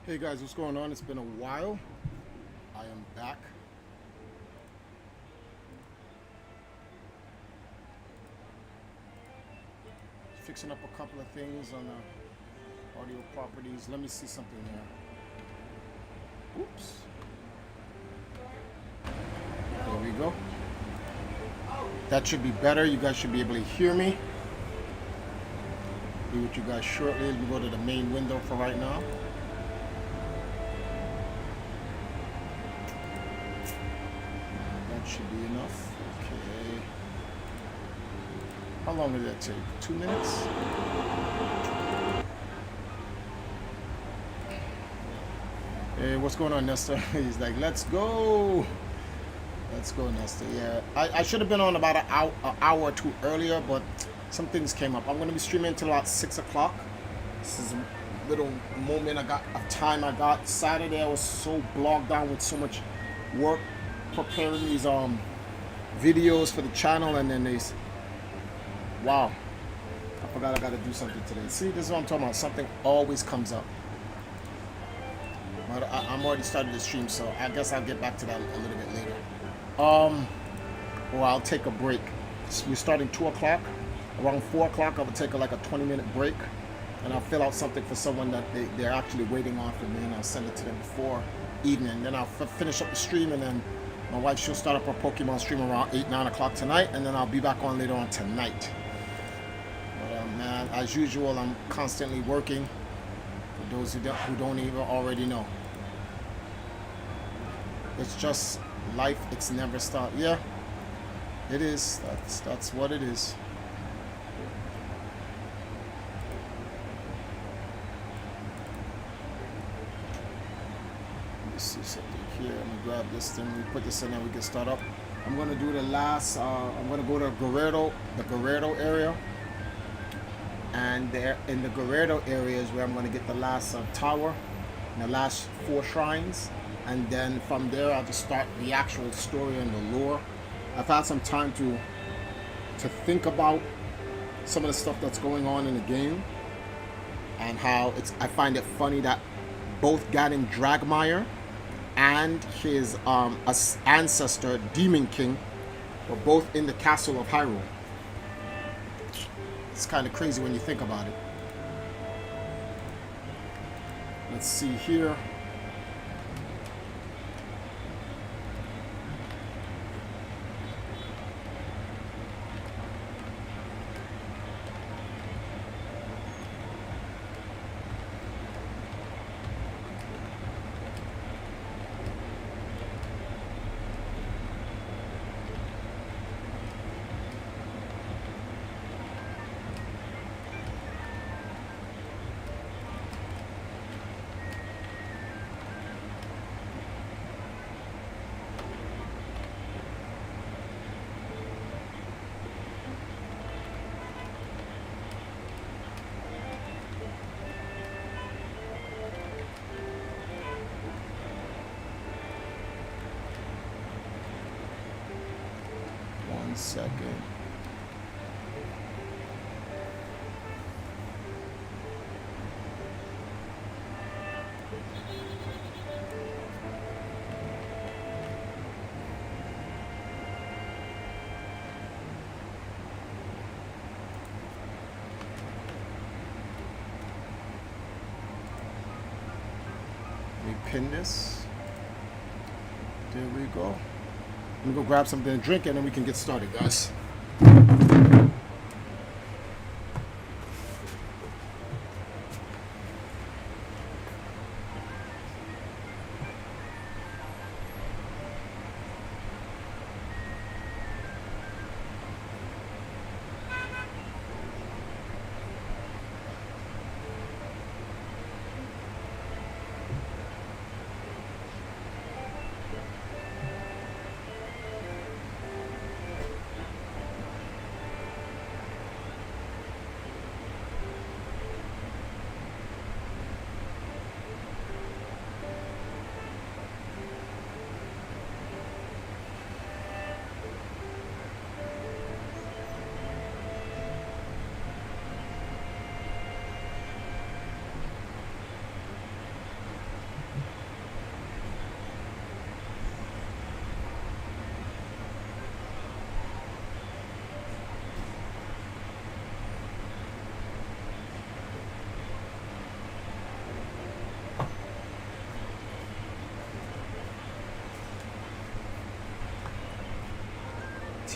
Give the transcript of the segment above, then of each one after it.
Hey guys, what's going on? It's been a while. I am back. Fixing up a couple of things on the audio properties. Let me see something here. Oops. There we go. That should be better. You guys should be able to hear me. Be with you guys shortly. Let me go to the main window for right now. Should be enough. Okay. How long did that take? 2 minutes? Hey, what's going on, Nestor? He's like, let's go. Let's go, Nestor. Yeah, I should have been on about an hour or two earlier, but some things came up. I'm going to be streaming until about 6 o'clock. This is a little moment of time I got. Saturday, I was so bogged down with so much work preparing these videos for the channel, and then wow, I forgot I gotta do something today. See, this is what I'm talking about. Something always comes up. But I'm already started the stream, so I guess I'll get back to that a little bit later. Or I'll take a break. We're starting 2 o'clock. Around 4 o'clock, I will take like a 20-minute break, and I'll fill out something for someone that they're actually waiting on for me, and I'll send it to them before evening. Then I'll finish up the stream, and then my wife, she'll start up her Pokemon stream around 8, 9 o'clock tonight, and then I'll be back on later on tonight. But man, as usual, I'm constantly working, for those who don't even already know. It's just life, it's never stop. Yeah, it is. That's what it is. Let me see something here. Let me grab this thing. We put this in there. We can start up. I'm gonna do the last. I'm gonna go to the Guerrero area, and there in the Guerrero area is where I'm gonna get the last tower, and the last 4 shrines, and then from there I'll just start the actual story and the lore. I've had some time to think about some of the stuff that's going on in the game, and how I find it funny that both Ganon Dragmire and his ancestor, Demon King, were both in the castle of Hyrule. It's kind of crazy when you think about it. Let's see here. Second. We pin this. There we go. Let me go grab something to drink, and then we can get started, guys.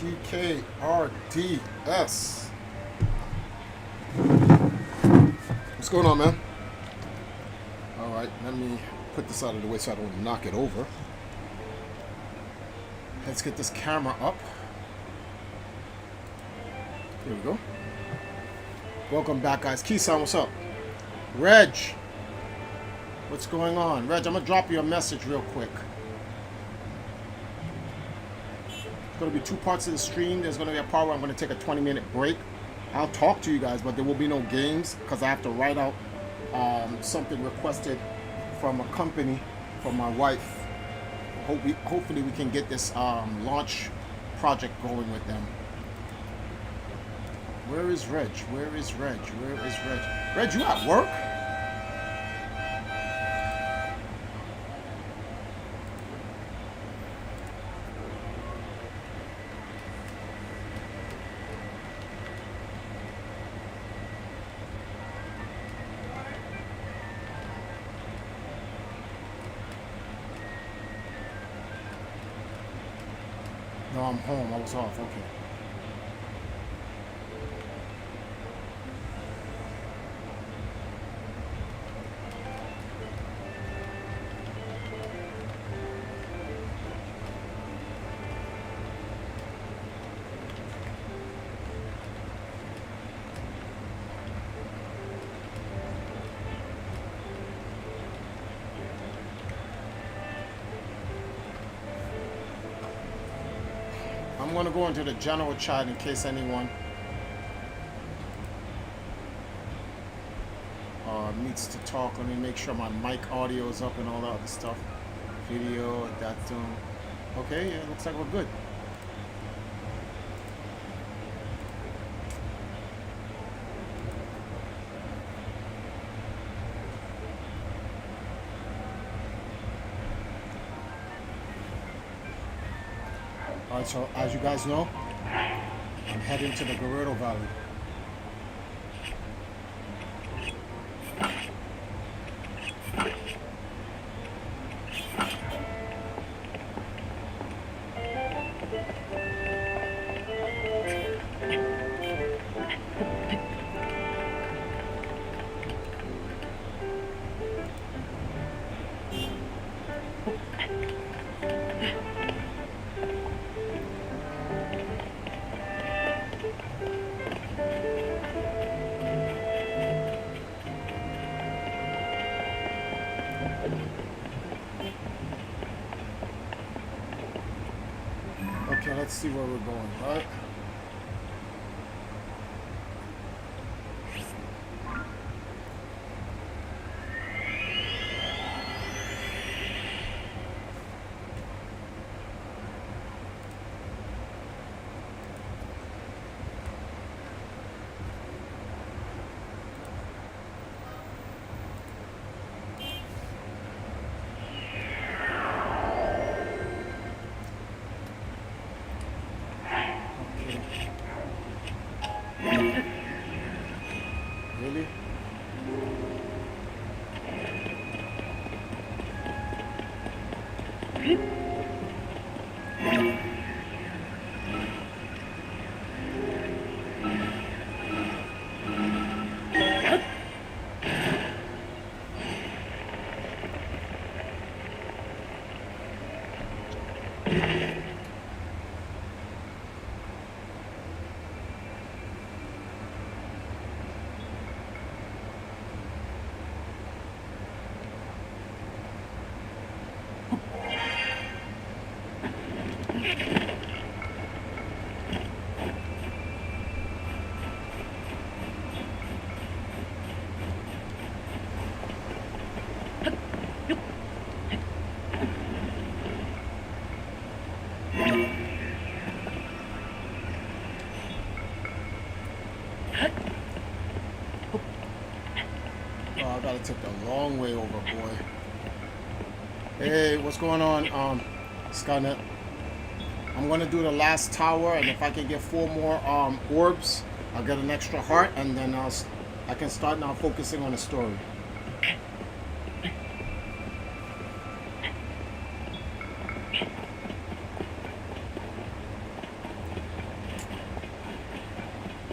TKRDS. What's going on, man? All right, let me put this out of the way so I don't knock it over. Let's get this camera up. Here we go. Welcome back, guys. Keeson, what's up? Reg, what's going on? Reg, I'm going to drop you a message real quick. It's going to be two parts of the stream. There's going to be a part where I'm going to take a 20-minute break. I'll talk to you guys, but there will be no games because I have to write out something requested from a company for my wife. Hopefully we can get this launch project going with them. Where is Reg? Where is Reg? Where is Reg? Reg, you at work? No, I'm home. I was off. Okay. I'm going to go into the general chat in case anyone needs to talk. Let me make sure my mic audio is up and all that other stuff. Video, that's okay, yeah, looks like we're good. Alright, so as you guys know, I'm heading to the Guerrero Valley. Okay, let's see where we're going, right? Really? Oh, I gotta take the long way over, boy. Hey, what's going on, Skynet? I'm gonna do the last tower, and if I can get 4 more orbs, I'll get an extra heart, and then I can start now focusing on the story.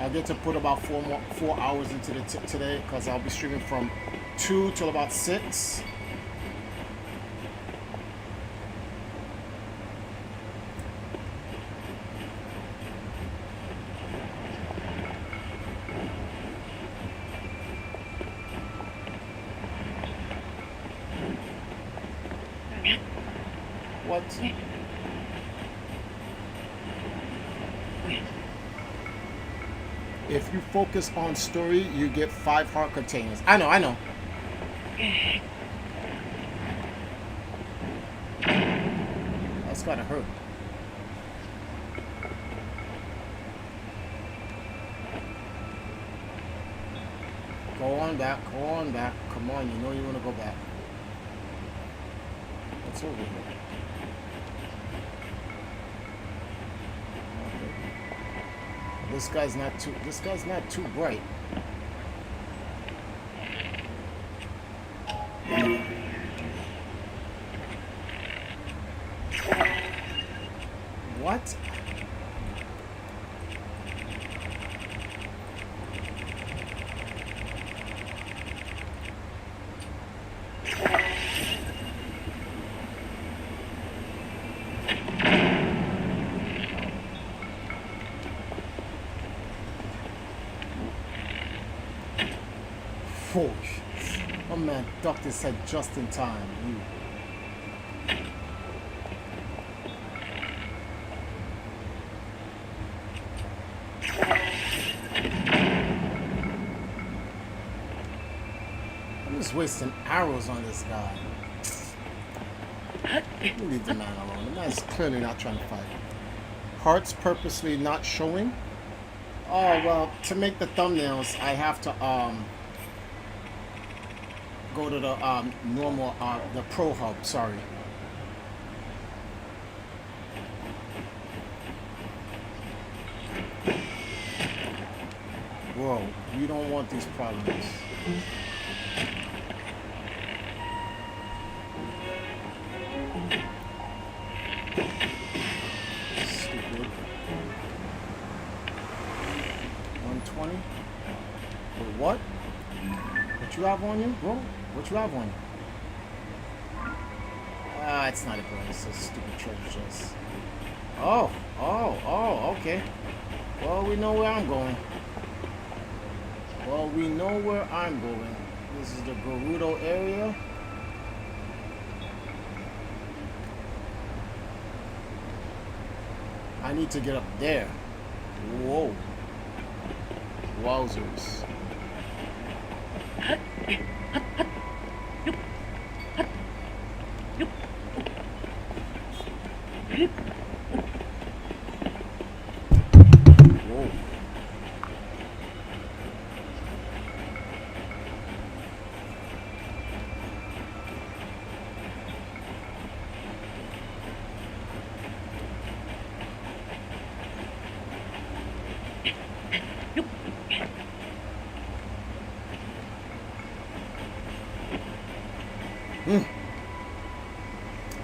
I get to put about 4 hours into the today because I'll be streaming from 2 till about 6. What? If you focus on story, you get 5 heart containers. I know. That's gotta hurt. Go on back. Come on, you know you wanna go back. What's over here? This guy's not too bright. What? Oh man, doctor said just in time. I'm just wasting arrows on this guy. Leave the man alone. The man's clearly not trying to fight. Hearts purposely not showing. Oh well, to make the thumbnails, I have to go to the normal the Pro Hub. Sorry. Whoa, we don't want these problems. Stupid. 120. Wait, what? What you have on you, bro? What you have on you? Ah, it's not a gun. It's a stupid treasure chest. Oh, okay. Well, we know where I'm going. This is the Gerudo area. I need to get up there. Whoa. Wowzers. Whoa.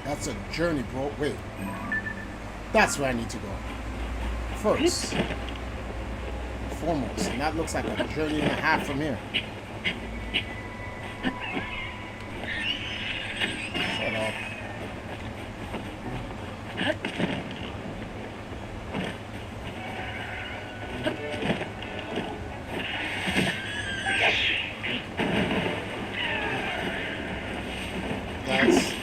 That's a journey, bro. Wait. That's where I need to go. First. Foremost. And that looks like a journey and a half from here. Shut up. That's...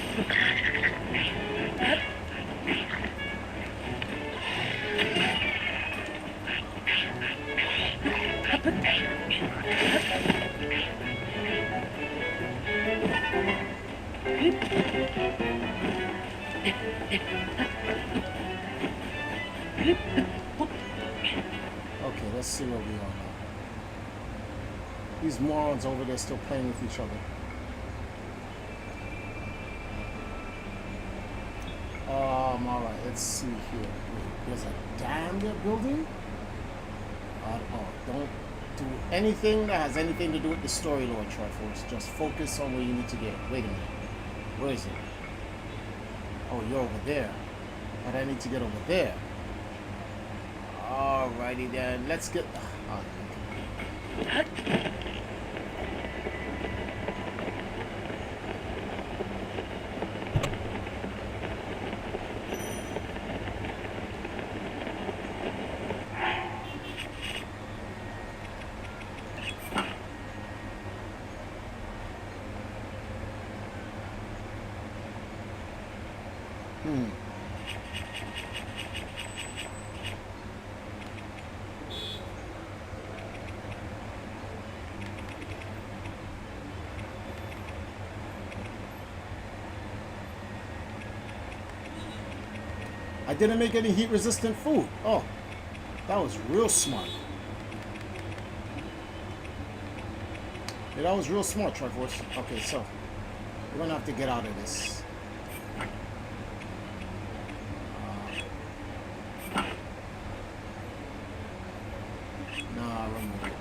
Okay, let's see where we are now. These morons over there still playing with each other. Alright, let's see here. Wait, there's a dam they're building? Don't do anything that has anything to do with the story, Lord Triforce. Just focus on where you need to get. Wait a minute. Where is it? Oh, you're over there. But I need to get over there. Alrighty then. Let's get... I didn't make any heat resistant food. Oh, that was real smart. Yeah, that was real smart, Triforce. Okay, so we're gonna have to get out of this. Nah, remove it.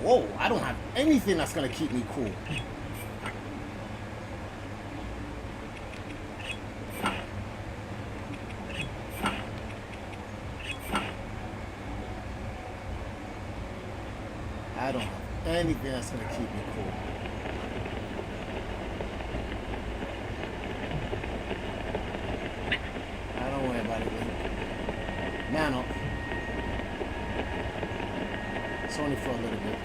Whoa, I don't have anything that's gonna keep me cool. I don't have anything that's gonna keep me cool. I don't worry about it, Link. Man up. It's only for a little bit.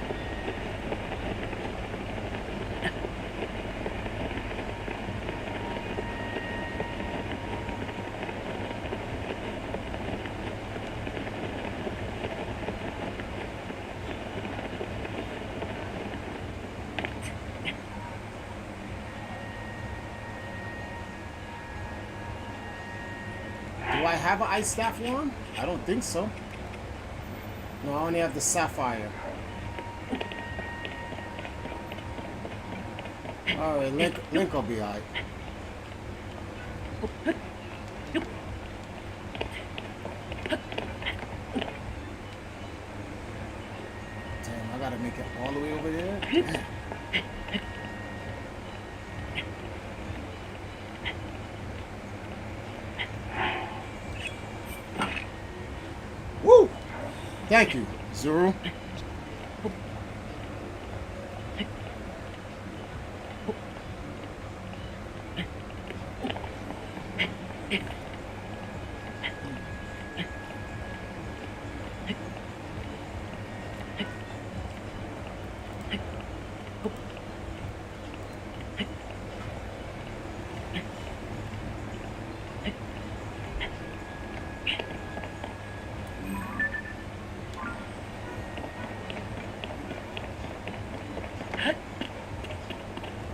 Do I have an ice staff one? I don't think so. No, I only have the sapphire. Alright, Link will be alright. Damn, I gotta make it all the way over there? Damn. Woo! Thank you, Zuru.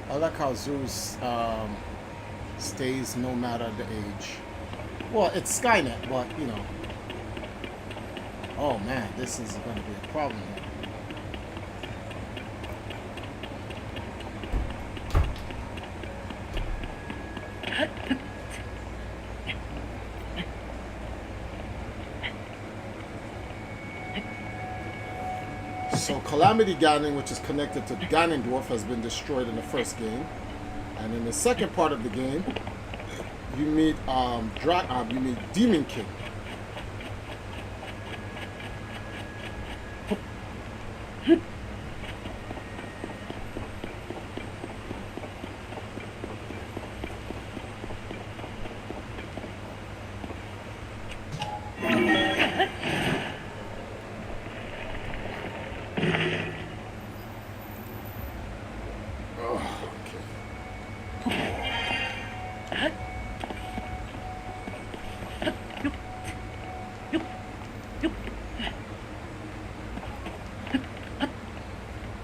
I like how Zeus stays no matter the age. Well, it's Skynet, but you know. Oh man, this is going to be a problem here. So Calamity Ganon, which is connected to Ganondorf, has been destroyed in the first game, and in the second part of the game, you meet Demon King.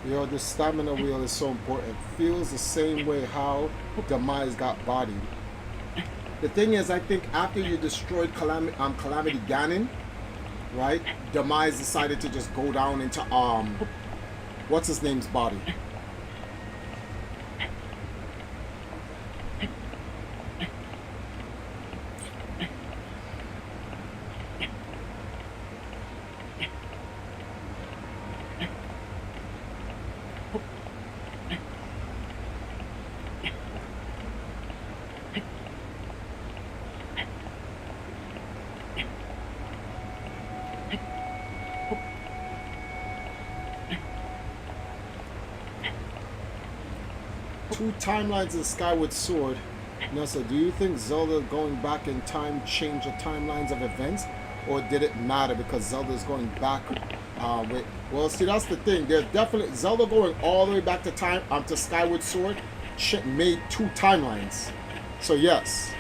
Yo, this stamina wheel is so important. Feels the same way how Demise got bodied. The thing is, I think after you destroyed Calamity Ganon, right? Demise decided to just go down into what's his name's body. Two timelines in Skyward Sword. Nessa, do you think Zelda going back in time changed the timelines of events, or did it matter because Zelda's going back? Well, see, that's the thing. There's definitely Zelda going all the way back to time to Skyward Sword made two timelines. So yes,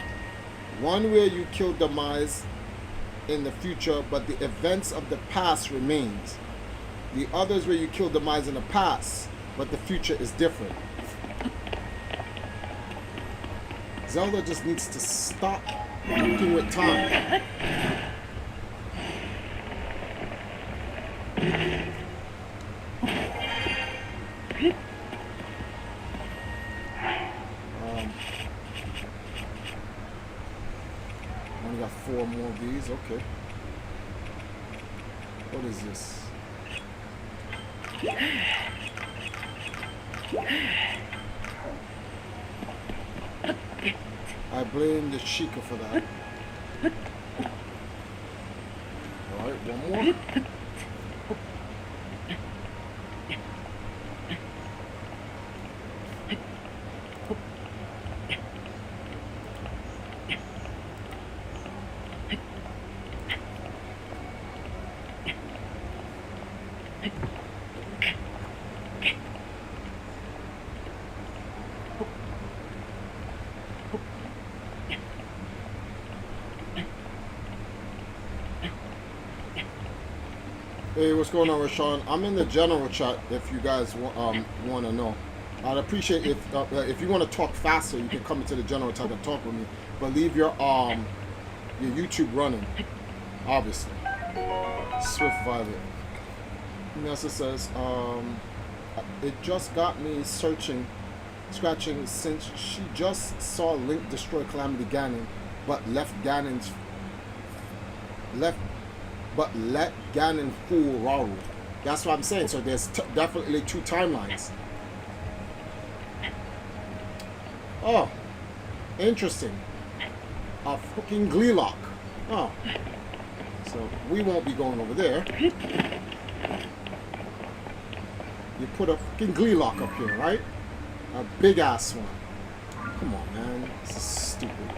one where you kill Demise in the future, but the events of the past remains. The others where you kill Demise in the past, but the future is different. Zelda just needs to stop fucking with time. Only got 4 more of these. Okay. What is this? I blame the Sheikah for that. Alright, one more. Hey, what's going on, Rashawn? I'm in the general chat if you guys want to know. I'd appreciate if you want to talk faster, you can come into the general chat and talk with me. But leave your YouTube running, obviously. Swift Violet. Nessa says, it just got me scratching since she just saw Link destroy Calamity Ganon, but let Ganon fool Rauru. That's what I'm saying. So there's definitely two timelines. Oh, interesting. A fucking Gleelock. Oh, so we won't be going over there. You put a fucking Gleelock up here, right? A big ass one. Come on, man. This is stupid.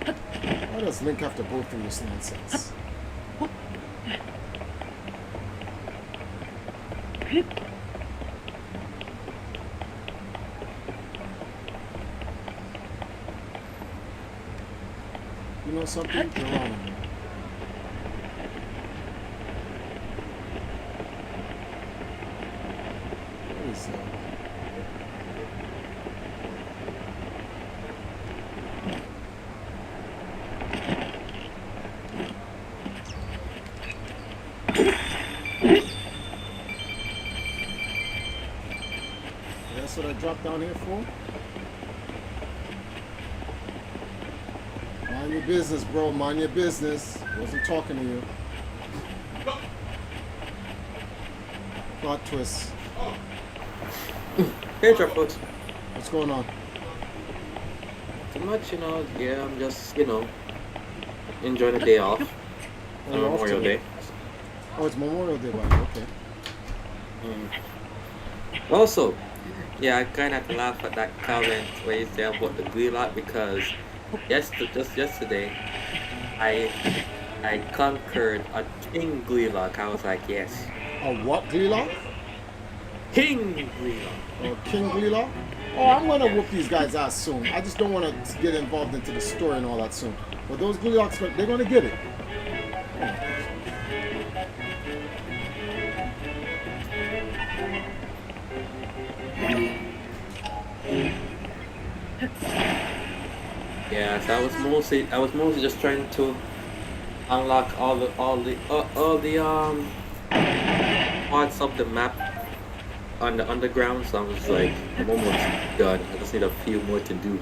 Why does Link have to go through this nonsense? You know something? Geronimo. What is that? That's what I dropped down here for? Mind your business, bro. Mind your business. Wasn't talking to you. Plot twist. Hey, Tripod. What's going on? Too much, yeah, I'm just, enjoying the day off. Oh, On you're off Memorial today? Day. Oh, it's Memorial Day, right? Okay. Also, yeah, I kind of laugh at that comment where you say about the Gleelock because just yesterday, I conquered a King Gleelock. I was like, yes, A what Gleelock? King Gleelock. Or King Gleelock? Oh, I'm gonna Yeah. whoop these guys' ass soon. I just don't want to get involved into the story and all that soon. But those Gleelocks, they're gonna get it. Yeah, so I was mostly just trying to unlock all the parts of the map on the underground. So I was like, I'm almost done. I just need a few more to do.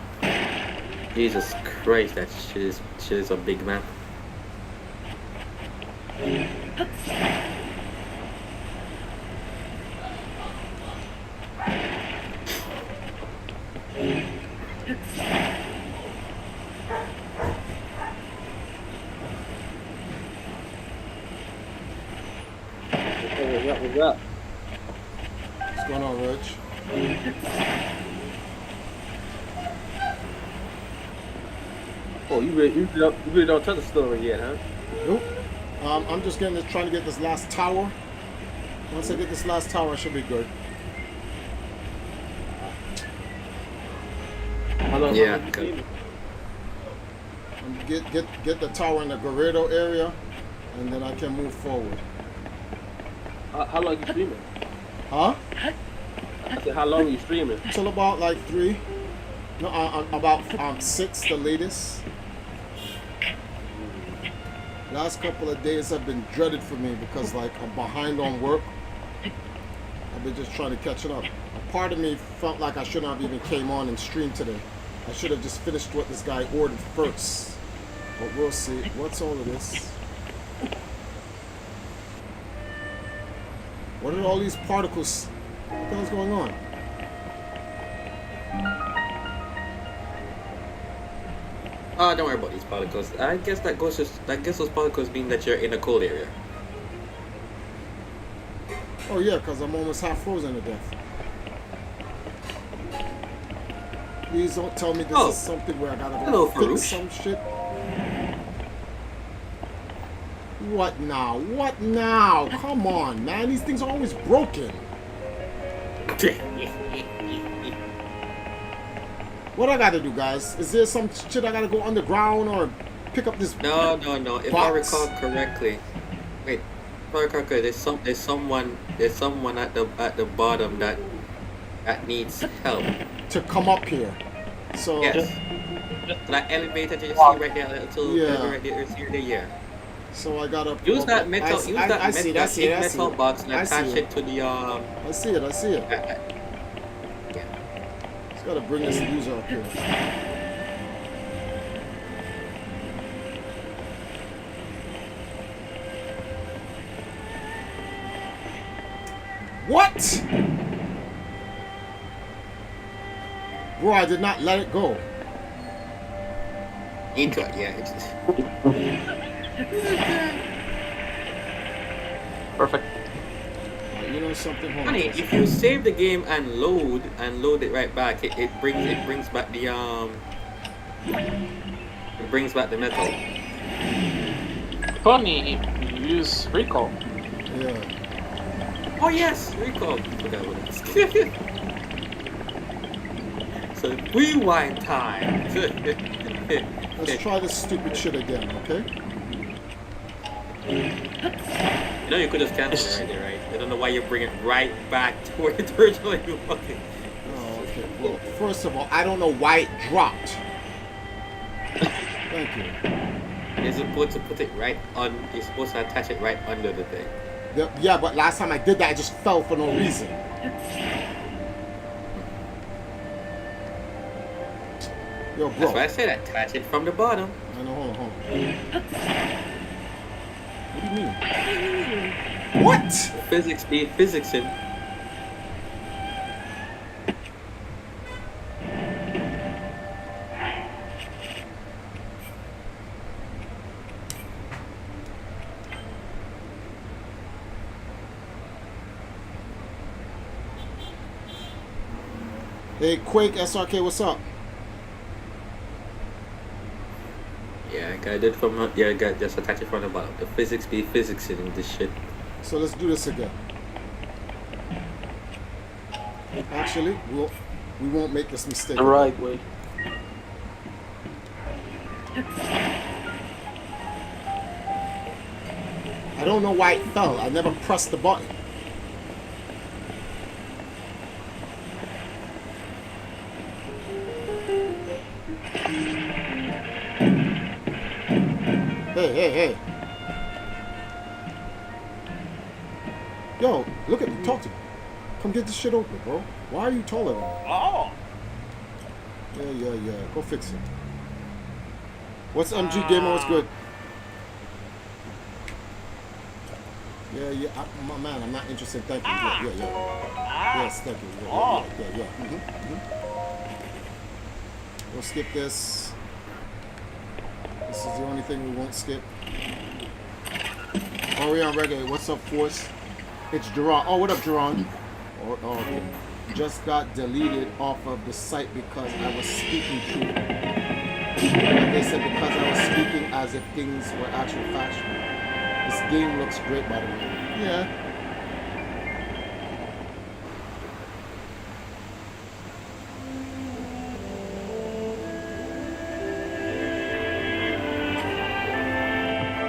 Jesus Christ, that shit is a big map. What's up? What's going on, Rich? Oh, you really don't tell the story yet, huh? Nope. I'm just trying to get this last tower. Once I get this last tower, I should be good. How long Yeah, have you good. streaming? Get the tower in the Garrido area, and then I can move forward. How long you streaming? Huh? I said, how long you streaming? Till about like 3. No, about 6, the latest. Last couple of days have been dreaded for me because like I'm behind on work. I've been just trying to catch it up. A part of me felt like I shouldn't have even came on and streamed today. I should have just finished what this guy ordered first. But we'll see. What's all of this? What are all these particles? What the hell's going on? Oh, don't worry about these particles. I guess those particles mean that you're in a cold area. Oh yeah, because I'm almost half frozen to death. Please don't tell me this is something where I gotta Hello, go fix Farouche. some shit. What now? What now? Come on, man. These things are always broken. What I gotta do, guys? Is there some shit I gotta go underground or pick up this? No. If I box? recall correctly, wait. If I recall correctly, there's someone at the bottom that needs help. To come up here. So Yes. That elevator that you see right there, until Yeah. right there, yeah. So I gotta Use that metal. I see it. I see it. I see metal it. box and I see attach it. it to the I see it. I see it. yeah. Just gotta bring this user up here. What? Bro, I did not let it go. Into it, yeah. Perfect. You know something? Hold on. Funny, if you save the game and load it right back, it brings back the metal. Funny, you use recall. Yeah. Oh yes, recall. Forgot what it is. So rewind time. Let's try this stupid shit again, okay? You know you could just cancel it right there, right? I don't know why you bring it right back to where it originally was. Oh, okay. Well, first of all, I don't know why it dropped. Thank you. You're supposed to put it right on. You're supposed to attach it right under the thing. Yeah, but last time I did that, I just fell for no reason. Yo, bro. That's why I said attach it from the bottom. I know, hold on. What do you mean? What? Physics be physicsing. Hey, Quake, SRK, what's up? Yeah, I got it from. Yeah, I got just attach it from the bottom. The physics be physicsing this shit. So let's do this again. Actually, we won't make this mistake. The right way. I don't know why it fell. I never pressed the button. Hey. Yo, look at me. Talk to me. Come get this shit open, bro. Why are you taller than me? Oh! Yeah. Go fix it. What's MG Gamer? What's good? Yeah. My man, I'm not interested. Thank you. Yeah. Yes, thank you. Yeah. We'll skip this. This is the only thing we won't skip. Orion Reggae, what's up, Force? It's Jerron. Oh, what up, Jerron? Oh, okay. just got deleted off of the site because I was speaking true. And they said because I was speaking as if things were actually factual. This game looks great, by the way. Yeah.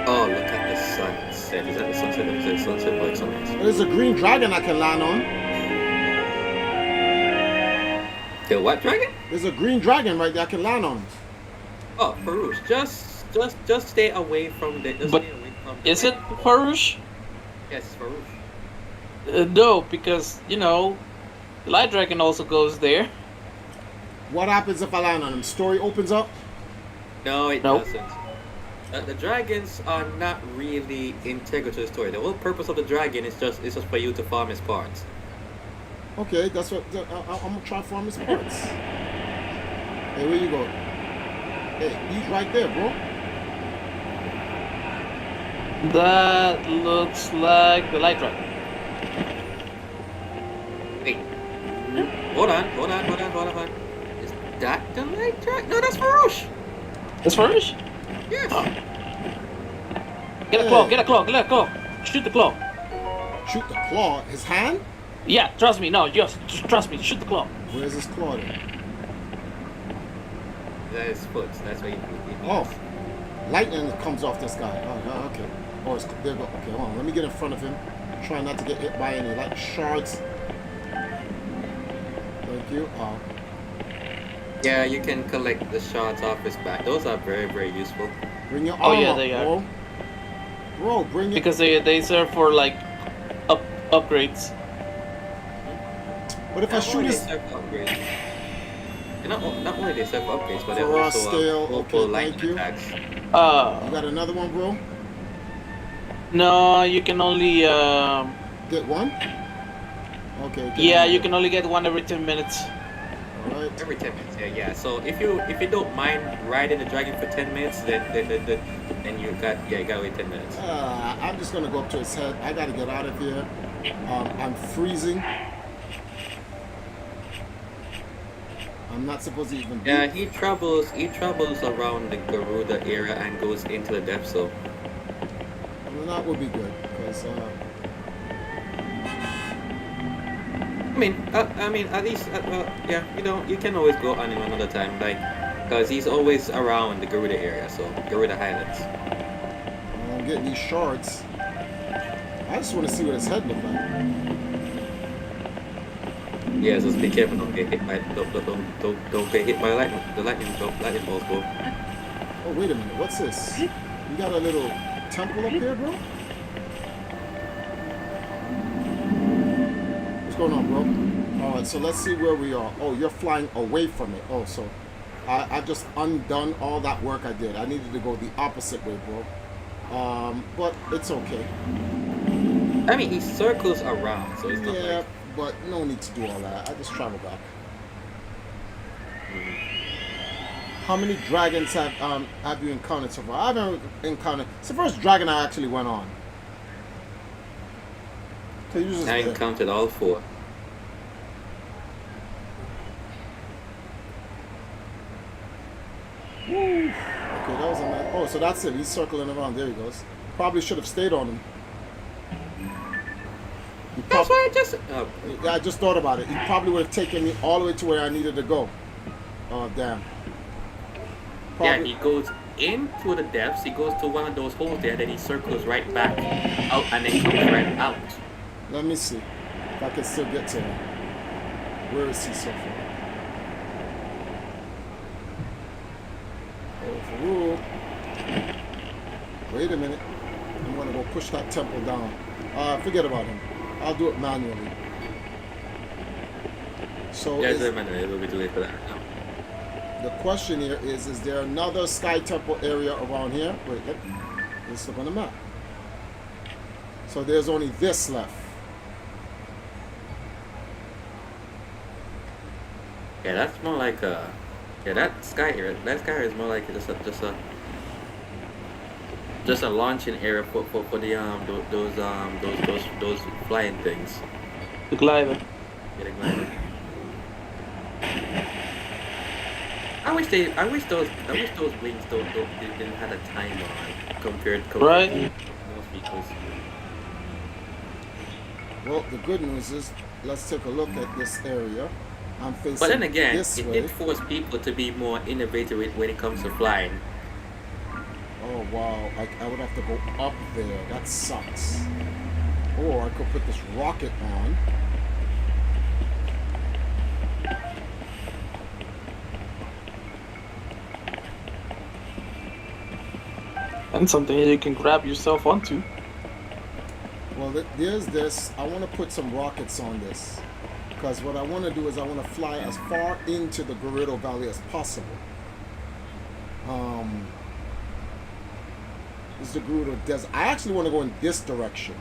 Oh, look at the sunset. Is that the sunset? Is that the sunset like sunrise? There's a green dragon I can land on. The what dragon? There's a green dragon right there I can land on. Oh, Farouche. Just stay away from the. Just But stay away from the is it Farouche? Yes, it's Farouche. No, because, you know, the Light Dragon also goes there. What happens if I land on him? Story opens up? No, it Nope. doesn't. The dragons are not really integral to the story. The whole purpose of the dragon is just for you to farm his parts. Okay, that's what I'm gonna try to farm his parts. Hey, where you go? Hey, he's right there, bro. That looks like the Light Dragon. Wait. Hold on. Is that the light dragon? No, that's Farouche. That's Farouche? Yes. Oh. Get a claw, get a claw, get a claw. Shoot the claw. Shoot the claw. His hand? Yeah, trust me. No, just trust me. Shoot the claw. Where's his claw then? That is foot. That's what he Oh, lightning comes off this guy. Oh, okay. Oh, it's, there you go. Okay, hold on. Let me get in front of him. Try not to get hit by any light shards. Thank you. Yeah, you can collect the shards off his back. Those are very, very useful. Bring your Oh, arm yeah, up, they are. bro. Bro, bring it. Because they serve for like upgrades. But if I Not shoot only his... they serve for upgrades. And not only they serve for upgrades, but they're For our also scale, multiple okay, thank lightning you. attacks. You Uh, got another one, bro? no, you can only Get one? Okay. get yeah, one. you can only get one every 10 minutes. Alright. Every 10 minutes, yeah. So if you don't mind riding the dragon for 10 minutes, then you gotta wait 10 minutes. I'm just gonna go up to his head. I gotta get out of here. I'm freezing. I'm not supposed to even be. Yeah, he travels around the Garuda area and goes into the depths. So Well, that would be good because I mean, at least, yeah, you can always go on him another time, like, because he's always around the Garuda area, so Garuda Highlands. I'm getting these shards. I just want to see what his head looks like. Yeah, so be careful, don't get hit by, don't get hit by lightning, the lightning balls, bro. Oh, wait a minute. What's this? You got a little temple up here, bro? What's going on, bro? Alright, so let's see where we are. Oh, you're flying away from it. Oh, so I've just undone all that work I did. I needed to go the opposite way, bro. But it's okay. I mean, he circles around, so it's not Yeah, like, but no need to do all that. I just travel back. How many dragons have you encountered so far? I haven't encountered. It's the first dragon I actually went on. So you just I there. counted all 4. Okay, that was a nice. Oh, so that's it. He's circling around. There he goes. Probably should have stayed on him. He That's prob- why I just, Yeah, I just thought about it. He probably would have taken me all the way to where I needed to go. Oh, damn. yeah, Probably- he goes into the depths, he goes to one of those holes there, then he circles right back out and then comes right out. Let me see if I can still get to him. Where is he so far? Oh, Farouk. Wait a minute. I'm gonna go push that temple down. Forget about him. I'll do it manually. So Yeah, is- it's a minute, it'll be too late for that now. the question here is there another sky temple area around here? Wait, let's look on the map. So there's only this left. Yeah, that's more like a, yeah, that sky area is more like just a launching area for the those flying things. The glider. Getting like I wish those wings didn't have a timer on compared to Right? most vehicles. Well, the good news is, let's take a look at this area. I'm facing But then again, this it way. did force people to be more innovative when it comes to flying. Oh wow, I would have to go up there. That sucks. Or I could put this rocket on. And something you can grab yourself onto. Well, there's this. I want to put some rockets on this. Because what I want to do is I want to fly as far into the Gerudo Valley as possible. This is the Gerudo Desert. I actually want to go in this direction.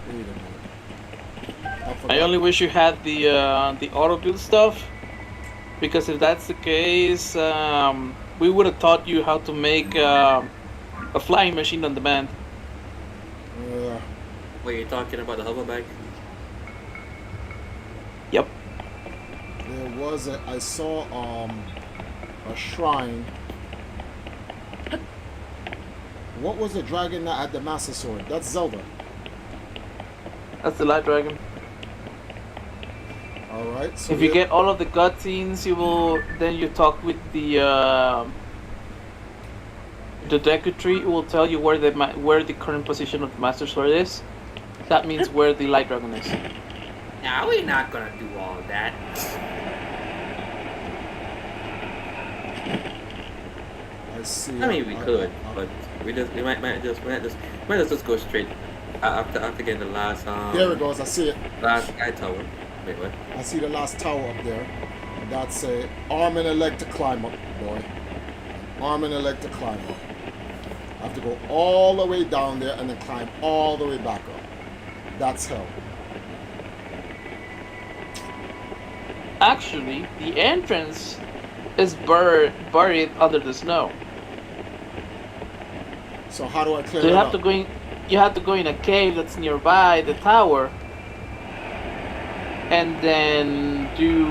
Wait a minute. I only wish you had the auto build stuff, because if that's the case, we would have taught you how to make a flying machine on demand. Were you talking about the hoverbike? Yep. There was I saw a shrine. What was the dragon that had the Master Sword? That's Zelda. That's the light dragon. Alright, so If you get all of the cutscenes, then you talk with the Deku Tree. It will tell you where the current position of the Master Sword is. That means where the light dragon is. Nah, we're not gonna do all that. I see. I mean, we could, but we might just go straight after getting the last there it goes. I see it. last sky tower. Wait, what? I see the last tower up there. And that's a arm and a leg to climb up, boy. Arm and a leg to climb up. I have to go all the way down there and then climb all the way back up. That's hell. Actually, the entrance is buried under the snow. So how do I clear So you that have up? to go in. You have to go in a cave that's nearby the tower, and then do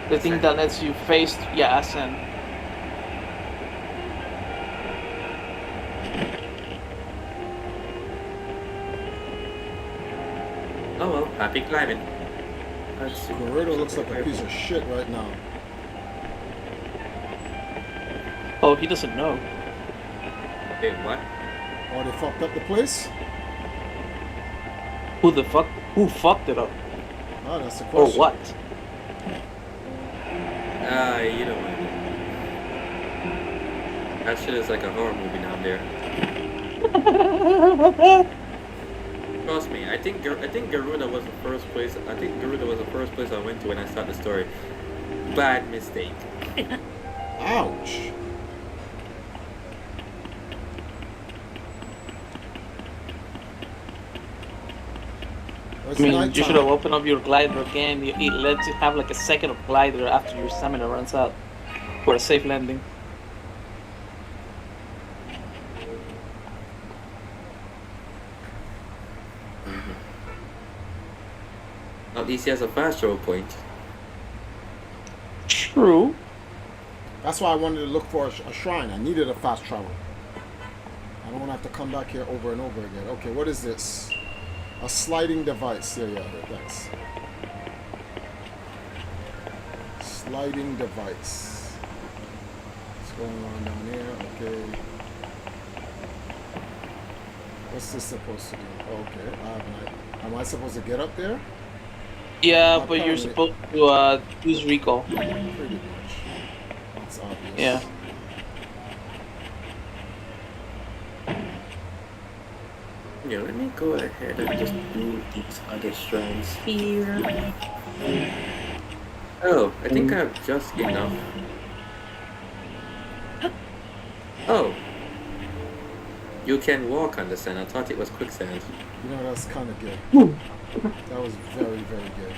the thing that lets you face ascend. Oh well, happy climbing. Let's see. Gerudo looks like a piece of shit right now. Oh, he doesn't know. Wait, what? Oh, they fucked up the place? Who fucked it up? Oh, that's the Or question. what? You know what? That shit is like a horror movie down there. Trust me, I think Garuda was the first place. I think Garuda was the first place I went to when I started the story. Bad mistake. Ouch. It's I mean, nighttime. you should have opened up your glider again. It lets you have like a second of glider after your stamina runs out for a safe landing. At least he has a fast travel point. True. That's why I wanted to look for a shrine. I needed a fast travel. I don't want to have to come back here over and over again. Okay, what is this? A sliding device. Yeah, thanks. Sliding device. What's going on down here? Okay. What's this supposed to do? Okay, am I supposed to get up there? Yeah, Not but you're currently. supposed to use recall. Pretty much. That's obvious. Yeah. Yeah, let me go ahead and just do these other shrines here. Oh, I think I have just enough. Oh. You can walk on the sand. I thought it was quicksand. You know, that's kind of good. That was very, very good.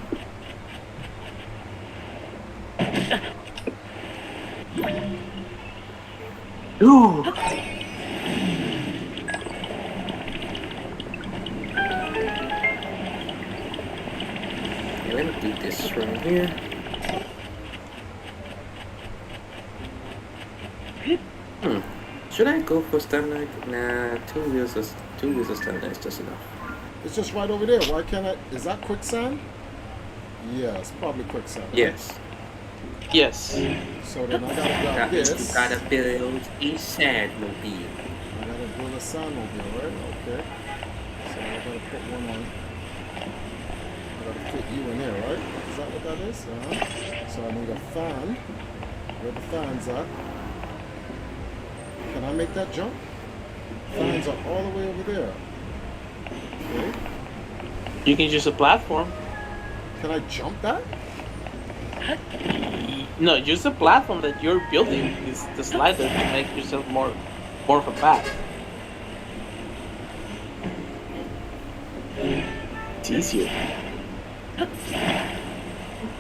Ooh. Okay, let me do this shrine here. Should I go for standard? Nah, two wheels of standard is just enough. It's just right over there. Why can't I? Is that quicksand? Yeah, it's probably quicksand. Right? Yes. Yes. So then I gotta grab That means this. you gotta build a sand mobile. I gotta build a sandmobile, right? Okay. So I gotta put one on. I gotta fit you in here, right? Is that what that is? So I need a fan. Where the fans at? Can I make that jump? Fans are all the way over there. Okay. You can use a platform. Can I jump that? No, use the platform that you're building. Is the slider to make yourself more of a path. It's easier.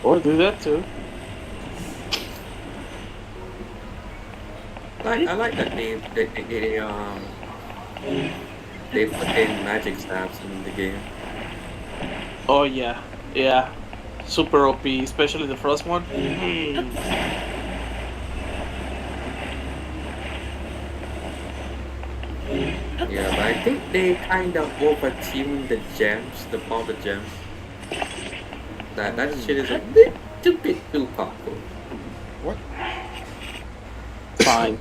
Or do that too. I like that they put in magic stabs in the game. Oh yeah, yeah. Super OP, especially the first one. Yeah, but I think they kind of over-tuned the gems, the powder gems. That shit is a little bit too powerful. What? Fine.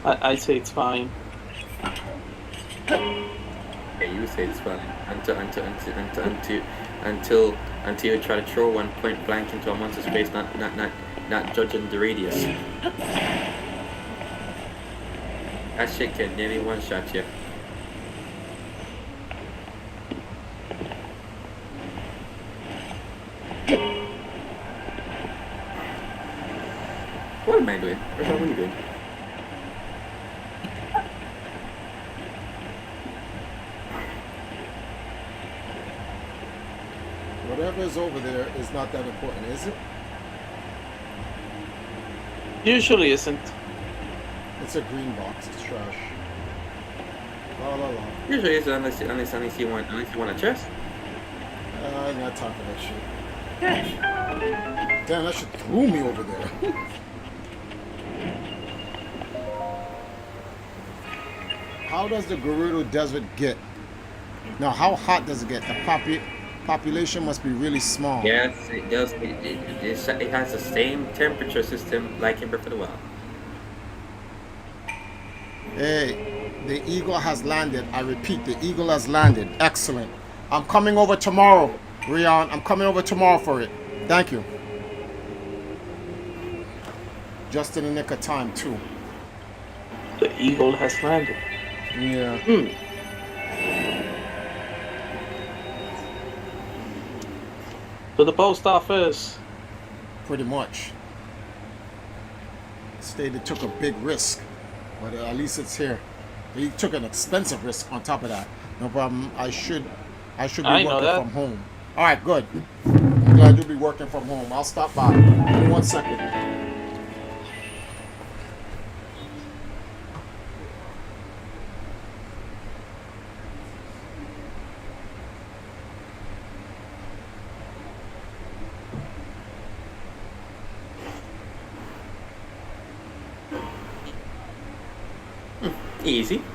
I say it's fine. Yeah, you say it's fine until you try to throw one point blank into a monster's face, not judging the radius. That shit can nearly one shot you. What am I doing? What are you doing? Whatever is over there is not that important, is it? Usually isn't. It's a green box. It's trash. La la la. Usually it's unless you want a chest. I'm not talking that shit. Damn, that shit threw me over there. How does the Gerudo Desert get? Now, how hot does it get? The population must be really small. Yes, it does. It has the same temperature system like in Breath of the Wild. Hey, the eagle has landed. I repeat, the eagle has landed. Excellent. I'm coming over tomorrow, Rion. I'm coming over tomorrow for it. Thank you. Just in the nick of time, too. The eagle has landed. Yeah. To the post office. Pretty much. Stated took a big risk, but at least it's here. He took an expensive risk on top of that. No problem. I should be working from home. All right, good. I'm glad you'll be working from home. I'll stop by. Give me 1 second.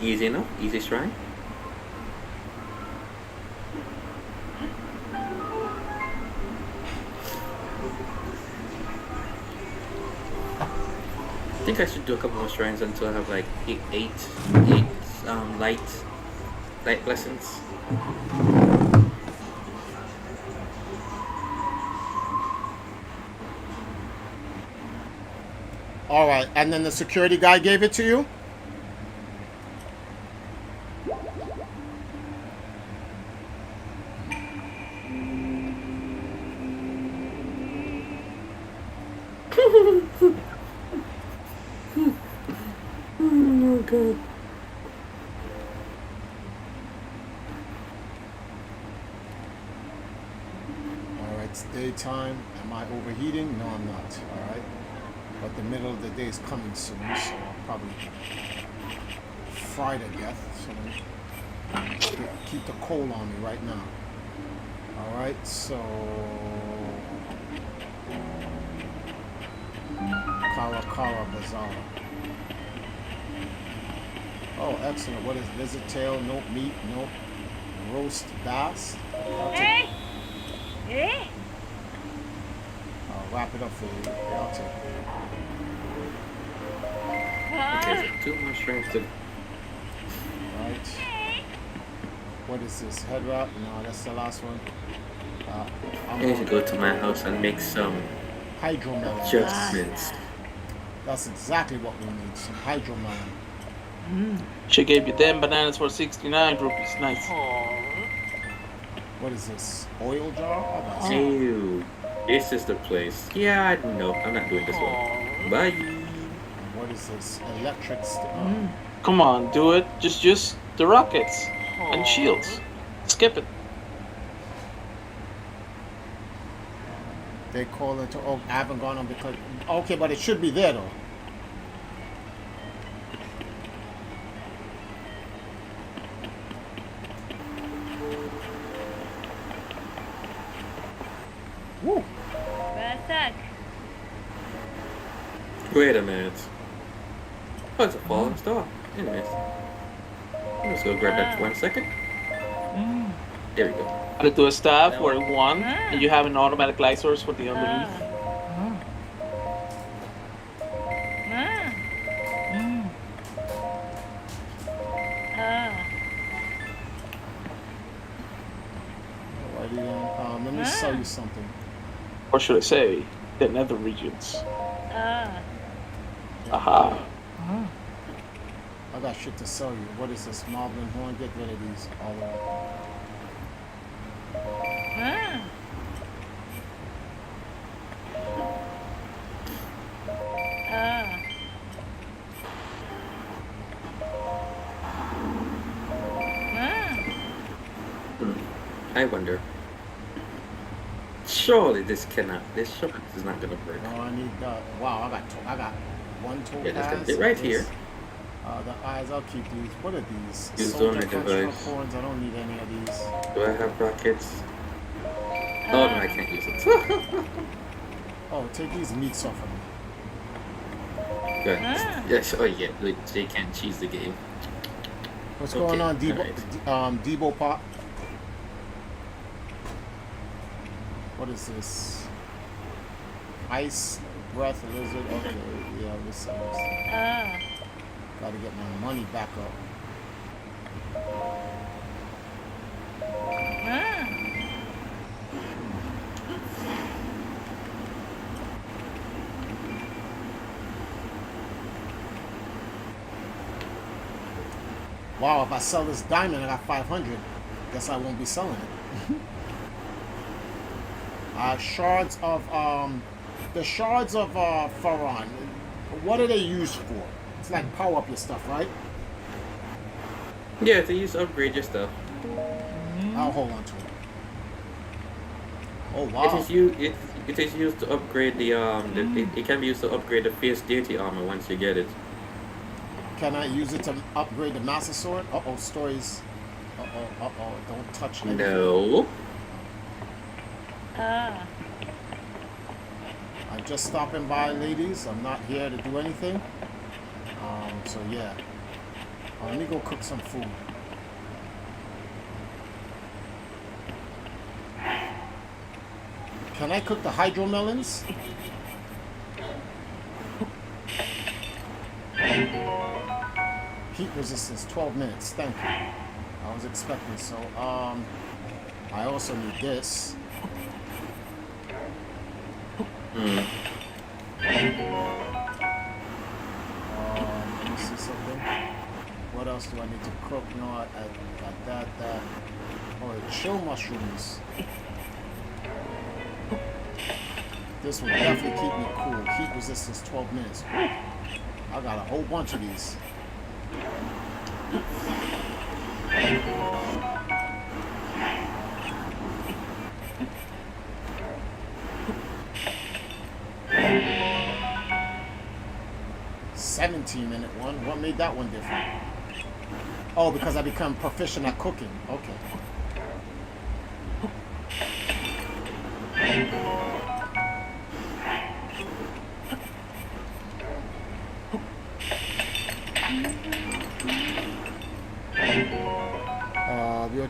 Easy enough, easy shrine. I think I should do a couple more shrines until I have like eight light blessings. All right, and then the security guy gave it to you? Oh god. Alright, it's daytime. Am I overheating? No, I'm not. Alright. But the middle of the day is coming soon, so I'll probably fry to death. So keep the coal on me right now. Alright, so Kara Bazara. Oh, excellent. What is lizard tail? Nope. Meat? Nope. Roast bass? I'll take it. I'll wrap it up for you. Yeah, I'll take it. Okay, so 2 mushrooms to Right. What is this? Head wrap? No, that's the last one. I'm I need to going go to my house and make some hydromelon. adjustments. That's exactly what we need. Some hydromelon. She gave you 10 bananas for 69 rupees. Nice. What is this? Oil jar? Oh, that's Ew. This is the place. Yeah, I don't know. I'm not doing this one. Bye. What is this? Electric Come on, do it. Just the rockets and shields. Skip it. They call it. Oh, I haven't gone on because. Okay, but it should be there though. Woo! Wait a minute. Oh, it's a falling star. Anyways. I'm just gonna grab that for 1 second. There we go. Add it to a staff where one, and you have an automatic light source for the underneath. Alrighty then. Let me sell you something. Or should I say, the nether regions. Aha. I got shit to sell you. What is this? Marblin horn? Get rid of these. All right. I wonder. Surely this shop is not gonna break. No, I need wow, I got one topaz. Yeah, that's gonna fit right here. The eyes, I'll keep these. What are these? Use Soldier only construct device. horns. I don't need any of these. Do I have rockets? Oh no, I can't use it. Oh, take these meats off of me. Good. Yes. Oh yeah. Like, they can't cheese the game. What's Okay, going on, Debo? alright. Debo Pop. What is this? Ice breath lizard. Okay, yeah, this. Gotta get my money back up. Wow, if I sell this diamond, I got 500. Guess I won't be selling it. Shards of the shards of Faron. What are they used for? It's like power up your stuff, right? Yeah, they use to upgrade your stuff. I'll hold on to it. Oh wow! It is used to upgrade it can be used to upgrade the fierce deity armor once you get it. Can I use it to upgrade the master sword? Uh-oh, stories. Uh-oh, don't touch anything. No. I'm just stopping by, ladies. I'm not here to do anything. So yeah. Let me go cook some food. Can I cook the hydromelons? Heat resistance, 12 minutes. Thank you. I was expecting so. I also need this. Let me see something. What else do I need to cook? No, I got that. Oh, chill mushrooms. This will definitely keep me cool. Heat resistance 12 minutes. I got a whole bunch of these. $17-minute one. What made that one different? Oh, because I become proficient at cooking. Okay.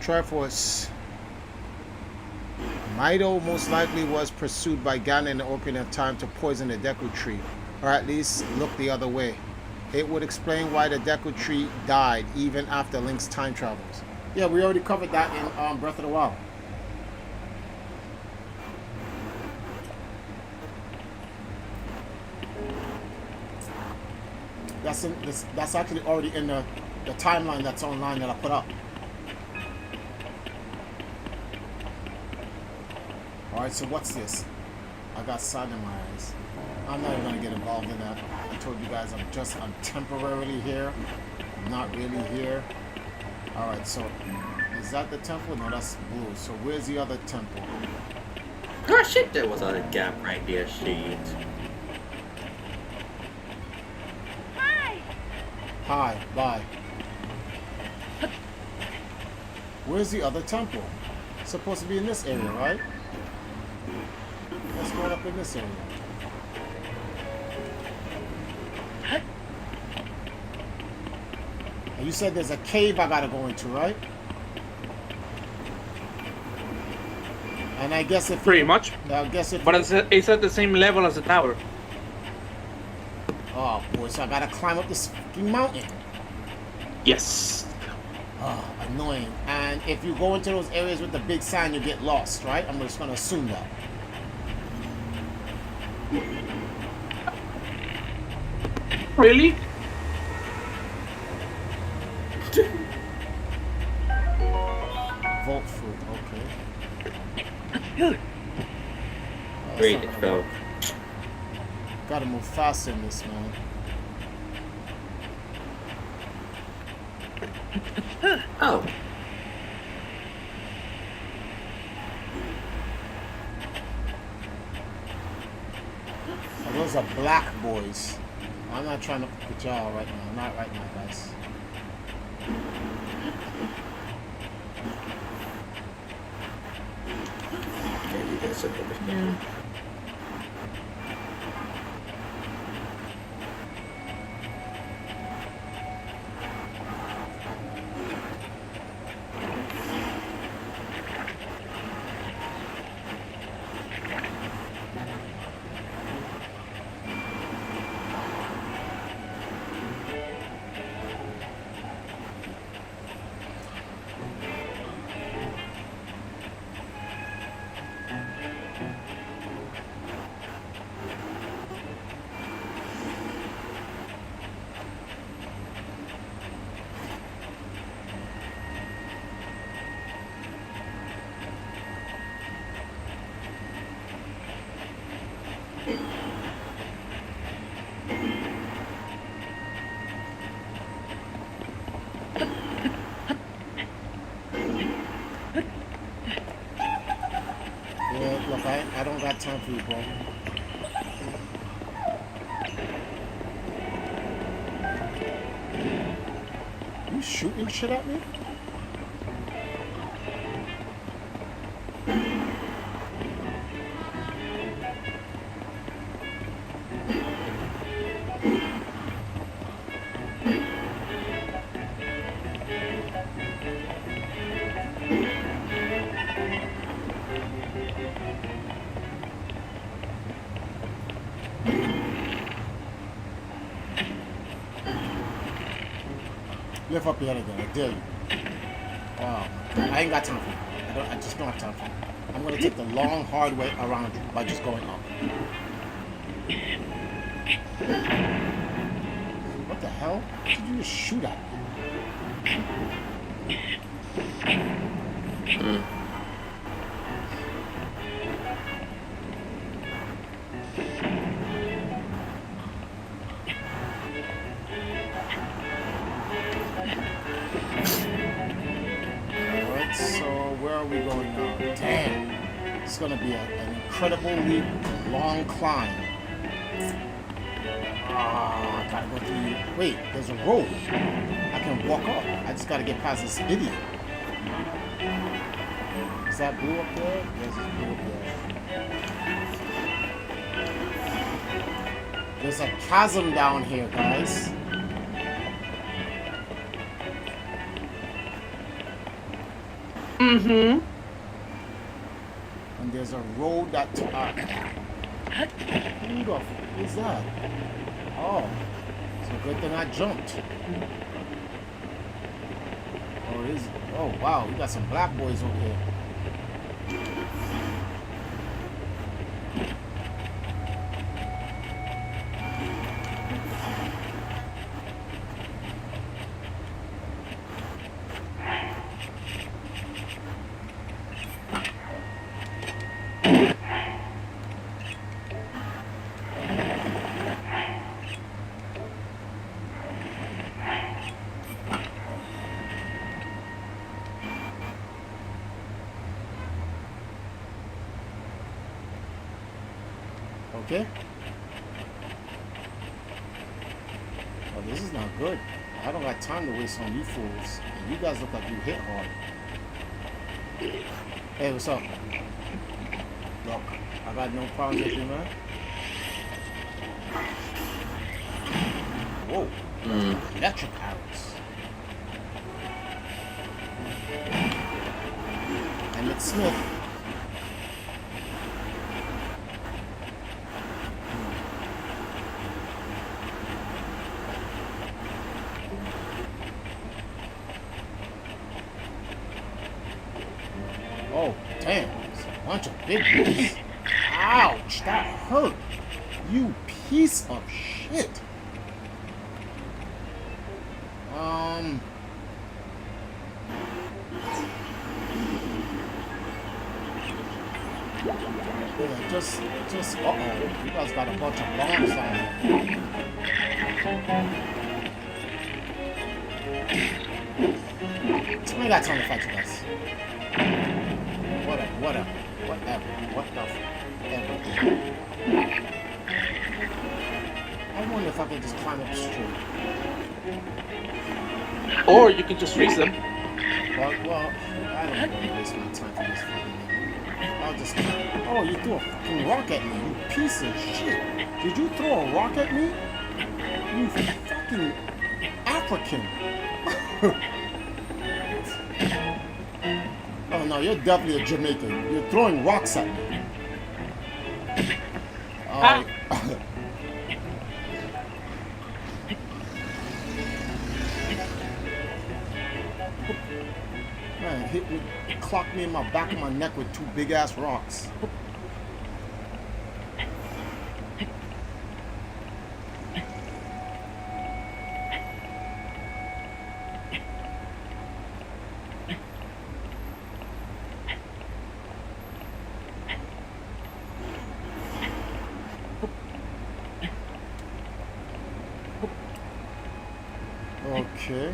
Triforce. Mido most likely was pursued by Ganon in the opening of time to poison the Deku Tree, or at least look the other way. It would explain why the Deku Tree died even after Link's time travels. Yeah, we already covered that in Breath of the Wild. That's actually already in the timeline that's online that I put up. Alright, so what's this? I got sand in my eyes. I'm not even gonna get involved in that. I told you guys I'm temporarily here. I'm not really here. Alright, so is that the temple? No, that's blue. So where's the other temple? Oh shit, there was a gap right there, shit. Hi, bye. Where's the other temple? It's supposed to be in this area, right? Let's go up in this area. And you said there's a cave I gotta go into, right? And I guess if Pretty much. I guess if But it's at the same level as the tower. oh boy, so I gotta climb up this fucking mountain. Yes. Oh, annoying. And if you go into those areas with the big sand, you get lost, right? I'm just gonna assume that. Really? Volt fruit, okay. Great, it fell. Gotta move faster in this, man. Oh. Oh, those are black boys. I'm not trying to put y'all right now. Not right now, guys. Maybe that's it over here. Yeah, look, I don't got time for you, bro. You shooting shit at me? Lift up your head again, I dare you. Wow. I ain't got time for you. I just don't have time for you. I'm gonna take the long, hard way around you by just going up. What the hell? What did you just shoot at? Alright, so where are we going now? Damn. It's gonna be an incredibly long climb. Ah, I gotta go through. Wait, there's a road. I can walk up. I just gotta get past this idiot. Is that blue up there? Yes, it's blue up there. There's a chasm down here, guys. Mm-hmm. And there's a road that. Who the f is that? Oh, it's a good thing I jumped. Oh, it is. Oh, wow, we got some black boys over here. Okay. Oh, this is not good. I don't got time to waste on you fools. And you guys look like you hit hard. Hey, what's up? Look, I got no problems with you, man. Whoa. Electric arrows. Emmett Smith. Oh, damn. It's a bunch of big boys. Ouch, that hurt. You piece of shit. Yeah, just, uh-oh. You guys got a bunch of bombs on you. I ain't got time to fight you guys. Whatever. What the ever. I wonder if I can just climb up straight. Or you can just freeze them. Well, I don't want to waste my time for this fucking thing. I'll just... Oh, you threw a fucking rock at me, you piece of shit. Did you throw a rock at me? You fucking African. Oh no, you're definitely a Jamaican. You're throwing rocks at me. Man, hit me, clocked me in my back of my neck with two big ass rocks. Okay.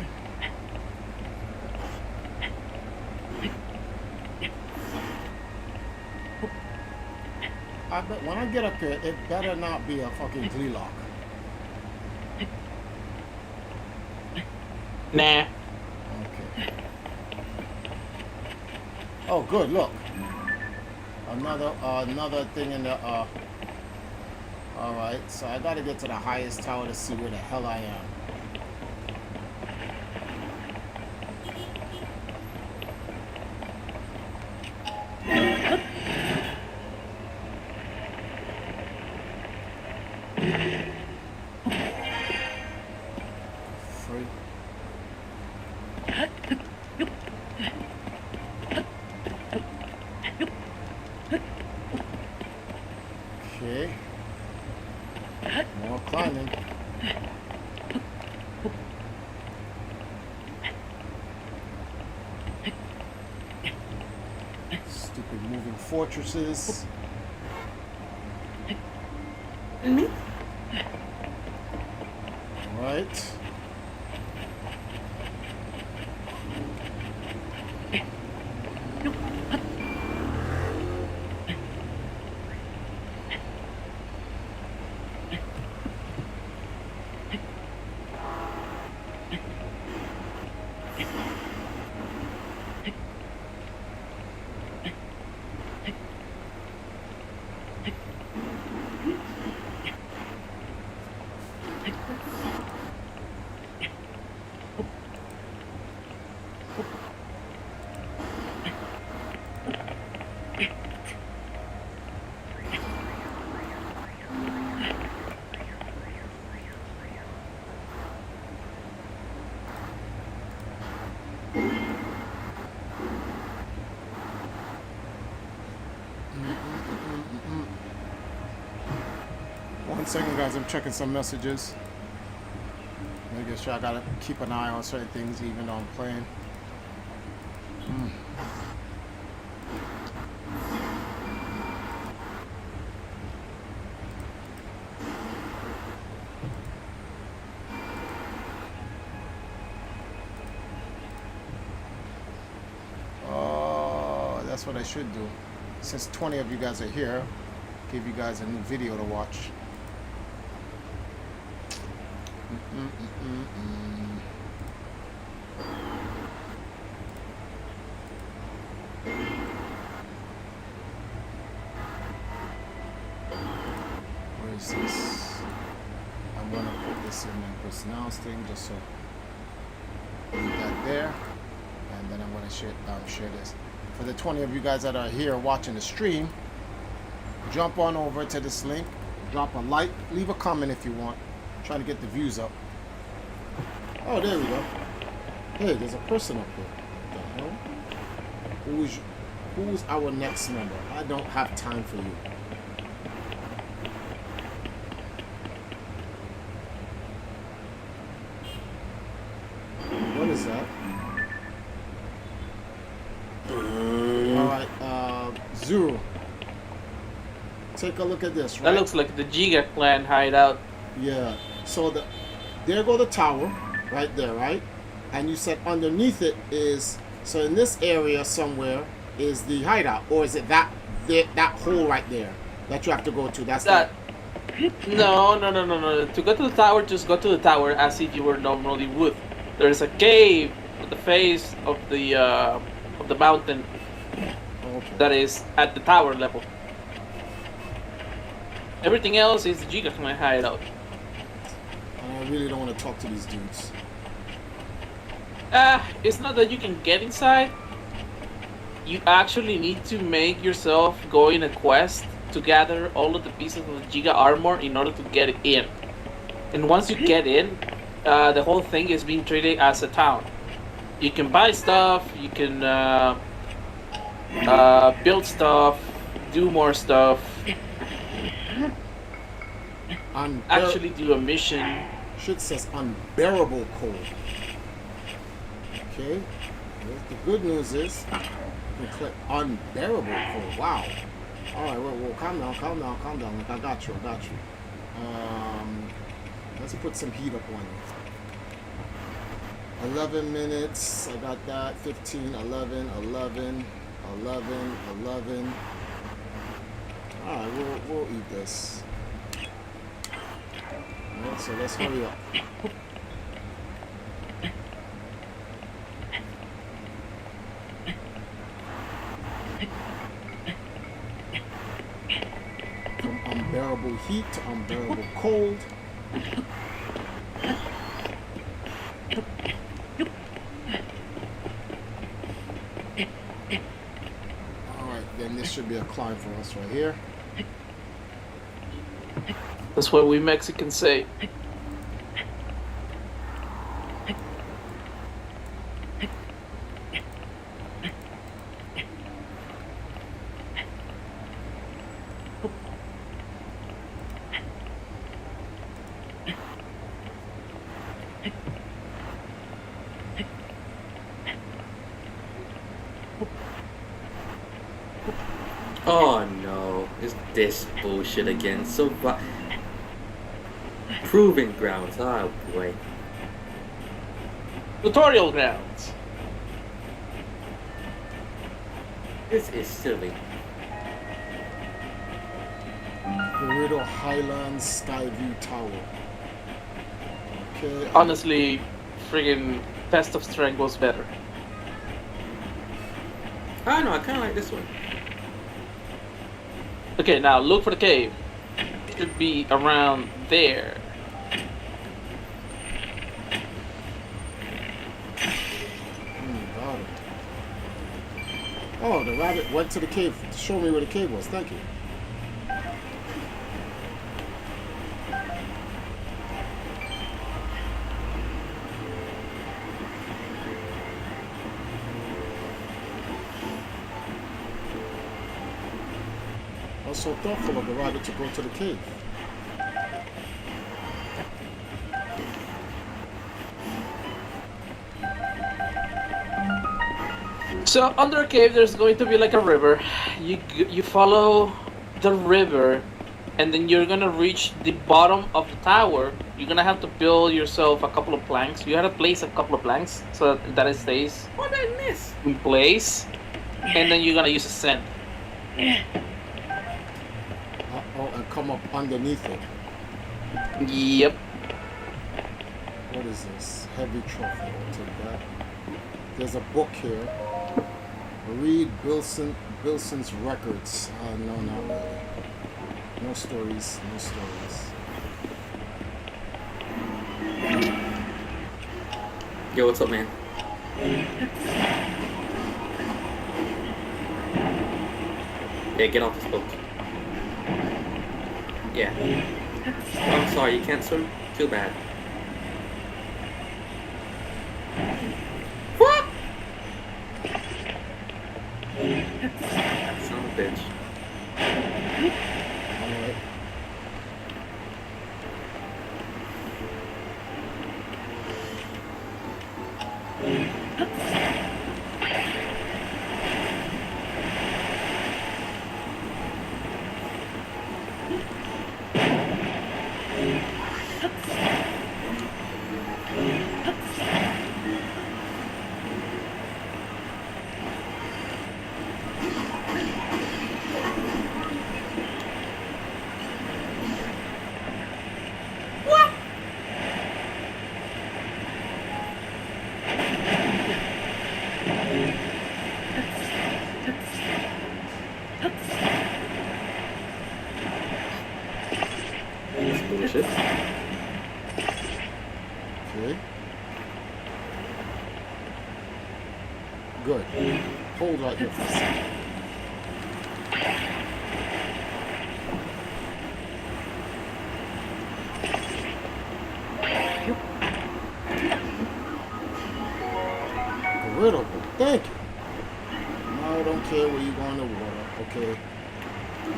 I bet when I get up there, it better not be a fucking glee lock. Nah. Okay. Oh, good. Look, another thing in the. All right. So I gotta get to the highest tower to see where the hell I am. Okay. More climbing. Stupid moving fortresses. Right. One second, guys. I'm checking some messages. Making sure I gotta keep an eye on certain things, even though I'm playing. Oh, that's what I should do. Since 20 of you guys are here, give you guys a new video to watch. Where is this? I'm gonna put this in my personals thing just so leave that there, and then I'm gonna share this. For the 20 of you guys that are here watching the stream, jump on over to this link, drop a like, leave a comment if you want. Trying to get the views up. Oh, there we go. Hey, there's a person up here. What the hell? Who's our next member? I don't have time for you. What is that? Alright, Zuru. Take a look at this, right? That looks like the Giga clan hideout. Yeah. So there go the tower, right there, right? And you said underneath it is, so in this area somewhere is the hideout, or is it that hole right there that you have to go to? That's That. No. To go to the tower, just go to the tower as if you were normally would. There's a cave at the face of the mountain Okay. that is at the tower level. Everything else is the Giga clan hideout. I really don't want to talk to these dudes. It's not that you can get inside. You actually need to make yourself go in a quest to gather all of the pieces of the Giga armor in order to get in. And once you get in, the whole thing is being treated as a town. You can buy stuff, you can build stuff, do more stuff, actually do a mission. Shit says unbearable cold. Okay. The good news is, we click unbearable cold. Wow. All right. Well, calm down. Like I got you. Let's put some heat up on you. 11 minutes. I got that. 15, 11. All right. We'll eat this. All right, so let's hurry up. From unbearable heat to unbearable cold. Alright, then this should be a climb for us right here. That's what we Mexicans say. Oh no, it's this bullshit again. So proving grounds. Oh boy. Tutorial grounds. This is silly. Burrito Highlands Skyview Tower. Okay. Honestly, friggin' Test of Strength was better. I don't know, I kinda like this one. Okay, now look for the cave. It should be around there. Got it. Oh, the rabbit went to the cave to show me where the cave was. Thank you. was so thoughtful of the rabbit to go to the cave. So under a cave, there's going to be like a river. You follow the river, and then you're gonna reach the bottom of the tower. You're gonna have to build yourself a couple of planks. You have to place a couple of planks so that it stays What did I miss? in place, and then you're gonna use a sand. Oh, and come up underneath it. Yep. What is this? Heavy trophy. I'll take that. There's a book here. Read Bilson's records. No, not really. No stories. No stories. Yo, what's up, man? Yeah, get off this boat. Yeah. Oh, I'm sorry, you can't swim? Too bad. What? Son of a bitch. Alright. That's bullshit. Okay. Good. Hold right here for a second. Gorilla, thank you. No, I don't care where you go in the water. Okay.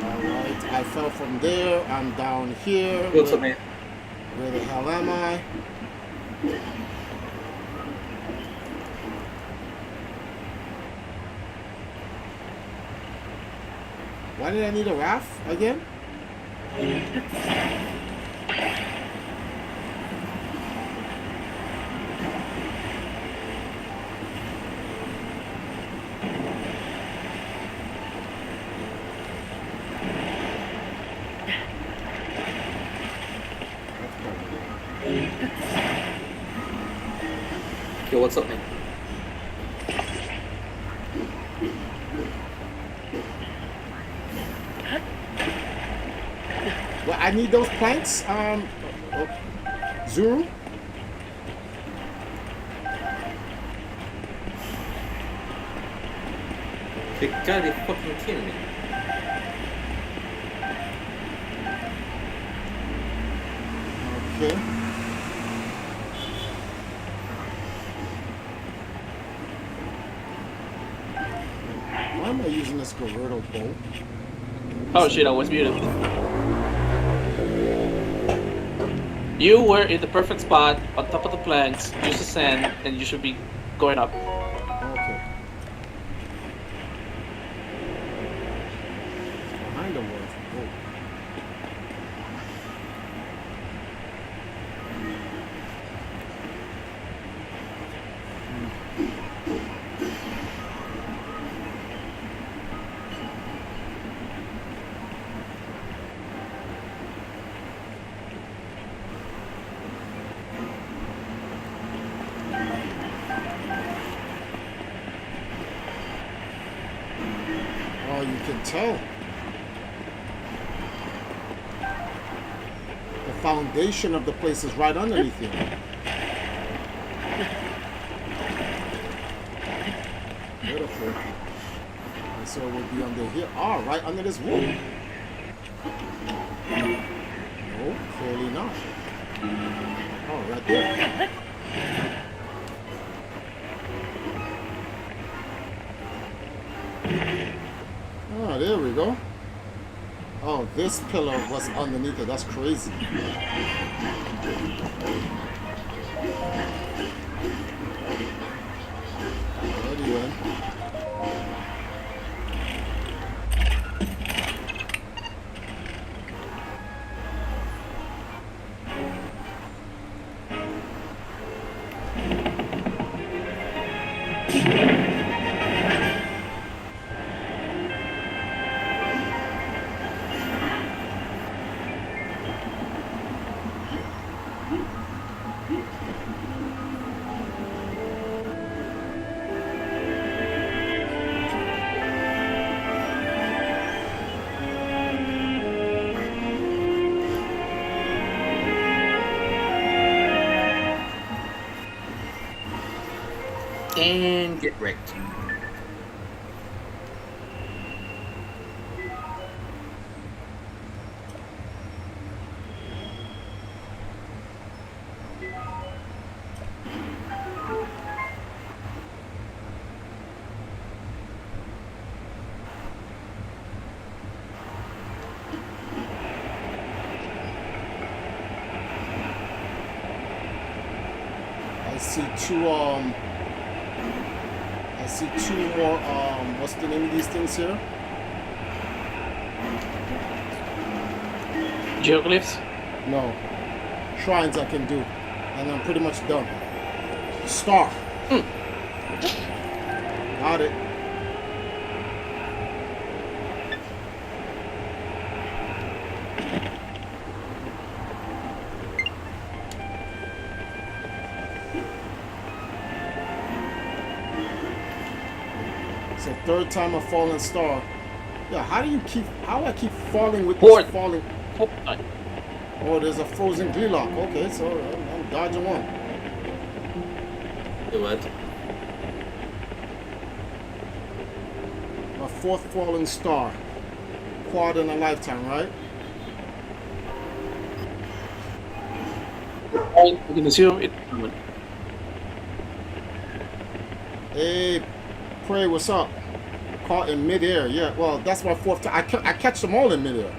Alright. I fell from there. I'm down here. What's up, man? Where the hell am I? Why did I need a raft again? Yo, what's up, man? Well, I need those planks. Zuru. You gotta be fucking kidding me. Okay. Why am I using this Gorilla boat? Oh shit, I was muted. You were in the perfect spot on top of the planks, use the sand, and you should be going up. Okay. Behind the word boat. Oh, you can tell. The foundation of the place is right underneath you. Beautiful. And so it would be under here. Oh, right under this wall. No, clearly not. Oh, right there. Ah, there we go. Oh, this pillar was underneath it. That's crazy. Alrighty then. And get wrecked. I see two more, what's the name of these things here? Geoglyphs. No. Shrines I can do. And I'm pretty much done. Star. Got it. So third time a falling star. Yeah, how do I keep falling with Fourth. this falling? Oh, there's a frozen Gleelock. Okay, so I'm dodging one. Do what? My fourth falling star. Quad in a lifetime, right? You can assume it. Hey, Prey, what's up? Caught in midair. Yeah, well, that's my fourth time. I catch them all in midair.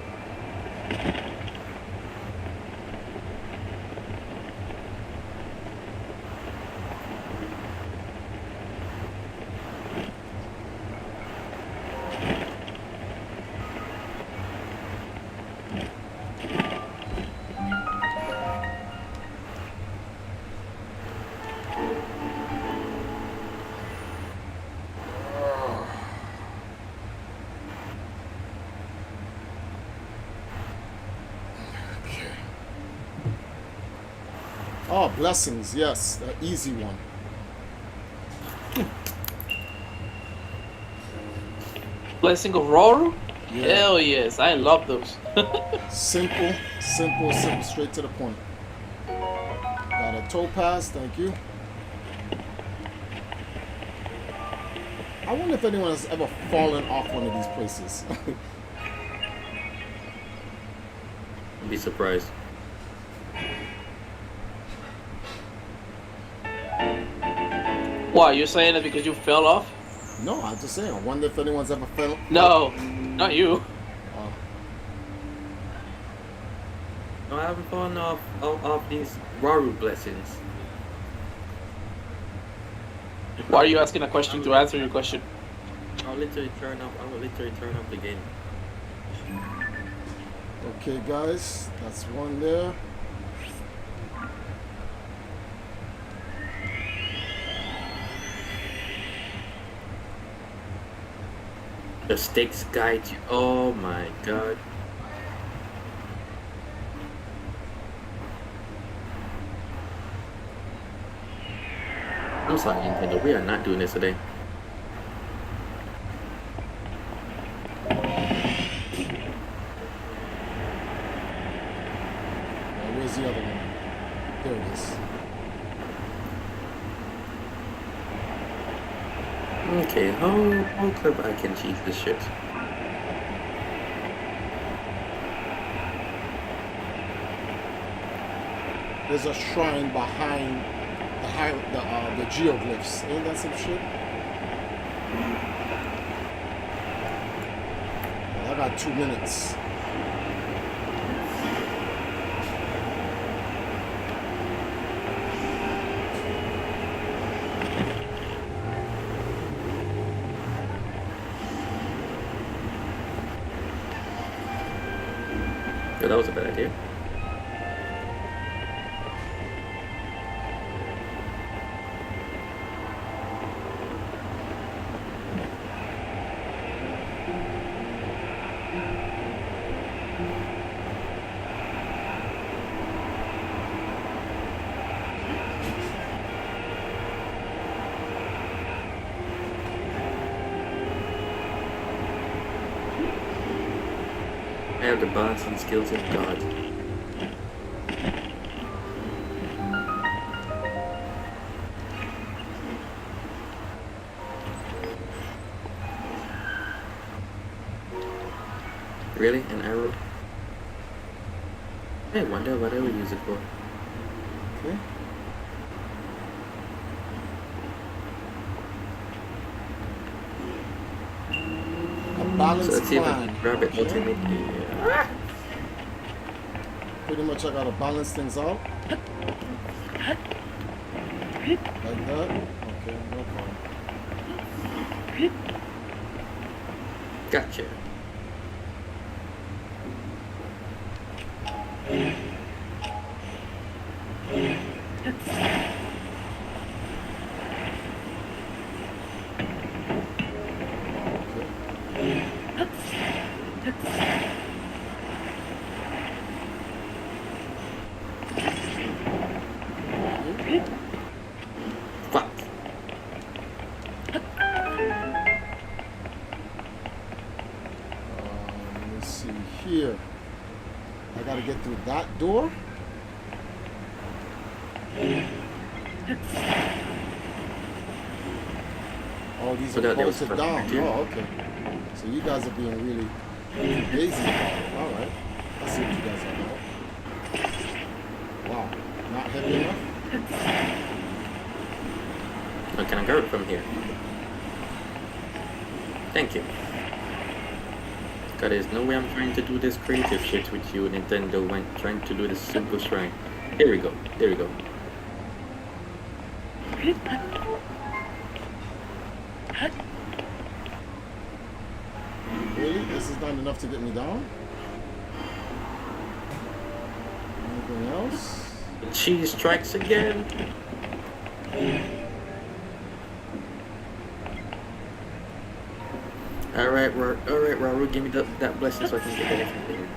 Oh, blessings, yes, the easy one. Blessing of Roru? Yeah. Hell yes, I love those. Simple, straight to the point. Got a topaz, thank you. I wonder if anyone has ever fallen off one of these places. I'd be surprised. Why, you're saying it because you fell off? No, I'm just saying. I wonder if anyone's ever fell. No, not you. No, I haven't fallen off these Raru blessings. Why are you asking a question to answer your question? I will literally turn up the game. Okay, guys, that's one there. The stakes guide you. Oh my god. I'm sorry, Nintendo. We are not doing this today. Where's the other one? There it is. Okay, how clever I can cheat this shit. There's a shrine behind the geoglyphs. Ain't that some shit? Well, I got 2 minutes. Yeah, that was a bad idea. I have the balancing skills of God. Really? An arrow? I wonder what I would use it for. Okay. A So balanced let's see if I plan. can grab it Okay. ultimately. Yeah. Pretty much I gotta balance things out. Like that. Okay, no problem. Gotcha. Fuck. Let me see here. I gotta get through that door. Oh, these So are that was bolted perfect, down. yeah. Oh, okay. So you guys are being really lazy about it. All right. Let's see what you guys are about. Wow. Not heavy enough? Now can I grab it from here? Thank you. God, there's no way I'm trying to do this creative shit with you, Nintendo, when trying to do this simple shrine. Here we go. There we go. Really? This is not enough to get me down? Anything else? The cheese strikes again. Alright, Raru, give me that blessing so I can get anything.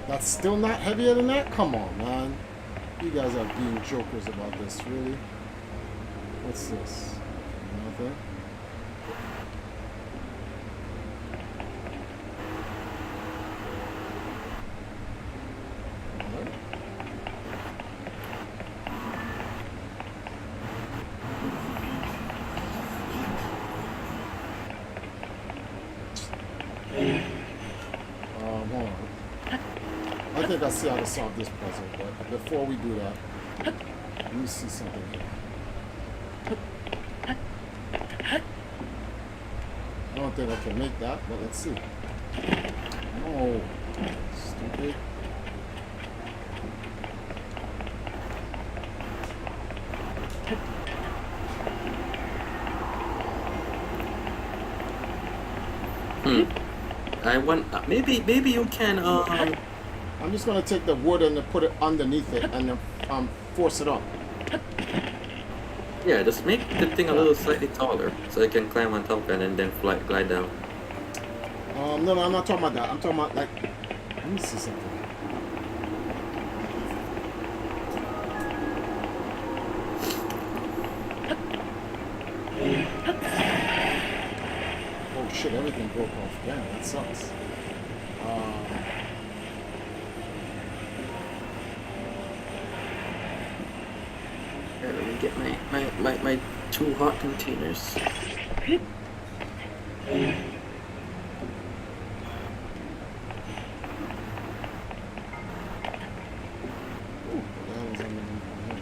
That's still not heavier than that? Come on, man. You guys are being jokers about this, really? What's this? Nothing? Alright. Hold on. I think I see how to solve this puzzle, but before we do that, let me see something here. I don't think I can make that, but let's see. No. Stupid. I want maybe you can I'm just gonna take the wood and put it underneath it and then force it up. yeah, just make the thing a little slightly taller so I can climb on top of it and then glide down. No, I'm not talking about that. I'm talking about like. Let me see something. Oh shit! Everything broke off. Damn, that sucks. Here, let me get my two hot containers. Ooh, what the hell is underneath my head?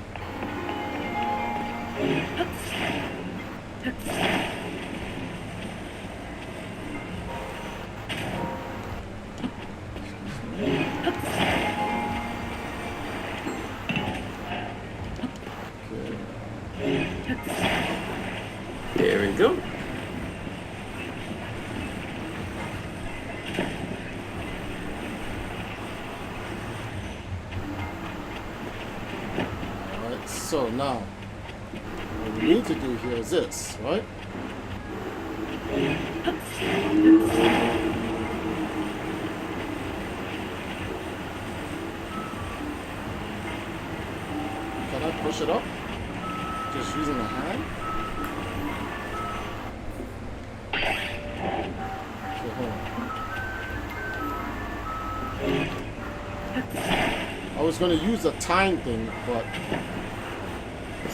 There we go. Alright, so now what we need to do here is this, right? Can I push it up? Just using a hand? Okay, hold on. I was gonna use a time thing, but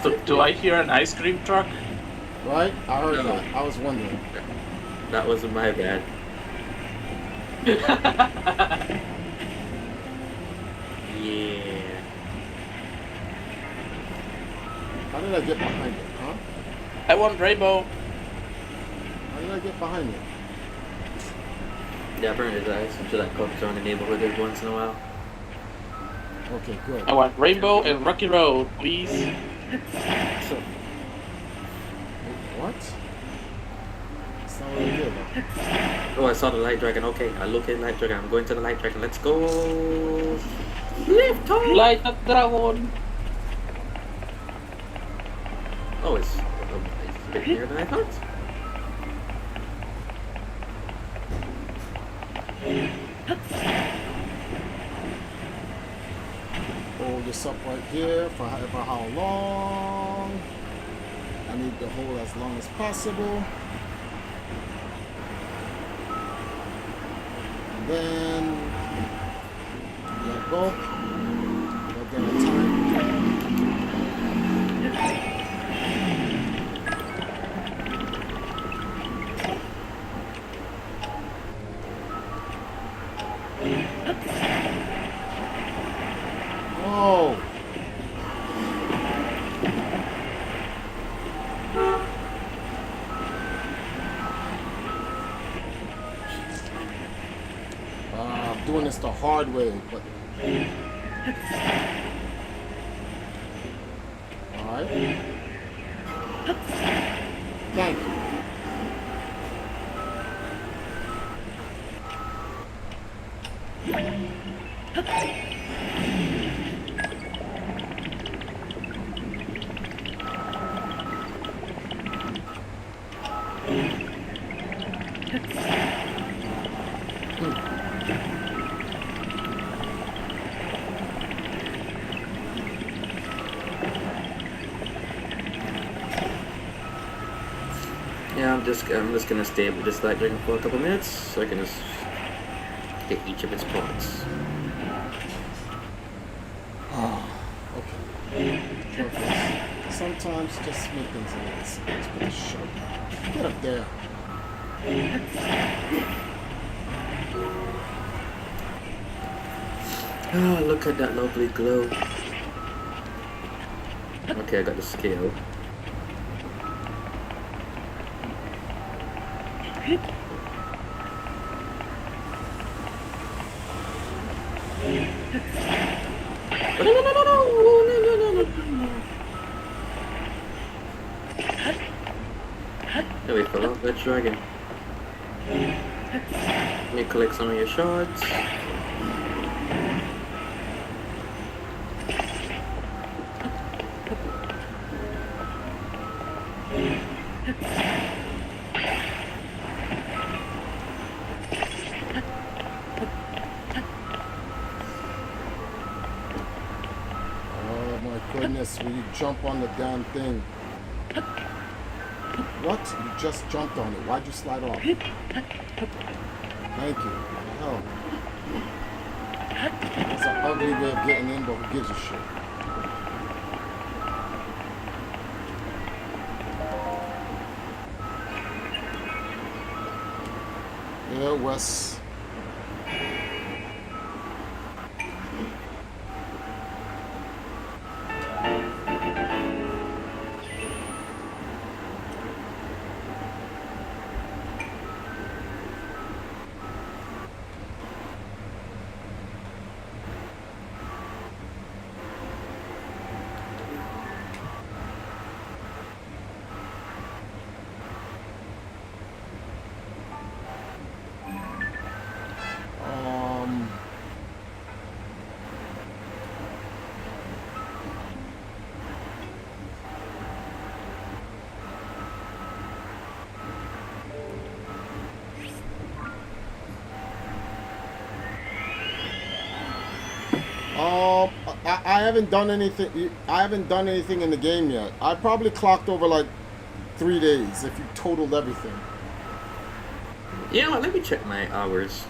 So, do I hear an ice cream truck? right? I heard No. that. I was wondering. That wasn't my bad. Yeah. How did I get behind it, huh? I want rainbow. How did I get behind it? Yeah, burn his eyes. I'm sure that comes around the neighborhood every once in a while. Okay, good. I want rainbow and rocky road, please. So, what? That's not what I did. Oh, I saw the light dragon. Okay, I look at light dragon. I'm going to the light dragon. Let's go. Lift off. Light that dragon. Oh, it's a bit nearer than I thought. Hold this up right here for how long. I need to hold as long as possible. And then let go. Let go of time. Oh. I'm doing this the hard way, but all right. Thank you. Yeah, I'm just gonna stay with this light dragon for a couple minutes so I can just get each of its parts. Okay. Perfect. Sometimes just make things a little space for the show. Get up there. Oh, look at that lovely glow. Okay, I got the scale. There we fell off that dragon. Let me collect some of your shards. Oh my goodness, will you jump on the damn thing? What? You just jumped on it. Why'd you slide off? Thank you. What the hell? That's an ugly way of getting in, but who gives a shit? Yeah, Wes. Um, I haven't done anything. I haven't done anything in the game yet. I probably clocked over like 3 days if you totaled everything. You know what? Let me check my hours.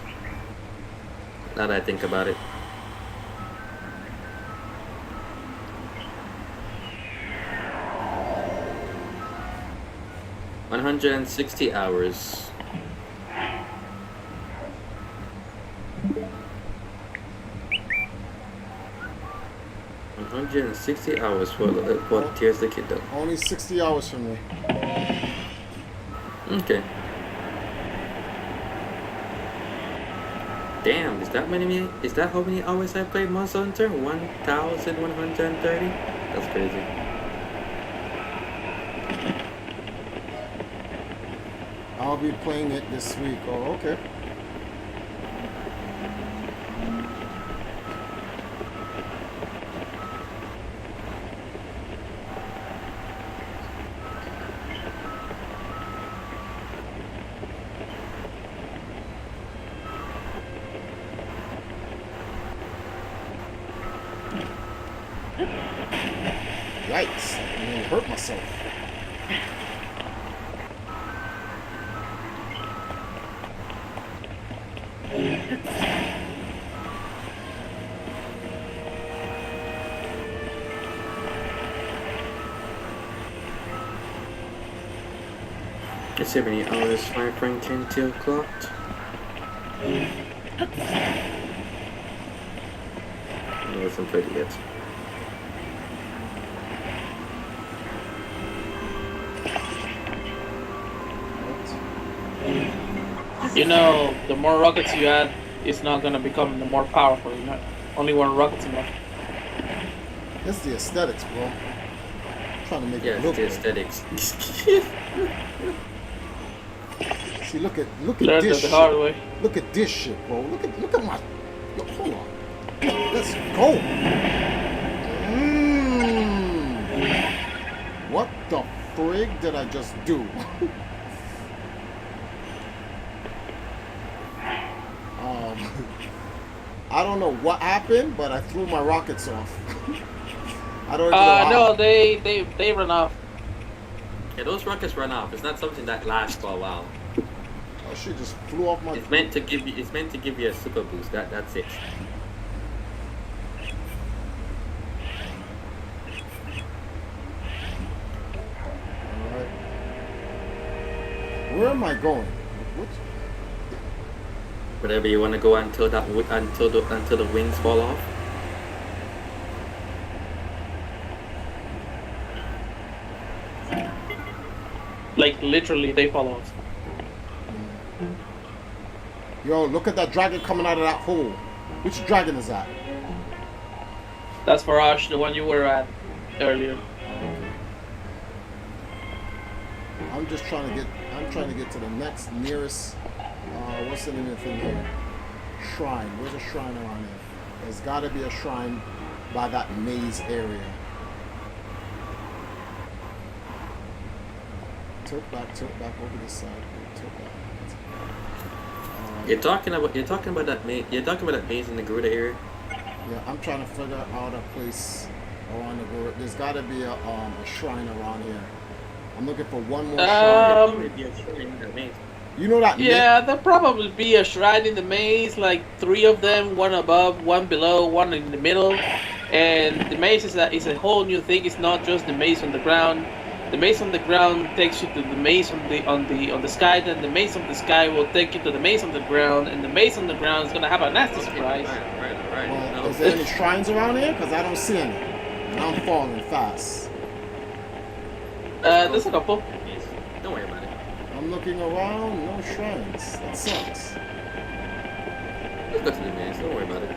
Now that I think about it. $160. 160 hours for Tears the Kid though. Only 60 hours for me. Okay. Damn, is that many? Is that how many hours I played Monster Hunter? 1,130. That's crazy. I'll be playing it this week. Oh, okay. Yikes. I nearly hurt myself. Let's see how many hours my friend can till clocked. I wasn't played it yet. You know, the more rockets you add, it's not gonna become the more powerful. You know, only one rocket's enough. It's the aesthetics, bro. I'm trying to make Yeah, it look the good. aesthetics. See, look at Learned this it the shit. hard way. Look at this shit, bro. Look at my. Yo, hold on. Let's go. What the frig did I just do? I don't know what happened, but I threw my rockets off. I don't even know how. No, they run off. Yeah, those rockets run off. It's not something that lasts for a while. Oh shit, just flew off my. It's meant to give you. It's meant to give you a super boost. That's it. Alright. Where am I going? What? Whatever you want to go until the wings fall off. Like literally, they fall off. Yo, look at that dragon coming out of that hole. Which dragon is that? That's Farage, the one you were at earlier. I'm just trying to get. I'm trying to get to the next nearest. What's the name of the thing here? Shrine. Where's a shrine around here? There's got to be a shrine by that maze area. Tilt back over this side. Tilt back. You're talking about that maze. You're talking about that maze in the Garuda area. Yeah, I'm trying to figure out a place around the world. There's got to be a shrine around here. I'm looking for one more shrine. You know that? Yeah, there'll probably be a shrine in the maze, like 3 of them, one above, one below, one in the middle. And the maze is a whole new thing. It's not just the maze on the ground. The maze on the ground takes you to the maze on the sky. Then the maze on the sky will take you to the maze on the ground, and the maze on the ground is gonna have a nasty surprise. Alright. Well, No. is there any shrines around here? Because I don't see any. And I'm falling fast. There's a couple. Don't worry about it. I'm looking around, no shrines. That sucks. Let's go to the maze. Don't worry about it.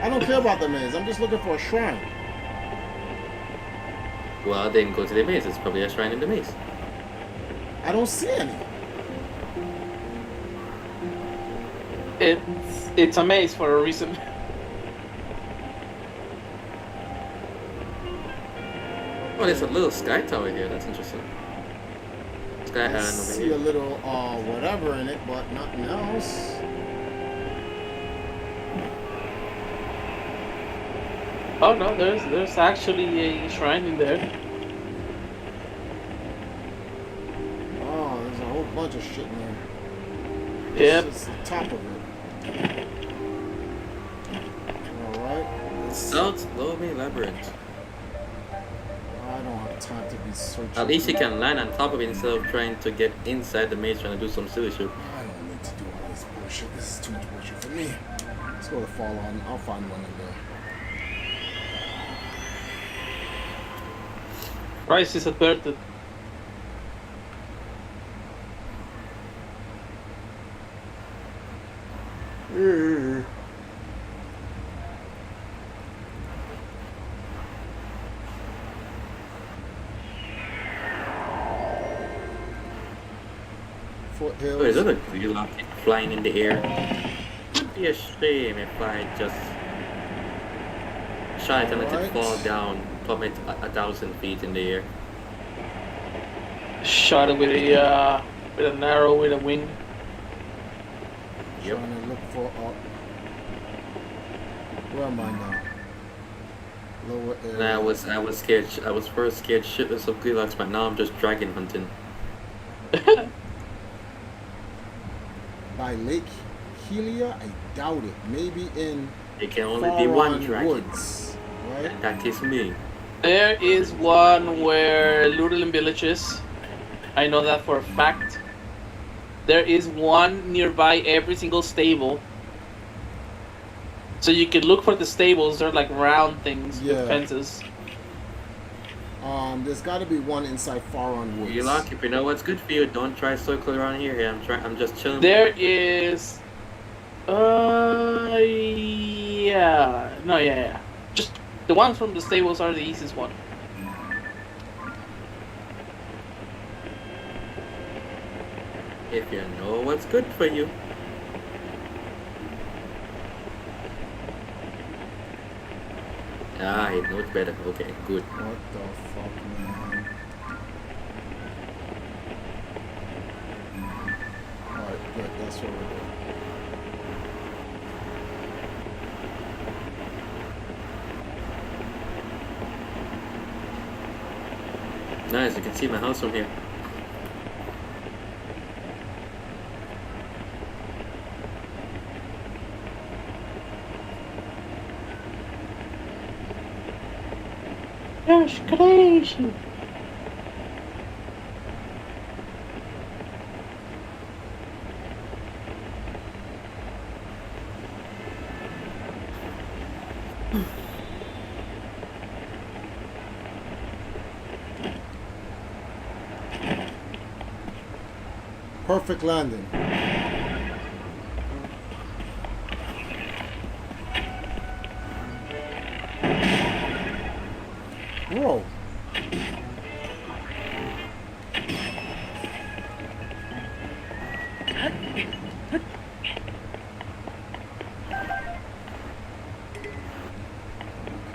I don't care about the maze. I'm just looking for a shrine. Well, then go to the maze. It's probably a shrine in the maze. I don't see any. It's a maze for a reason. Oh, there's a little sky tower here. That's interesting. Sky I island over see here. a little whatever in it, but nothing else. Oh no, there's actually a shrine in there. Oh, there's a whole bunch of shit in there. Yep. It's the top of it. Alright. South Loamy Labyrinth. I don't have time to be searching. At least you can land on top of it instead of trying to get inside the maze trying to do some silly shit. I don't need to do all this bullshit. This is too much bullshit for me. Let's go to Fall On. I'll find one in there. Price is averted. Foothills. Oh, is that a gorilla flying in the air? Would be a shame if I just shot it and let it Alright. fall down, plummet 1,000 feet in the air. Shot it with an arrow with a wing. Yep. Trying to look for where am I now? Lower area. And I was scared. I was first scared shitless of gorillas, but now I'm just dragon hunting. By Lake Helia? I doubt it. Maybe in It can only be one Faron dragon. Woods, right? And that is me. There is one where Lurelin Village is. I know that for a fact. There is one nearby every single stable. So you can look for the stables. They're like round things Yeah. with fences. There's got to be one inside Faron Woods. Lock, if you know what's good for you, don't try circle around here. I'm just chilling. There is. Yeah. Just the ones from the stables are the easiest one. If you know what's good for you. Ah, it knows better. Okay, good. What the fuck, man? Alright, good. That's what we're doing. Nice, you can see my house from here. That's crazy. Perfect landing. Whoa.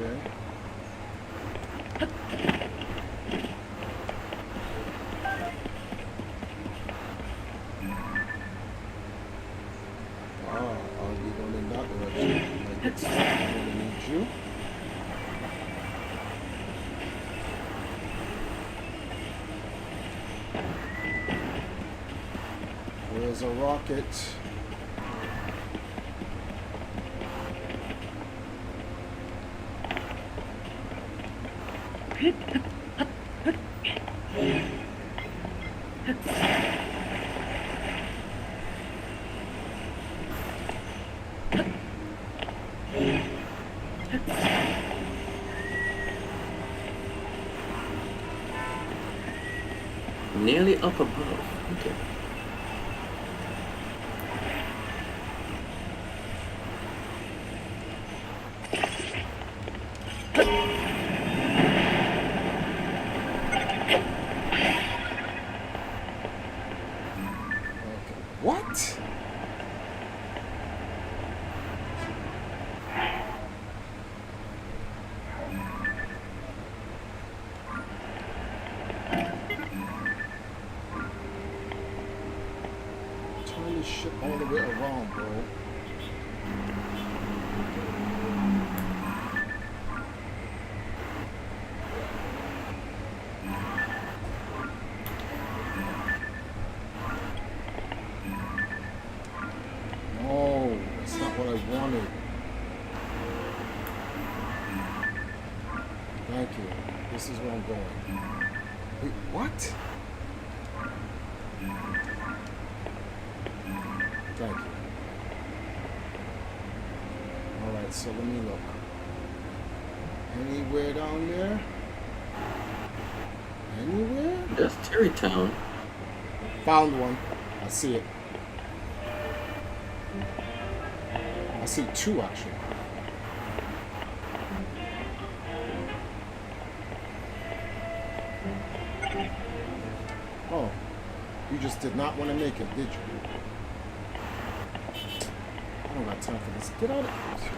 Okay. I'll be going in that direction. I get stuck. I'm gonna need you. Where's a rocket? Nearly up above. Okay. What? Turn this shit all the way around, bro. No, that's not what I wanted. Thank you. This is where I'm going. Wait, what? Thank you. Alright, so let me look. Anywhere down there? Anywhere? That's Terrytown. Found one. I see it. I see two actually. Oh, you just did not want to make it, did you? I don't got time for this. Get out of here.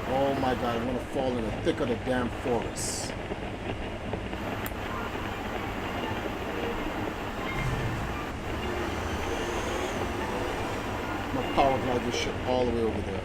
Oh my god, I want to fall in the thick of the damn forest. I'm gonna power glide this shit all the way over there.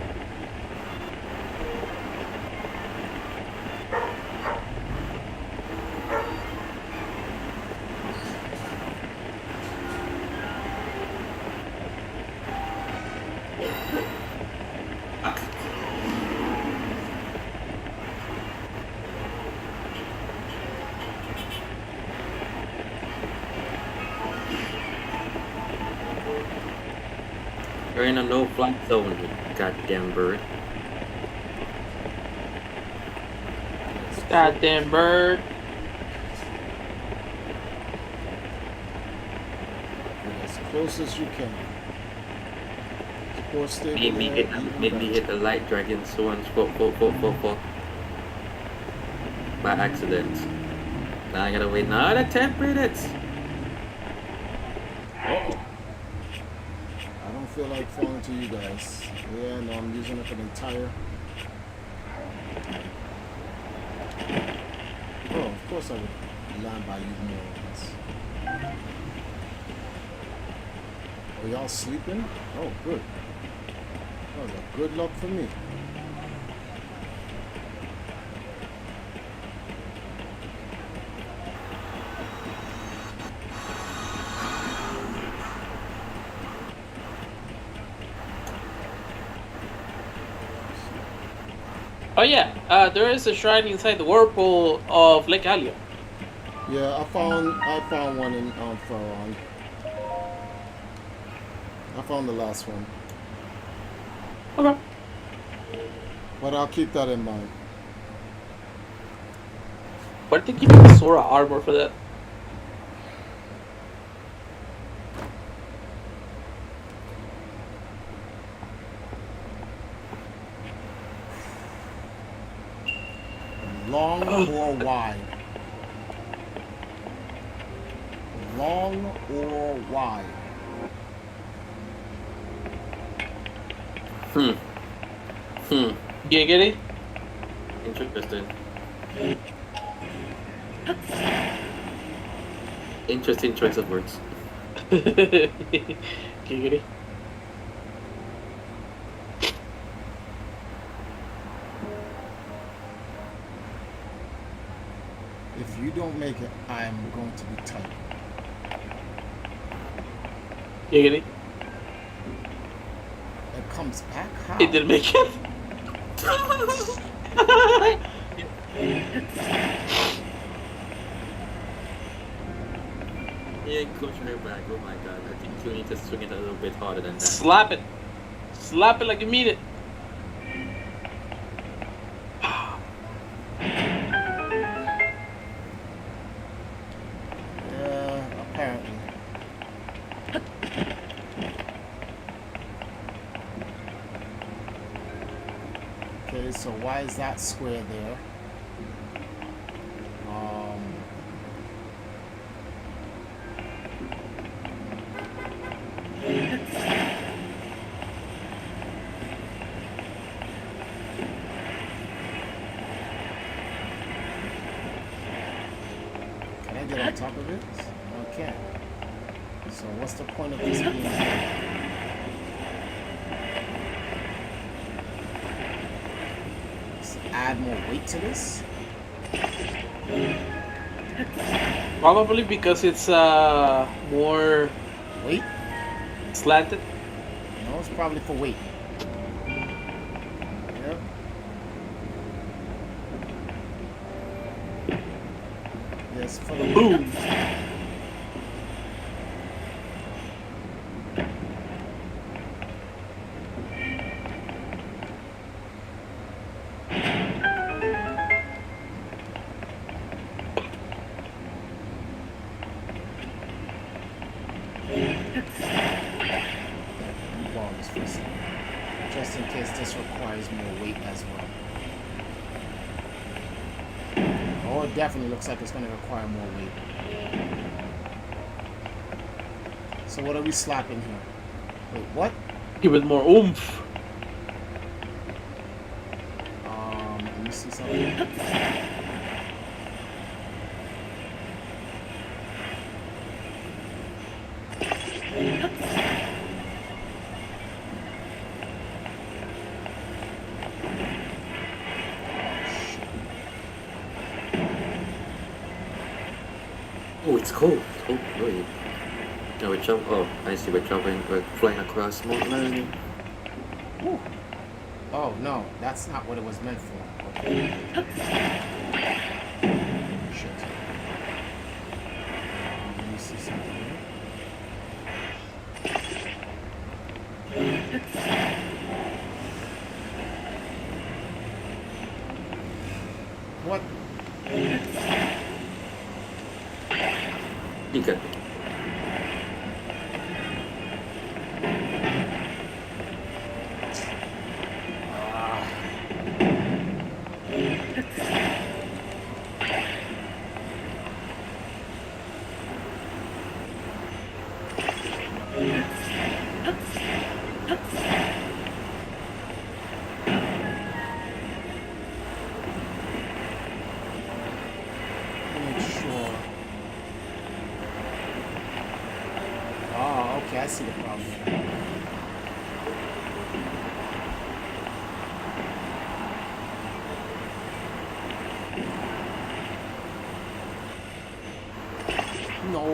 You're in a no-fly zone, you goddamn bird. Goddamn bird. Get as close as you can. Support stable Maybe there, hit, even maybe hit the light dragon swans by accident. Now I gotta wait another 10 minutes. Uh-oh. I don't feel like falling to you guys. Yeah, no, I'm using up an entire... Oh, of course I would land by you morons. Are y'all sleeping? Oh, good. That was a good luck for me. Oh yeah, there is a shrine inside the whirlpool of Lake Alio. Yeah, I found one in Faron. I found the last one. Okay. But I'll keep that in mind. Why did they give you Sora armor for that? Long or wide? Long or wide? Giggity. Interesting. Interesting choice of words. Giggity. If you don't make it, I am going to be tight. Giggity. It comes back? How? It didn't make it. Yeah, coach her back. Oh my god. I think you need to swing it a little bit harder than that. Slap it. Slap it like you mean it. Yeah, apparently. Okay, so why is that square there? Can I get on top of it? Okay. So what's the point of this being here? Just add more weight to this? Probably because it's more Weight? slanted. No, it's probably for weight. Yep. Yes, for the Boom. ball is for some. Just in case this requires more weight as well. Oh, it definitely looks like it's going to require more weight. So what are we slapping here? Wait, what? Give it more oomph. Let me see something. Oh, it's cold. Oh, really? No, we're jump. Oh, I see. We're jumping. We're flying across mountain. Whew. Oh no, that's not what it was meant for. Okay. Shit. Let me see something here. What? You got me. Make sure. Oh, okay, I see the problem here. No.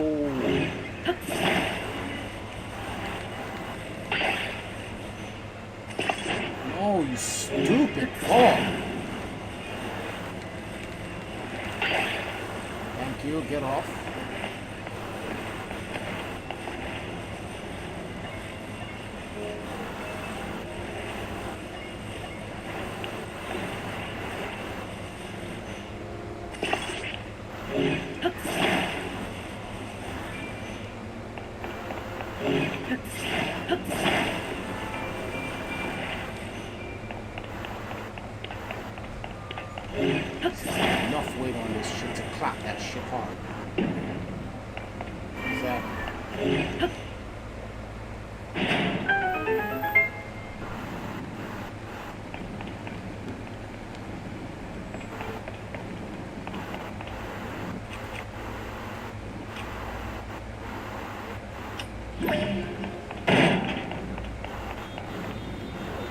No, you stupid ball. Thank you, get off. Enough weight on this shit to clap that shit hard. Exactly.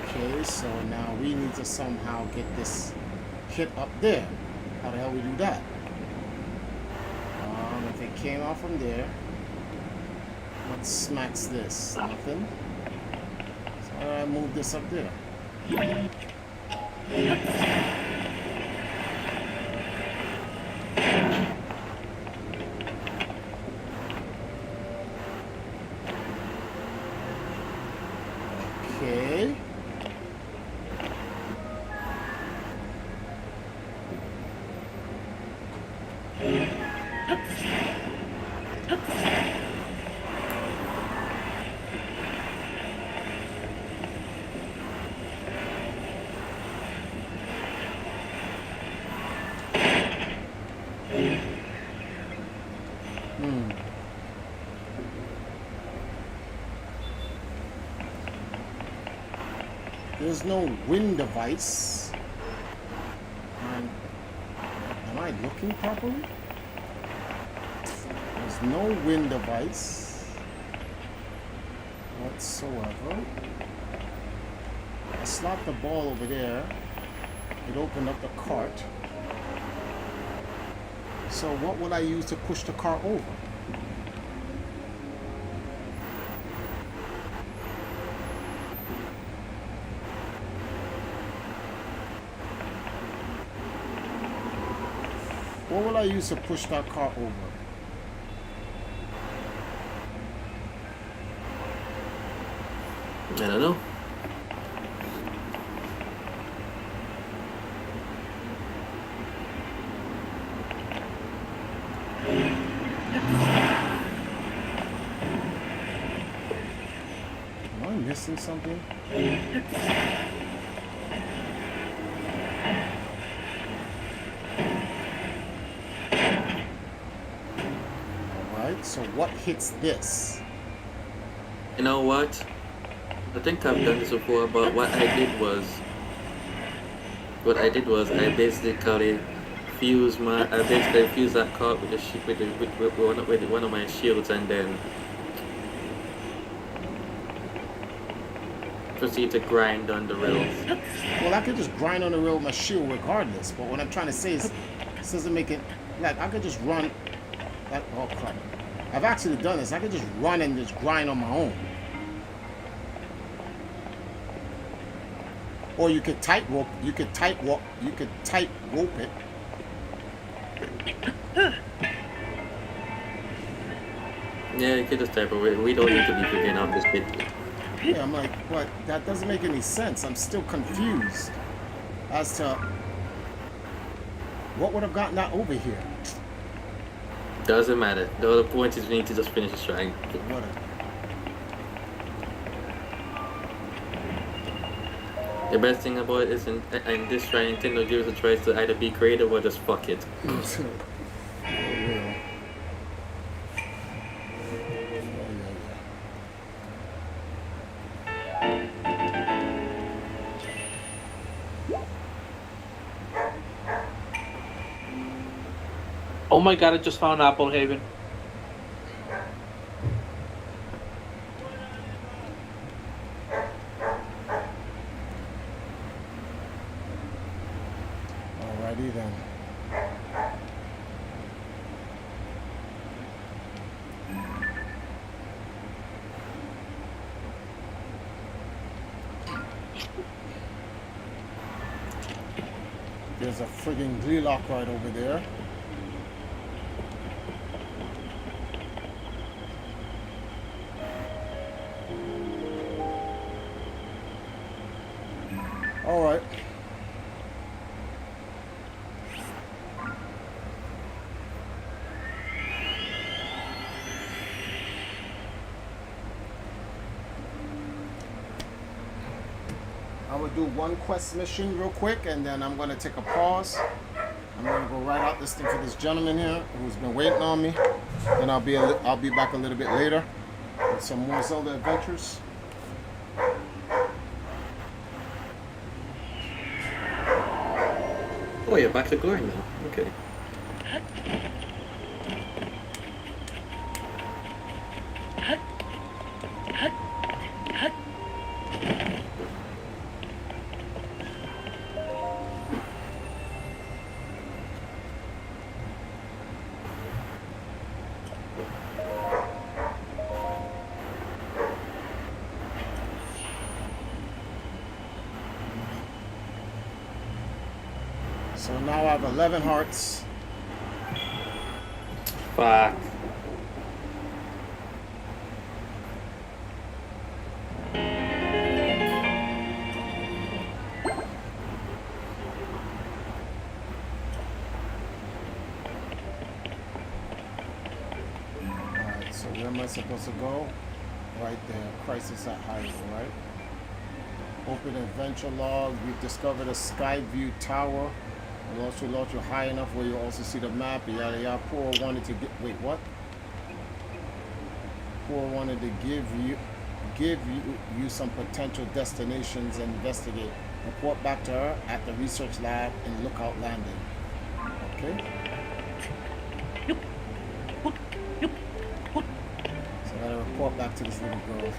Okay, so now we need to somehow get this kit up there. How the hell we do that? If it came out from there, what smacks this? Nothing. So how do I move this up there? There's no wind device. And am I looking properly? There's no wind device whatsoever. I slot the ball over there. It opened up the cart. So what would I use to push the cart over? What will I use to push that cart over? I don't know. Am I missing something? Alright, so what hits this? You know what? I think I've done this before, but what I did was I basically fused that card with the with one of my shields, and then proceed to grind on the rails. Well, I could just grind on the rail with my shield regardless, but what I'm trying to say is, this doesn't make it, like, I could just run, like, oh crap. I've actually done this. I could just run and just grind on my own. Or you could tight rope it. Yeah, you could just type of it. We don't need to be figuring out this bit. Yeah, I'm like, but that doesn't make any sense. I'm still confused as to what would have gotten that over here. Doesn't matter. The other point is we need to just finish the shrine. Whatever. The best thing about it is in this shrine, Nintendo gives a choice to either be creative or just fuck it. Oh my god, I just found Apple Haven. Alrighty then. There's a friggin' Gleelock right over there. All right. I will do one quest mission real quick, and then I'm going to take a pause. I'm going to go right out this thing for this gentleman here who's been waiting on me. Then I'll be back a little bit later with some more Zelda adventures. Oh, you're back to glory now. Okay. So now I have 11 hearts. Fuck. Alright, so where am I supposed to go? Right there. Crisis at Hyrule, right? Open adventure log. We've discovered a Skyview Tower. We'll launch you high enough where you also see the map. Yada yada. Poor wanted to get. Wait, what? Poor wanted to give you. give you some potential destinations and investigate. Report back to her at the research lab in Lookout Landing. Okay? So I gotta report back to this little girl.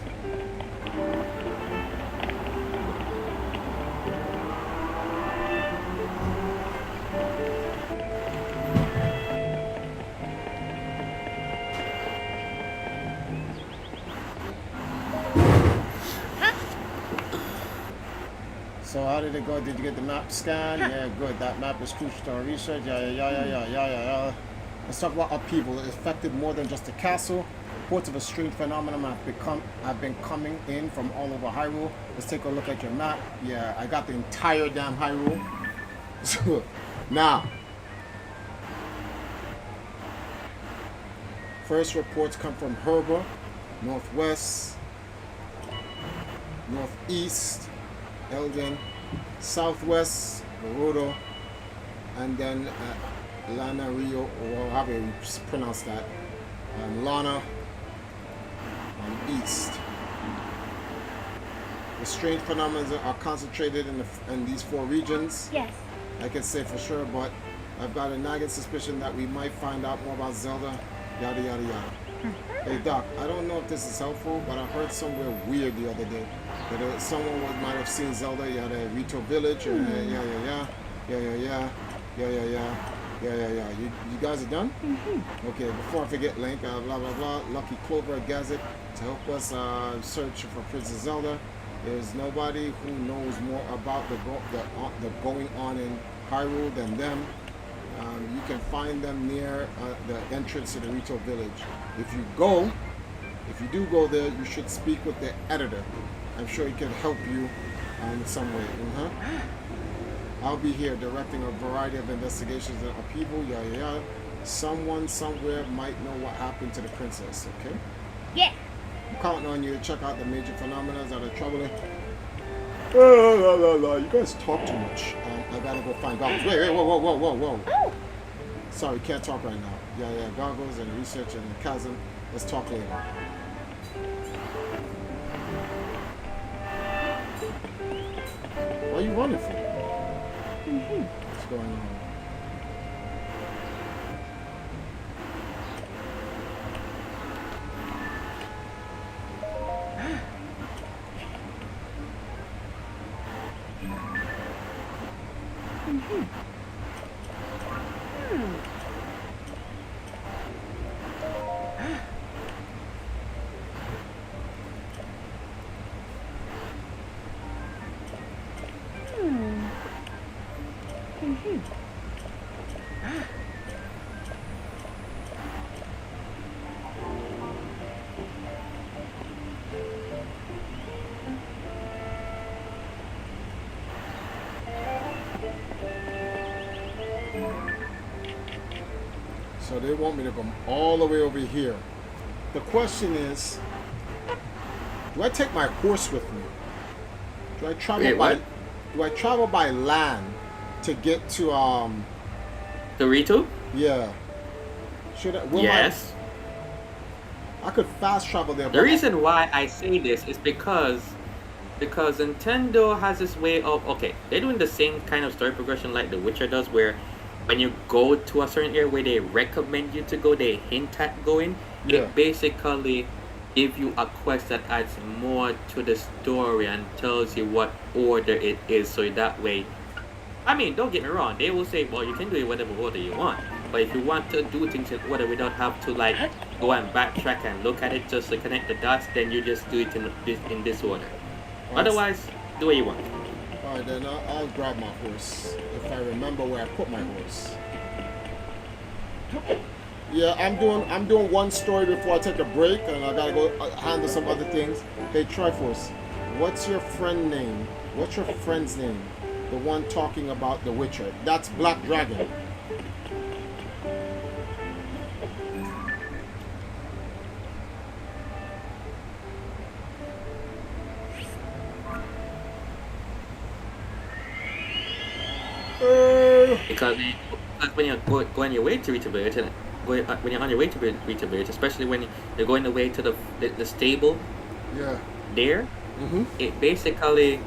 So how did it go? Did you get the map scanned? Yeah, good. That map is crucial to our research. Yeah. Let's talk about upheaval. It affected more than just the castle. Reports of a strange phenomenon have been coming in from all over Hyrule. Let's take a look at your map. Yeah, I got the entire damn Hyrule. So, now, first reports come from Herba, northwest, northeast, Elgin, southwest, Gerudo, and then Lana Rio, or however you pronounce that, and Lana east. The strange phenomena are concentrated in these 4 regions. Yes. I can say for sure, but I've got a nagging suspicion that we might find out more about Zelda, yada yada yada. Hey Doc, I don't know if this is helpful, but I heard somewhere weird the other day that someone might have seen Zelda, you had a Rito village, and yeah. You guys are done? Okay, before I forget, Link, blah blah blah. Lucky Clover Gazette to help us search for Princess Zelda. There's nobody who knows more about the going on in Hyrule than them. You can find them near the entrance to the Rito village. If you do go there, you should speak with the editor. I'm sure he can help you in some way. I'll be here directing a variety of investigations and upheaval. Yeah. Someone somewhere might know what happened to the princess. Okay. Yeah. I'm counting on you to check out the major phenomena that are troubling. You guys talk too much. I gotta go find goggles. Wait, whoa. Oh. Sorry, can't talk right now. Yeah, goggles and research and the chasm. Let's talk later. What are you running for? What's going on? So they want me to come all the way over here. The question is, do I take my horse with me? Do I travel by land to get to The Rito? Yeah. Should I? Yes. I could fast travel there. The reason why I say this is because Nintendo has this way of, okay, they're doing the same kind of story progression like The Witcher does, where when you go to a certain area where they recommend you to go, they hint at going. Yeah. It basically gives you a quest that adds more to the story and tells you what order it is, so that way, I mean, don't get me wrong, they will say, well, you can do it whatever order you want, but if you want to do things in order without have to like go and backtrack and look at it just to connect the dots, then you just do it in this order. Otherwise, do what you want. Alright, then I'll grab my horse if I remember where I put my horse. Yeah, I'm doing one story before I take a break, and I gotta go handle some other things. Hey, Triforce, what's your friend name? What's your friend's name? The one talking about The Witcher. That's Black Dragon. Because when you're going your way to Rita Village, when you're on your way to Rita Village, especially when you're going away to the stable, Yeah. there, Mm-hmm. it basically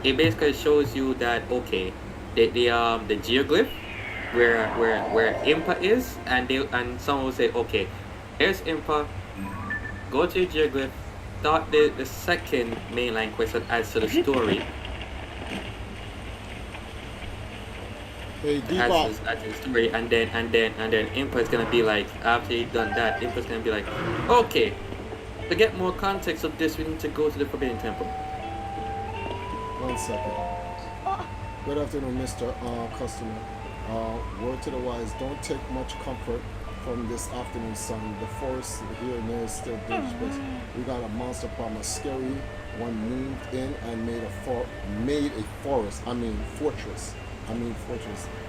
it basically shows you that okay, the geoglyph where Impa is, and they and someone will say okay, here's Impa. Go to your geoglyph. Start the second mainline quest that adds to the story. Hey, Depop. Adds to the story, and then Impa is gonna be like after you've done that, Impa's gonna be like, okay, to get more context of this, we need to go to the Forbidden Temple. 1 second. Good afternoon, Mr. Customer. Word to the wise, don't take much comfort from this afternoon sun. The forest here and there is still dangerous. We got a monster problem, a scary one moved in and made a forest. I mean fortress.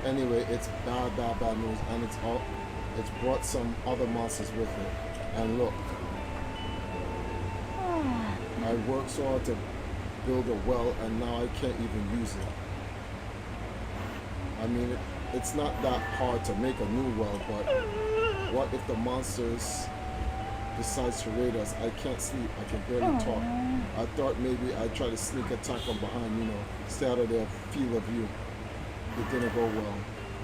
Anyway, it's bad news, and it's brought some other monsters with it. And look, I worked so hard to build a well, and now I can't even use it. I mean, it's not that hard to make a new well, but what if the monsters decides to raid us? I can't sleep. I can barely talk. I thought maybe I'd try to sneak attack from behind, stay out of their field of view. It didn't go well.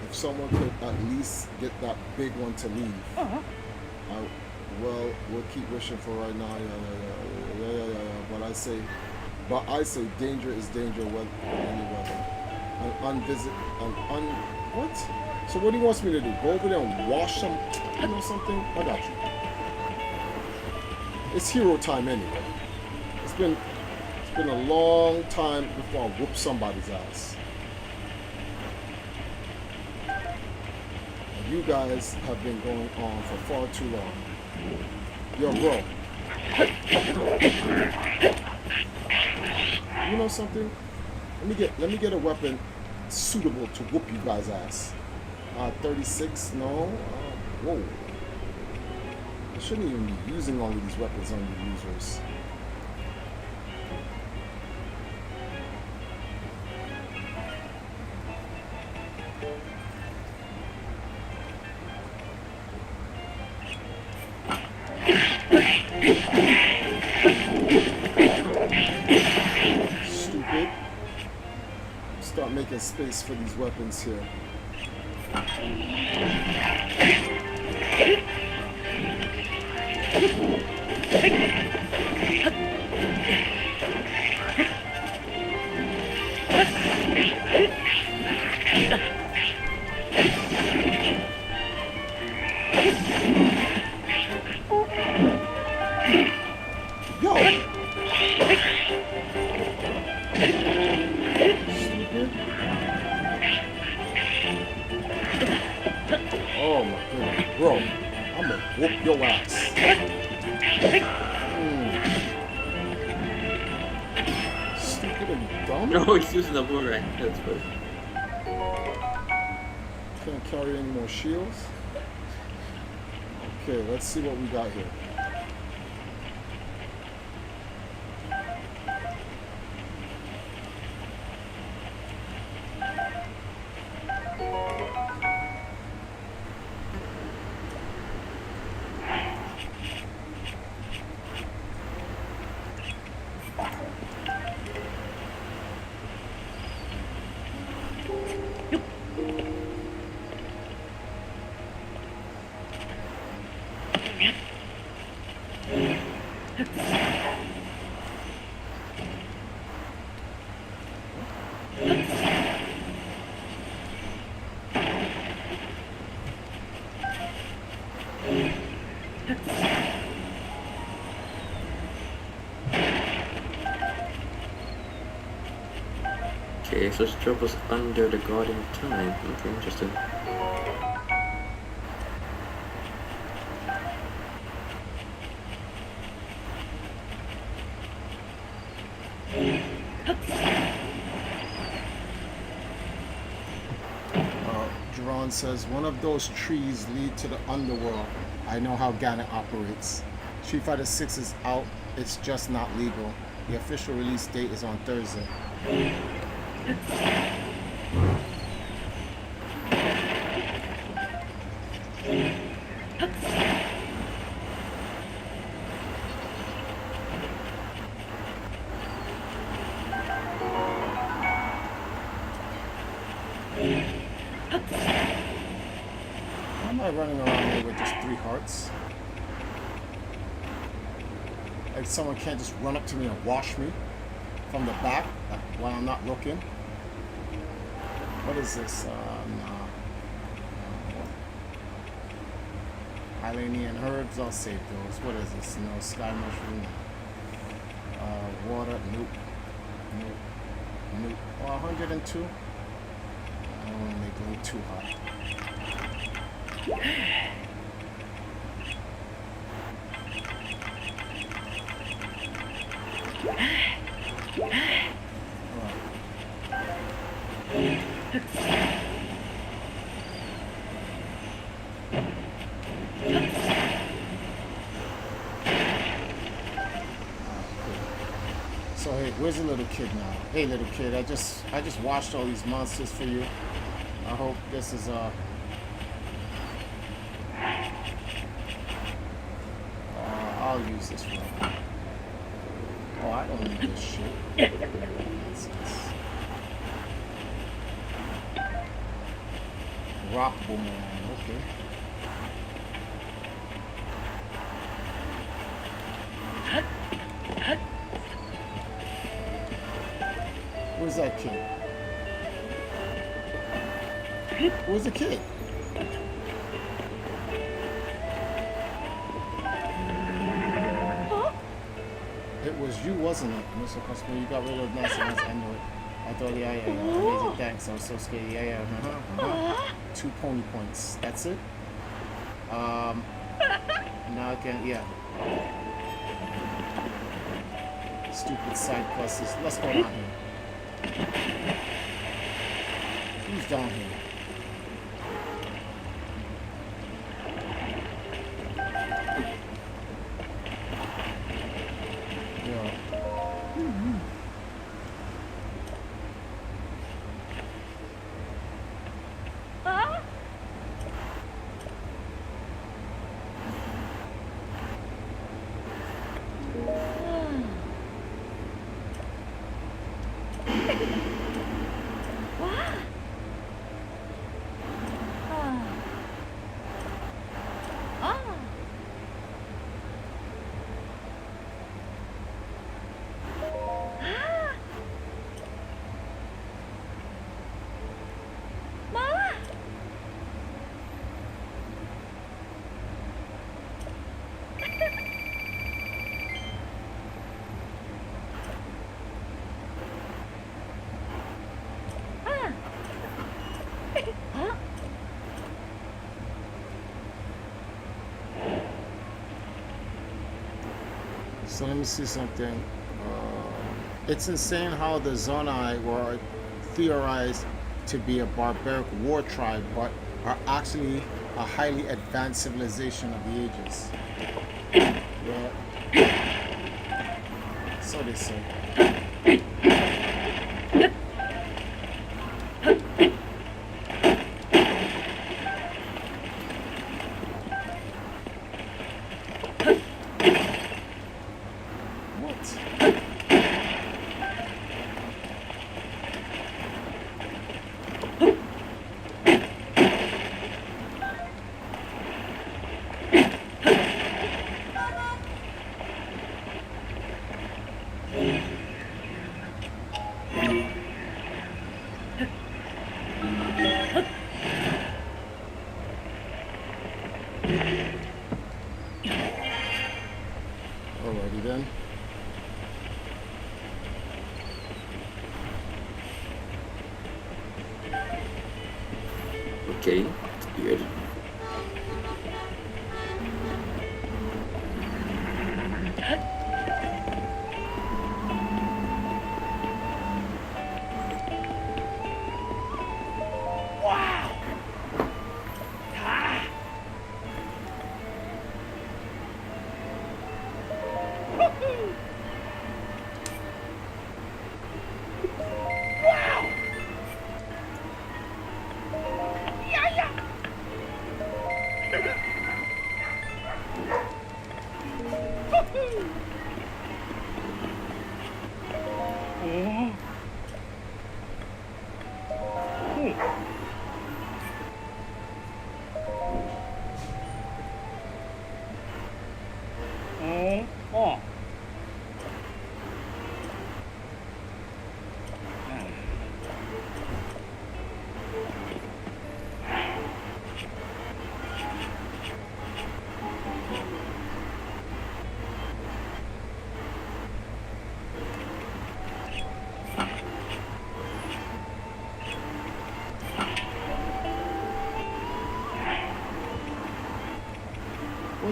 If someone could at least get that big one to leave. Well, we'll keep wishing for right now. Yeah. But I say danger is danger with any weather. What? So what he wants me to do? Go over there and wash something? I got you. It's hero time anyway. It's been a long time before I whoop somebody's ass. And you guys have been going on for far too long. Yo, bro. You know something? Let me get a weapon suitable to whoop you guys' ass. 36, no. Whoa. I shouldn't even be using all of these weapons on you users. Stupid. Start making space for these weapons here. Yo! Stupid. Oh my goodness, bro. I'm gonna whoop your ass. Stupid and dumb. No, he's using the boomerang. That's good. Can't carry any more shields. Okay, let's see what we got here. Okay, so Strobe was under the Guardian Time. Okay, interesting. Jerron says, one of those trees lead to the underworld. I know how Ganon operates. Street Fighter 6 is out. It's just not legal. The official release date is on Thursday. Try running around here with just 3 hearts. Like someone can't just run up to me and wash me from the back while I'm not looking. What is this? Nah. Hylanian herbs, I'll save those. What is this? No, sky mushroom. Water, nope. Oh, 102. I don't want to make it too hot. So hey, where's the little kid now? Hey little kid, I just watched all these monsters for you. I hope this is I'll use this one. Oh, I don't need this shit. Nonsense. Rock boomerang, okay. Where's that kid? Where's the kid? It was you, wasn't it, Mr. Customer? You got rid of Nancy. I know it. I thought, yeah. Amazing, thanks. I was so scared. Yeah. 2 pony points. That's it. Now I can, yeah. Stupid side quests. Let's go down here. Who's down here? So let me see something. It's insane how the Zonai were theorized to be a barbaric war tribe, but are actually a highly advanced civilization of the ages. Yeah. So they say. Alrighty then. Okay, weird.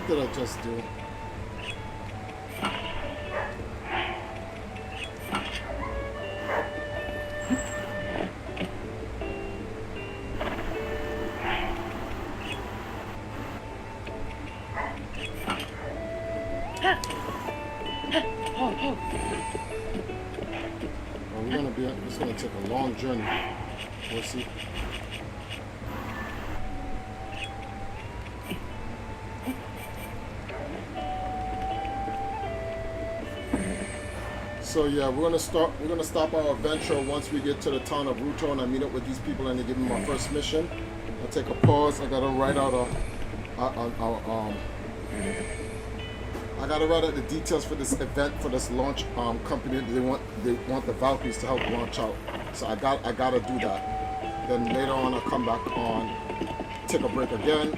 What did I just do? It's gonna take a long journey. We'll see. So yeah, we're gonna stop our adventure once we get to the town of Ruto and I meet up with these people and they give me my first mission. I'll take a pause. I gotta write out I gotta write out the details for this event, for this launch company. They want the Valkyries to help launch out. So I gotta do that. Then later on I'll come back on, take a break again.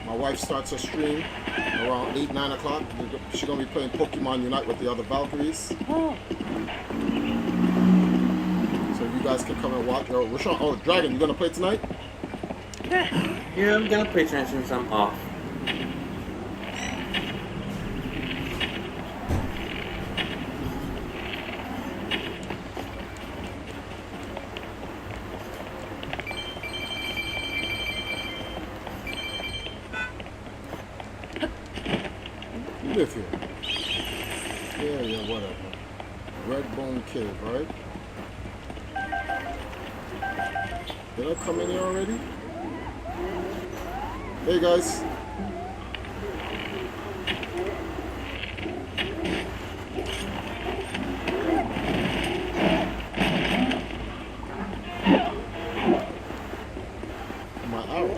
My wife starts her stream around 8-9 o'clock. She's gonna be playing Pokemon Unite with the other Valkyries. So you guys can come and watch. Oh, Dragon, you gonna play tonight? Yeah, I'm gonna play tonight since I'm off. You live here. Yeah, whatever. Red Bone Cave, right? Did I come in here already? Hey guys. Am I out?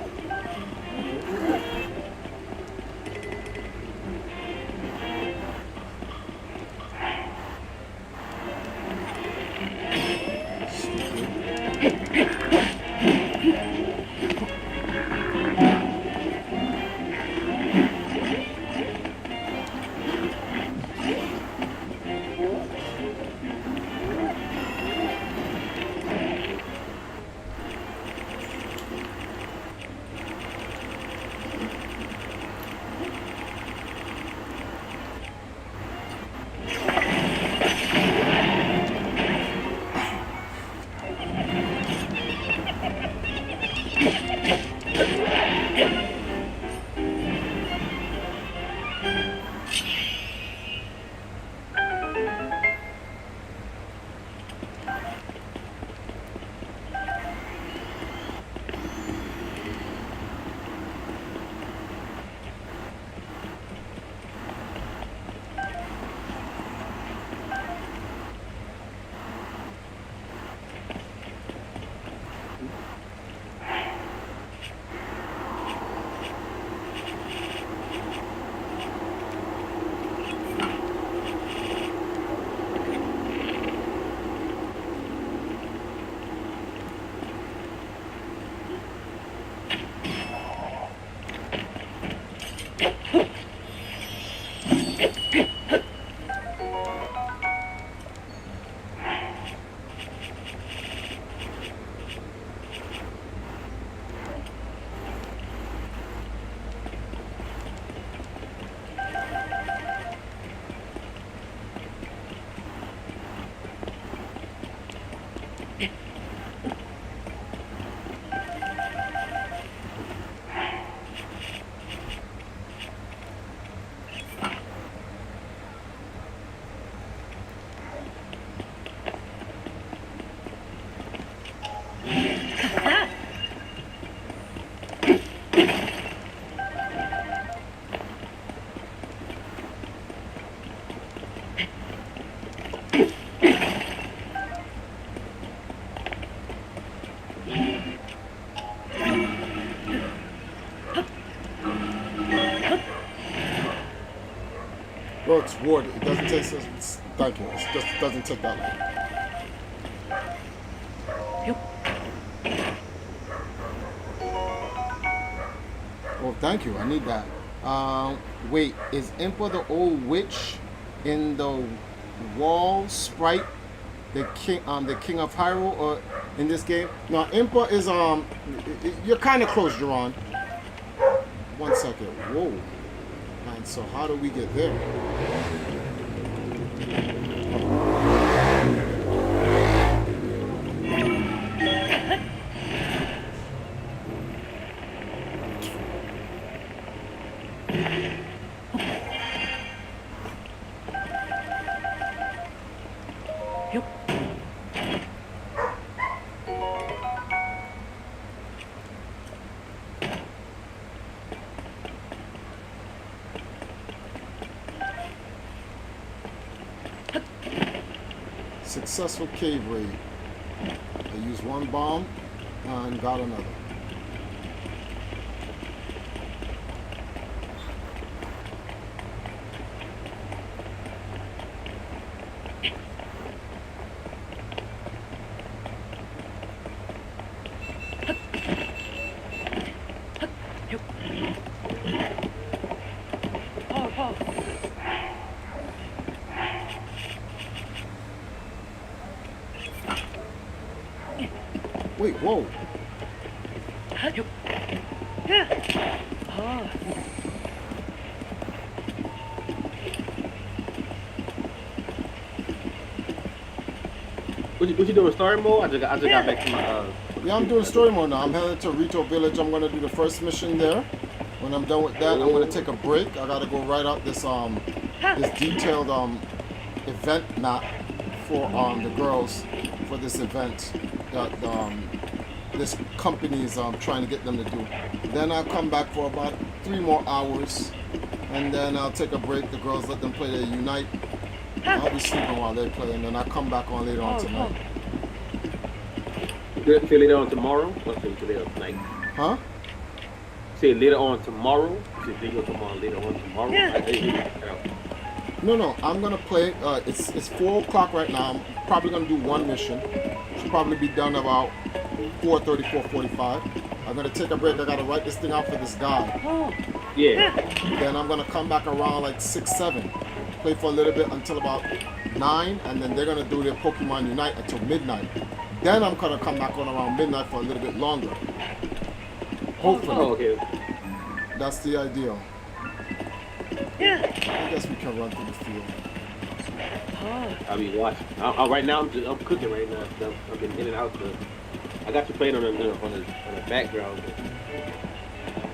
Well, it's wood. It doesn't take. Thank you. It just doesn't take that long. Well, thank you. I need that. Wait, is Impa the old witch in the wall sprite the king of Hyrule, or in this game? No, Impa is you're kind of close, Jerron. 1 second. Whoa. And so how do we get there? Successful cave raid. I used one bomb and got another. Wait, whoa. What you doing, story mode? I just got back to my Yeah, I'm doing story mode now. I'm headed to Rito Village. I'm gonna do the first mission there. When I'm done with that, I'm gonna take a break. I gotta go write out this detailed event map for the girls for this event that this company is trying to get them to do. Then I'll come back for about 3 more hours, and then I'll take a break. The girls, let them play their Unite. I'll be sleeping while they play, and then I'll come back on later on tonight. Say later on tomorrow? What's later on tonight? Huh? Say later on tomorrow? Say later on tomorrow? Yeah. No, I'm gonna play. It's 4 o'clock right now. I'm probably gonna do one mission. Should probably be done about 4:30, 4:45. I'm gonna take a break. I gotta write this thing out for this guy. Yeah. Then I'm gonna come back around like 6, 7. Play for a little bit until about 9, and then they're gonna do their Pokemon Unite until midnight. Then I'm gonna come back on around midnight for a little bit longer. Hopefully. Oh, okay. That's the ideal. I guess we can run through the field. I'll be watching. Right now, I'm cooking right now. So I've been in and out. I got you playing on the background.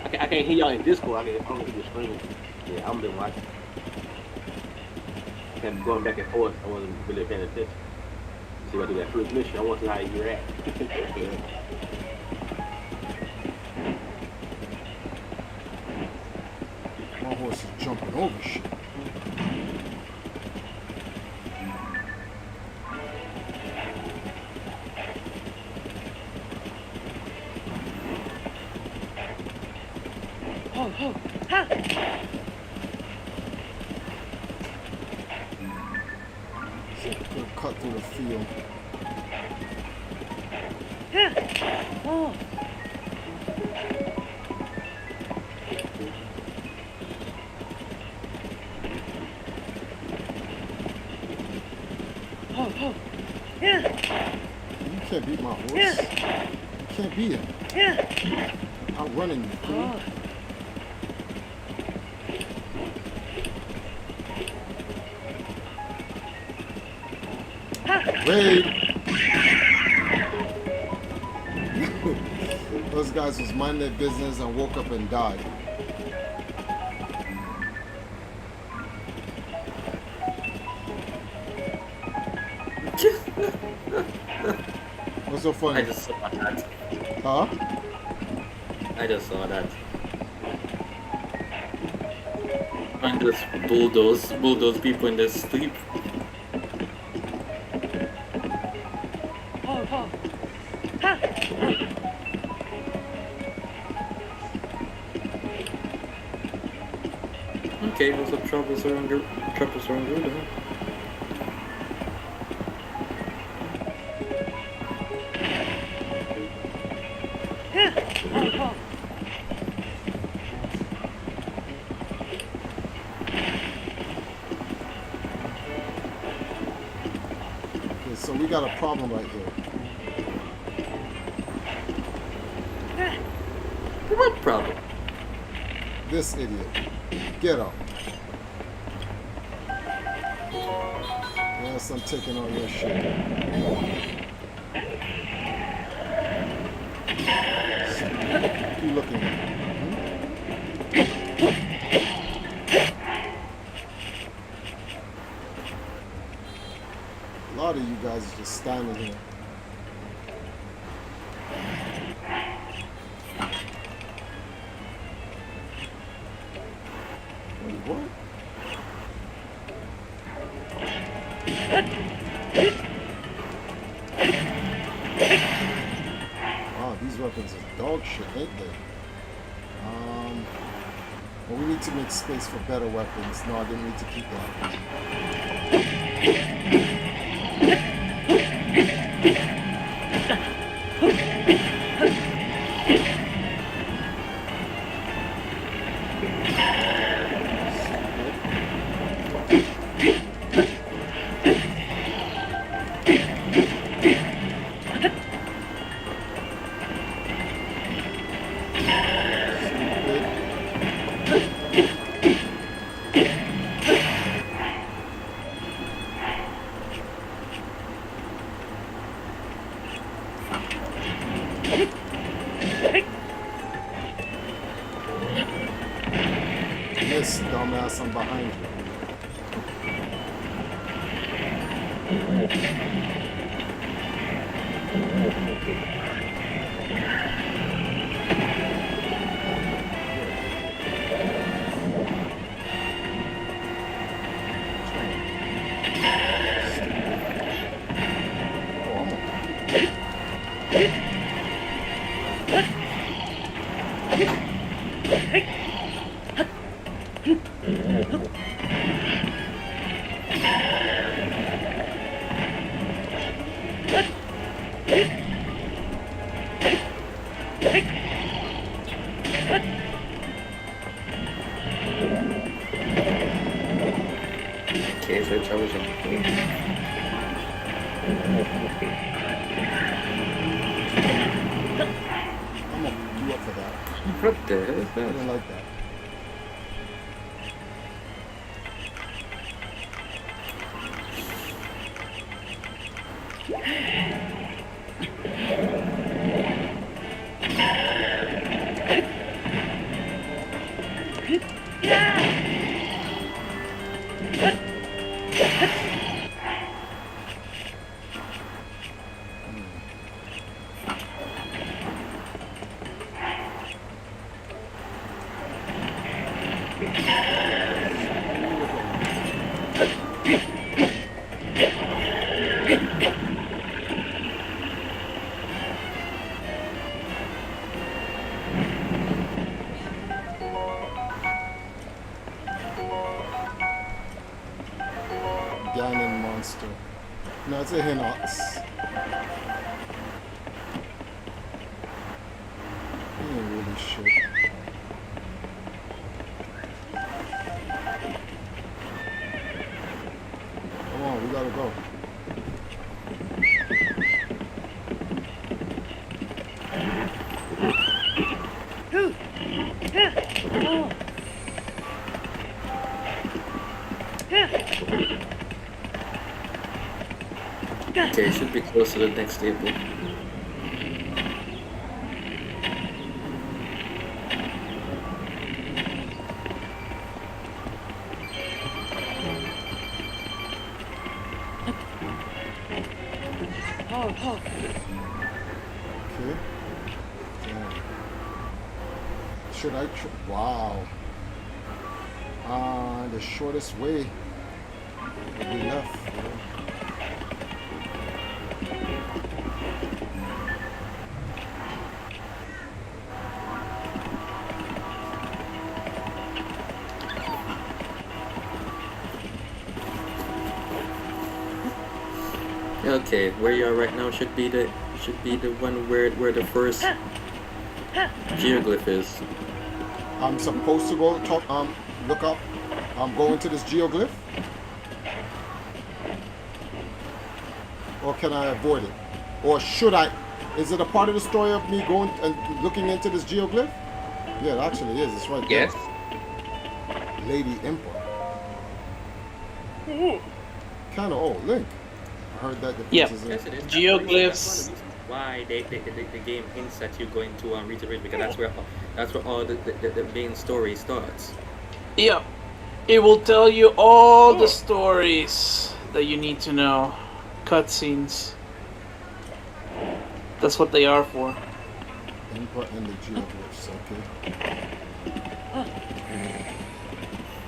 But I can't hear y'all in Discord. I don't hear you screaming. Yeah, I've been watching. Kind of going back and forth. I wasn't really paying attention. See if I do that first mission. I want to see how you react. My horse is jumping over shit. Cut through the field. You can't beat my horse. You can't beat him. I'm running you, fool. Raid! Those guys was minding their business and woke up and died. What's so funny? I just saw that. Huh? I just saw that. And just bulldoze people in their sleep. Okay, what's up, troubles around road, huh? Okay, so we got a problem right here. What problem? This idiot. Get up. Yes, I'm taking all your shit. What you looking at? A lot of you guys are just standing here. Wait, what? Wow, these weapons are dog shit, ain't they? Well, we need to make space for better weapons. No, I didn't need to keep that. Yes, dumbass, I'm behind you. Okay, so I was on. I'm gonna beat you up for that. What the hell is I that? didn't like that. Ganon monster. No, it's a Hinox. He ain't really shit. Come on, we gotta go. Okay, it should be close to the next table. Okay. Damn. Should I wow. The shortest way would be left. Okay, where you are right now should be the one where the first geoglyph is. I'm supposed to go look up. I'm going to this geoglyph? Or can I avoid it? Or should I? Is it a part of the story of me going and looking into this geoglyph? Yeah, it actually is. It's right there. Yes. Lady Impa. Kind of old. Link. I heard that the Yep. princess Yes, it is. Geoglyphs. That's one of the reasons why the game hints at you going to reach the ridge, because that's where all the main story starts. Yep. It will tell you all the stories that you need to know. Cutscenes. That's what they are for. Input and the geoglyphs. Okay.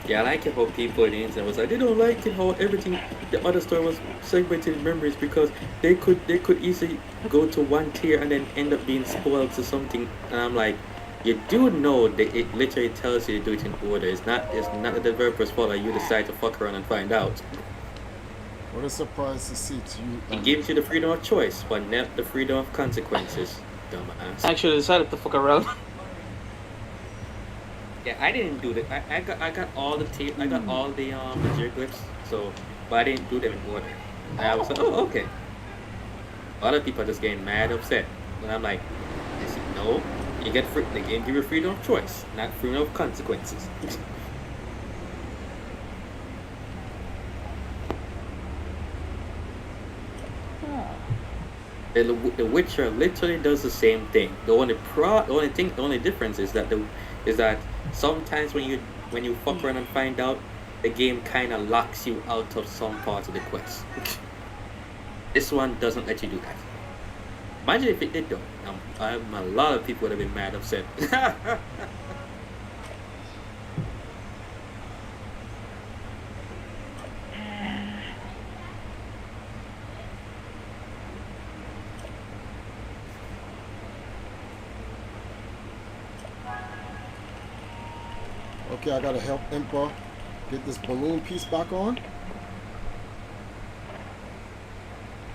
Yeah, I like it how people in the internet was like, they don't like it how everything the other story was segmented in memories, because they could easily go to one tier and then end up being spoiled to something. And I'm like, you do know that it literally tells you to do it in order. It's not the developer's fault that you decide to fuck around and find out. What a surprise to see to you. It gives you the freedom of choice, but not the freedom of consequences. Dumbass. I actually decided to fuck around. Yeah, I didn't do that. I got all the tape. I got all the geoglyphs. So, but I didn't do them in order. And I was like, oh, okay. Other people are just getting mad, upset. And I'm like, no, you get free. The game give you freedom of choice, not freedom of consequences. The Witcher literally does the same thing. The only difference is that sometimes when you fuck around and find out, the game kind of locks you out of some parts of the quest. This one doesn't let you do that. Imagine if it did though. A lot of people would have been mad, upset. Okay, I gotta help Impa get this balloon piece back on.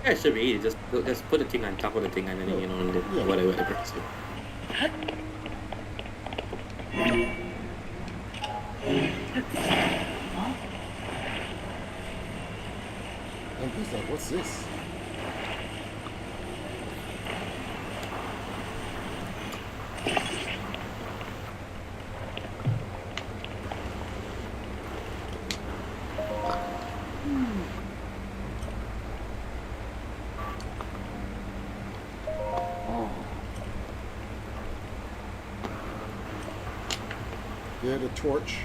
Yeah, it should be easy. Just put the thing on top of the thing and then Yeah. whatever. So. Impa's like, what's this? There, the torch.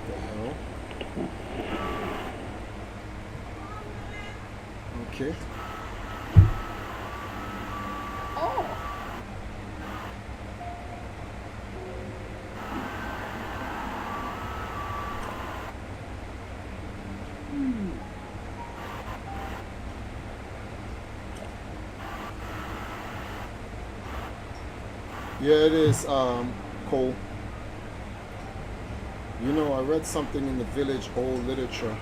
The hell? Okay. Yeah, it is, Cole. You know, I read something in the village old literature,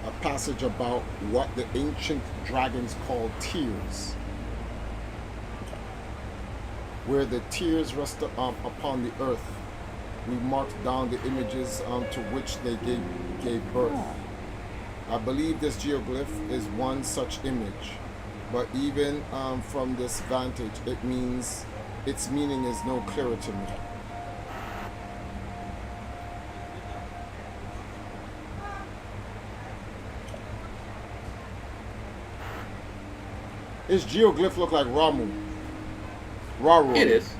a passage about what the ancient dragons called tears, where the tears rest upon the earth. We marked down the images to which they gave birth. I believe this geoglyph is one such image, but even from this vantage, its meaning is no clearer to me. His geoglyph look like Ramu. Raru. It is.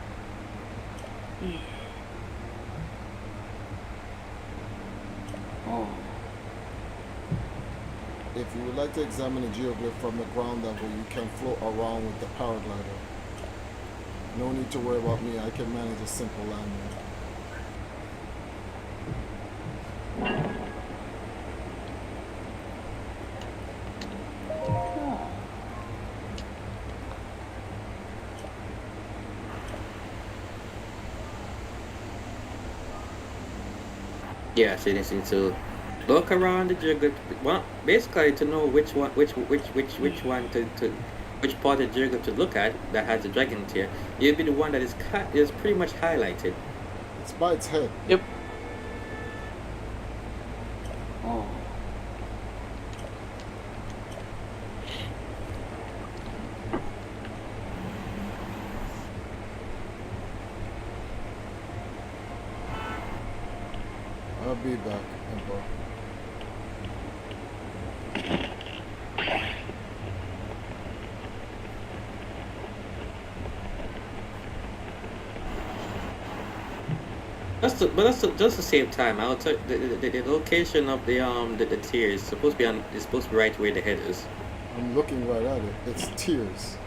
If you would like to examine a geoglyph from the ground level, you can float around with the paraglider. No need to worry about me, I can manage a simple landing. Yeah, so you just need to look around the geographic. Well, basically to know which one to which part of Jericho to look at that has the dragon tier, you'll be the one that is pretty much highlighted. It's by its head. Yep. Oh. I'll be back, Emperor. Just to save time, I'll tell the location of the tier is supposed to be right where the head is. I'm looking right at it. It's tears.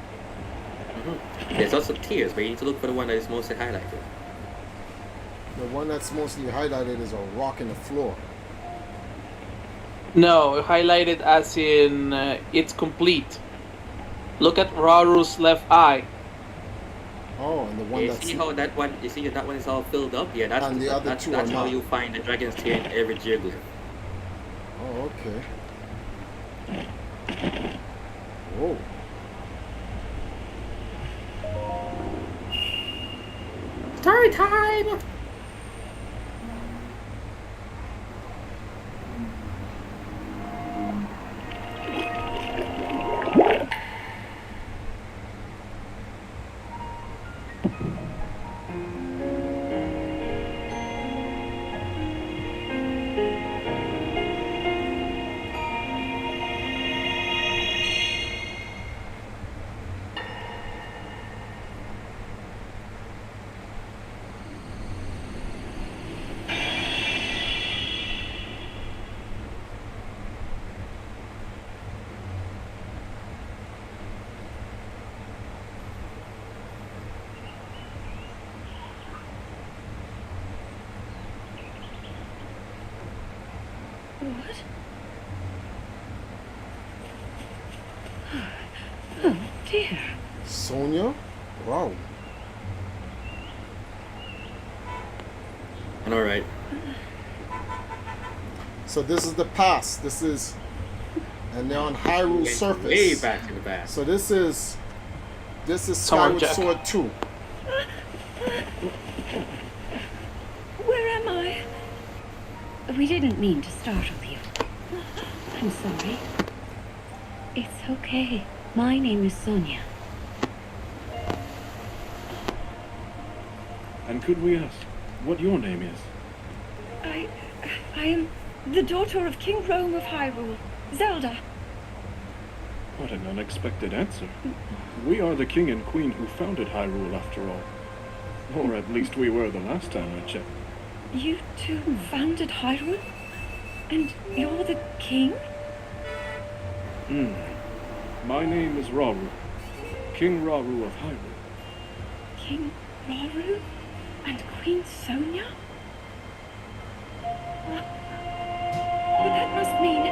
There's also tiers, but you need to look for the one that is mostly highlighted. The one that's mostly highlighted is a rock in the floor. No, highlighted as in it's complete. Look at Raru's left eye. Oh, and the one You that's see how that one? You see that one is all filled up? Yeah, And the other two are that's how not. you find the dragon's tier in every geoglyph. Oh, okay. Whoa. Story time! What? Oh dear. Sonia? Wow. And alright. So this is the past. This is, and they're on Hyrule's surface. Way back in the past. So this is Someone Skyward check. Sword 2. Where am I? We didn't mean to startle you. I'm sorry. It's okay. My name is Sonia. And could we ask what your name is? I am the daughter of King Rome of Hyrule, Zelda. What an unexpected answer. We are the king and queen who founded Hyrule after all. Or at least we were the last time I checked. You two founded Hyrule? And you're the king? My name is Rauru. King Rauru of Hyrule. King Rauru? And Queen Sonia? But that must mean...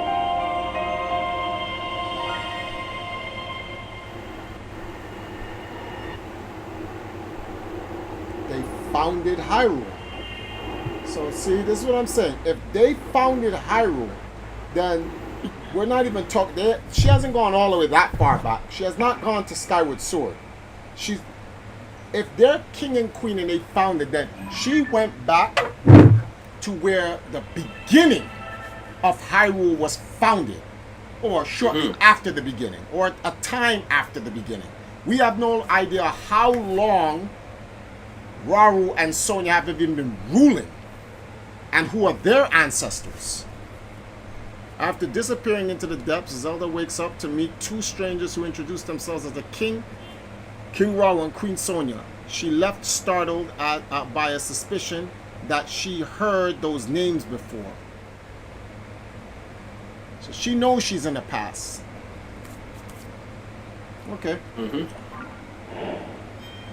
They founded Hyrule. So see, this is what I'm saying. If they founded Hyrule, then we're not even talking. She hasn't gone all the way that far back. She has not gone to Skyward Sword. If they're king and queen and they founded, then she went back to where the beginning of Hyrule was founded, or shortly after the beginning, or a time after the beginning. We have no idea how long Rauru and Sonia have even been ruling, and who are their ancestors. After disappearing into the depths, Zelda wakes up to meet two strangers who introduce themselves as the King Rauru and Queen Sonia. She left startled by a suspicion that she heard those names before. So she knows she's in the past. Okay.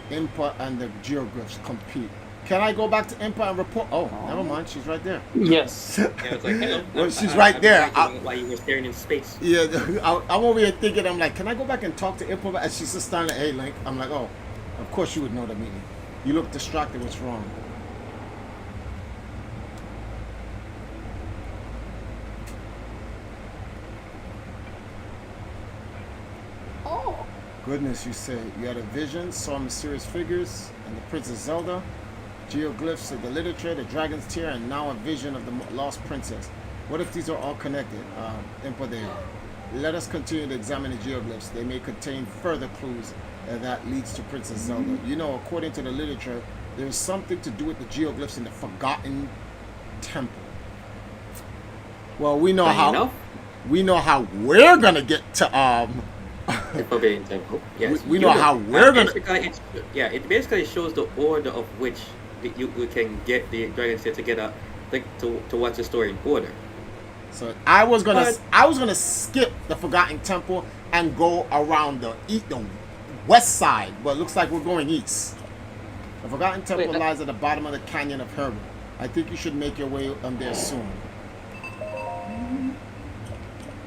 Impa and the geoglyphs compete. Can I go back to Impa and report? Oh, never mind. She's right there. Yes. Yeah, it's like, hello. Well, she's right there. While you were staring in space. Yeah, I'm over here thinking, I'm like, can I go back and talk to Impa? And she's just standing there, hey, Link. I'm like, oh, of course you would know the meaning. You look distracted. What's wrong? Oh, Goodness, you say you had a vision, saw mysterious figures, and the Princess Zelda, geoglyphs of the literature, the dragon's tear, and now a vision of the lost princess. What if these are all connected? Impa, they are. Let us continue to examine the geoglyphs. They may contain further clues that leads to Princess Zelda. You know, according to the literature, there is something to do with the geoglyphs in the Forgotten Temple. Well, we know how we're gonna get to The Forbidden Temple. Yes. we know how we're gonna. It basically shows the order of which you can get the Dragon's Tear to get to watch the story in order. So I was gonna skip the Forgotten Temple and go around the west side, but it looks like we're going east. The Forgotten Temple lies at the bottom of the Canyon of Herb. I think you should make your way there soon.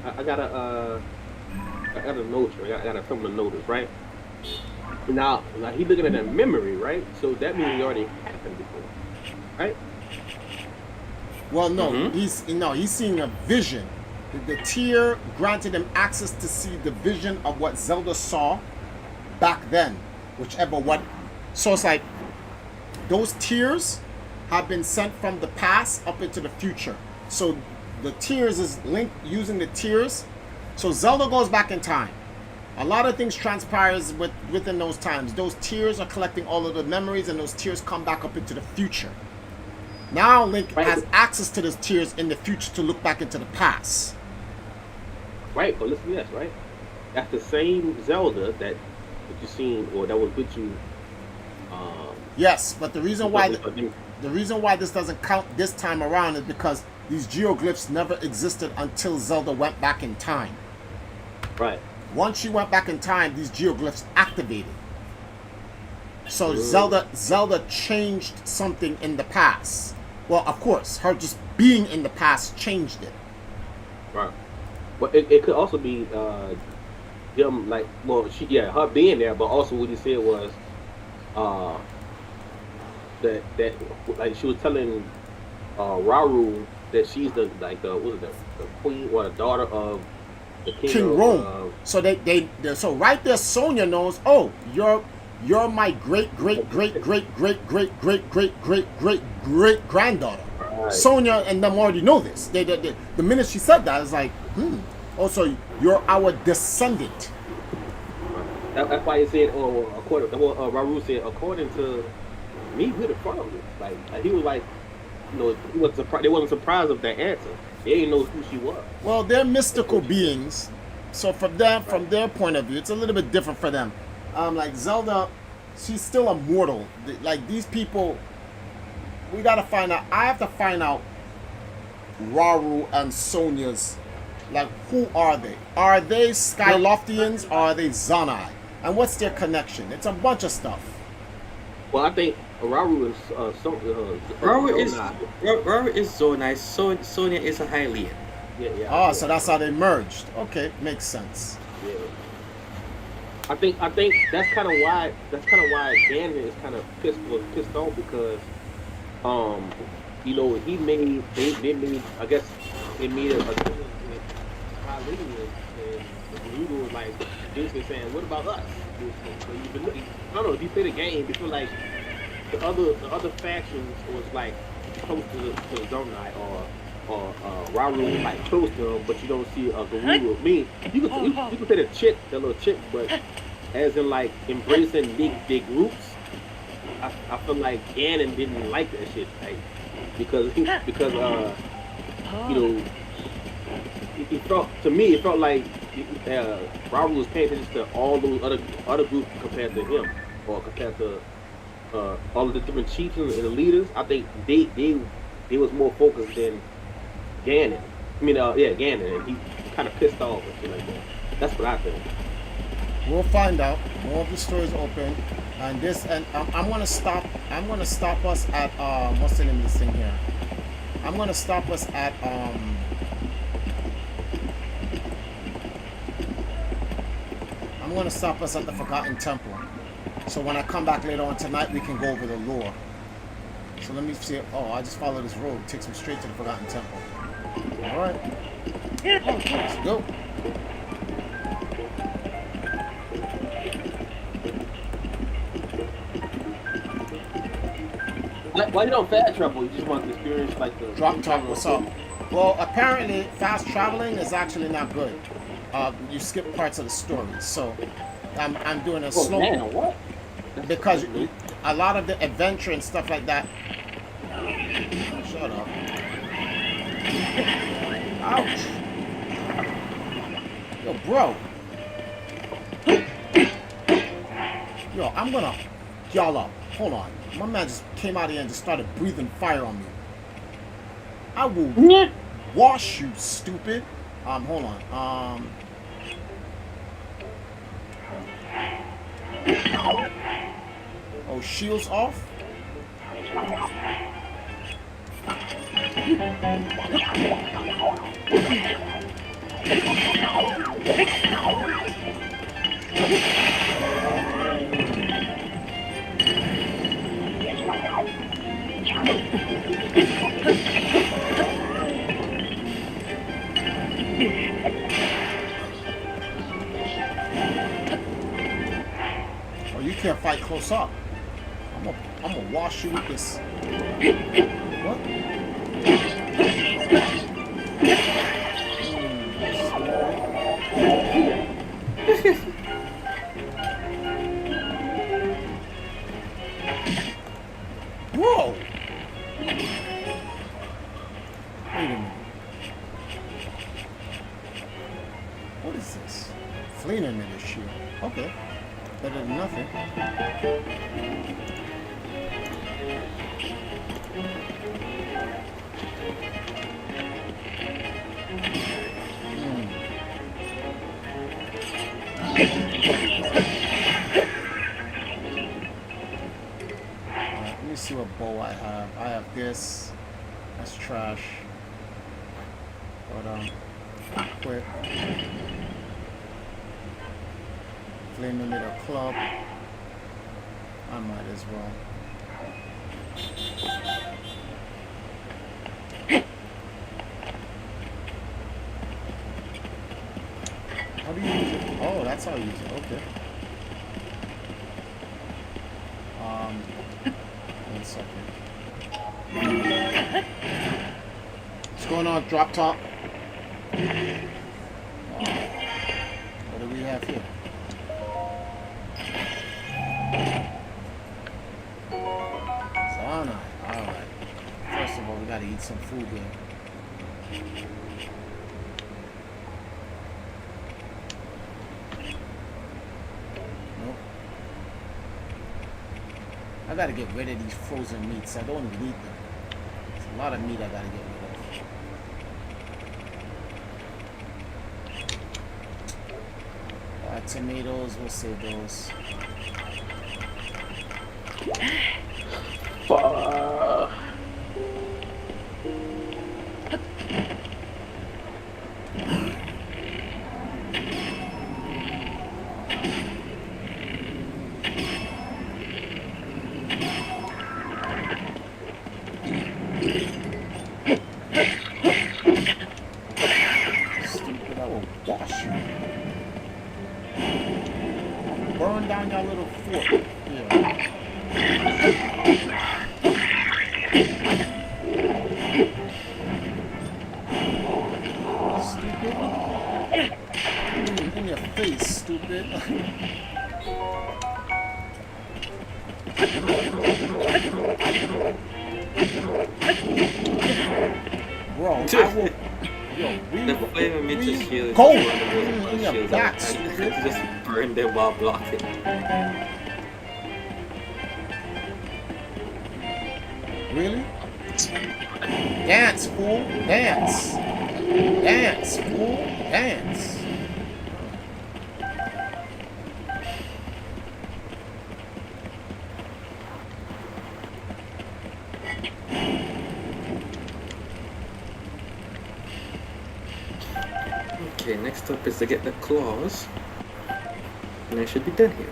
I got a note. I got something to notice, right? Now he's looking at a memory, right? So that means it already happened before, right? Well, no, he's seeing a vision. The tear granted him access to see the vision of what Zelda saw back then, whichever what. So it's like those tears have been sent from the past up into the future. So the tears is linked using the tears. So Zelda goes back in time. A lot of things transpires within those times. Those tears are collecting all of the memories, and those tears come back up into the future. Now Link has access to those tears in the future to look back into the past. Right, but listen to this, right? That's the same Zelda that you seen, or that was with you. Yes, but the reason why this doesn't count this time around is because these geoglyphs never existed until Zelda went back in time. Right. Once she went back in time, these geoglyphs activated. So Zelda changed something in the past. Well, of course, her just being in the past changed it. Right. But it could also be them her being there, but also what he said was that like she was telling Rauru that she's the queen or the daughter of the King Rome. So so right there Sonya knows, oh, you're my great granddaughter. Right. Sonya and them already know this. The minute she said that, it's like, also you're our descendant. That's why he said, Rauru said, according to me, we're the father. Like he was like, he wasn't surprised. They wasn't surprised of that answer. They didn't know who she was. Well, they're mystical beings, so from their point of view, it's a little bit different for them. Like Zelda, she's still a mortal. Like these people, we gotta find out. I have to find out Rauru and Sonya's. Like, who are they? Are they Skyloftians or are they Zonai? And what's their connection? It's a bunch of stuff. Well, I think Rauru is Rauru is Zonai. Sonya is a Hylian. Yeah. So that's how they merged. Okay, makes sense. Yeah. I think that's kind of why Ganon is kind of pissed off because they made I guess they made a Hylian, and Ludo was like basically saying, what about us? I don't know, if you play the game, you feel like the other factions was like close to Zonai or Rauru was like close to him, but you don't see a Gerudo. I mean, you can say the little chick, but as in like embracing big groups, I feel like Ganon didn't like that shit, like because it felt like Rauru was paying attention to all those other groups compared to him, or compared to all of the different chiefs and the leaders. I think they was more focused than Ganon. Ganon, and he kind of pissed off and shit like that. That's what I think. We'll find out. More of the stories open, and I'm gonna stop us at what's the name of this thing here? I'm gonna stop us at the Forgotten Temple. So when I come back later on tonight, we can go over the lore. So let me see. Oh, I just follow this road. It takes me straight to the Forgotten Temple. All right. Let's go. Why you don't fast travel? You just want to experience like the Drop top, what's up? Well, apparently, fast traveling is actually not good. You skip parts of the story, so I'm doing a Oh slow man, what? because a lot of the adventure and stuff like that. Shut up! Ouch! Yo, bro. Yo, I'm gonna y'all up. Hold on, my man just came out here and just started breathing fire on me. I will wash you, stupid. Hold on. Oh, shields off. Oh, you can't fight close up. I'm gonna wash you with this. What? Bro! Wait a minute. What is this? Flame emitter shield. Okay. Better than nothing. Let me see what bow I have. I have this. That's trash. But quick. Flame emitter club. I might as well. How do you use it? Oh, that's how you use it. Okay. One second. What's going on, drop top? What do we have here? Sauna. Alright. First of all, we gotta eat some food here. Nope. I gotta get rid of these frozen meats. I don't even need them. It's a lot of meat I gotta get rid of. Tomatoes, we'll save those. Fuck. Stupid, I will wash you. Burn down your little fort. Yeah. Stupid. In your face, stupid. Bro, I will. Yo, The flame emitter shield is go one of the most in your shields back, I stupid. just burn them while blocking. Really? Dance, fool. Dance. Dance, fool. Dance. Okay, next up is to get the claws. And I should be done here.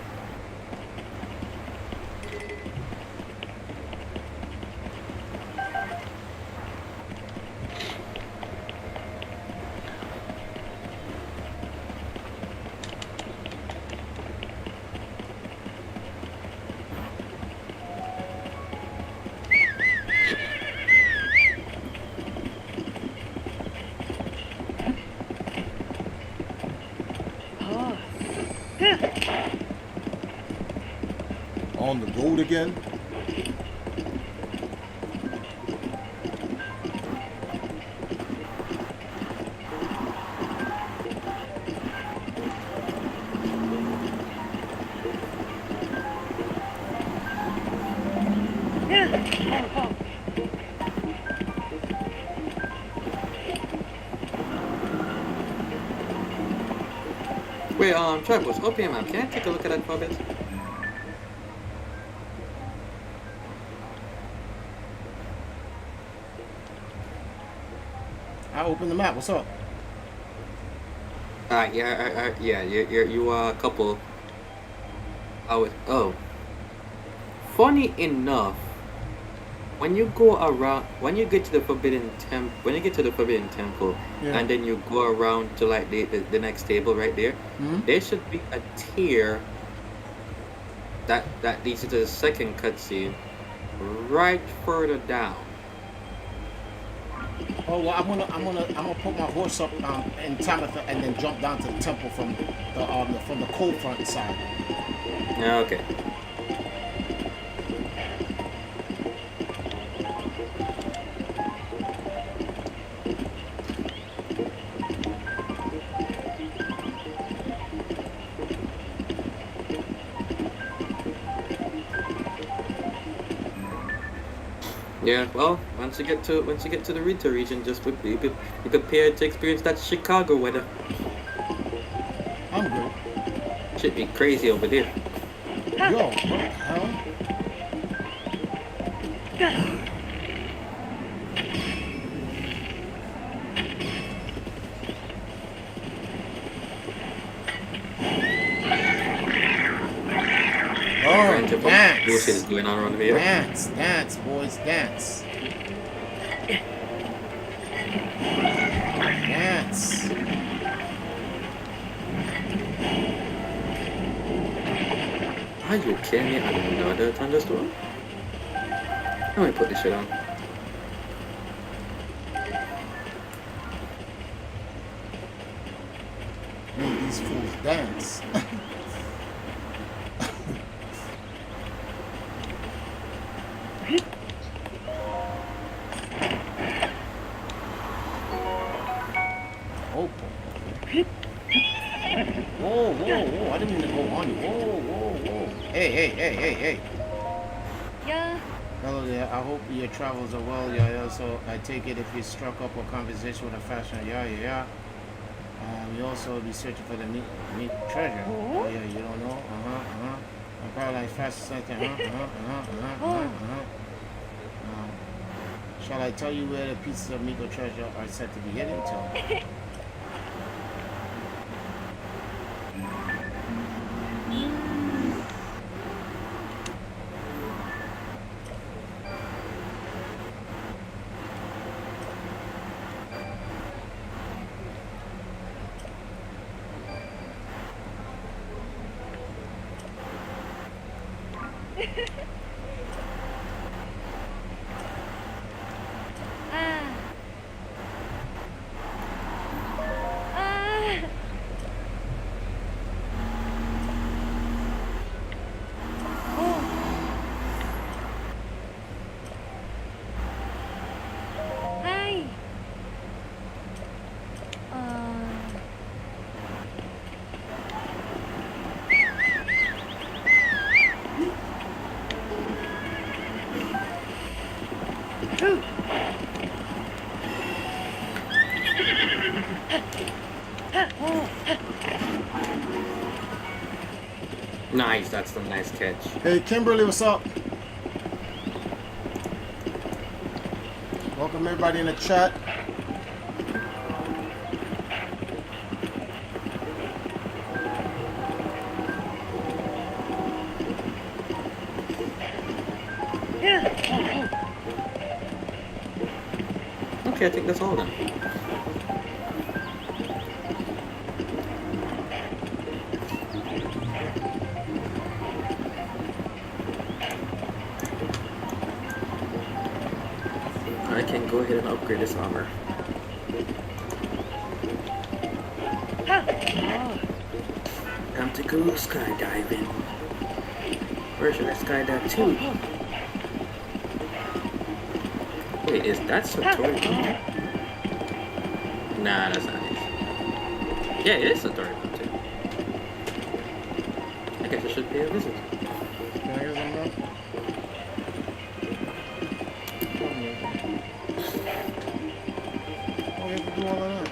along the road again. Wait, Trevor, okay, man. Can I take a look at that for a bit? I opened the map. What's up? Yeah, you are a couple. Funny enough, when you go around, when you get to the Forbidden Temple, Yeah. and then you go around to like the next table right there, Mhm. there should be a tier that leads you to the second cutscene, right further down. Oh well, I'm gonna put my horse up in Tamatha and then jump down to the temple from the cold front side. Yeah, okay. Yeah, well, once you get to the Rita region, just be prepared to experience that Chicago weather. I'm good. Should be crazy over there. Yo, what the hell? Range Oh, of bullshit is dance. going on around here. Dance, dance, boys, dance. Dance. Are you kidding me? Another thunderstorm? Let me put this shit on. Make these fools dance. Oh, whoa, whoa, whoa! I didn't mean to go on you. Whoa, whoa, whoa! Hey, hey, hey, hey, hey! Yeah. Hello there. I hope your travels are well. Yeah, yeah. So I take it if you struck up a conversation with a fashion. Yeah, yeah, yeah. You also be searching for the meat treasure. Oh yeah, you don't know. I'm probably like fast something. Shall I tell you where the pieces of Miko treasure are said to be hidden to? Ah. Ah. Oh. Hi. Nice, that's a nice catch. Hey, Kimberly, what's up? Welcome everybody in the chat. Okay, I think that's all then. I can go ahead and upgrade this armor. Time to go skydiving. Where should I skydive to? Wait, is that Satori? Nah, that's not it. Yeah, it is Satori too. I guess I should pay a visit. Can I get some milk? Oh, we have to do all of that.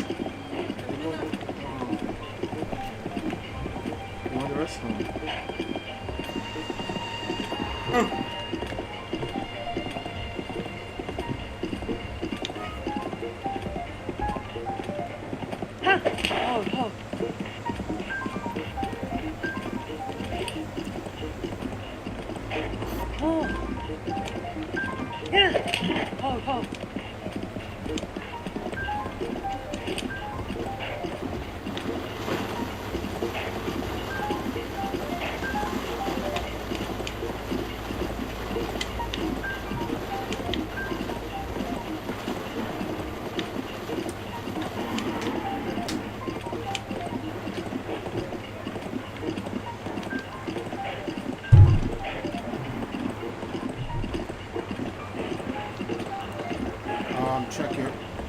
You want the rest of them?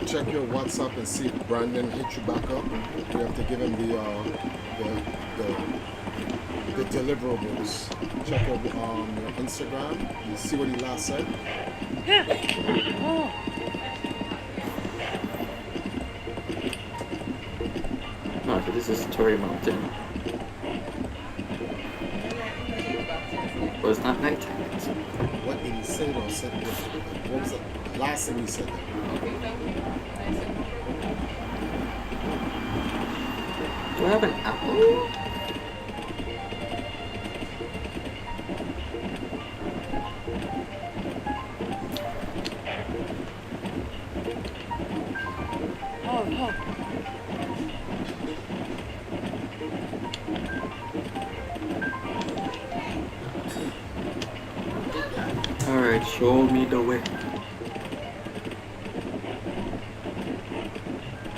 Check your WhatsApp and see if Brandon hit you back up. You have to give him the deliverables. Check your Instagram. You see what he last said. Oh, so this is Satori Mountain. Well, it's not nighttime yet. What did he say though? What was the last thing he said? Do I have an apple? Alright, show me the way.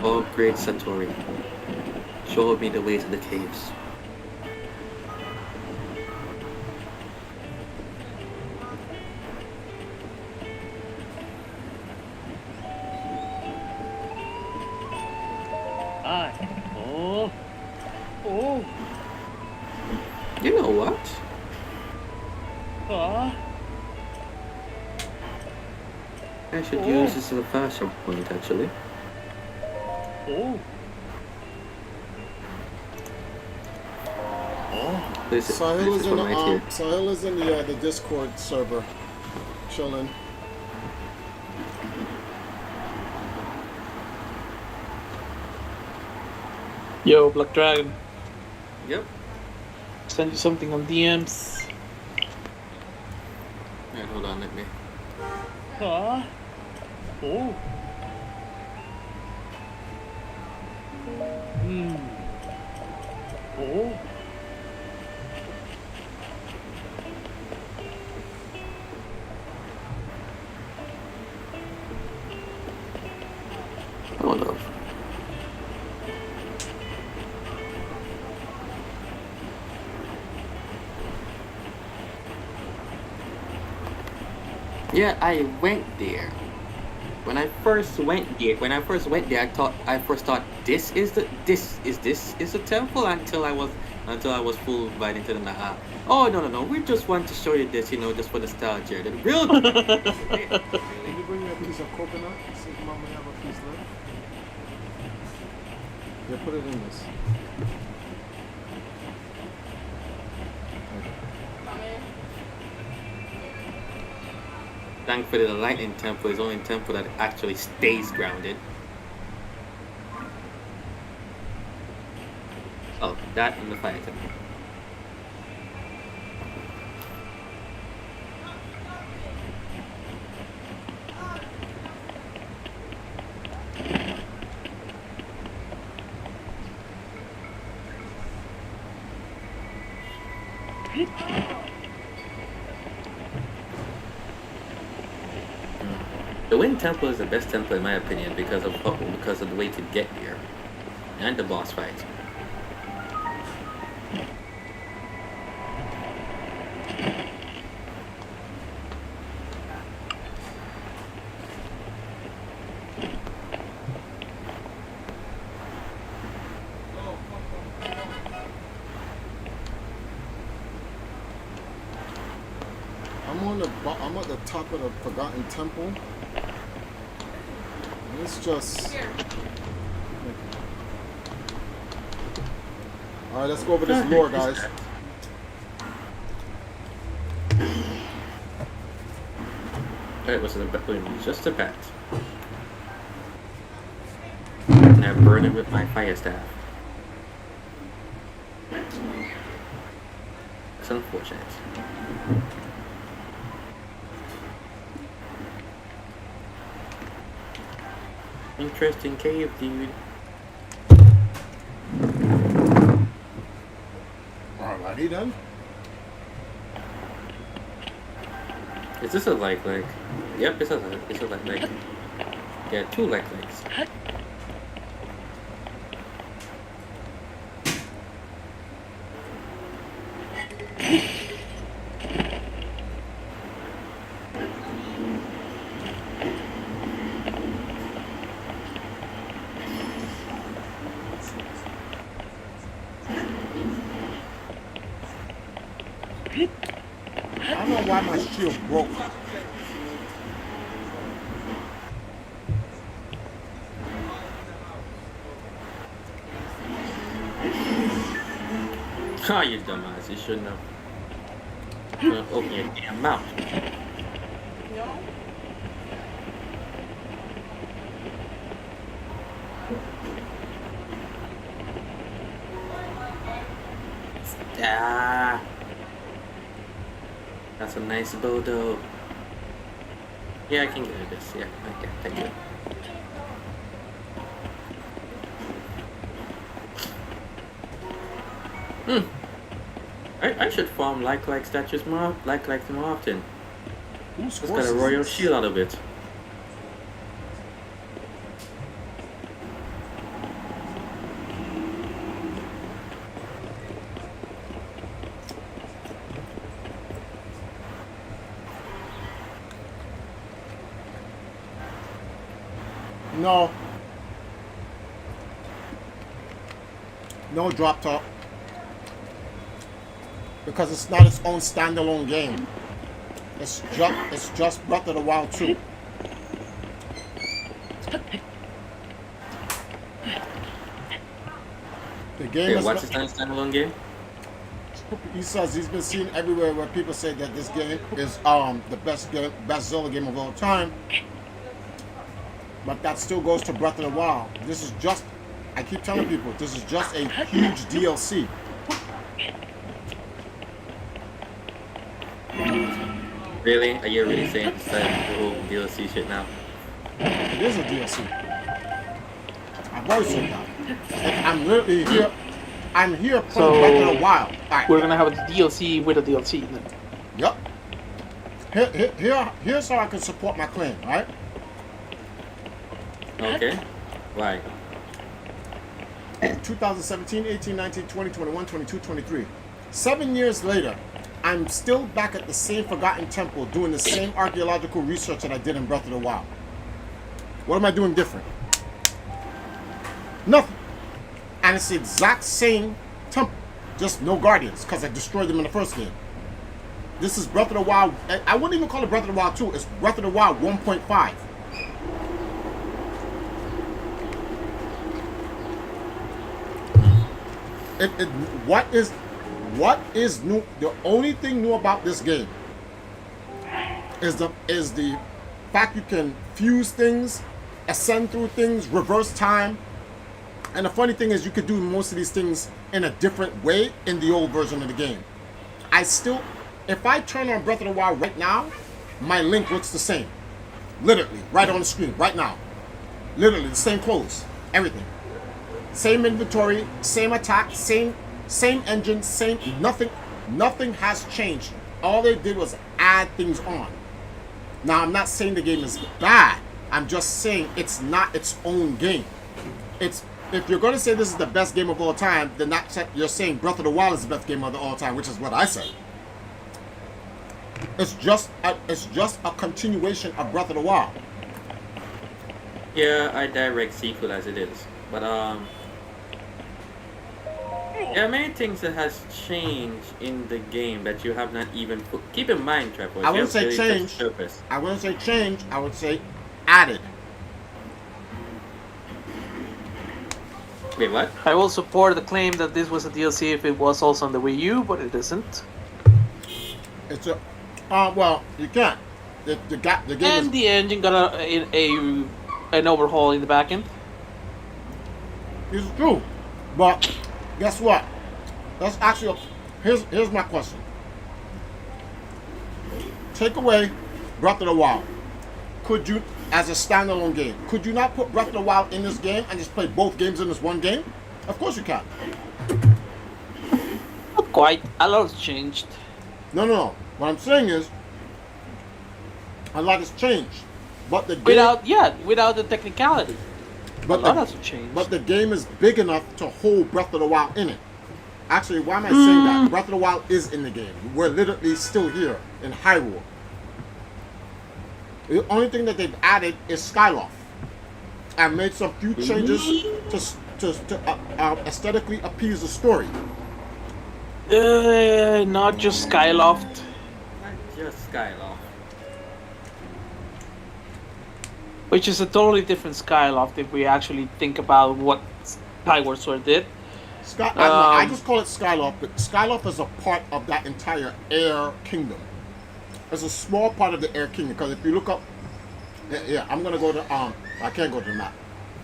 Oh, great Satori. Show me the way to the caves. You know what? I should use this as a fashion point, actually. This is Sahil is in right here. Sahil is in the Discord server, chilling. Yo, Black Dragon. Yep. Send you something on DMs. Alright, hold on, let me. Oh no. Yeah, I went there. When I first went there, I first thought this is the temple until I was fooled by into the oh no, we just want to show you this, just for nostalgia. The real Can you bring me a piece of coconut? See if Mama have a piece left. Yeah, put it in this. Thankfully, the lightning temple is the only temple that actually stays grounded. Oh, that and the fire temple. The Wind Temple is the best temple in my opinion because of the way to get here, and the boss fight. top of the Forgotten Temple. Let's just. All right, let's go over this lore, guys. It was just a bat. And I burn it with my fire staff. It's unfortunate. Interesting cave, dude. Alrighty then. Is this a like? Yep, it's a like. Yeah, 2 legs. I don't know why my shield broke. Ah, you dumbass! You shouldn't have. Open your damn mouth. Ah, that's a nice bodo. Yeah, I can get this. Yeah, okay, thank you. I should farm like statues more often. Whose Just horse got a is royal this? shield out of it. No. No drop top. Because it's not its own standalone game. It's just Breath of the Wild 2. The game Yeah, is what's the standalone game? he says he's been seen everywhere where people say that this game is the best Zelda game of all time. But that still goes to Breath of the Wild. This is just, I keep telling people, this is just a huge DLC. Really? Are you really saying it's the whole DLC shit now? It is a DLC. I've always said that. And I'm literally here. I'm here playing So, Breath of the Wild. All right. We're gonna have a DLC with a DLC then. Yep. Here's how I can support my claim, right? Okay. Why? 2017, 18, 19, 20, 21, 22, 23. 7 years later, I'm still back at the same Forgotten Temple doing the same archaeological research that I did in Breath of the Wild. What am I doing different? Nothing. And it's the exact same temple, just no guardians, because I destroyed them in the first game. This is Breath of the Wild. I wouldn't even call it Breath of the Wild 2. It's Breath of the Wild 1.5. What is new? The only thing new about this game is the fact you can fuse things, ascend through things, reverse time. And the funny thing is you could do most of these things in a different way in the old version of the game. If I turn on Breath of the Wild right now, my Link looks the same. Literally, right on the screen, right now. Literally, the same clothes, everything. Same inventory, same attack, same engine, same nothing. Nothing has changed. All they did was add things on. Now, I'm not saying the game is bad. I'm just saying it's not its own game. If you're going to say this is the best game of all time, then you're saying Breath of the Wild is the best game of all time, which is what I say. It's just a continuation of Breath of the Wild. Yeah, I direct sequel as it is, but There are many things that has changed in the game that you have not even put. Keep in mind, Trevor. I wouldn't say change. Surface. I wouldn't say change. I would say added. Wait, what? I will support the claim that this was a DLC if it was also on the Wii U, but it isn't. It's a. Well, you can't. The game And is. the engine got an overhaul in the back end. It's true, but guess what? That's actually. Here's my question. Take away Breath of the Wild. Could you, as a standalone game, could you not put Breath of the Wild in this game and just play both games in this one game? Of course you can. Not quite. A lot has changed. No. What I'm saying is, a lot has changed, but the game, Without the technicality. but a lot the, has changed. but the game is big enough to hold Breath of the Wild in it. Actually, why am I saying that? Breath of the Wild is in the game. We're literally still here in Hyrule. The only thing that they've added is Skyloft, and made some few changes to aesthetically appease the story. Not just Skyloft. Not just Skyloft. Which is a totally different Skyloft if we actually think about what Skyward Sword did. I just call it Skyloft, but Skyloft is a part of that entire air kingdom. It's a small part of the air kingdom, because if you look up, I'm gonna go to I can't go to the map,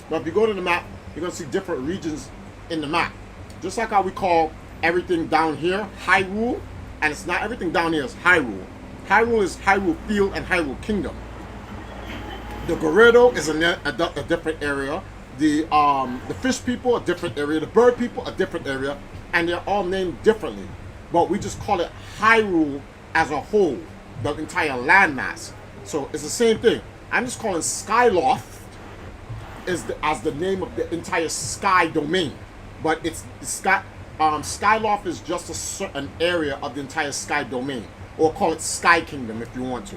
but if you go to the map, you're gonna see different regions in the map. Just like how we call everything down here Hyrule, and it's not everything down here is Hyrule. Hyrule is Hyrule Field and Hyrule Kingdom. The Gerudo is a different area. The fish people, a different area. The bird people, a different area, and they're all named differently. But we just call it Hyrule as a whole, the entire landmass. So it's the same thing. I'm just calling Skyloft as the name of the entire sky domain, but it's Sky. Skyloft is just a certain area of the entire sky domain, or call it Sky Kingdom if you want to.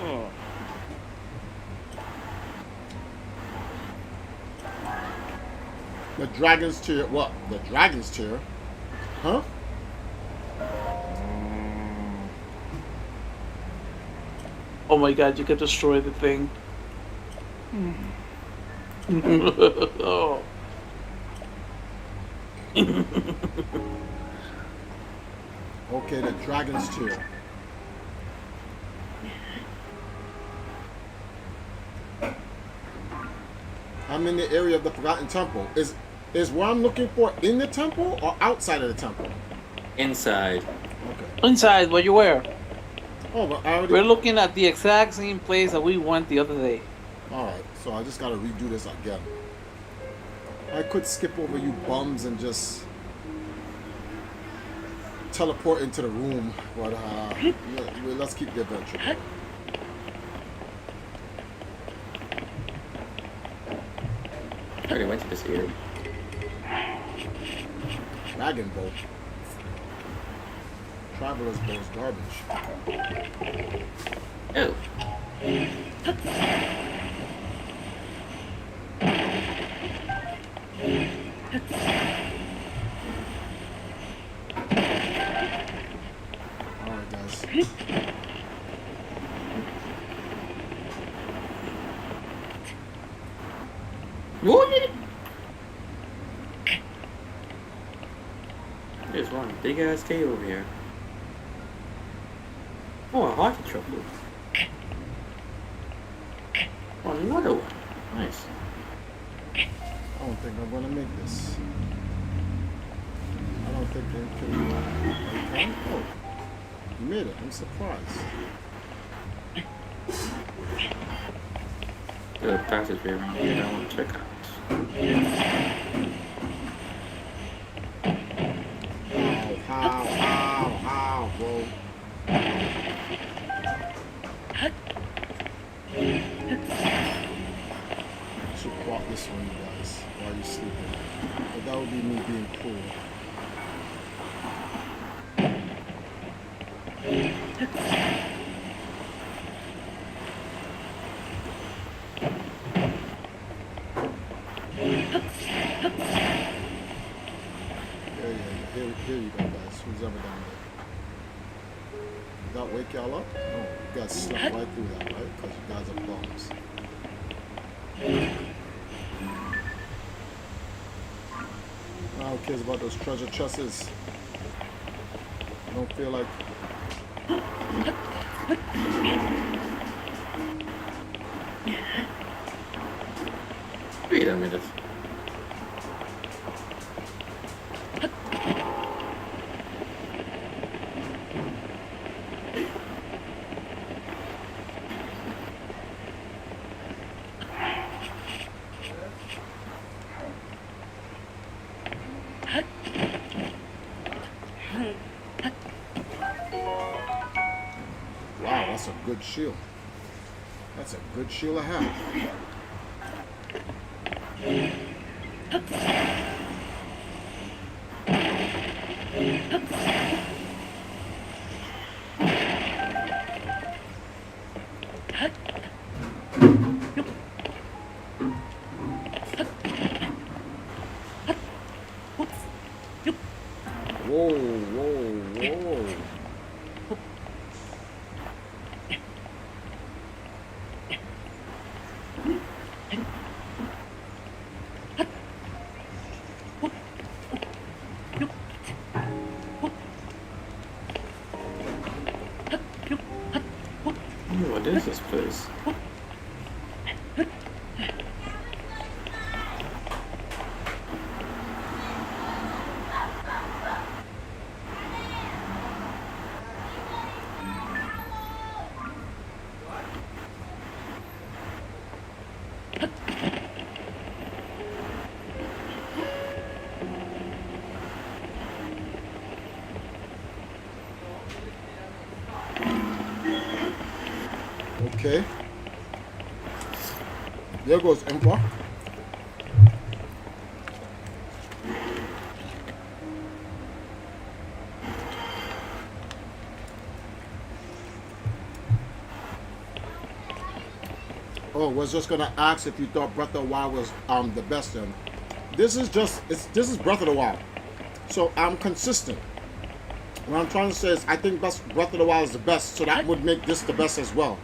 Oh, The Dragon's Tear. What? The Dragon's Tear? Huh? Oh my god, you can destroy the thing. Oh. Okay, the Dragon's Tear. I'm in the area of the Forgotten Temple. Is what I'm looking for in the temple or outside of the temple? Inside. Okay. Inside, what you wear? Oh, but I already. We're looking at the exact same place that we went the other day. Alright, so I just gotta redo this again. I could skip over you bums and just teleport into the room, but let's keep the adventure. I already went to this area. Dragon Boat. Traveler's Boat's garbage. Oh. Alright, guys. What? There's one big ass cave over here. Oh, a hockey truffle. Oh, another one. Nice. I don't think I'm gonna make this. I don't think they can. Okay. Oh, you made it. I'm surprised. There's a passage here I want to check out. How, bro? I should walk this one, you guys, while you're sleeping. But that would be me being cool. that wake y'all up? No, you guys slept right through that, right? Because you guys are bums. Who cares about those treasure chests? I don't feel like. Wait a minute. Wow, that's a good shield. That's a good shield to have. Whoa, whoa, whoa. What is this place? Okay. There goes Emperor. Oh, was just gonna ask if you thought Breath of the Wild was the best then. This is Breath of the Wild. So I'm consistent. What I'm trying to say is I think Breath of the Wild is the best, so that would make this the best as well.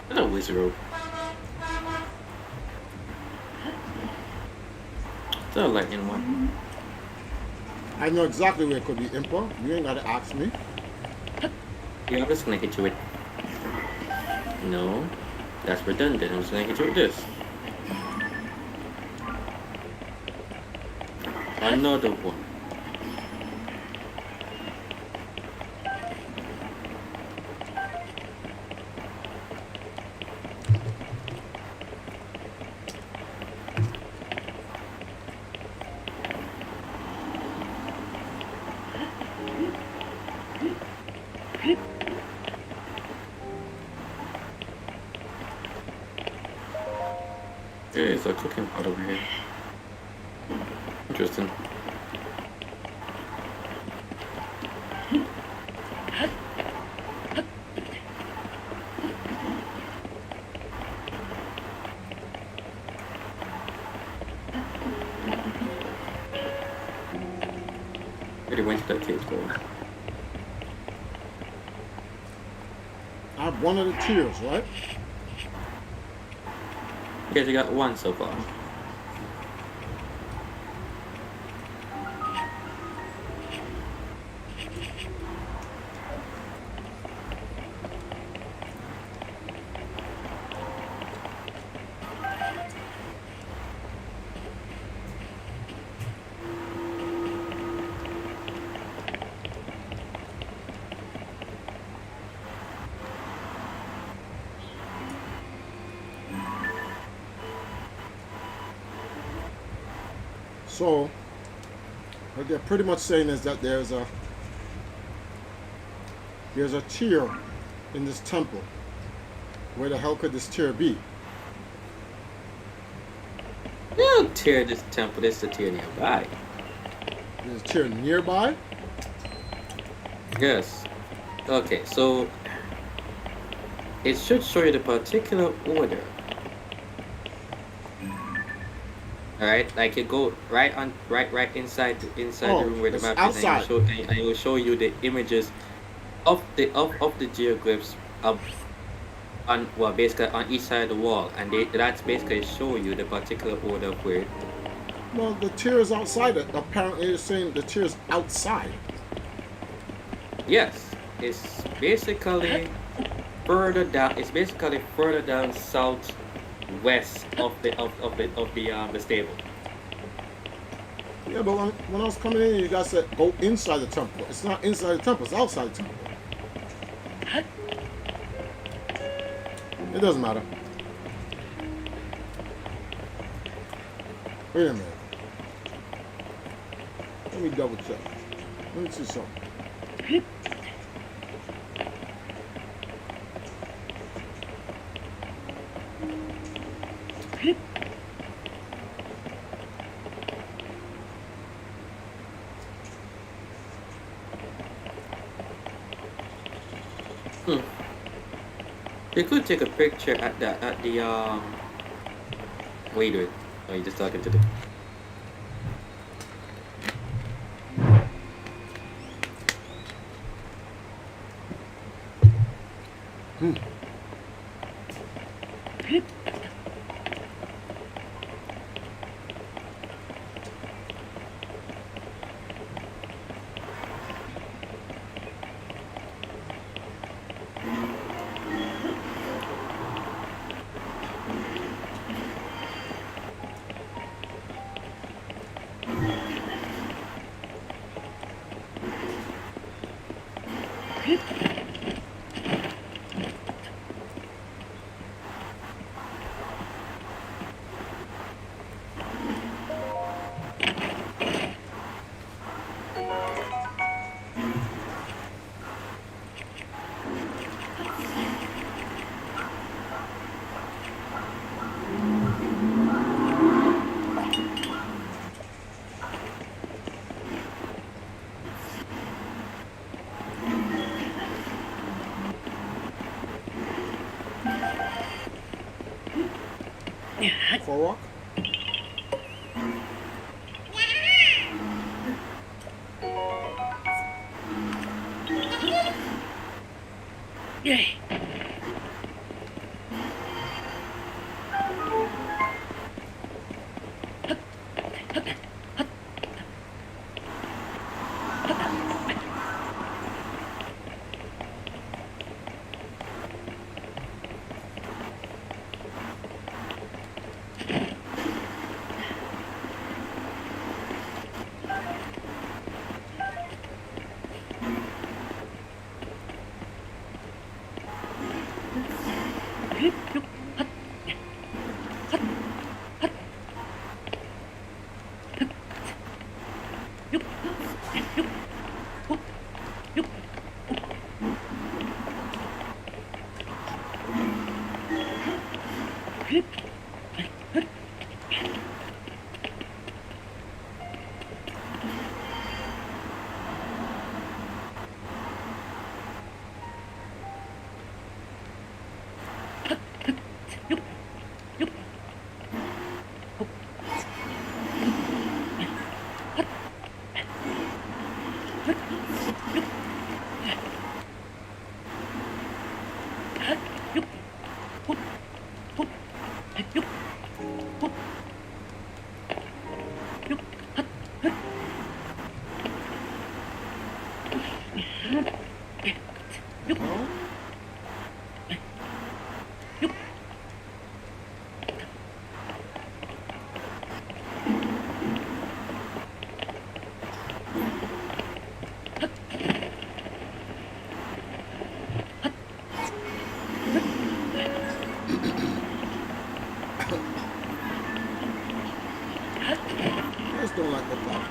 Hello, Wizard. The lightning one. I know exactly where it could be, Impa. You ain't gotta ask me. Yeah, I'm just gonna hit you with. No, that's redundant. I'm just gonna hit you with this. Another one. Okay, so cooking pot over here. Interesting. Already went to that cave though. I have one of the tiers, right? Okay, you got one so far. So, what they're pretty much saying is that there's a tier in this temple. Where the hell could this tier be? Don't tear this temple, this is the tier nearby. There's a tier nearby? Yes. Okay, so it should show you the particular order. All right, like you go right inside the Oh, room where the it's map is, and outside. it will show you the images of the geoglyphs on, well, basically on each side of the wall, and that's basically show you the particular order of where. Well, the tier is outside it. Apparently, you're saying the tier is outside. Yes, it's basically It's basically further down southwest of the stable. Yeah, but when I was coming in, you guys said go inside the temple. It's not inside the temple. It's outside the temple. It doesn't matter. Wait a minute. Let me double check. Let me see something. Hmm. You could take a picture at the What are you doing? Oh, you just talking to the. For rock? No? I just don't like the top.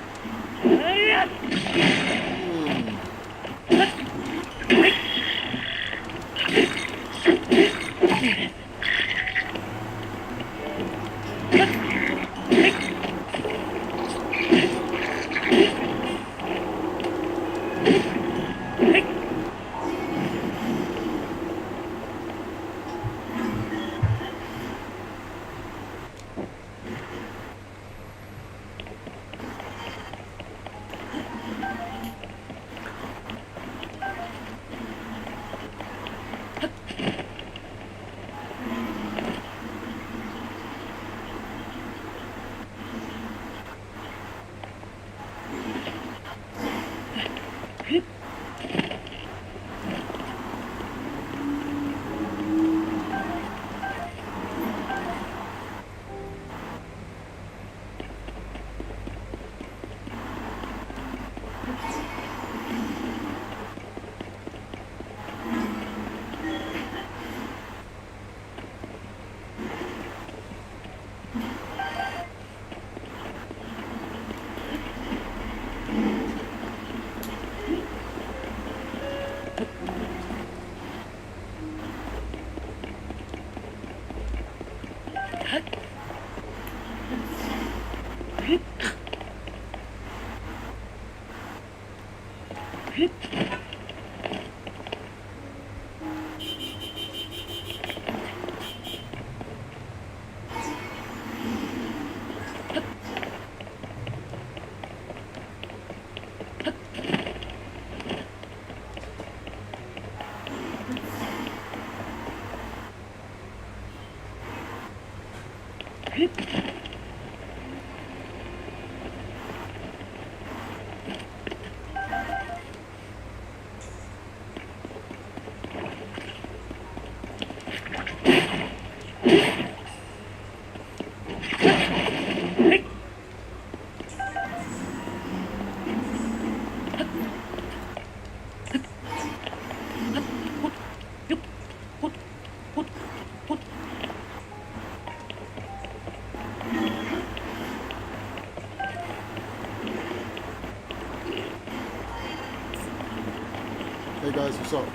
Hey guys, what's up?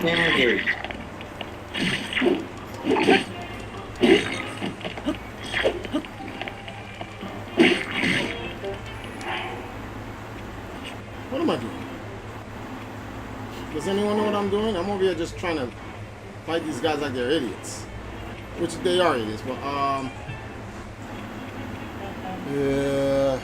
Yeah, Gary. What am I doing? Does anyone know what I'm doing? I'm over here just trying to fight these guys like they're idiots. Which they are idiots, but yeah.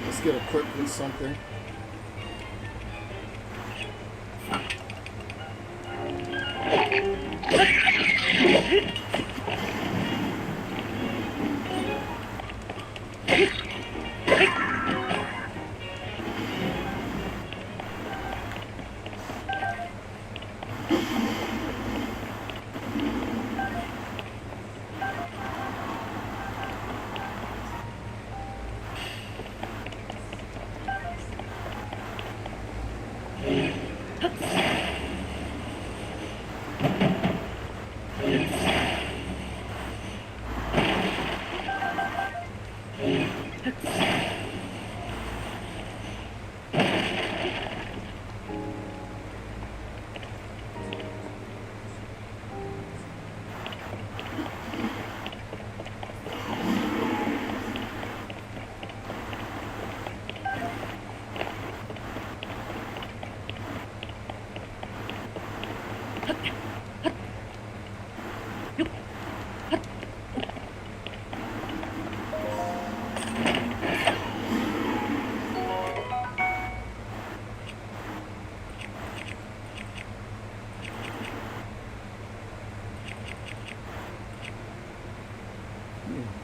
Let's get equipped with something.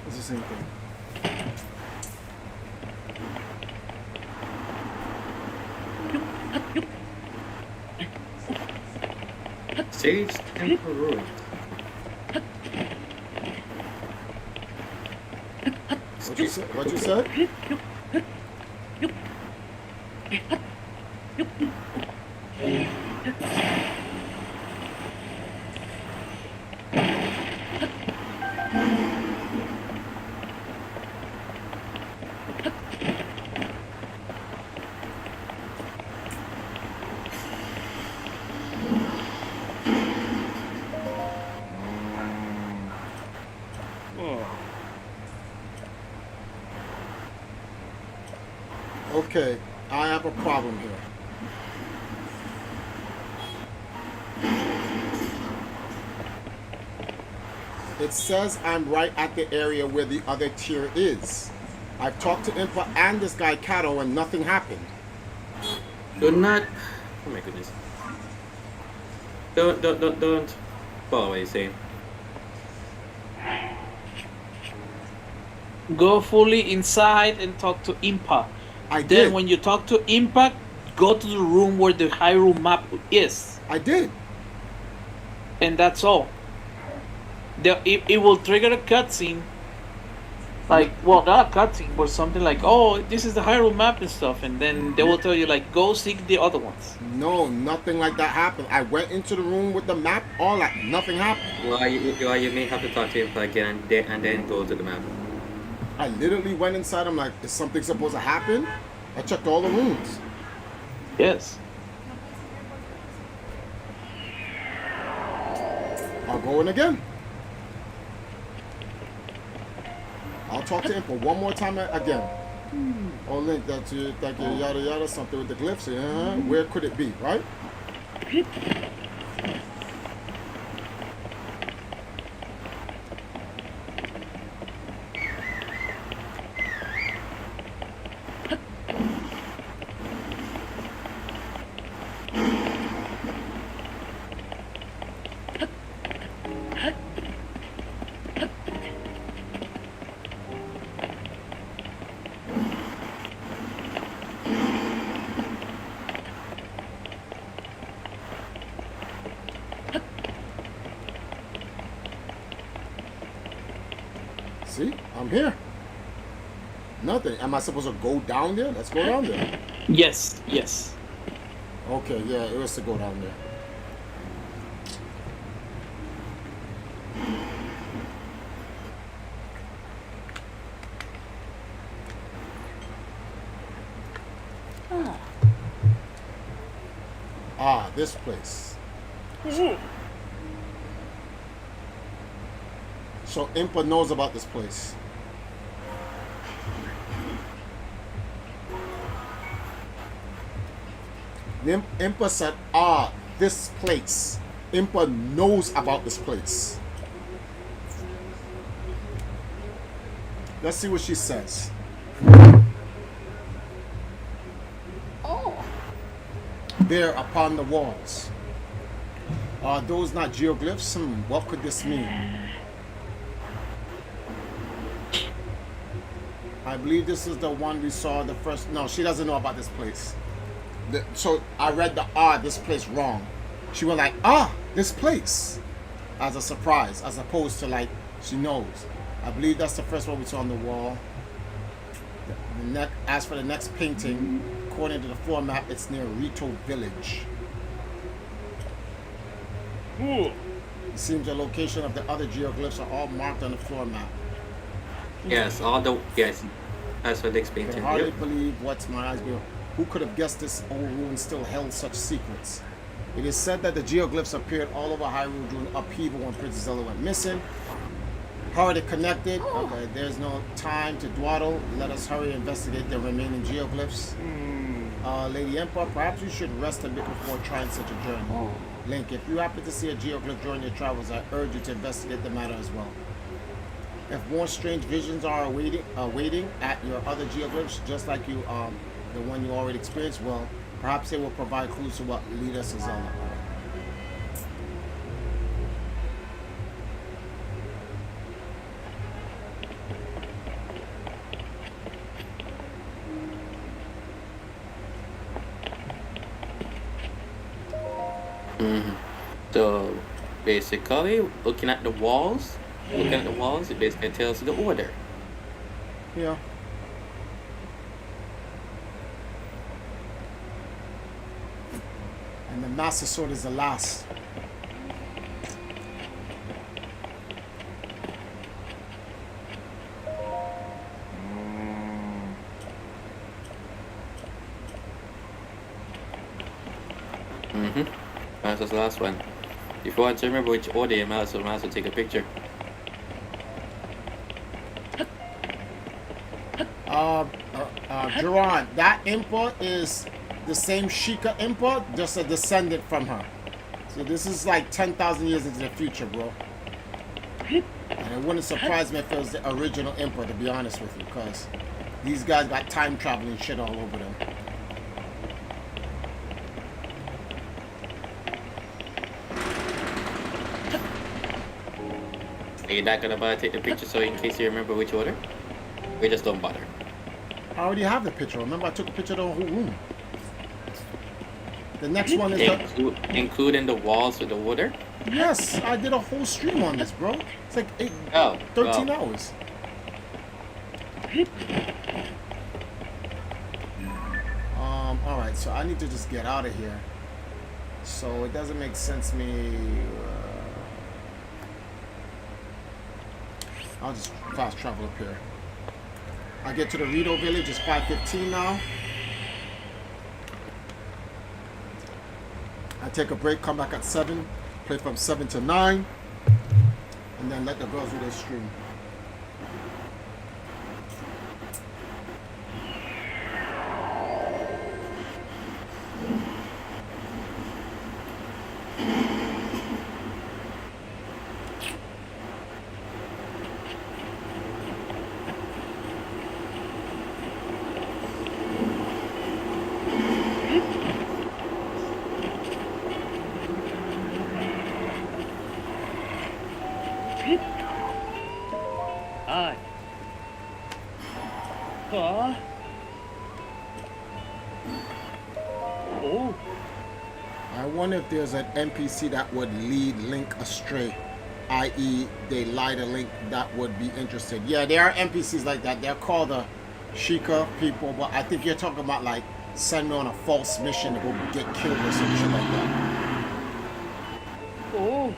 It's the same thing. Sage Temple Road. What you said? What you said? Oh, Okay, I have a problem here. It says I'm right at the area where the other tier is. I've talked to Impa and this guy Kato and nothing happened. Do not. Oh my goodness. Don't. Follow what you're saying. Go fully inside and talk to Impa. I Then did. when you talk to Impa, go to the room where the Hyrule map is. I did. And that's all. It will trigger a cutscene. Like, well, not a cutscene, but something like, oh, this is the Hyrule map and stuff. And then they will tell you, like, go seek the other ones. No, nothing like that happened. I went into the room with the map, all that, nothing happened. Well, you may have to talk to him again and then go to the map. I literally went inside. I'm like, is something supposed to happen? I checked all the rooms. Yes. I'll go in again. I'll talk to Impa one more time again. Oh, Link, that's you, thank you, yada yada, something with the glyphs. Where could it be, right? See, I'm here. Nothing. Am I supposed to go down there? Let's go down there. Yes, yes. Okay, yeah, it was to go down there. Ah, this place. So Impa knows about this place. Impa said, ah, this place. Impa knows about this place. Let's see what she says. There upon the walls. Are those not geoglyphs? What could this mean? I believe this is the one we saw the first. No, she doesn't know about this place. So I read the this place wrong. She was like, this place, as a surprise, as opposed to like she knows. I believe that's the first one we saw on the wall. As for the next painting, according to the floor map, it's near Rito Village. It seems the location of the other geoglyphs are all marked on the floor map. Yes, as for the next I painting. can hardly believe what's my eyes behold. Who could have guessed this old ruin still held such secrets? It is said that the geoglyphs appeared all over Hyrule during upheaval when Princess Zelda went missing. How are they connected? Okay, there's no time to dawdle. Let us hurry and investigate the remaining geoglyphs. Lady Emperor, perhaps you should rest a bit before trying such a journey. Link, if you happen to see a geoglyph during your travels, I urge you to investigate the matter as well. If more strange visions are waiting at your other geoglyphs, just like you, the one you already experienced, well, perhaps they will provide clues to what lead us to Zelda. So basically, looking at the walls, it basically tells you the order. Yeah. And the Master Sword is the last. That's the last one. If you want to remember which order, you might as well take a picture. Duran, that Impa is the same Sheikah Impa, just a descendant from her. So this is like 10,000 years into the future, bro. And it wouldn't surprise me if it was the original Impa, to be honest with you, because these guys got time traveling shit all over them. Are you not gonna bother take the picture so in case you remember which order? We just don't bother. I already have the picture. Remember, I took a picture of the whole room. The next one is the... Including the walls with the water? Yes, I did a whole stream on this, bro. It's like 13 hours. Alright, so I need to just get out of here. So it doesn't make sense to me... I'll just fast travel up here. I get to the Rito village, it's 5:15 now. I take a break, come back at 7, play from 7 to 9, and then let the girls do their stream. I wonder if there's an NPC that would lead Link astray, i.e. they lie to Link that would be interested. Yeah, there are NPCs like that. They're called the Sheikah people, but I think you're talking about like send me on a false mission to go get killed or some shit like that. Oh.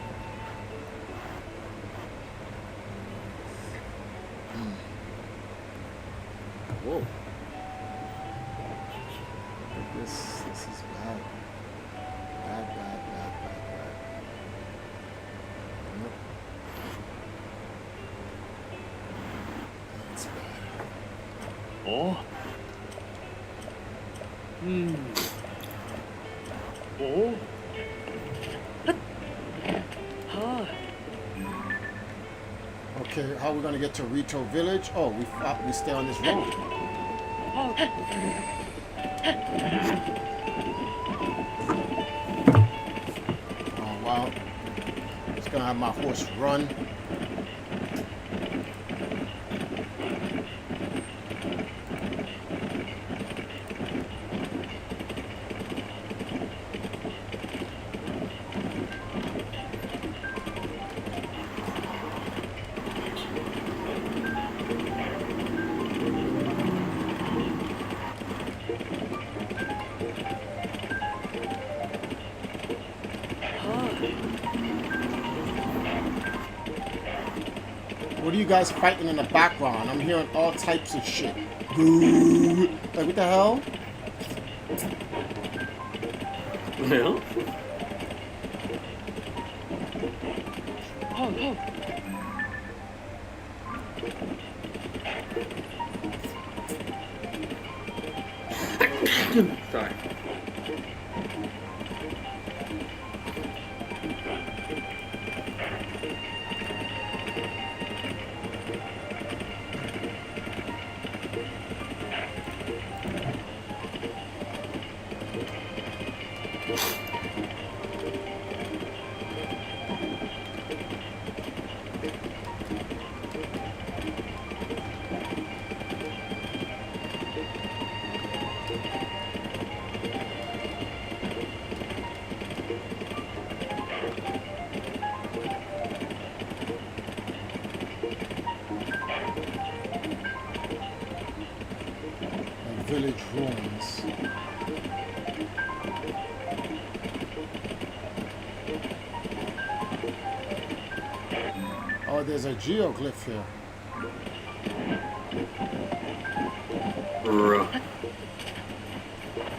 Whoa. This is bad. Bad. Nope. That's bad. Oh. Oh. Okay, how are we gonna get to Rito Village? Oh, we stay on this road. Oh wow. Just gonna have my horse run. What are you guys fighting in the background? I'm hearing all types of shit. Boo! Like, what the hell? Well, sorry. Village ruins. Oh, there's a geoglyph here.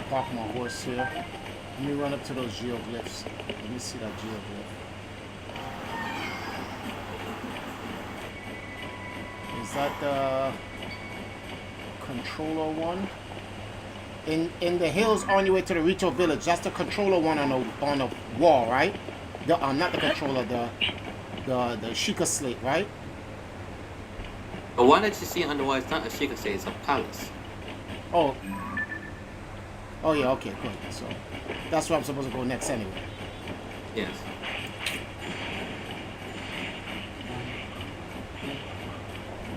Park my horse here. Let me run up to those geoglyphs. Let me see that geoglyph. Is that the controller one. In the hills on your way to the Rito village, that's the controller one on the wall, right? The not the controller, the Sheikah slate, right? The one that you see on the wall is not a Sheikah slate, it's a palace. Oh. Oh yeah, okay, good. So that's where I'm supposed to go next anyway. Yes.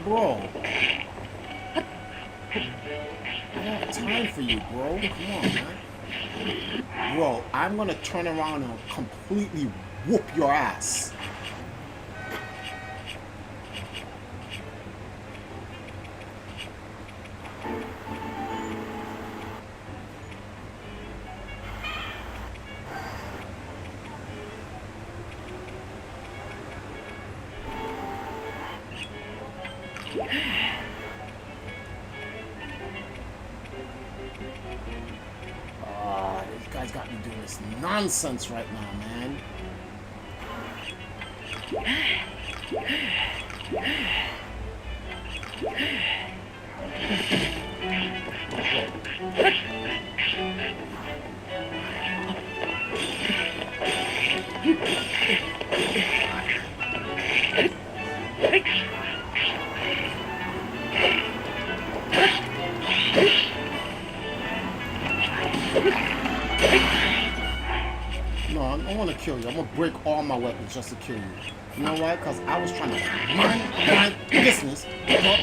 Bro. I don't have time for you, bro. Come on, man. Bro, I'm gonna turn around and completely whoop your ass. These guys got me doing this nonsense right now, man. No, I don't want to kill you. I'm going to break all my weapons just to kill you. You know why? Because I was trying to mind my business, but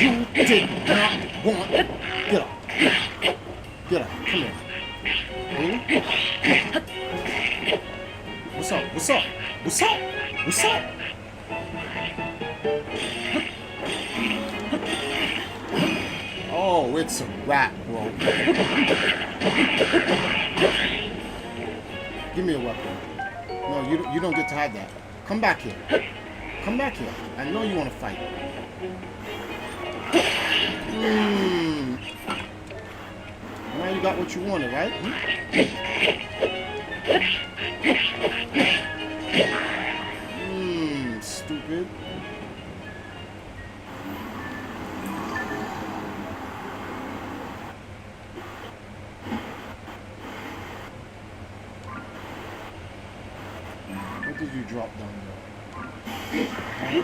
you did not want. Get up. Get up. Come here. Really? What's up? What's up? What's up? What's up? Oh, it's a wrap, bro. Give me a weapon. No, you don't get to have that. Come back here. Come back here. I know you want to fight. Now you got what you wanted, right? Stupid. What did you drop down there? Huh?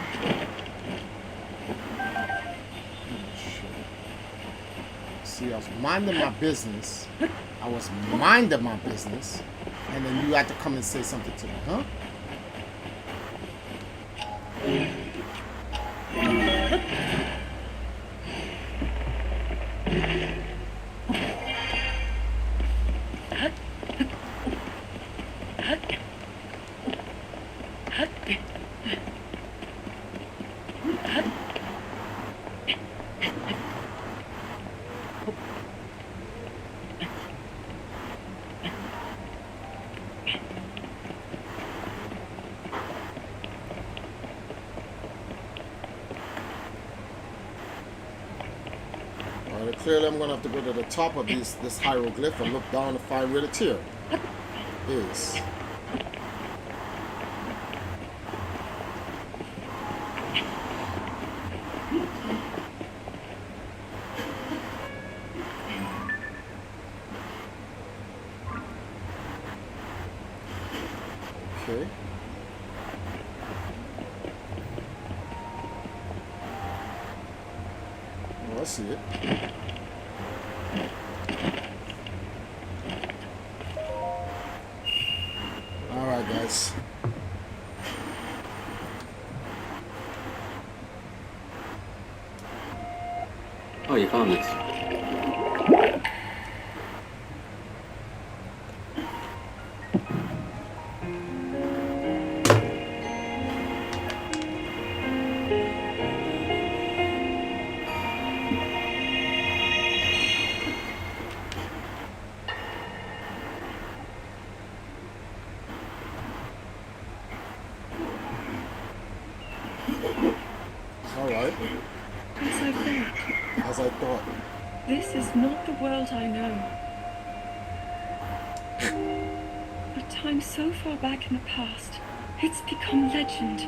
Oh, shit. See, I was minding my business. And then you had to come and say something to me, huh? Clearly, I'm going to have to go to the top of this hieroglyph and look down to find where the tier is. Okay. Oh, I see it. Alright, guys. Oh, you found it. Alright. As I thought. This is not the world I know. A time so far back in the past, it's become legend.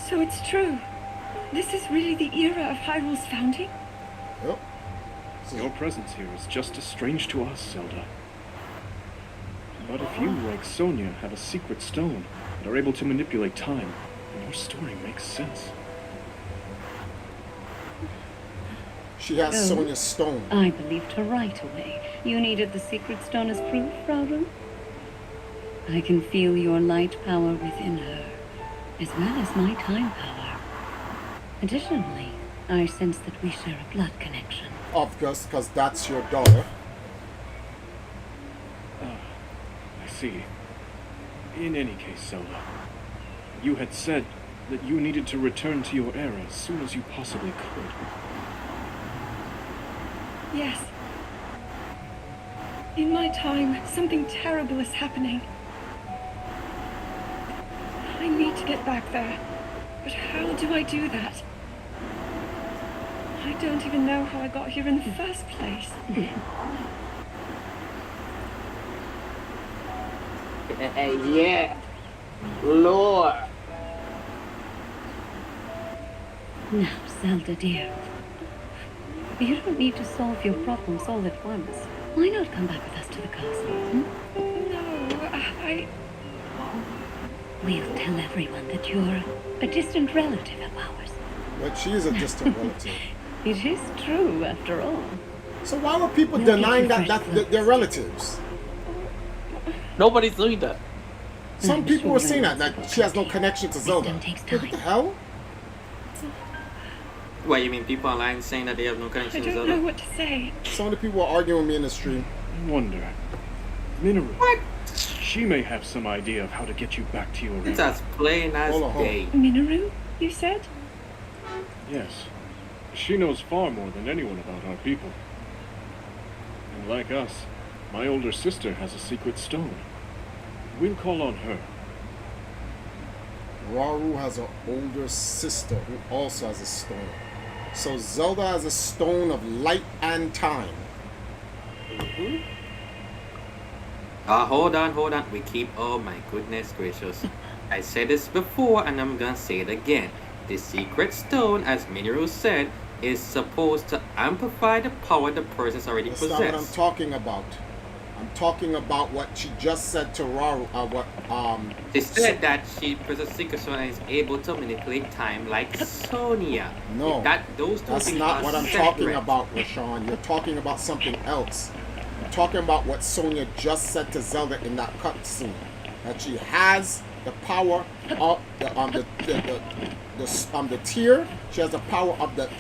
So it's true. This is really the era of Hyrule's founding? Yep. Your presence here is just as strange to us, Zelda. But if you, like Sonia, have a secret stone and are able to manipulate time, then your story makes sense. She has Oh. Sonia's stone. I believed her right away. You needed the secret stone as proof, Rauru? I can feel your light power within her, as well as my time power. Additionally, I sense that we share a blood connection. Of course, because that's your daughter. I see. In any case, Zelda, you had said that you needed to return to your era as soon as you possibly could. Yes. In my time, something terrible is happening. I need to get back there. But how do I do that? I don't even know how I got here in the first place. Yeah. Lord. Now, Zelda dear, you don't need to solve your problems all at once. Why not come back with us to the castle? No, I... We'll tell everyone that you're a distant relative of ours. But she is a distant relative. It is true, after all. So why were people We'll get denying you that, fresh that they're relatives? Nobody's doing that. Some I'm people sure were saying it that is she has no connection to Zelda. still takes What the time. hell? What, you mean people online saying that they have no I connection to don't Zelda? know what to say. Some of the people were arguing with me in the stream. I wonder. Minoru. What? She may have some idea of how to get you back to your It's era. as plain as Hold on, hold on. day. Minoru, you said? Yes. She knows far more than anyone about our people. And like us, my older sister has a secret stone. We'll call on her. Rauru has an older sister who also has a stone. So Zelda has a stone of light and time. Hold on. We keep, oh my goodness gracious. I said this before and I'm gonna say it again. The secret stone, as Minoru said, is supposed to amplify the power the person's already That's not what I'm possessed. talking about. I'm talking about what she just said to Rauru. They said that she possesses secret stone and is able to manipulate time like Sonia. No, Those two that's things not are what I'm separate. talking about, Rashawn. You're talking about something else. I'm talking about what Sonia just said to Zelda in that cutscene. That she has the power of the tier. She has the power of the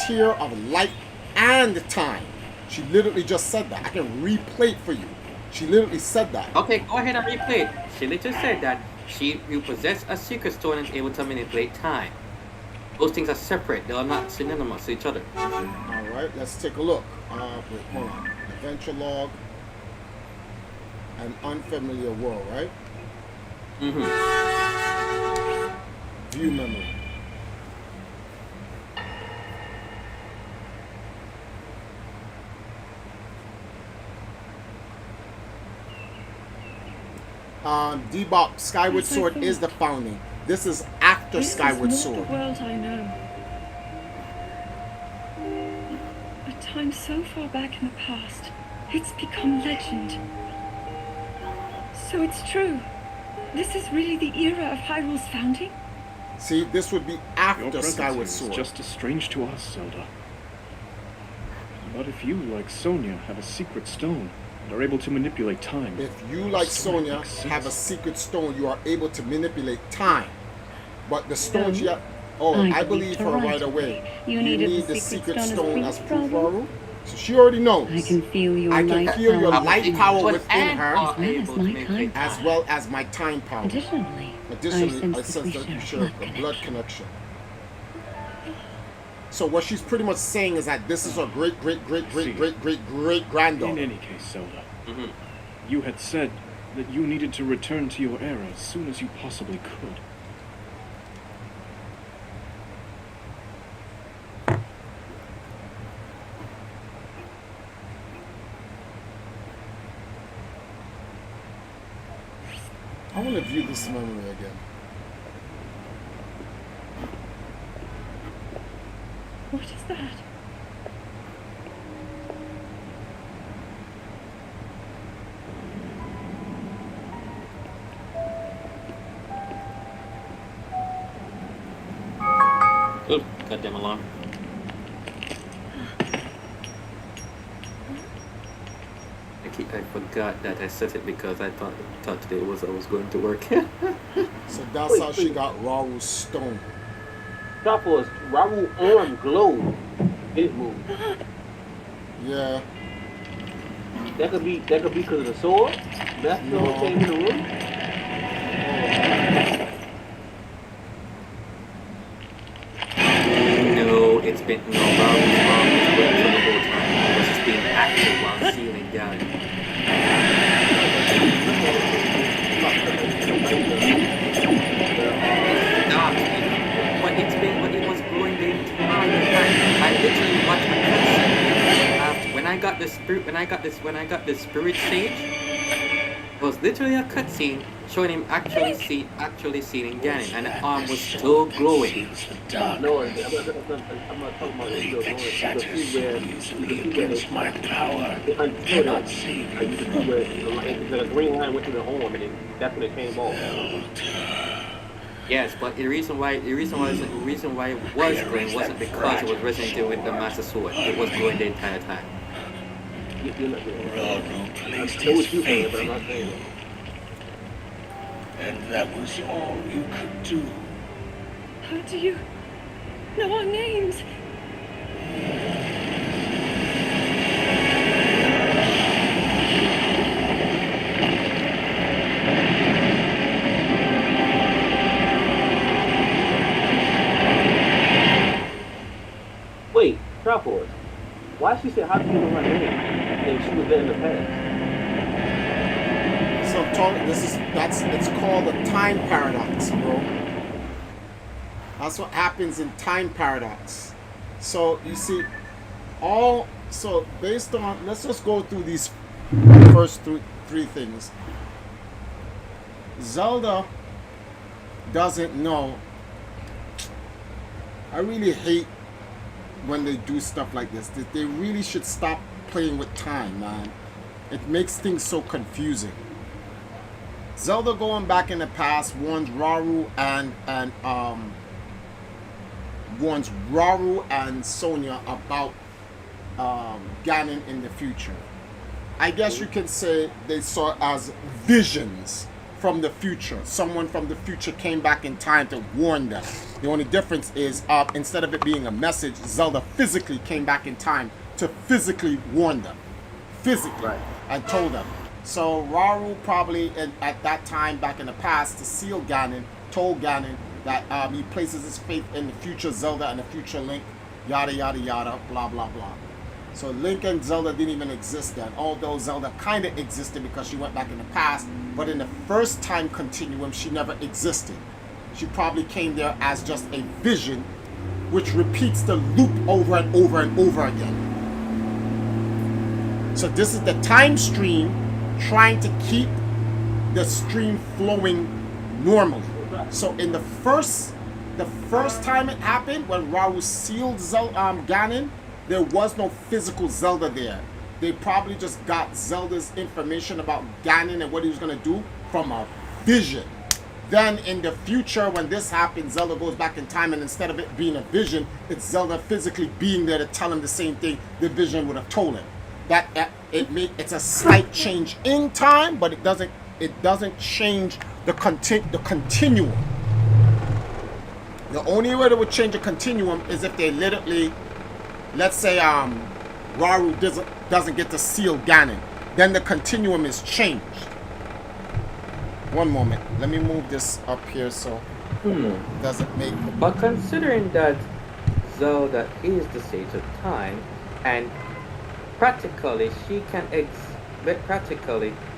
tier of light and time. She literally just said that. I can replay it for you. She literally said that. Okay, go ahead and replay it. She literally said that you possess a secret stone and is able to manipulate time. Those things are separate. They are not synonymous to each other. All right, let's take a look. Wait, hold on. Adventure log. An unfamiliar world, right? View memory. Debop, Skyward Yes, I Sword is thought. the founding. This is after This Skyward is not Sword. the world I know. A time so far back in the past, it's become legend. So it's true. This is really the era of Hyrule's founding? See, this would be Your after presence here Skyward is Sword. just as strange to us, Zelda. But if you, like Sonia, have a secret stone and are able to manipulate time, If you, like story Sonia, makes have a sense. secret stone, you are able to manipulate time. But the stone she No. had... Oh, I I believed believe her her right right away. away. You needed the secret stone as proof, Rauru. So she already knows. I can feel your I can light feel your power light within power her, within her, are as well able as to my manipulate time as power. well as my time power. Additionally, Additionally, I I sense that we share a blood connection. So what she's pretty much saying is that this is her great In granddaughter. any case, Zelda, Mhm. you had said that you needed to return to your era as soon as you possibly could. I want to view this memory again. What is that? Oop, goddamn alarm. I forgot that I set it because I thought today I was going to work. So that's how she got Raru's stone. Top was Raul arm glowed. It moved. Yeah. That could be because of the sword. That's the whole came in the room. No, it's been no Raul's arm was working for the whole time. It was just being active while sealing down. Dark, but it was growing the entire time. I literally watched my cutscene when I got the spirit sage. It was literally a cutscene showing him actually seeing Ganon, and the arm was still glowing. No, I'm not talking about it still glowing. You can see where My power it until cannot that. save You can see where the green line went to the horn, and then that's when it came off. Yes, but the reason why it was glowing wasn't because it was resonating with the Master Sword. It was glowing the entire time. You're not doing it. Frodo I placed know his what you're saying, faith but I'm in not saying you, it. and that was all you could do. How do you know our names? Wait, Trap Wars. Why she said how do you know my name? And she was there in the past. So it's called a time paradox, bro. That's what happens in time paradox. So you see, based on, let's just go through these first three things. Zelda doesn't know. I really hate when they do stuff like this. They really should stop playing with time, man. It makes things so confusing. Zelda going back in the past warns Raru and Sonya about Ganon in the future. I guess you could say they saw it as visions from the future. Someone from the future came back in time to warn them. The only difference is instead of it being a message, Zelda physically came back in time to physically warn them. Physically. Right. And told them. So Raru probably at that time back in the past to seal Ganon, told Ganon that he places his faith in the future Zelda and the future Link, yada yada yada, blah blah blah. So Link and Zelda didn't even exist then, although Zelda kind of existed because she went back in the past, but in the first time continuum she never existed. She probably came there as just a vision which repeats the loop over and over and over again. So this is the time stream trying to keep the stream flowing normally. So in the first time it happened, when Raru sealed Ganon, there was no physical Zelda there. They probably just got Zelda's information about Ganon and what he was going to do from a vision. Then in the future, when this happens, Zelda goes back in time, and instead of it being a vision, it's Zelda physically being there to tell him the same thing the vision would have told him. It's a slight change in time, but it doesn't change the continuum. The only way that would change the continuum is if they literally, let's say Raru doesn't get to seal Ganon, then the continuum is changed. One moment, let me move this up here so it doesn't make. But considering that Zelda is the Sage of Time, and practically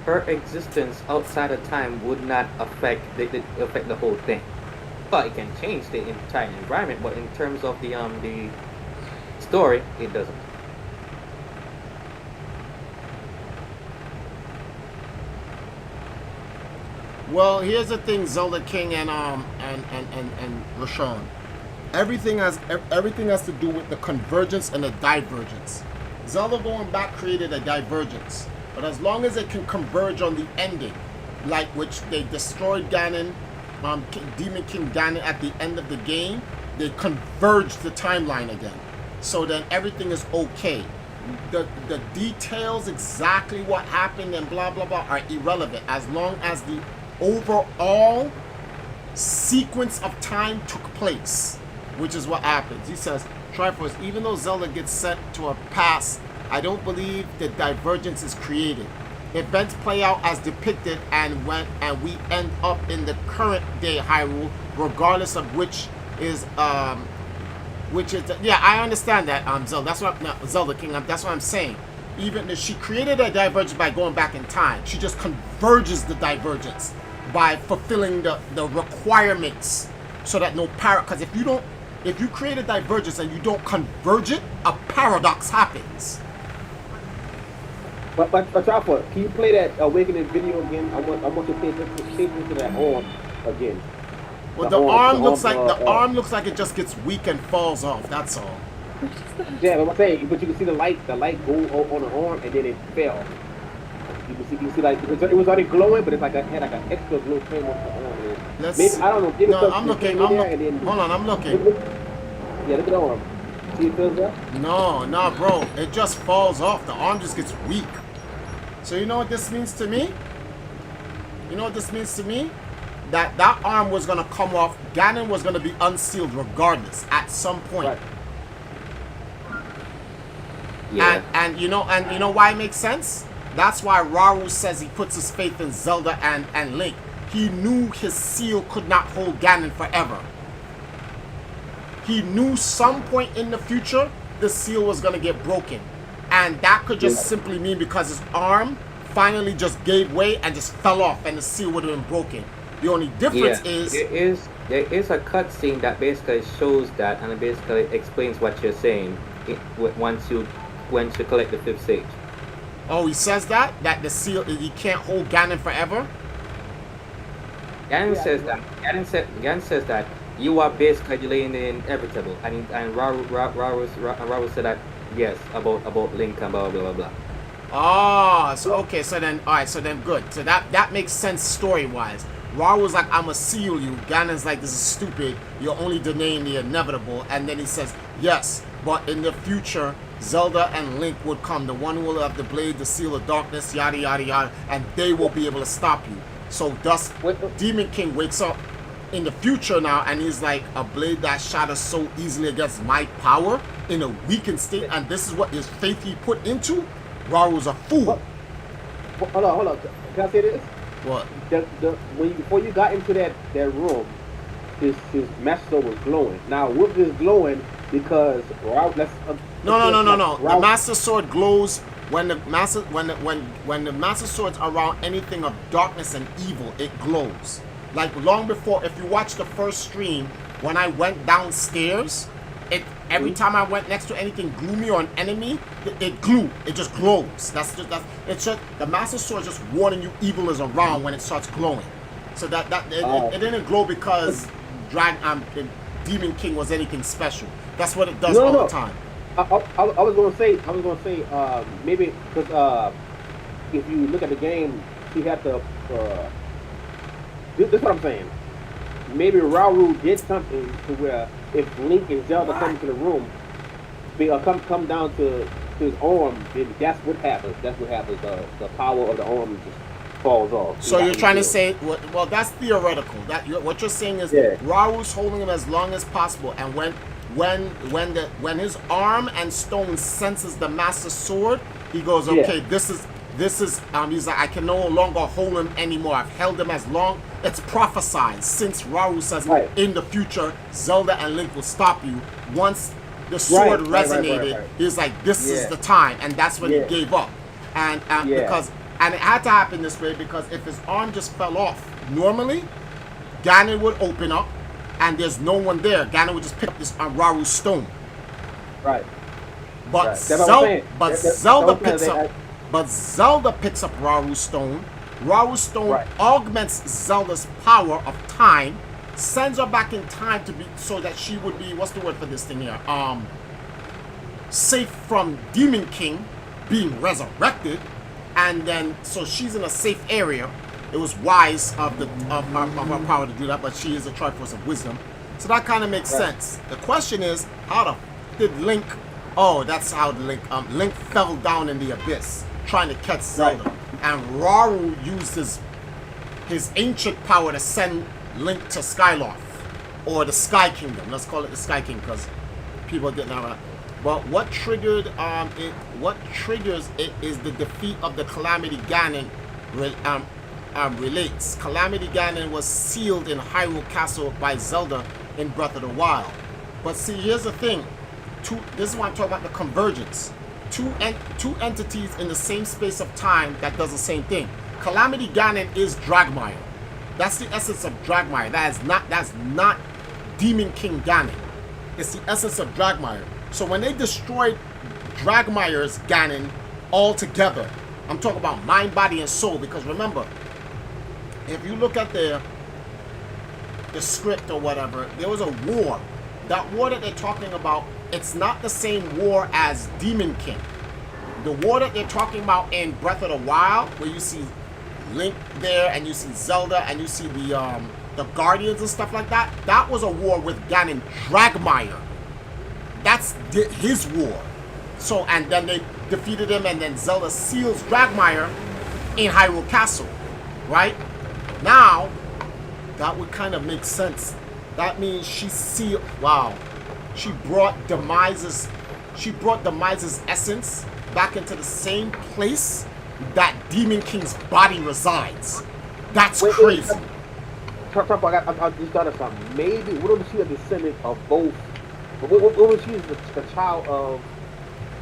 her existence outside of time would not affect the whole thing. But it can change the entire environment. But in terms of the story, it doesn't. Well, here's the thing, Zelda King and Rashawn. everything has to do with the convergence and the divergence. Zelda going back created a divergence, but as long as it can converge on the ending, like which they destroyed Ganon, Demon King Ganon at the end of the game, they converged the timeline again. So then everything is okay. The details, exactly what happened and blah blah blah, are irrelevant as long as the overall sequence of time took place, which is what happens. He says, Triforce, even though Zelda gets sent to a past, I don't believe the divergence is created. Events play out as depicted, and we end up in the current day Hyrule, regardless of which is yeah, I understand that, Zelda. That's what Zelda King. That's what I'm saying. Even if she created a divergence by going back in time, she just converges the divergence by fulfilling the requirements, so that no because if you create a divergence and you don't converge it, a paradox happens. But Chopper, can you play that Awakening video again? I want to pay attention to that arm again. Well, the arm looks like it just gets weak and falls off. That's all. Yeah, but I'm saying, but you can see the light go on the arm, and then it fell. You can see like it was already glowing, but it's like had like an extra glow frame on the arm. Maybe, I don't know. Maybe no, I'm looking. Hold on, I'm looking. Yeah, look at the arm. See it fills up? No, bro. It just falls off. The arm just gets weak. So you know what this means to me? That arm was gonna come off. Ganon was gonna be unsealed regardless at some point. Right. Yeah. And you know why it makes sense? That's why Rauru says he puts his faith in Zelda and Link. He knew his seal could not hold Ganon forever. He knew some point in the future the seal was gonna get broken. And that could just simply mean because his arm finally just gave way and just fell off and the seal would have been broken. The only difference is there is a cutscene that basically shows that, and it basically explains what you're saying once you collect the 5th sage. Oh, he says that the seal, he can't hold Ganon forever. Ganon says that you are basically delaying the inevitable, and Rauru said that yes about Link and blah blah blah blah. Oh, so okay, so then good. So that makes sense story wise. Ra was like, I'ma seal you. Ganon's like, this is stupid. You're only denying the inevitable. And then he says, yes, but in the future, Zelda and Link would come. The one who will have the blade, the seal of darkness, yada, yada, yada. And they will be able to stop you. So thus, Demon King wakes up in the future now, and he's like, a blade that shatters so easily against my power in a weakened state. And this is what his faith he put into? Ra was a fool. Hold on. Can I say this? What? Before you got into that room, his master sword was glowing. Now, with this glowing, because no. The master sword glows when the master sword's around anything of darkness and evil. It glows. Like long before, if you watch the first stream, when I went downstairs, every time I went next to anything gloomy or an enemy, it just glows. It's just the master sword is just warning you evil is around when it starts glowing. So it didn't glow because Demon King was anything special. That's what it does all the time. I was gonna say maybe because if you look at the game, he had to. This is what I'm saying. Maybe Rauru did something to where if Link and Zelda come into the room, come down to his arm, then that's what happens. That's what happens. The power of the arm just falls off. So you're trying to say, well, that's theoretical. What you're saying is Rauru's holding him as long as possible, and when his arm and stone senses the master sword, he goes, okay, this is he's like, I can no longer hold him anymore. I've held him as long. It's prophesied since Rauru says in the future Zelda and Link will stop you. Once the sword resonated, he's like, this is the time, and that's when he gave up. And because it had to happen this way, because if his arm just fell off normally, Ganon would open up and there's no one there. Ganon would just pick up this Rauru's stone. Right. But Zelda picks up Rauru's stone. Rauru's stone augments Zelda's power of time, sends her back in time to be so that she would be, what's the word for this thing here? Safe from Demon King being resurrected, and then so she's in a safe area. It was wise of her power to do that, but she is a Triforce of Wisdom, so that kind of makes sense. The question is, how the did Link? Oh, that's how Link fell down in the abyss trying to catch Zelda, and Rauru used his ancient power to send Link to Skyloft, or the Sky Kingdom. Let's call it the Sky Kingdom because people didn't know that. But what triggered it? What triggers it is the defeat of the Calamity Ganon. Relates. Calamity Ganon was sealed in Hyrule Castle by Zelda in Breath of the Wild. But see, here's the thing. This is why I'm talking about the convergence. Two entities in the same space of time that does the same thing. Calamity Ganon is Dragmire. That's the essence of Dragmire. That's not Demon King Ganon. It's the essence of Dragmire. So when they destroyed Dragmire's Ganon altogether, I'm talking about mind, body, and soul. Because remember, if you look at the script or whatever, there was a war. That war that they're talking about, it's not the same war as Demon King. The war that they're talking about in Breath of the Wild, where you see Link there, and you see Zelda, and you see the Guardians and stuff like that, that was a war with Ganon Dragmire. That's his war. So, and then they defeated him, and then Zelda seals Dragmire in Hyrule Castle, right? Now, that would kind of make sense. That means she sealed. Wow, she brought Demise's essence back into the same place that Demon King's body resides. That's crazy. I just thought of something. Maybe what if she a descendant of both? What was she the child of?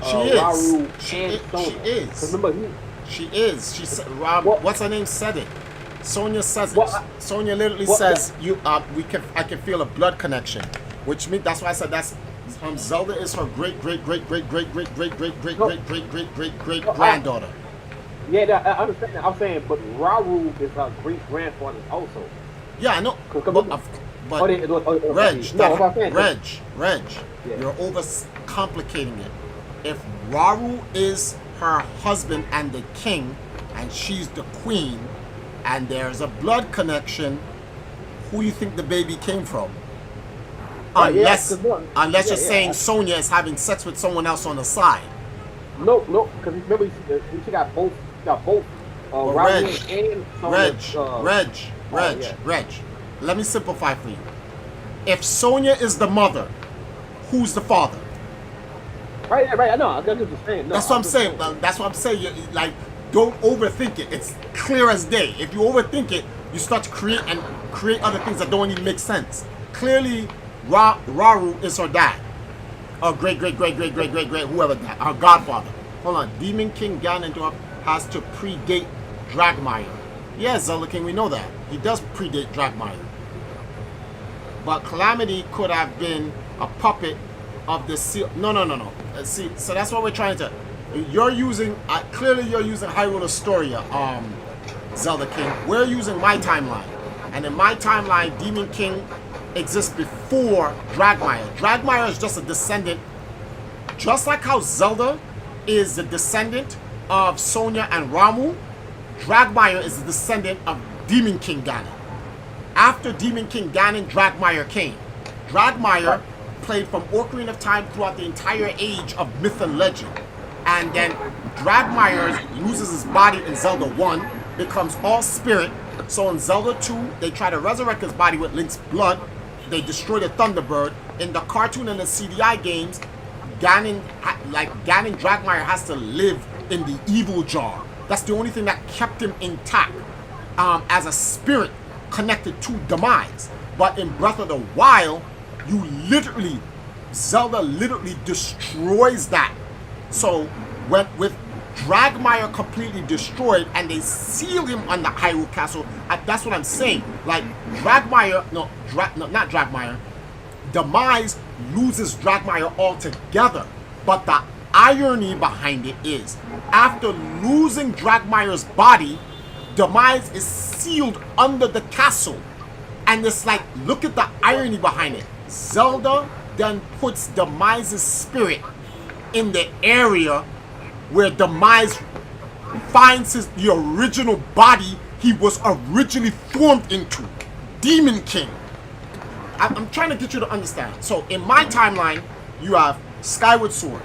Rauru and Sonya? She is. Remember, she is. She said, what's her name? Said it. Sonya says it. Sonya literally says, I can feel a blood connection, which means that's why I said that's Zelda is her great granddaughter. Yeah, I understand that. I'm saying, but Rauru is her great grandfather also. Yeah, I know. But Reg, you're overcomplicating it. If Rauru is her husband and the king, and she's the queen, and there's a blood connection, who do you think the baby came from? Unless you're saying Sonya is having sex with someone else on the side. No, because remember she got both. Rauru and Sonya. Reg. Let me simplify for you. If Sonya is the mother, who's the father? Right. I know. That's what you're saying. That's what I'm saying. That's what I'm saying. Like, don't overthink it. It's clear as day. If you overthink it, you start to create other things that don't even make sense. Clearly, Rauru is her dad, or great, whoever that, her godfather. Hold on. Demon King Ganondorf has to predate Dragmire. Yes, Zelda King, we know that. He does predate Dragmire. But Calamity could have been a puppet of the seal. No. See, so that's what we're trying to. You're using clearly you're using Hyrule Astoria, Zelda King. We're using my timeline, and in my timeline, Demon King exists before Dragmire. Dragmire is just a descendant, just like how Zelda is the descendant of Sonya and Ramu. Dragmire is the descendant of Demon King Ganon. After Demon King Ganon, Dragmire came. Dragmire played from Ocarina of Time throughout the entire age of myth and legend. And then Dragmire loses his body in Zelda 1, becomes all spirit. So in Zelda 2, they try to resurrect his body with Link's blood. They destroy the Thunderbird. In the cartoon and the CDI games, Ganon Dragmire has to live in the evil jar. That's the only thing that kept him intact as a spirit connected to Demise. But in Breath of the Wild, Zelda literally destroys that. So with Dragmire completely destroyed and they seal him on the Hyrule Castle, that's what I'm saying. Like not Dragmire. Demise loses Dragmire altogether. But the irony behind it is, after losing Dragmire's body, Demise is sealed under the castle. And it's like, look at the irony behind it. Zelda then puts Demise's spirit in the area where Demise finds the original body he was originally formed into. Demon King. I'm trying to get you to understand. So in my timeline, you have Skyward Sword.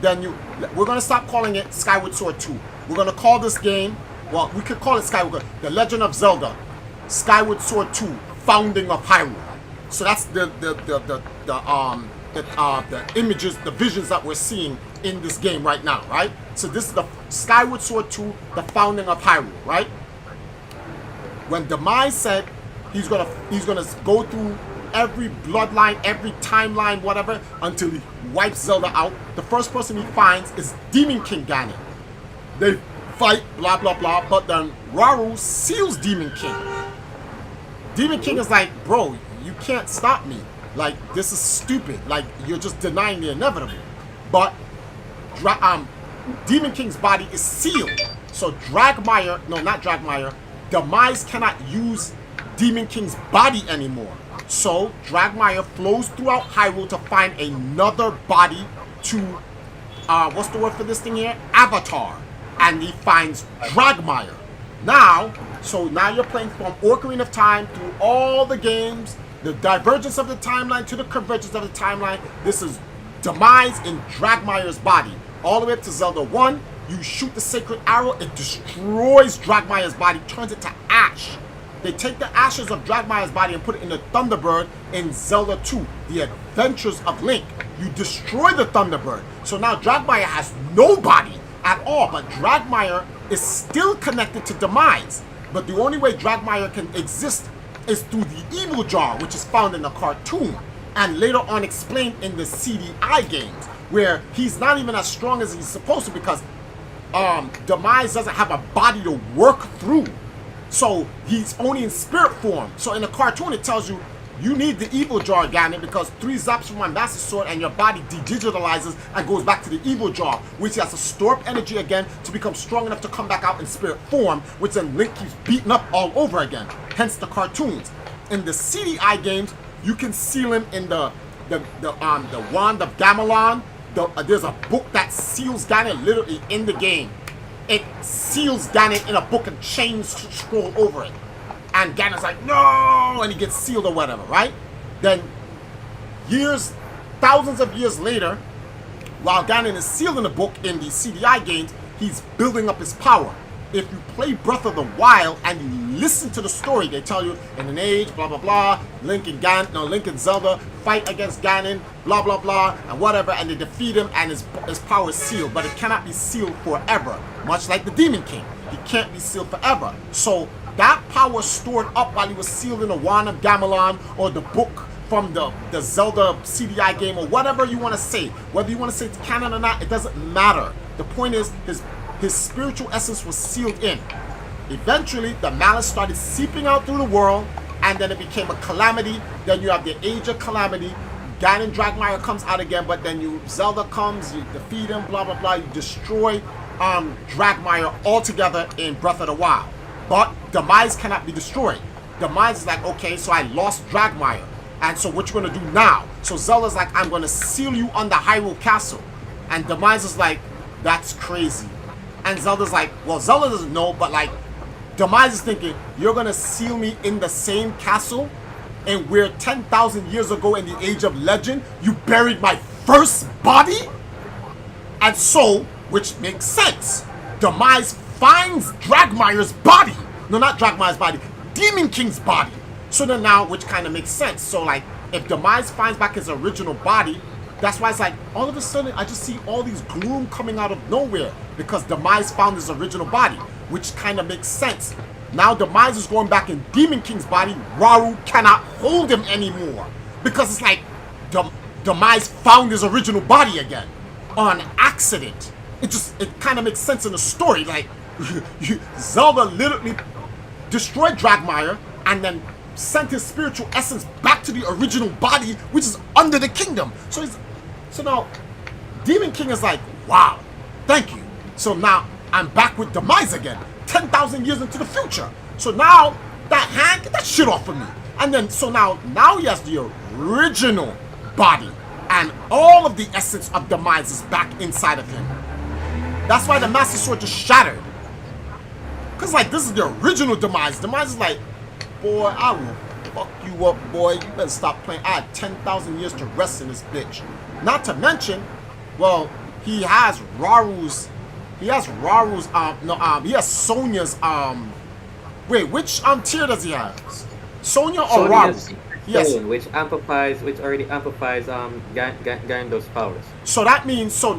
Then we're going to stop calling it Skyward Sword 2. We're going to call this game, well, we could call it The Legend of Zelda, Skyward Sword 2, Founding of Hyrule. So that's the images, the visions that we're seeing in this game right now, right? So this is the Skyward Sword 2, the Founding of Hyrule, right? When Demise said he's gonna go through every bloodline, every timeline, whatever, until he wipes Zelda out, the first person he finds is Demon King Ganon. They fight, blah blah blah, but then Rauru seals Demon King. Demon King is like, bro, you can't stop me. Like, this is stupid. Like, you're just denying the inevitable. But Demon King's body is sealed. So Demise cannot use Demon King's body anymore. So Dragmire flows throughout Hyrule to find another body to, what's the word for this thing here? Avatar. And he finds Dragmire. Now you're playing from Ocarina of Time through all the games, the divergence of the timeline to the convergence of the timeline. This is Demise in Dragmire's body. All the way up to Zelda 1, you shoot the sacred arrow, it destroys Dragmire's body, turns it to ash. They take the ashes of Dragmire's body and put it in the Thunderbird in Zelda 2, The Adventures of Link. You destroy the Thunderbird. So now Dragmire has no body at all, but Dragmire is still connected to Demise. But the only way Dragmire can exist is through the Evil Jar, which is found in the cartoon, and later on explained in the CDI games, where he's not even as strong as he's supposed to because Demise doesn't have a body to work through. So he's only in spirit form. So in the cartoon it tells you, you need the Evil Jar, Ganon, because 3 zaps from my Master Sword and your body dedigitalizes and goes back to the Evil Jar, which has to store up energy again to become strong enough to come back out in spirit form, which then Link keeps beating up all over again. Hence the cartoons. In the CDI games, you can seal him in the Wand of Gamelon. There's a book that seals Ganon literally in the game. It seals Ganon in a book and chains scroll over it. And Ganon's like, no! And he gets sealed or whatever, right? Then thousands of years later, while Ganon is sealed in the book in the CDI games, he's building up his power. If you play Breath of the Wild and you listen to the story, they tell you in an age, blah blah blah, Link and Zelda fight against Ganon, blah blah blah, and whatever, and they defeat him, and his power is sealed, but it cannot be sealed forever. Much like the Demon King, he can't be sealed forever. So that power stored up while he was sealed in the Wand of Gamelon or the book from the Zelda CDI game or whatever you want to say. Whether you want to say it's canon or not, it doesn't matter. The point is his spiritual essence was sealed in. Eventually, the malice started seeping out through the world, and then it became a calamity. Then you have the Age of Calamity. Ganon Dragmire comes out again, but then Zelda comes, you defeat him, blah blah blah. You destroy Dragmire altogether in Breath of the Wild. But Demise cannot be destroyed. Demise is like, okay, so I lost Dragmire, and so what you gonna do now? So Zelda's like, I'm gonna seal you under Hyrule Castle, and Demise is like, that's crazy. And Zelda's like, well, Zelda doesn't know, but like, Demise is thinking, you're gonna seal me in the same castle, and where 10,000 years ago in the Age of Legend, you buried my first body? And so, which makes sense, Demise finds Dragmire's body. No, not Dragmire's body, Demon King's body. So then now, which kind of makes sense. So like, if Demise finds back his original body, that's why it's like, all of a sudden, I just see all these gloom coming out of nowhere because Demise found his original body, which kind of makes sense. Now Demise is going back in Demon King's body. Rauru cannot hold him anymore because it's like Demise found his original body again on accident. It kind of makes sense in the story. Like, Zelda literally destroyed Dragmire and then sent his spiritual essence back to the original body, which is under the kingdom. So now Demon King is like, wow, thank you. So now I'm back with Demise again, 10,000 years into the future. So now that hand, get that shit off of me. And then, so now he has the original body. And all of the essence of demise is back inside of him. That's why the Master Sword just shattered. Because, like, this is the original demise. Demise is like, boy, I will fuck you up, boy. You better stop playing. I had 10,000 years to rest in this bitch. Not to mention, well, he has Raru's, he has Sonya's, wait, which tier does he have? Sonya or Sonya's Raru? Yes. which already amplifies Gando's powers. So that means, so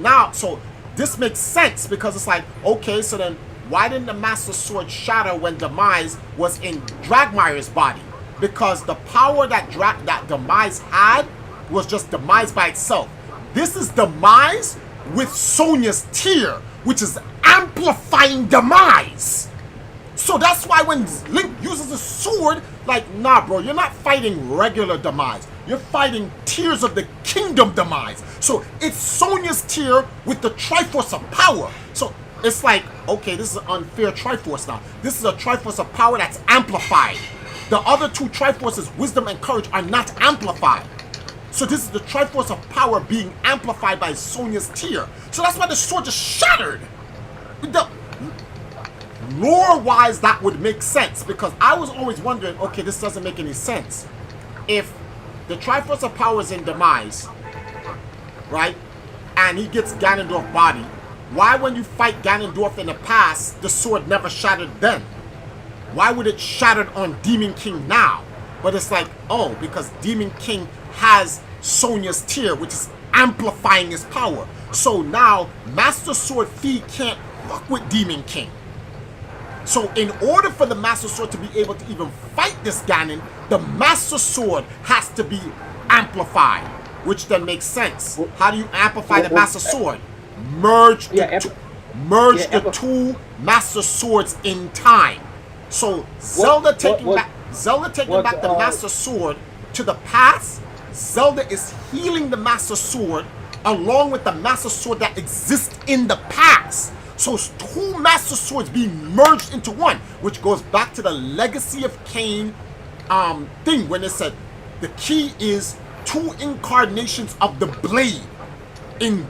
this makes sense because it's like, okay, so then why didn't the Master Sword shatter when Demise was in Dragmire's body? Because the power that Demise had was just Demise by itself. This is Demise with Sonya's tear, which is amplifying Demise. So that's why when Link uses the sword, like, nah, bro, you're not fighting regular Demise. You're fighting Tears of the Kingdom Demise. So it's Sonya's tear with the Triforce of Power. So it's like, okay, this is an unfair Triforce now. This is a Triforce of Power that's amplified. The other two Triforces, Wisdom and Courage, are not amplified. So this is the Triforce of Power being amplified by Sonya's tear. So that's why the sword just shattered. Lore-wise, that would make sense, because I was always wondering, okay, this doesn't make any sense. If the Triforce of Power is in Demise, right, and he gets Ganondorf's body, why when you fight Ganondorf in the past, the sword never shattered then? Why would it shatter on Demon King now? But it's like, oh, because Demon King has Sonya's tear, which is amplifying his power. So now, Master Sword Fi can't fuck with Demon King. So in order for the Master Sword to be able to even fight this Ganon, the Master Sword has to be amplified, which then makes sense. How do you amplify the Master Sword? Merge the two Master Swords in time. So Zelda taking back the Master Sword to the past, Zelda is healing the Master Sword along with the Master Sword that exists in the past. So it's two Master Swords being merged into one, which goes back to the Legacy of Kain thing when it said the key is two incarnations of the blade in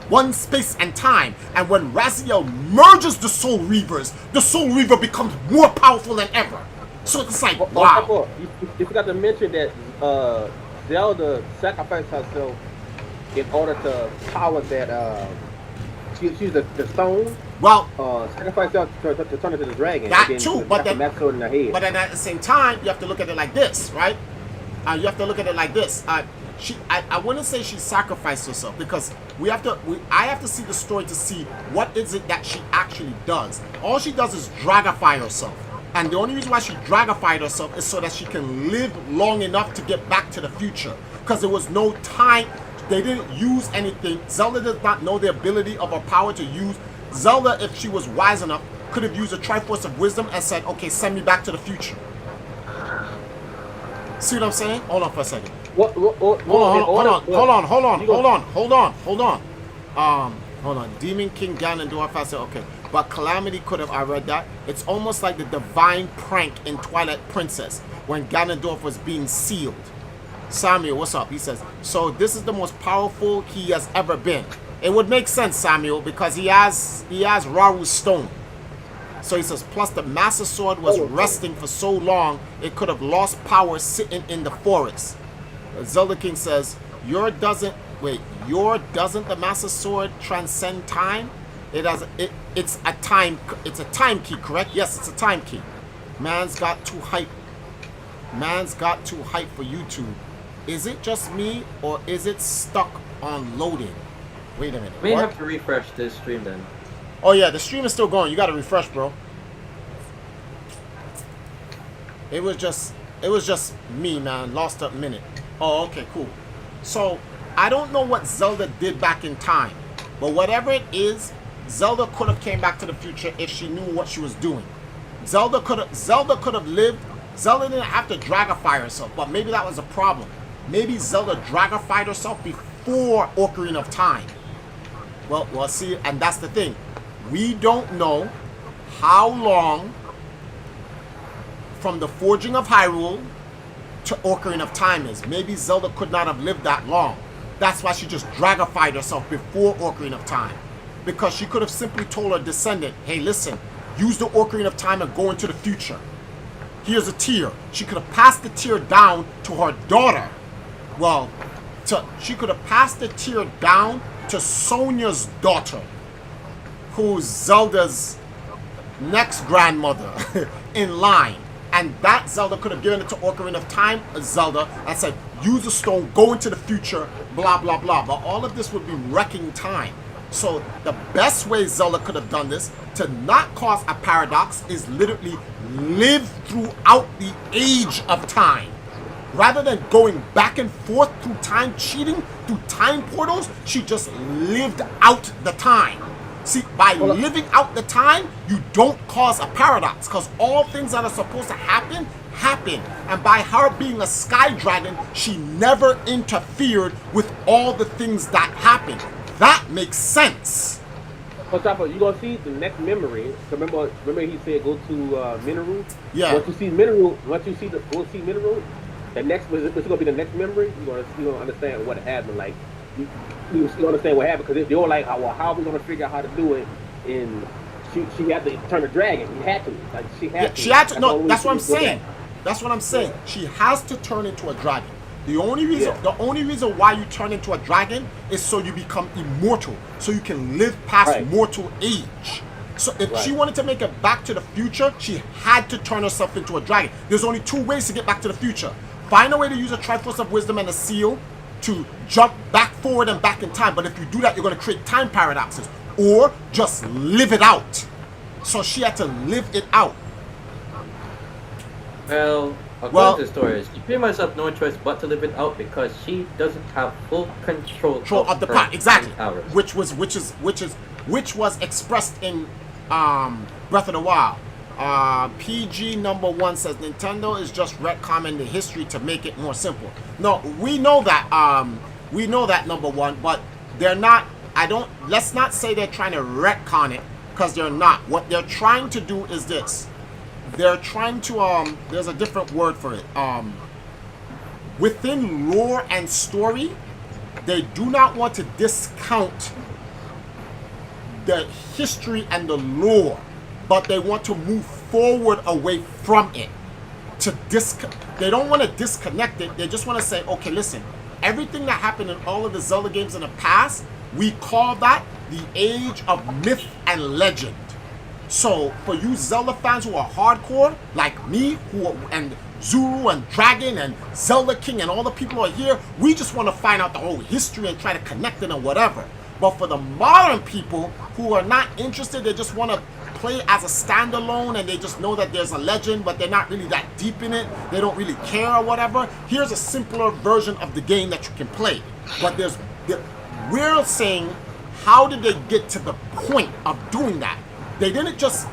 one space and time. And when Raziel merges the Soul Reavers, the Soul Reaver becomes more powerful than ever. So it's like, wow. You forgot to mention that Zelda sacrificed herself in order to power that she used the stone. Well, sacrifice herself to turn into the dragon. That too, but then at the same time, you have to look at it like this, right? You have to look at it like this. I wouldn't say she sacrificed herself, because I have to see the story to see what is it that she actually does. All she does is dragify herself. And the only reason why she dragified herself is so that she can live long enough to get back to the future. Because there was no time. They didn't use anything. Zelda does not know the ability of her power to use. Zelda, if she was wise enough, could have used a Triforce of Wisdom and said, okay, send me back to the future. See what I'm saying? Hold on for a second. Hold on. Demon King Ganondorf, I said, okay. But Calamity could have, I read that. It's almost like the divine prank in Twilight Princess when Ganondorf was being sealed. Samuel, what's up? He says, so this is the most powerful he has ever been. It would make sense, Samuel, because he has Raru's stone. So he says, plus the Master Sword was resting for so long, it could have lost power sitting in the forest. Zelda King says, doesn't the Master Sword transcend time? It's a time key, correct? Yes, it's a time key. Man's got too hype for YouTube. Is it just me, or is it stuck on loading? Wait a minute. May have to refresh this stream then. Oh yeah, the stream is still going. You gotta refresh, bro. It was just me, man. Lost a minute. Oh, okay, cool. So I don't know what Zelda did back in time, but whatever it is, Zelda could have came back to the future if she knew what she was doing. Zelda could have lived. Zelda didn't have to dragify herself, but maybe that was a problem. Maybe Zelda dragified herself before Ocarina of Time. Well, we'll see, and that's the thing. We don't know how long from the forging of Hyrule to Ocarina of Time is. Maybe Zelda could not have lived that long. That's why she just dragified herself before Ocarina of Time. Because she could have simply told her descendant, hey, listen, use the Ocarina of Time and go into the future. Here's a tear. She could have passed the tear down to her daughter. Well, she could have passed the tear down to Sonia's daughter, who's Zelda's next grandmother in line. And that Zelda could have given it to Ocarina of Time Zelda and said, use the stone, go into the future, blah, blah, blah. But all of this would be wrecking time. So the best way Zelda could have done this to not cause a paradox is literally live throughout the age of time. Rather than going back and forth through time, cheating through time portals, she just lived out the time. See, by living out the time, you don't cause a paradox, because all things that are supposed to happen, happen. And by her being a sky dragon, she never interfered with all the things that happened. That makes sense. For example, you're gonna see the next memory. Remember he said go to Mineru? Yeah. Once you see Mineru, the next is gonna be the next memory. You're gonna understand what happened. Like you understand what happened, because they were like, how are we gonna figure out how to do it? And she had to turn a dragon. She had to. Like she had to. No, that's what I'm saying. That's what I'm saying. Yeah. She has to turn into a dragon. The only reason why you turn into a dragon is so you become immortal, so you can live past mortal age. So if she wanted to make it back to the future, she had to turn herself into a dragon. There's only two ways to get back to the future. Find a way to use a Triforce of Wisdom and a seal to jump back forward and back in time. But if you do that, you're going to create time paradoxes. Or just live it out. So she had to live it out. Well, according to the story, she pretty much have no choice but to live it out, because she doesn't have full control of the power. Exactly. Powers. Which was expressed in Breath of the Wild. PG number 1 says Nintendo is just retconning the history to make it more simple. No, we know that number 1, but they're not. Let's not say they're trying to retcon it, because they're not. What they're trying to do is this. They're trying to there's a different word for it. Within lore and story, they do not want to discount the history and the lore, but they want to move forward away from it. They don't want to disconnect it. They just want to say, okay, listen, everything that happened in all of the Zelda games in the past, we call that the age of myth and legend. So for you Zelda fans who are hardcore, like me, and Zuru and Dragon and Zelda King and all the people who are here, we just want to find out the whole history and try to connect it and whatever. But for the modern people who are not interested, they just want to play as a standalone, and they just know that there's a legend, but they're not really that deep in it. They don't really care or whatever. Here's a simpler version of the game that you can play. But we're saying, how did they get to the point of doing that? They didn't just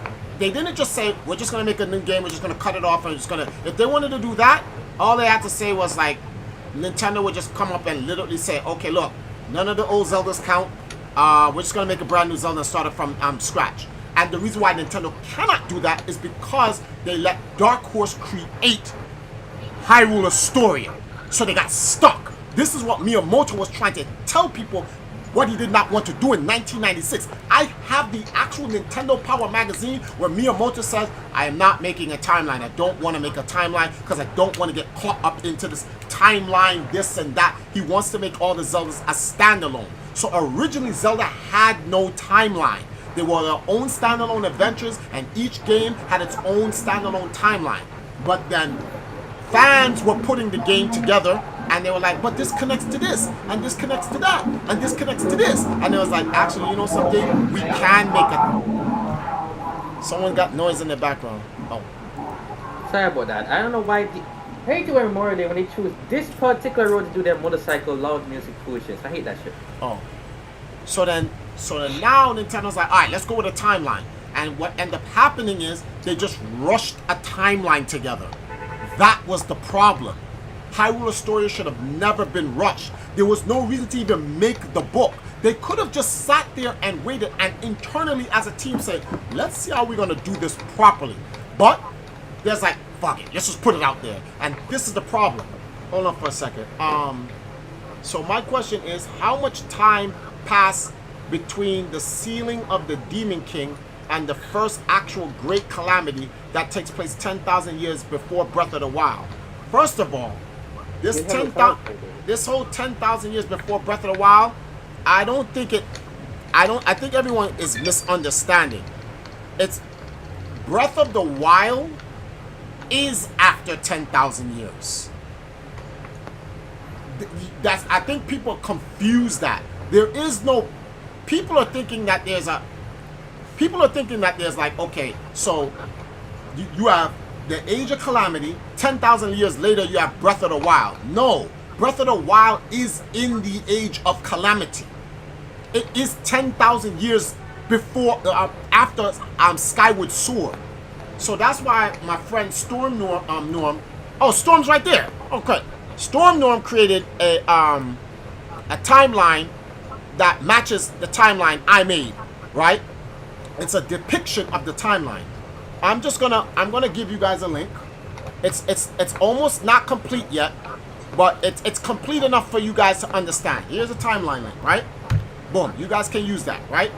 say, we're just going to make a new game, we're just going to cut it off, and just going to... If they wanted to do that, all they had to say was like, Nintendo would just come up and literally say, okay, look, none of the old Zeldas count. We're just going to make a brand new Zelda and start it from scratch. And the reason why Nintendo cannot do that is because they let Dark Horse create Hyrule Astoria. So they got stuck. This is what Miyamoto was trying to tell people what he did not want to do in 1996. I have the actual Nintendo Power magazine where Miyamoto says, I am not making a timeline. I don't want to make a timeline because I don't want to get caught up into this timeline, this and that. He wants to make all the Zeldas a standalone. So originally Zelda had no timeline. They were their own standalone adventures, and each game had its own standalone timeline. But then fans were putting the game together, and they were like, but this connects to this, and this connects to that, and this connects to this. And it was like, actually, you know something? We can make it. Someone got noise in the background. Oh. Sorry about that. I don't know why. I hate to Memorial Day when they choose this particular road to do their motorcycle loud music foolishness. I hate that shit. Oh. So then now Nintendo's like, all right, let's go with a timeline. And what ended up happening is they just rushed a timeline together. That was the problem. Hyrule Astoria should have never been rushed. There was no reason to even make the book. They could have just sat there and waited and internally as a team say, let's see how we're going to do this properly. But there's like fuck it, let's just put it out there. And this is the problem. Hold on for a second. So my question is, how much time passed between the sealing of the Demon King and the first actual great calamity that takes place 10,000 years before Breath of the Wild? First of all, this whole 10,000 years before Breath of the Wild, I think everyone is misunderstanding. It's Breath of the Wild is after 10,000 years. I think people confuse that. There is no, people are thinking that there's like, okay, so you have the Age of Calamity, 10,000 years later you have Breath of the Wild. No, Breath of the Wild is in the Age of Calamity. It is 10,000 years before, after Skyward Sword. So that's why my friend Storm Norm, oh, Storm's right there. Okay, Storm Norm created a timeline that matches the timeline I made, right? It's a depiction of the timeline. I'm gonna give you guys a link. It's almost not complete yet, but it's complete enough for you guys to understand. Here's a timeline link, right? Boom, you guys can use that, right?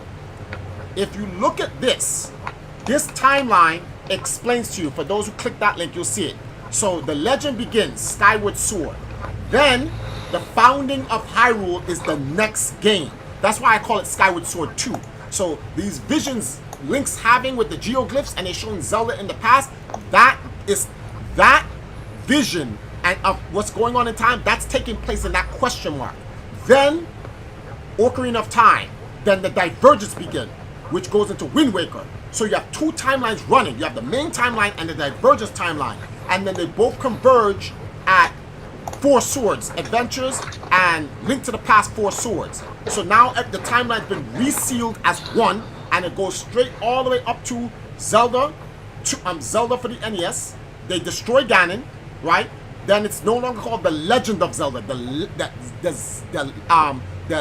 If you look at this timeline explains to you, for those who click that link, you'll see it. So the legend begins, Skyward Sword. Then the founding of Hyrule is the next game. That's why I call it Skyward Sword 2. So these visions Link's having with the geoglyphs, and they're showing Zelda in the past, that vision and of what's going on in time, that's taking place in that question mark. Then Ocarina of Time, then the Divergence begin, which goes into Wind Waker. So you have two timelines running. You have the main timeline and the Divergence timeline, and then they both converge at Four Swords Adventures and Link to the Past Four Swords. So now the timeline's been resealed as one, and it goes straight all the way up to Zelda, Zelda for the NES. They destroy Ganon, right? Then it's no longer called the Legend of Zelda. The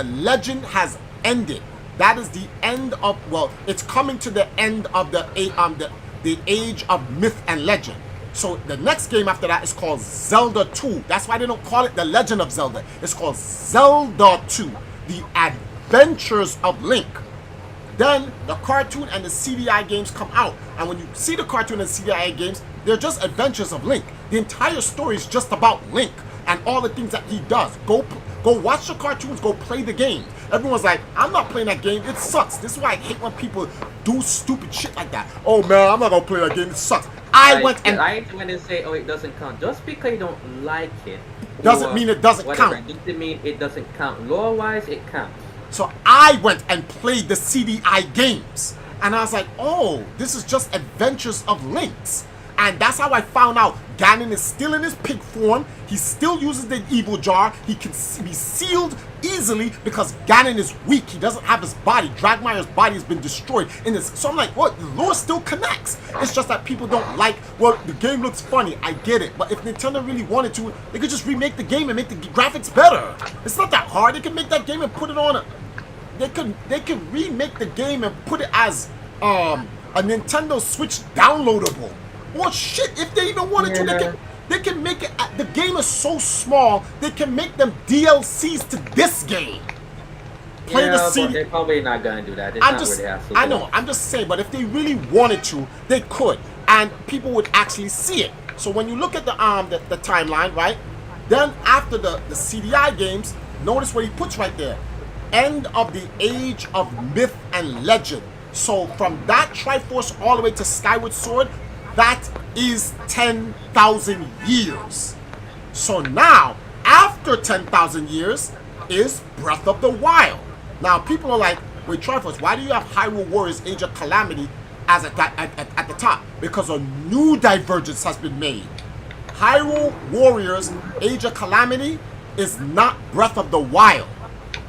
legend has ended. That is the end of, well, it's coming to the end of the age of myth and legend. So the next game after that is called Zelda 2. That's why they don't call it The Legend of Zelda. It's called Zelda 2, The Adventures of Link. Then the cartoon and the CDI games come out. And when you see the cartoon and CDI games, they're just adventures of Link. The entire story is just about Link and all the things that he does. Go watch the cartoons, go play the game. Everyone's like, I'm not playing that game, it sucks. This is why I hate when people do stupid shit like that. Oh man, I'm not gonna play that game, it sucks. I hate when they say, oh, it doesn't count. Just because you don't like it doesn't mean it doesn't whatever, count. It doesn't mean it doesn't count. Lore-wise, it counts. So I went and played the CDI games, and I was like, oh, this is just Adventures of Links. And that's how I found out Ganon is still in his pig form. He still uses the evil jar. He can be sealed easily because Ganon is weak. He doesn't have his body. Dragmire's body has been destroyed in this. So I'm like, what? The lore still connects. It's just that people don't like, well, the game looks funny. I get it. But if Nintendo really wanted to, they could just remake the game and make the graphics better. It's not that hard. They can make that game and put it on a... They could remake the game and put it as a Nintendo Switch downloadable. Or shit, if they even wanted to, they can make it. The game is so small, they can make them DLCs to this game. Play the CD. But they're probably not gonna do that. I know. I'm just saying, but if they really wanted to, they could, and people would actually see it. So when you look at the timeline, right? Then after the CDI games, notice what he puts right there: end of the age of myth and legend. So from that Triforce all the way to Skyward Sword, that is 10,000 years. So now, after 10,000 years, is Breath of the Wild. Now, people are like, wait, Triforce, why do you have Hyrule Warriors Age of Calamity as at the top? Because a new divergence has been made. Hyrule Warriors Age of Calamity is not Breath of the Wild.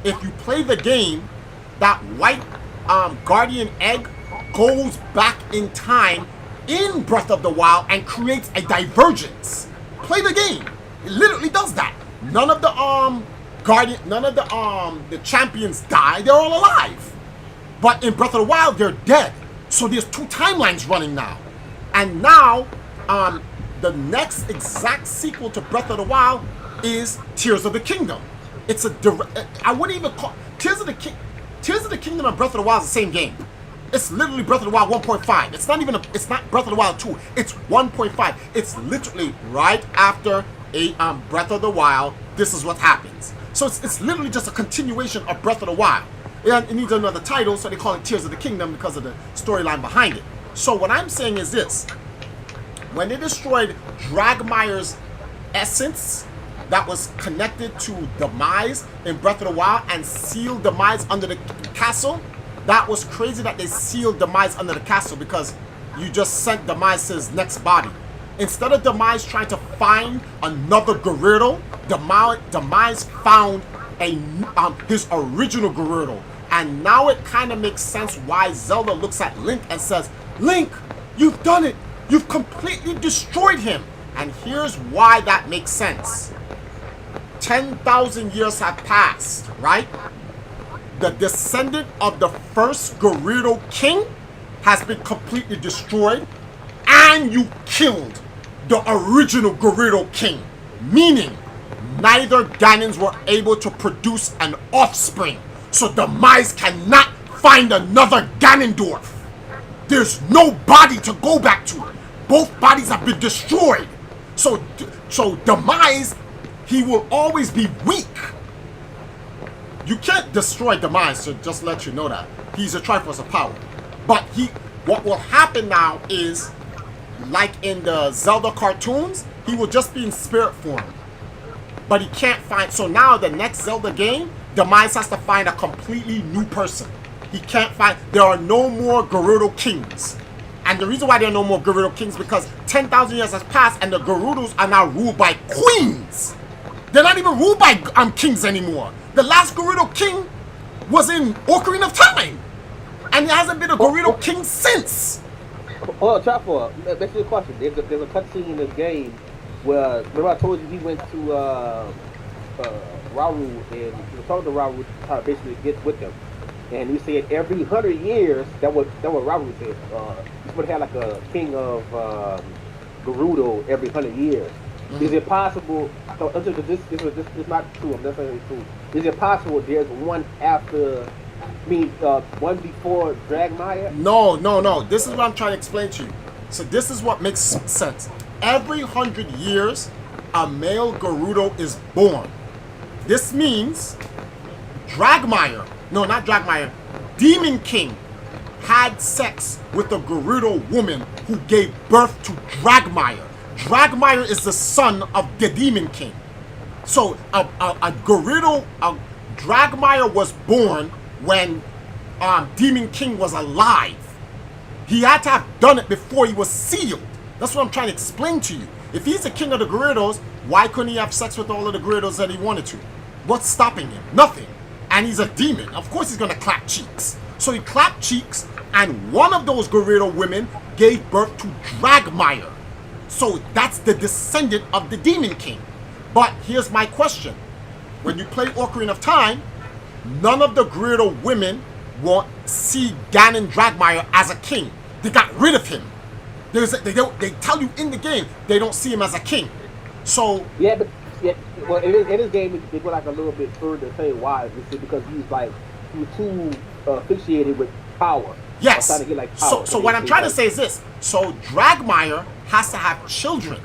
If you play the game, that white guardian egg goes back in time in Breath of the Wild and creates a divergence. Play the game. It literally does that. None of the the champions die. They're all alive. But in Breath of the Wild, they're dead. So there's two timelines running now. And now the next exact sequel to Breath of the Wild is Tears of the Kingdom. It's I wouldn't even call Tears of the Kingdom and Breath of the Wild is the same game. It's literally Breath of the Wild 1.5. It's not even it's not Breath of the Wild 2. It's 1.5. It's literally right after Breath of the Wild. This is what happens. So it's literally just a continuation of Breath of the Wild. It needs another title, so they call it Tears of the Kingdom because of the storyline behind it. So what I'm saying is this. When they destroyed Dragmire's essence that was connected to Demise in Breath of the Wild and sealed Demise under the castle, that was crazy that they sealed Demise under the castle because you just sent Demise to his next body. Instead of Demise trying to find another Gerudo, Demise found his original Gerudo. And now it kind of makes sense why Zelda looks at Link and says, Link, you've done it. You've completely destroyed him. And here's why that makes sense. 10,000 years have passed, right? The descendant of the first Gerudo king has been completely destroyed, and you killed the original Gerudo king, meaning neither Ganons were able to produce an offspring, so Demise cannot find another Ganondorf. There's no body to go back to. Both bodies have been destroyed. So Demise, he will always be weak. You can't destroy Demise, so just let you know that. He's a Triforce of Power. But what will happen now is, like in the Zelda cartoons, he will just be in spirit form. But he can't find, so now the next Zelda game, Demise has to find a completely new person. He can't find, there are no more Gerudo kings. And the reason why there are no more Gerudo kings because 10,000 years has passed and the Gerudos are now ruled by queens. They're not even ruled by kings anymore. The last Gerudo king was in Ocarina of Time. And there hasn't been a Gerudo king since. Oh, Chopper, that's your question. There's a cutscene in this game where, remember I told you he went to Rauru and he was talking to Rauru how to basically get with him. And he said every 100 years, that what Rauru said, he's going to have like a king of Gerudo every 100 years. Is it possible, this is not true, I'm not saying it's true. Is it possible there's one after, one before Dragmire? No. This is what I'm trying to explain to you. So this is what makes sense. Every 100 years, a male Gerudo is born. This means Demon King had sex with a Gerudo woman who gave birth to Dragmire. Dragmire is the son of the Demon King. So Dragmire was born when Demon King was alive. He had to have done it before he was sealed. That's what I'm trying to explain to you. If he's the king of the Gerudos, why couldn't he have sex with all of the Gerudos that he wanted to? What's stopping him? Nothing. And he's a demon. Of course he's gonna clap cheeks. So he clapped cheeks, and one of those Gerudo women gave birth to Dragmire. So that's the descendant of the Demon King. But here's my question. When you play Ocarina of Time, none of the Gerudo women see Ganon Dragmire as a king. They got rid of him. They tell you in the game they don't see him as a king. So well, in this game, they go like a little bit further to say why. Because he was too asphyxiated with power. Yes. Trying to get, like, power. So what I'm trying to say is this. So Dragmire has to have children.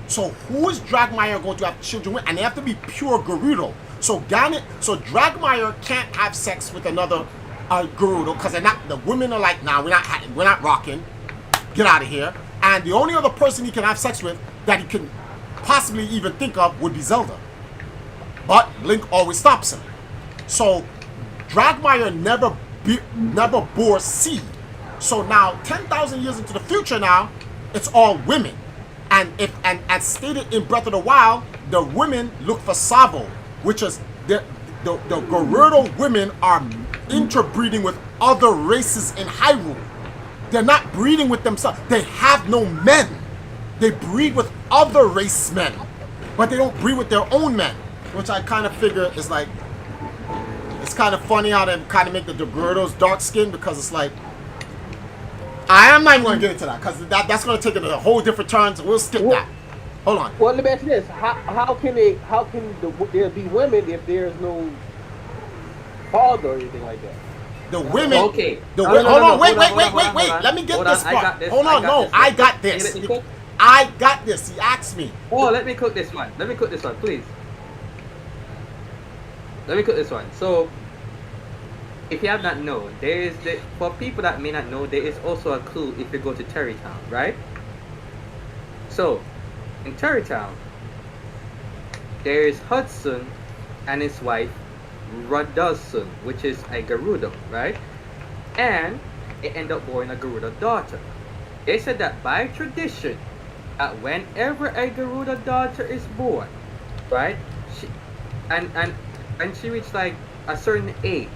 So who is Dragmire going to have children with? And they have to be pure Gerudo. So Dragmire can't have sex with another Gerudo because the women are like, nah, we're not rocking. Get out of here. And the only other person he can have sex with that he can possibly even think of would be Zelda. But Link always stops him. So Dragmire never bore seed. So now 10,000 years into the future now, it's all women. And as stated in Breath of the Wild, the women look for Savo, which is the Gerudo women are interbreeding with other races in Hyrule. They're not breeding with themselves. They have no men. They breed with other race men, but they don't breed with their own men, which I kind of figure is like, it's kind of funny how they kind of make the Gerudos dark skinned because it's like, I'm not even going to get into that because that's going to take it a whole different turn, so we'll skip that. Hold on. Well, let me ask you this: how can there be women if there's no father or anything like that? The women. Okay. The No, women. no, Hold no, on. no, Wait. hold on, hold Wait. on. Let me get Hold this on, I part. got this, Hold I on. got No, this. I got Can this. you let me cook? I got this. He asked me. Oh, let me cook this one. Let me cook this one, please. Let me cook this one. So, if you have not known, for people that may not know, there is also a clue if you go to Terrytown, right? So, in Terrytown, there is Hudson and his wife, Radusson, which is a Gerudo, right? And it ended up born a Gerudo daughter. They said that by tradition, that whenever a Gerudo daughter is born, right, and when she reached like a certain age,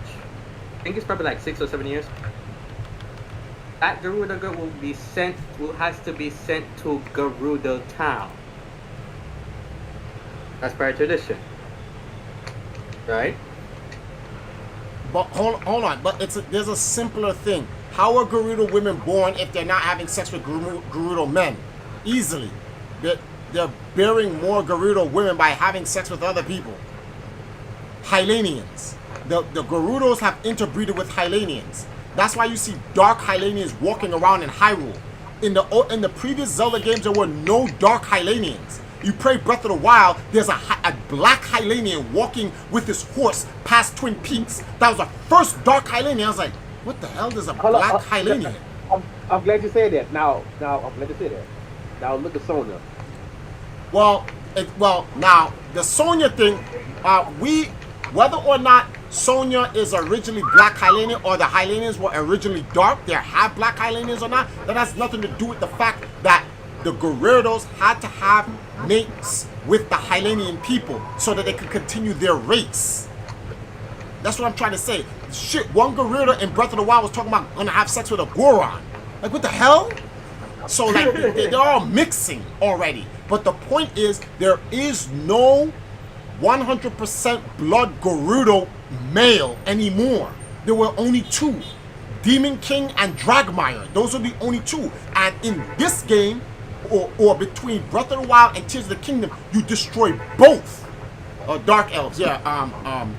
I think it's probably like 6 or 7 years, that Gerudo girl has to be sent to Gerudo Town. That's by tradition, right? But hold on. But there's a simpler thing. How are Gerudo women born if they're not having sex with Gerudo men? Easily. They're bearing more Gerudo women by having sex with other people. Hylanians. The Gerudos have interbreeded with Hylanians. That's why you see dark Hylanians walking around in Hyrule. In the previous Zelda games, there were no dark Hylanians. You play Breath of the Wild, there's a black Hylanian walking with his horse past Twin Peaks. That was the first dark Hylanian. I was like, what the hell is a black Hylanian? I'm glad you said that. Now I'm glad you said that. Now look at Sonya. Well, now the Sonya thing, whether or not Sonya is originally black Hylanian or the Hylanians were originally dark, they have black Hylanians or not, that has nothing to do with the fact that the Gerudos had to have mates with the Hylanian people so that they could continue their race. That's what I'm trying to say. Shit, one Gerudo in Breath of the Wild was talking about gonna have sex with a Goron. Like, what the hell? So, like, they're all mixing already. But the point is, there is no 100% blood Gerudo male anymore. There were only two. Demon King and Dragmire. Those are the only two. And in this game, or between Breath of the Wild and Tears of the Kingdom, you destroy both. Dark Elves, yeah,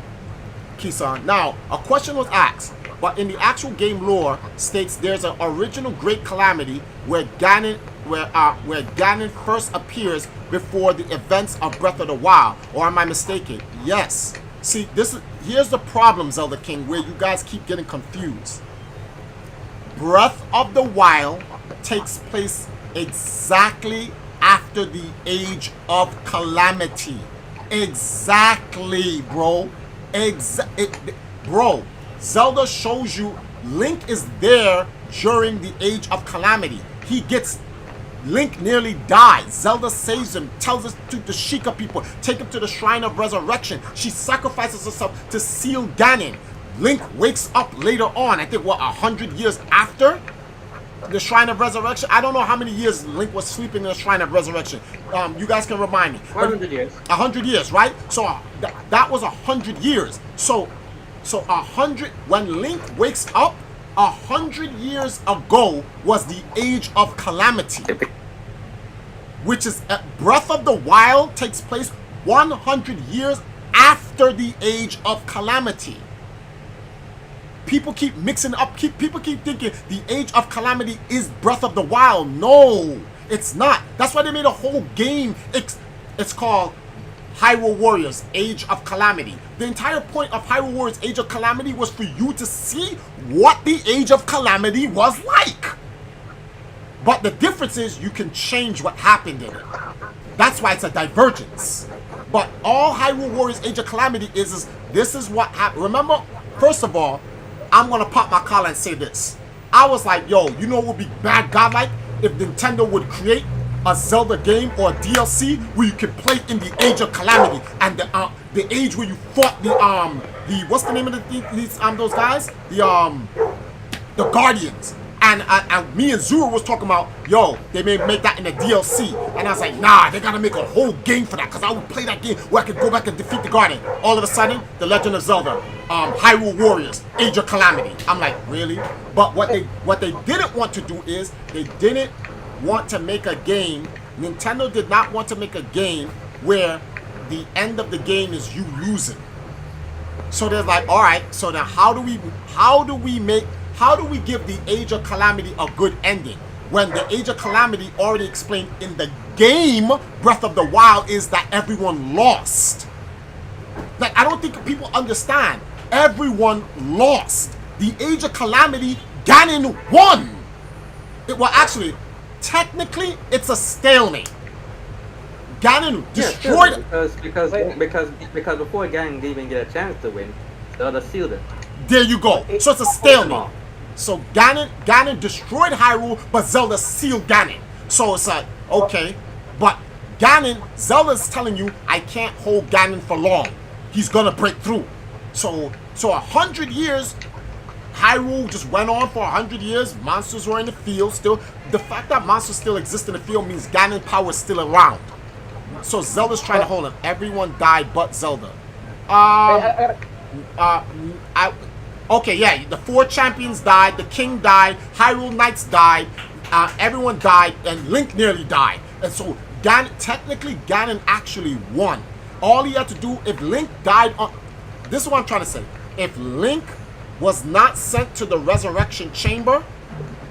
Kisan. Now, a question was asked, but in the actual game lore states there's an original Great Calamity where Ganon first appears before the events of Breath of the Wild. Or am I mistaken? Yes. See, here's the problem, Zelda King, where you guys keep getting confused. Breath of the Wild takes place exactly after the Age of Calamity. Exactly, bro. Bro, Zelda shows you Link is there during the Age of Calamity. Link nearly dies. Zelda saves him, tells us to the Sheikah people, take him to the Shrine of Resurrection. She sacrifices herself to seal Ganon. Link wakes up later on, I think, 100 years after the Shrine of Resurrection? I don't know how many years Link was sleeping in the Shrine of Resurrection. You guys can remind me. 100 years. 100 years, right? So that was 100 years. So 100, when Link wakes up, 100 years ago was the Age of Calamity, which is Breath of the Wild takes place 100 years after the Age of Calamity. People keep mixing up. People keep thinking the Age of Calamity is Breath of the Wild. No, it's not. That's why they made a whole game. It's called Hyrule Warriors Age of Calamity. The entire point of Hyrule Warriors Age of Calamity was for you to see what the Age of Calamity was like. But the difference is you can change what happened in it. That's why it's a divergence. But all Hyrule Warriors Age of Calamity is this is what happened. Remember, first of all, I'm going to pop my collar and say this. I was like, yo, you know what would be bad godlike? If Nintendo would create a Zelda game or a DLC where you could play in the Age of Calamity and the age where you fought the what's the name of those guys? The Guardians. And me and Zuru was talking about, yo, they may make that in a DLC. And I was like, nah, they gotta make a whole game for that, because I would play that game where I could go back and defeat the Guardian. All of a sudden, The Legend of Zelda, Hyrule Warriors, Age of Calamity. I'm like, really? But what they didn't want to do is, they didn't want to make a game Nintendo did not want to make a game where the end of the game is you losing. So they're like, all right, so now how do we give the Age of Calamity a good ending when the Age of Calamity already explained in the game Breath of the Wild is that everyone lost. Like, I don't think people understand. Everyone lost. The Age of Calamity, Ganon won. Well, actually, technically, it's a stalemate. Ganon destroyed. Because before Ganon didn't even get a chance to win, the other sealed it. There you go. So it's a stalemate. So Ganon destroyed Hyrule, but Zelda sealed Ganon. So it's like, okay, but Zelda's telling you, I can't hold Ganon for long. He's gonna break through. So 100 years, Hyrule just went on for 100 years. Monsters were in the field still. The fact that monsters still exist in the field means Ganon power is still around. So Zelda's trying to hold him. Everyone died but Zelda. Okay, yeah, the 4 champions died, the king died, Hyrule Knights died, everyone died, and Link nearly died. And so technically Ganon actually won. All he had to do, if Link died on... This is what I'm trying to say. If Link was not sent to the Resurrection Chamber,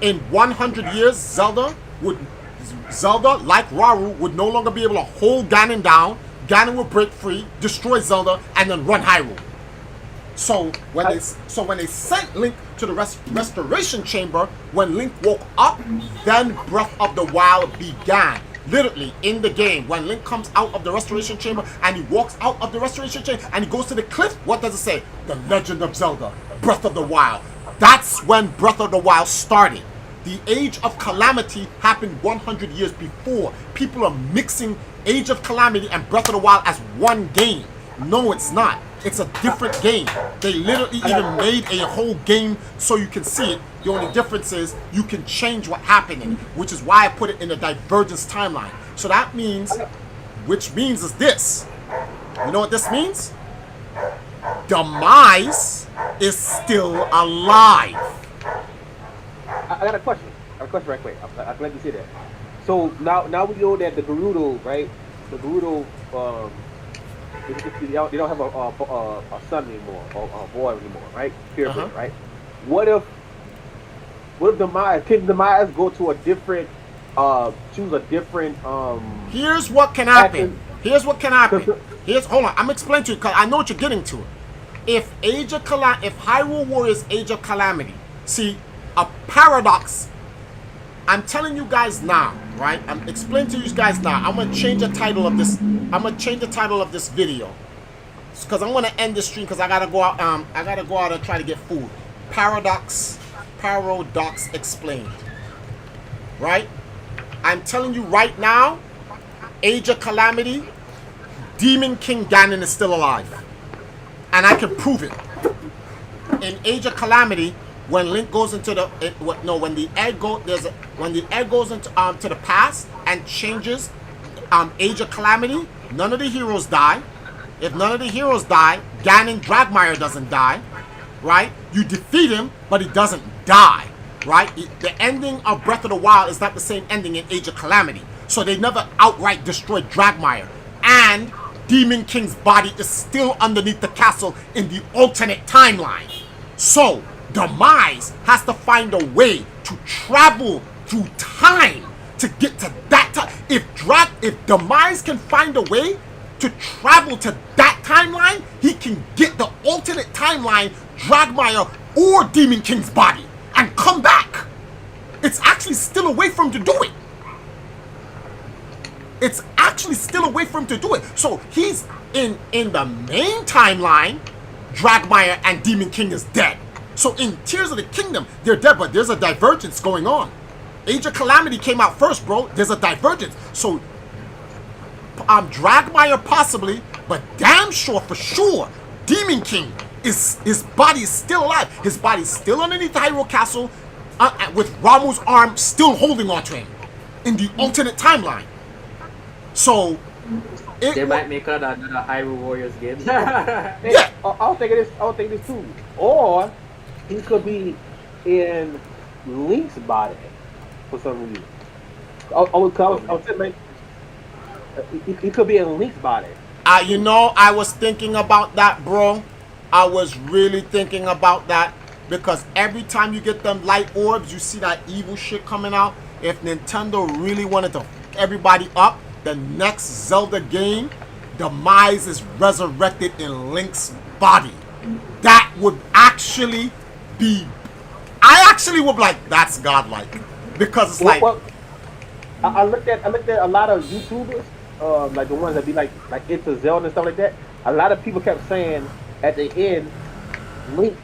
in 100 years, Zelda, like Rauru, would no longer be able to hold Ganon down. Ganon would break free, destroy Zelda, and then run Hyrule. So when they sent Link to the Restoration Chamber, when Link woke up, then Breath of the Wild began. Literally in the game, when Link comes out of the Restoration Chamber and he walks out of the Restoration Chamber and he goes to the cliff, what does it say? The Legend of Zelda, Breath of the Wild. That's when Breath of the Wild started. The Age of Calamity happened 100 years before. People are mixing Age of Calamity and Breath of the Wild as one game. No, it's not. It's a different game. They literally even made a whole game so you can see it. The only difference is you can change what happened in it, which is why I put it in a divergence timeline. So that means, which means is this. You know what this means? Demise is still alive. I got a question. Right quick. I'm glad you said that. So now we know that the Gerudo, right? The Gerudo, they don't have a son anymore, or a boy anymore, right? Purebred, right? What if Demise, can Demise go to a different, choose a different, Here's what can happen. Hold on, I'm explaining to you, because I know what you're getting to. If Hyrule Warriors Age of Calamity, see, a paradox, I'm telling you guys now, right? I'm explaining to you guys now. I'm gonna change the title of this. Video, because I'm gonna end this stream because I gotta go out. And try to get food. Paradox explained. Right? I'm telling you right now, Age of Calamity, Demon King Ganon is still alive, and I can prove it. In Age of Calamity, when Link goes into when the egg goes into to the past and changes Age of Calamity, none of the heroes die. If none of the heroes die, Ganon Dragmire doesn't die, right? You defeat him, but he doesn't die, right? The ending of Breath of the Wild is not the same ending in Age of Calamity. So they never outright destroyed Dragmire. And Demon King's body is still underneath the castle in the alternate timeline. So Demise has to find a way to travel through time to get to that time. If Demise can find a way to travel to that timeline, he can get the alternate timeline, Dragmire or Demon King's body, and come back. It's actually still a way for him to do it. So he's in the main timeline, Dragmire and Demon King is dead. So in Tears of the Kingdom, they're dead, but there's a divergence going on. Age of Calamity came out first, bro. There's a divergence. So Dragmire possibly, but damn sure for sure, Demon King his body is still alive. His body's still underneath the Hyrule Castle, with Ramu's arm still holding onto him in the alternate timeline. So they might make another Hyrule Warriors game. Yeah, I don't think it is too. Or he could be in Link's body for some reason. I was He could be in Link's body. You know, I was thinking about that, bro. I was really thinking about that because every time you get them light orbs, you see that evil shit coming out. If Nintendo really wanted to f everybody up, the next Zelda game, Demise is resurrected in Link's body. That would actually be. I actually would be like, that's godlike, because it's like. Well, I looked at a lot of YouTubers, like the ones that be like into Zelda and stuff like that. A lot of people kept saying at the end, Link,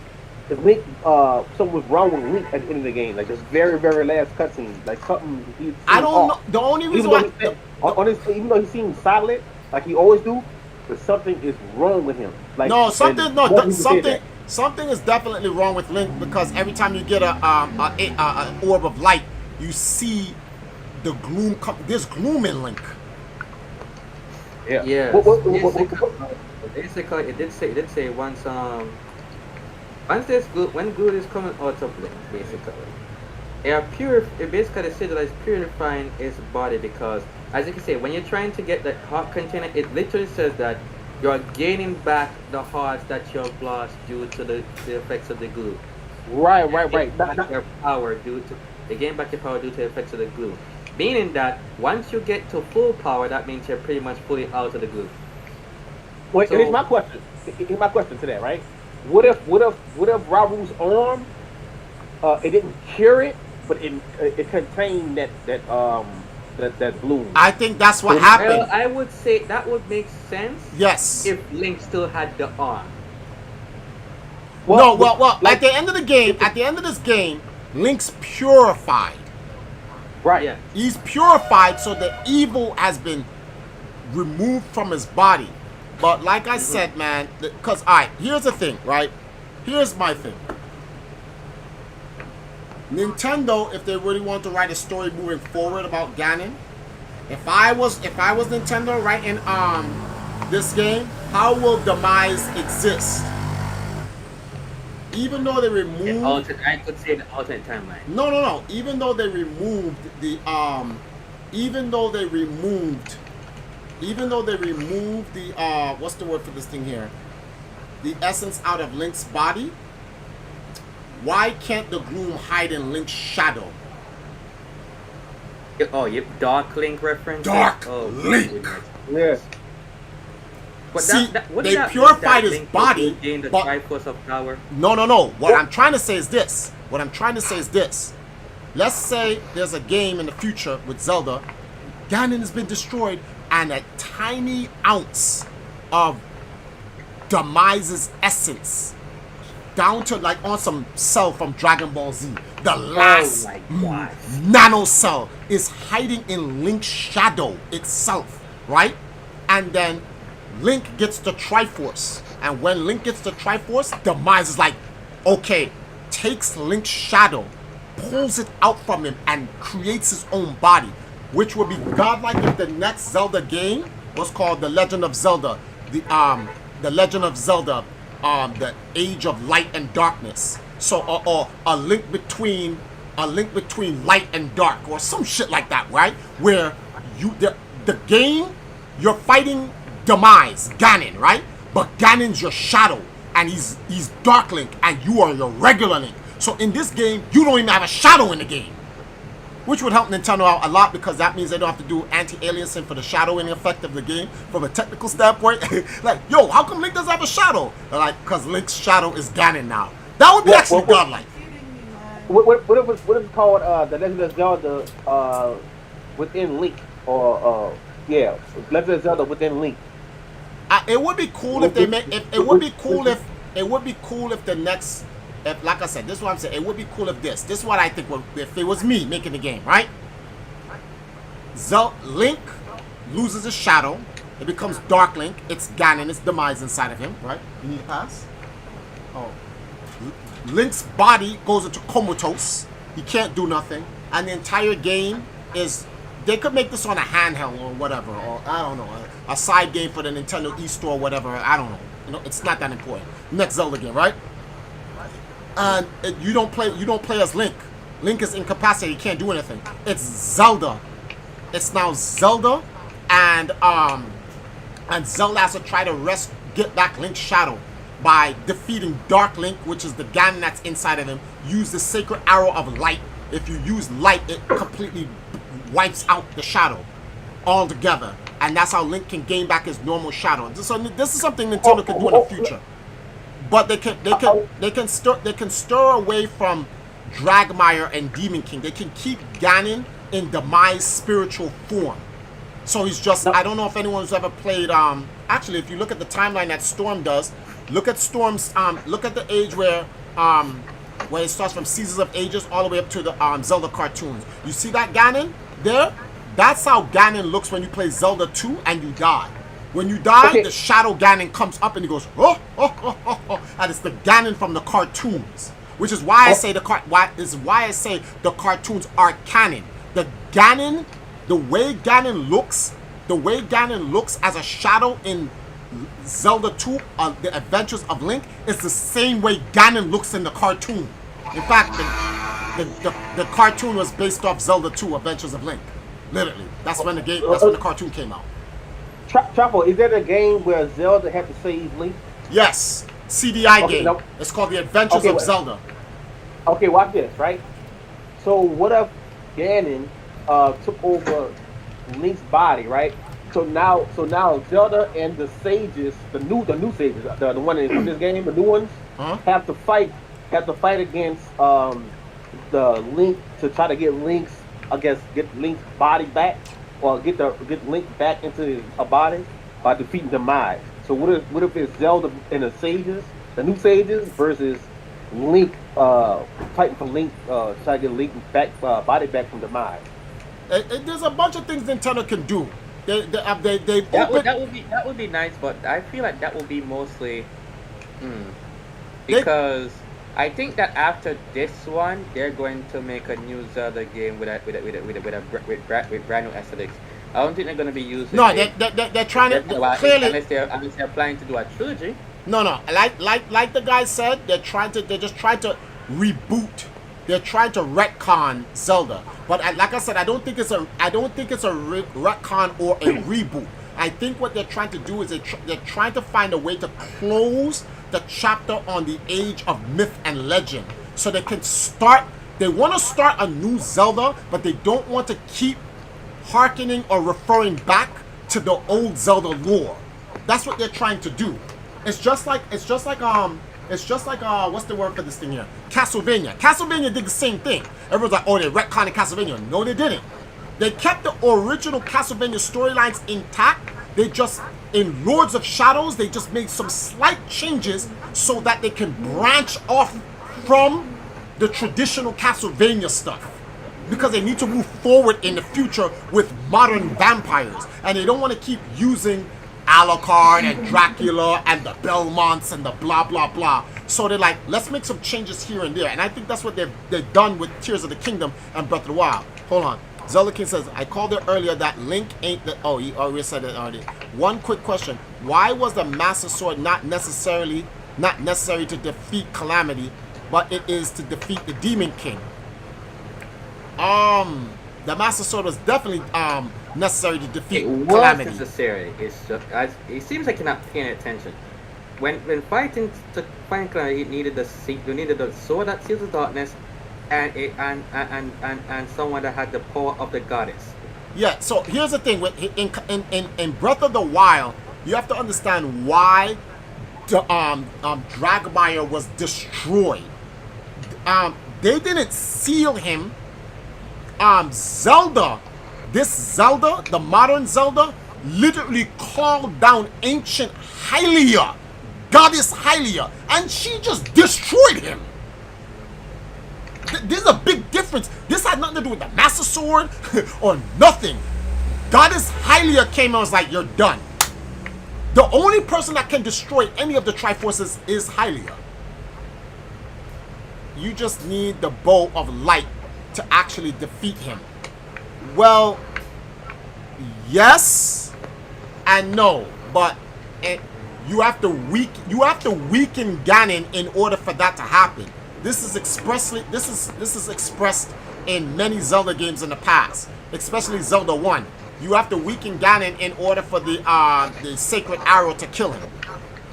something was wrong with Link at the end of the game. Like this very last cutscene, like something. I don't know. The only reason why. Even though he seems solid, like he always do, but something is wrong with him. Like No, something something is definitely wrong with Link because every time you get a orb of light, you see the gloom. There's gloom in Link. Yeah. Yeah. Basically, it did say once this glue, when glue is coming out of Link, basically, it basically said that it's purifying his body because, as you can see, when you're trying to get the heart container, it literally says that you're gaining back the hearts that you have lost due to the effects of the glue. Right. Your power due to they gain back your power due to the effects of the glue. Meaning that once you get to full power, that means you're pretty much fully out of the glue. Wait, So- here's my question. Here's my question to that, right? What if Raru's arm, it didn't cure it, but it contained that bloom? I think that's what happened. Well, I would say that would make sense Yes. if Link still had the arm. Well, like- at the end of the game, at the end of this game, Link's purified. Right. Yeah. He's purified, so the evil has been removed from his body. But like I said, man, because alright, here's the thing, right? Here's my thing. Nintendo, if they really want to write a story moving forward about Ganon, if I was Nintendo writing this game, how will Demise exist? Even though they removed I could say the alternate timeline. No. Even though they removed the what's the word for this thing here? The essence out of Link's body. Why can't the gloom hide in Link's shadow? Oh, you Dark Link reference? Dark Oh, Link. goodness. Yeah. But See, wouldn't they that purified mean that his Link body, would gain the but- Triforce of power? No. What I'm trying to say is this. Let's say there's a game in the future with Zelda. Ganon has been destroyed, and a tiny ounce of Demise's essence, down to like on some cell from Dragon Ball Z, the last my God. nano cell is hiding in Link's shadow itself, right? And then Link gets the Triforce, and when Link gets the Triforce, Demise is like, okay, takes Link's shadow, pulls it out from him, and creates his own body, which would be godlike if the next Zelda game was called The Legend of Zelda, the Legend of Zelda, the Age of Light and Darkness. So, or a link between light and dark, or some shit like that, right? Where the game, you're fighting Demise, Ganon, right? But Ganon's your shadow, and he's Dark Link, and you are your regular Link. So in this game, you don't even have a shadow in the game, which would help Nintendo out a lot because that means they don't have to do anti-aliasing for the shadowing effect of the game from a technical standpoint. Like, yo, how come Link doesn't have a shadow? They're like, because Link's shadow is Ganon now. That would be actually godlike. What if it's called the Legend of Zelda within Link, or Legend of Zelda within Link? It would be cool if they make. It would be cool if the next. Like I said, this is what I'm saying. It would be cool if this is what I think if it was me making the game, right? Link loses his shadow. It becomes Dark Link. It's Ganon. It's Demise inside of him, right? You need a pass? Oh. Link's body goes into comatose. He can't do nothing. And the entire game is... They could make this on a handheld or whatever. Or, I don't know, a side game for the Nintendo eStore or whatever. I don't know. You know, it's not that important. Next Zelda game, right? And you don't play as Link. Link is incapacitated. He can't do anything. It's Zelda. It's now Zelda and Zelda has to try to get back Link's shadow by defeating Dark Link, which is the Ganon that's inside of him. Use the Sacred Arrow of Light. If you use light, it completely wipes out the shadow altogether, and that's how Link can gain back his normal shadow. So this is something Nintendo can do in the future. But they can stir away from Dragmire and Demon King. They can keep Ganon in Demise spiritual form. So he's just, I don't know if anyone's ever played, actually, if you look at the timeline that Storm does, look at Storm's, look at the age where it starts from Seasons of Ages all the way up to the Zelda cartoons. You see that Ganon there? That's how Ganon looks when you play Zelda 2 and you die. When you die, the Shadow Ganon comes up and he goes, oh, oh, oh, oh, oh. And it's the Ganon from the cartoons. Which is why I say the cartoons are canon. The Ganon, the way Ganon looks as a shadow in Zelda 2, The Adventures of Link, is the same way Ganon looks in the cartoon. In fact, the cartoon was based off Zelda 2, Adventures of Link. Literally, that's when the cartoon came out. Trapo, is there a game where Zelda had to save Link? Yes, CDI game. No. It's called The Adventures of Zelda. Okay, watch this, right? So what if Ganon took over Link's body, right? So now Zelda and the sages, the new sages, the one in this game, the new ones, have to fight against the Link to try to get Link's body back, or get Link back into a body by defeating Demise. So what if it's Zelda and the sages, the new sages, versus Link fighting for Link, trying to get Link body back from Demise? There's a bunch of things Nintendo can do. That would be nice, but I feel like that will be mostly because I think that after this one, they're going to make a new Zelda game with brand new aesthetics. I don't think they're going to be using. No, they're trying to clearly unless they're planning to do a trilogy. No. Like the guy said, they're just trying to reboot. They're trying to retcon Zelda, but like I said, I don't think it's a retcon or a reboot. I think what they're trying to do is they're trying to find a way to close the chapter on the age of myth and legend, so they can start. They want to start a new Zelda, but they don't want to keep hearkening or referring back to the old Zelda lore. That's what they're trying to do. It's just like what's the word for this thing here? Castlevania. Castlevania did the same thing. Everyone's like, oh, they retconned Castlevania. No, they didn't. They kept the original Castlevania storylines intact. They just, in Lords of Shadows, they just made some slight changes so that they can branch off from the traditional Castlevania stuff. Because they need to move forward in the future with modern vampires. And they don't want to keep using Alucard and Dracula and the Belmonts and the blah blah blah. So they're like, let's make some changes here and there. And I think that's what they've done with Tears of the Kingdom and Breath of the Wild. Hold on. Zelda King says, I called it earlier that Link ain't the... Oh, you already said it already. One quick question. Why was the Master Sword not necessary to defeat Calamity, but it is to defeat the Demon King? The Master Sword was definitely necessary to defeat Calamity. It was necessary. It's just, it seems like you're not paying attention. When fighting Calamity, you needed the sword that seals the darkness, and someone that had the power of the goddess. Yeah. So here's the thing: in Breath of the Wild, you have to understand why the Dragmire was destroyed. They didn't seal him. Zelda, the modern Zelda, literally called down ancient Hylia, goddess Hylia, and she just destroyed him. There's a big difference. This had nothing to do with the Master Sword or nothing. Goddess Hylia came and was like, you're done. The only person that can destroy any of the Triforces is Hylia. You just need the Bow of Light to actually defeat him. Well, yes and no, but you have to weaken Ganon in order for that to happen. This is expressed in many Zelda games in the past, especially Zelda 1. You have to weaken Ganon in order for the sacred arrow to kill him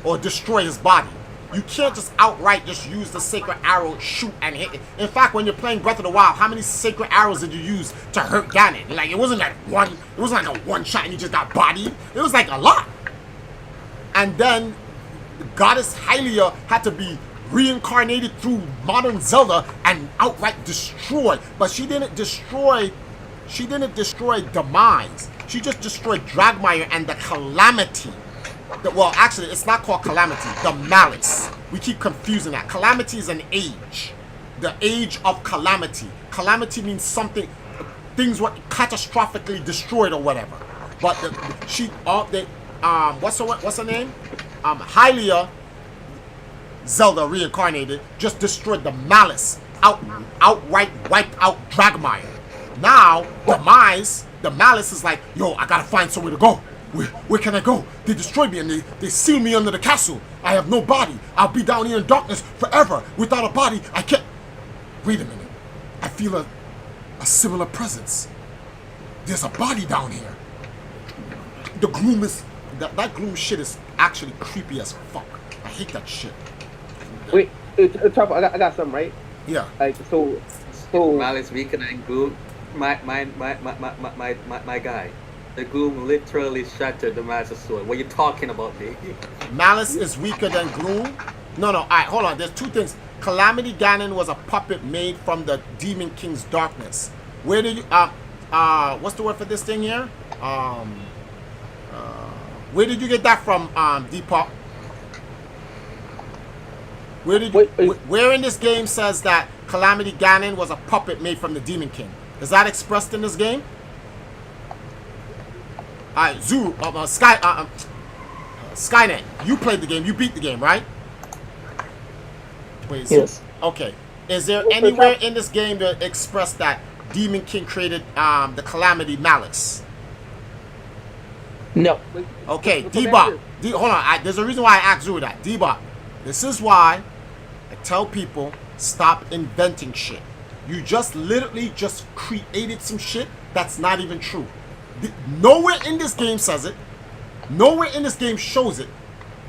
or destroy his body. You can't just outright just use the sacred arrow, shoot and hit it. In fact, when you're playing Breath of the Wild, how many sacred arrows did you use to hurt Ganon? Like it wasn't like one. It wasn't like a one shot and you just got bodied. It was like a lot. And then the goddess Hylia had to be reincarnated through modern Zelda and outright destroyed. But she didn't destroy Demise. She just destroyed Dragmire and the Calamity. Well, actually, it's not called Calamity. The Malice. We keep confusing that. Calamity is an age. The age of Calamity. Calamity means something, things were catastrophically destroyed or whatever. But what's her name? Hylia, Zelda reincarnated, just destroyed the Malice. Outright wiped out Dragmire. Now, Demise, the Malice is like, yo, I gotta find somewhere to go. Where can I go? They destroyed me and they sealed me under the castle. I have no body. I'll be down here in darkness forever. Without a body, I can't. Wait a minute. I feel a similar presence. There's a body down here. The gloom is... That gloom shit is actually creepy as fuck. I hate that shit. Wait, I got something, right? Yeah. Like, so... Malice weakened and gloom. My guy. The gloom literally shattered the Master Sword. What are you talking about, dude? Malice is weaker than gloom? No, alright, hold on. There's two things. Calamity Ganon was a puppet made from the Demon King's darkness. Where did you... what's the word for this thing here? Where did you get that from, Depop? Where did you... Where in this game says that Calamity Ganon was a puppet made from the Demon King? Is that expressed in this game? Alright, Zuru, Skynet, you played the game, you beat the game, right? Wait, Yes. Okay. Is there anywhere in this game that express that Demon King created the Calamity Malice? No. Okay, Debop. Hold on, there's a reason why I asked Zuru that. Debop, this is why I tell people, stop inventing shit. You just literally just created some shit that's not even true. Nowhere in this game says it. Nowhere in this game shows it.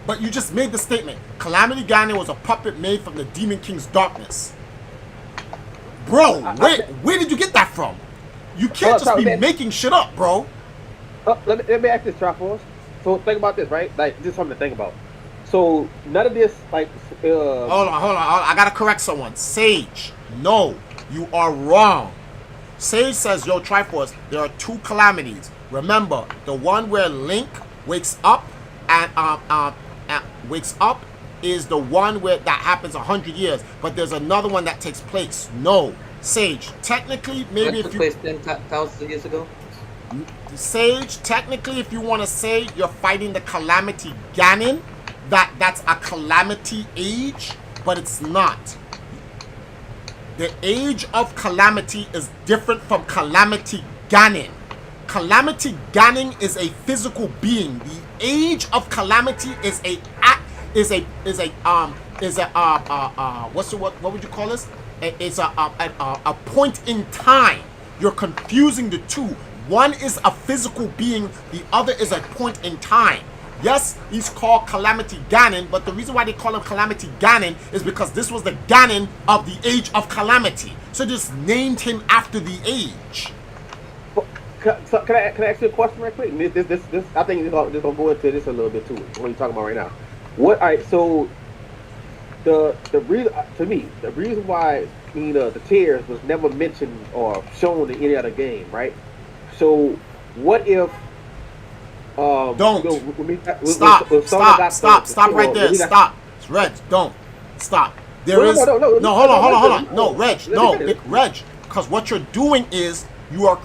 But you just made the statement. Calamity Ganon was a puppet made from the Demon King's darkness. Bro, where did you get that from? You can't just be making shit up, bro. Let me ask this, Triforce. So think about this, right? Like, this is something to think about. So none of this, like, hold on. I gotta correct someone. Sage, no, you are wrong. Sage says, yo, Triforce, there are two calamities. Remember, the one where Link wakes up and wakes up is the one where that happens 100 years. But there's another one that takes place. No, Sage, technically, maybe if you... That took place 10,000 years ago? Sage, technically, if you want to say you're fighting the Calamity Ganon, that's a Calamity age, but it's not. The age of Calamity is different from Calamity Ganon. Calamity Ganon is a physical being. The age of Calamity is what would you call this? It's a point in time. You're confusing the two. One is a physical being, the other is a point in time. Yes, he's called Calamity Ganon, but the reason why they call him Calamity Ganon is because this was the Ganon of the Age of Calamity. So just named him after the age. Can I ask you a question right quick? This I think this gonna go into this a little bit too. What you're talking about right now? So the reason, to me, the reason why the tears was never mentioned or shown in any other game, right? So what if don't stop right there. Stop, Reg. Don't stop. Hold on. No, Reg. Reg. Because what you're doing is you are.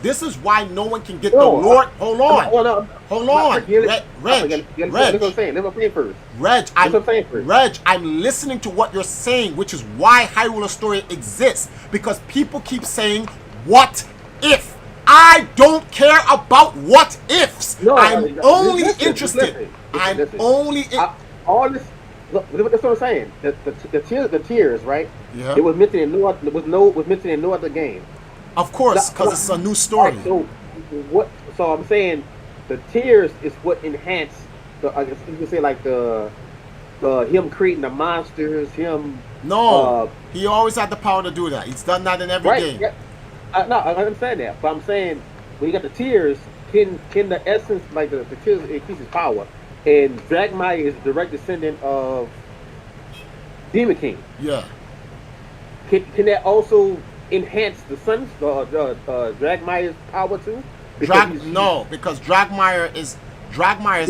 This is why no one can get the Lord. Hold on. Reg, I'm listening to what you're saying, which is why Hyrule Story exists. Because people keep saying, "What if?" I don't care about what ifs. I'm only interested. All this. Look, that's what I'm saying. The tears, right? Yeah. It was mentioned in no other game. Of course, because it's a new story. So what? So I'm saying the tears is what enhance the. I guess you can say like the him creating the monsters, him. No, he always had the power to do that. He's done that in every Right. game. Yeah. No, I understand that, but I'm saying when you got the tears, can the essence like the tears increases power, and Dragmire is a direct descendant of Demon King. Yeah. Can that also enhance the sun's Dragmire's power too? No, because Dragmire is He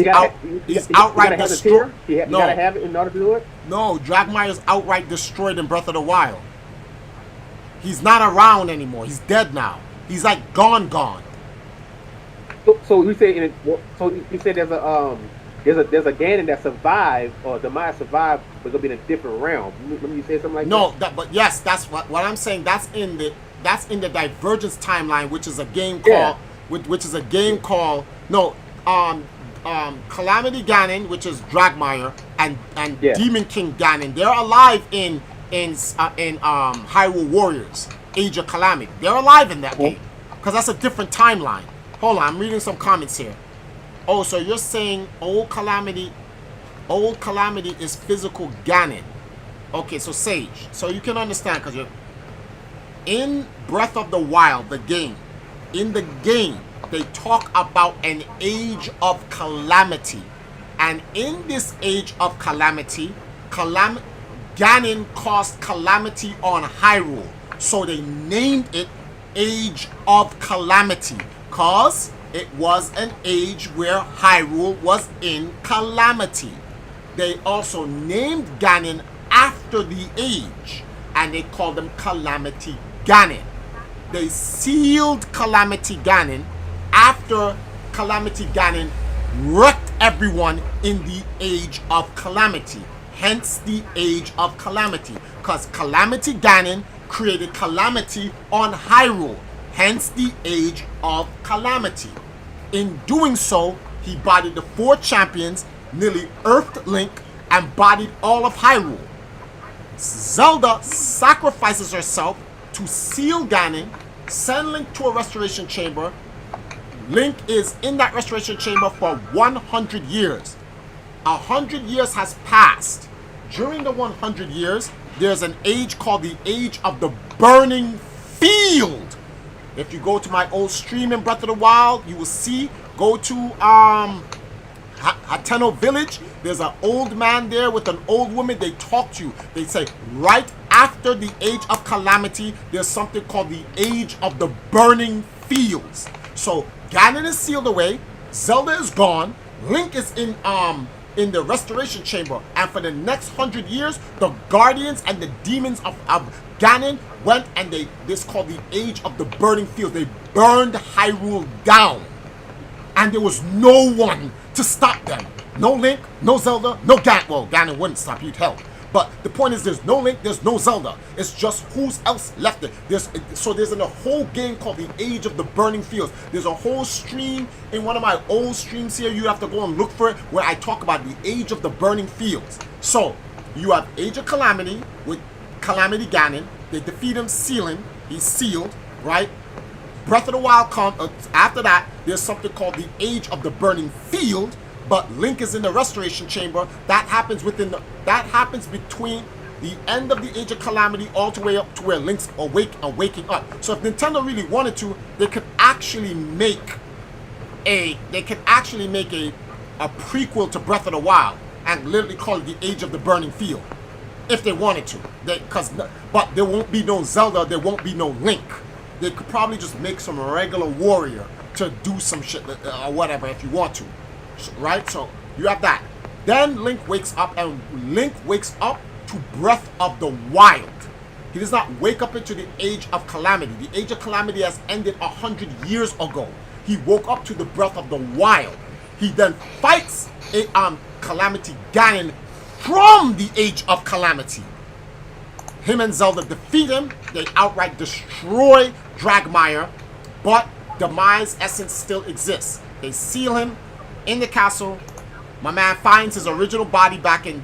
out. He's outright gotta have the destroyed. tear. You gotta have it in order to do it. No, Dragmire is outright destroyed in Breath of the Wild. He's not around anymore. He's dead now. He's like gone. So you say there's a Ganon that survived or Demise survived, but gonna be in a different realm. Let me say something like No, that. but yes, that's what I'm saying. That's in the Divergence timeline, which is a game called Calamity Ganon, which is Dragmire, and Yeah. Demon King Ganon. They're alive in Hyrule Warriors, Age of Calamity. They're alive in that game because that's a different timeline. Hold on, I'm reading some comments here. Oh, so you're saying Old Calamity is physical Ganon. Okay, so Sage. So you can understand because you're in Breath of the Wild, the game. In the game, they talk about an Age of Calamity. And in this Age of Calamity, Ganon caused calamity on Hyrule. So they named it Age of Calamity. Because it was an age where Hyrule was in calamity. They also named Ganon after the age, and they called him Calamity Ganon. They sealed Calamity Ganon after Calamity Ganon wrecked everyone in the Age of Calamity. Hence the Age of Calamity. Because Calamity Ganon created calamity on Hyrule. Hence the Age of Calamity. In doing so, he bodied the 4 champions, nearly earthed Link, and bodied all of Hyrule. Zelda sacrifices herself to seal Ganon, send Link to a restoration chamber. Link is in that restoration chamber for 100 years. 100 years has passed. During the 100 years, there's an age called the Age of the Burning Field. If you go to my old stream in Breath of the Wild, you will see, go to Hateno Village. There's an old man there with an old woman. They talk to you. They say, right after the Age of Calamity, there's something called the Age of the Burning Fields. So Ganon is sealed away. Zelda is gone. Link is in the restoration chamber. And for the next 100 years, the guardians and the demons of Ganon went and this called the Age of the Burning Fields. They burned Hyrule down. And there was no one to stop them. No Link, no Zelda, no Ganon. Well, Ganon wouldn't stop, you'd help. But the point is, there's no Link, there's no Zelda. It's just who's else left it. There's in a whole game called the Age of the Burning Fields. There's a whole stream in one of my old streams here. You have to go and look for it, where I talk about the Age of the Burning Fields. So you have Age of Calamity with Calamity Ganon. They defeat him, seal him. He's sealed, right? Breath of the Wild comes after that. There's something called the Age of the Burning Field. But Link is in the restoration chamber. That happens between the end of the Age of Calamity all the way up to where Link's waking up. So if Nintendo really wanted to, they could actually make a prequel to Breath of the Wild and literally call it the Age of the Burning Field, if they wanted to. But there won't be no Zelda. There won't be no Link. They could probably just make some regular warrior to do some shit or whatever if you want to. Right? So you have that. Then Link wakes up, and Link wakes up to Breath of the Wild. He does not wake up into the Age of Calamity. The Age of Calamity has ended 100 years ago. He woke up to the Breath of the Wild. He then fights Calamity Ganon from the Age of Calamity. Him and Zelda defeat him. They outright destroy Dragmire, but Demise essence still exists. They seal him in the castle. My man finds his original body back in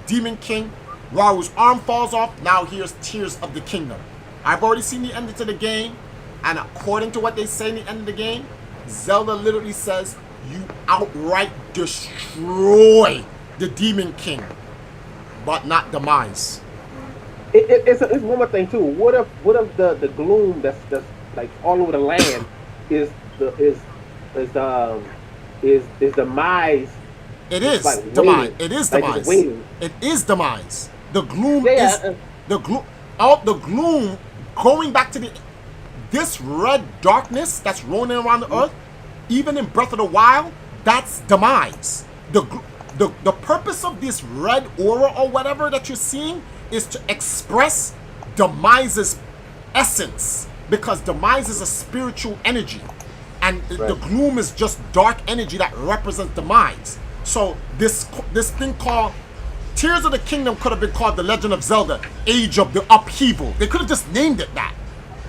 Demon King. Raru's arm falls off. Now here's Tears of the Kingdom. I've already seen the end to the game, and according to what they say in the end of the game, Zelda literally says you outright destroy the Demon King, but not demise. It's one more thing too. What if the gloom that's like all over the land is the is demise? It It's is like demise. waiting. It is Like it's demise. waiting. It is demise. The gloom Yeah, is the gloom. All the gloom going back to this red darkness that's rolling around the earth, even in Breath of the Wild, that's demise. The purpose of this red aura or whatever that you're seeing is to express demise's essence, because demise is a spiritual energy, and the gloom is just dark energy that represents demise. So this thing called Tears of the Kingdom could have been called The Legend of Zelda: Age of the Upheaval. They could have just named it that.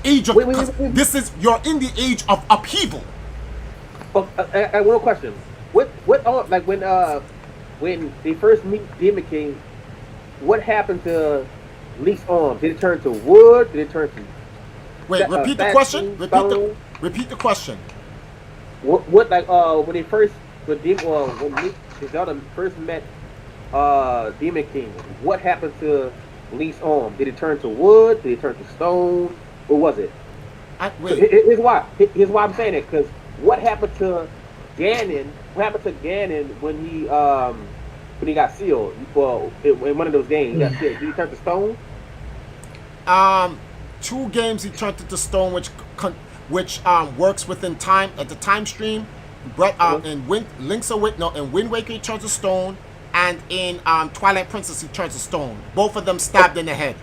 Age of Wait. This is, you're in the age of upheaval. Oh, I one question. What like when they first meet Demon King, what happened to Link's arm? Did it turn to wood? Did it turn to Wait, repeat the question. Repeat the question. what like when they first when Link Zelda first met Demon King, what happened to Link's arm? Did it turn to wood? Did it turn to stone? Or was it? Wait. Here's why I'm saying it, because what happened to Ganon? What happened to Ganon when he got sealed? Well, in one of those games, he got sealed. Did he turn to stone? 2 games he turned it to stone, which works within time at the time stream. In Wind Waker he turns to stone, and in Twilight Princess he turns to stone. Both of them stabbed in the head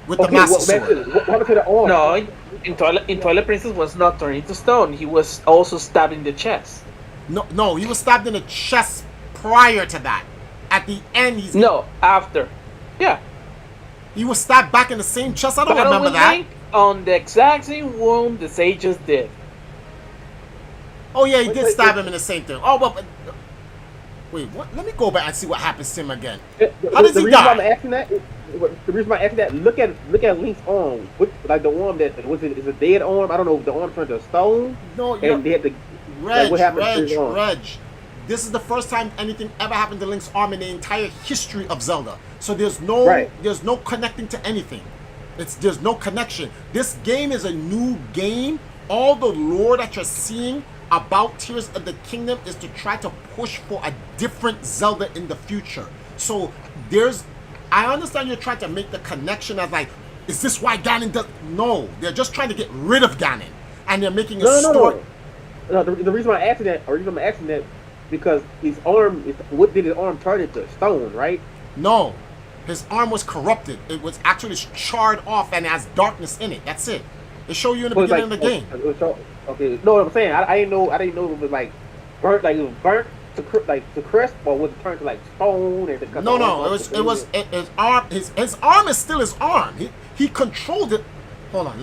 with the Master Sword. What happened to the arm? No, in Twilight Princess was not turning to stone. He was also stabbed in the chest. No, he was stabbed in the chest prior to that. At the end, No, after. Yeah. he was stabbed back in the same chest. I don't Battle remember with that. Link on the exact same wound the sages did. Oh yeah, he did stab him in the same thing. Oh, but wait, what? Let me go back and see what happens to him again. How does he die? The reason why I'm asking that, look at Link's arm. Like the arm that was it? Is a dead arm? I don't know. The arm turned to stone. No, and they had to. What happened to his arm? Reg. This is the first time anything ever happened to Link's arm in the entire history of Zelda. So there's no connecting to anything. There's no connection. This game is a new game. All the lore that you're seeing about Tears of the Kingdom is to try to push for a different Zelda in the future. So I understand you're trying to make the connection as like, is this why Ganon does? No, they're just trying to get rid of Ganon, and they're making a story. No, the reason why I'm asking that, because his arm what did his arm turn into? Stone, right? No, his arm was corrupted. It was actually charred off and has darkness in it. That's it. They show you in the beginning of the game. Okay, no, what I'm saying, I didn't know it was like burnt, like it was burnt to crisp, or was it turned to like stone? And No, his arm is still his arm. He controlled it. Hold on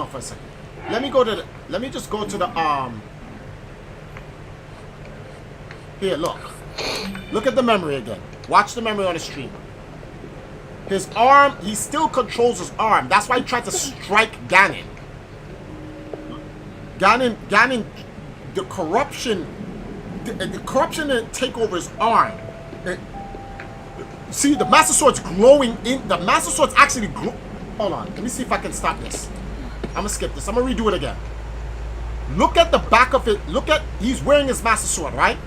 for a second. Let me just go to the Here, look at the memory again. Watch the memory on the stream. His arm, he still controls his arm. That's why he tried to strike Ganon. Ganon, the corruption didn't take over his arm. See, the Master Sword's glowing in. The Master Sword's actually Hold on, let me see if I can stop this. I'm gonna skip this. I'm gonna redo it again. Look at the back of it. He's wearing his Master Sword, right?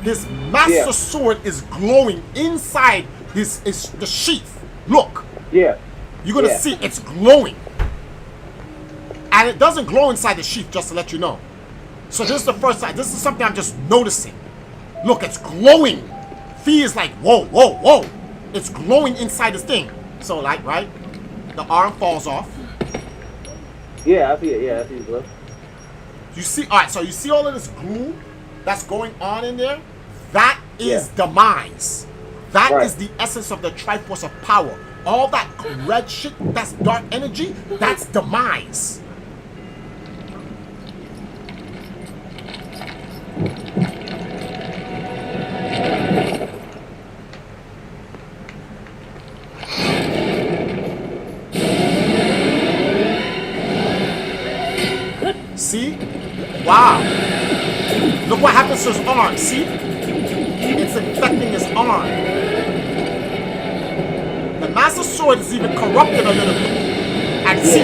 His Master Sword is glowing inside the sheath. Look. Yeah. You're gonna see it's glowing. And it doesn't glow inside the sheath, just to let you know. So this is the first time. This is something I'm just noticing. Look, it's glowing. Fee is like, whoa, whoa, whoa. It's glowing inside this thing. So like, right? The arm falls off. Yeah, I see it. Yeah, I see it, bro. You see, alright, so you see all of this glue that's going on in there? That is demise. That is the essence of the Triforce of Power. All that red shit, that's dark energy, that's demise. See? Wow. Look what happens to his arm. See? It's infecting his arm. The Master Sword is even corrupted a little bit. And see,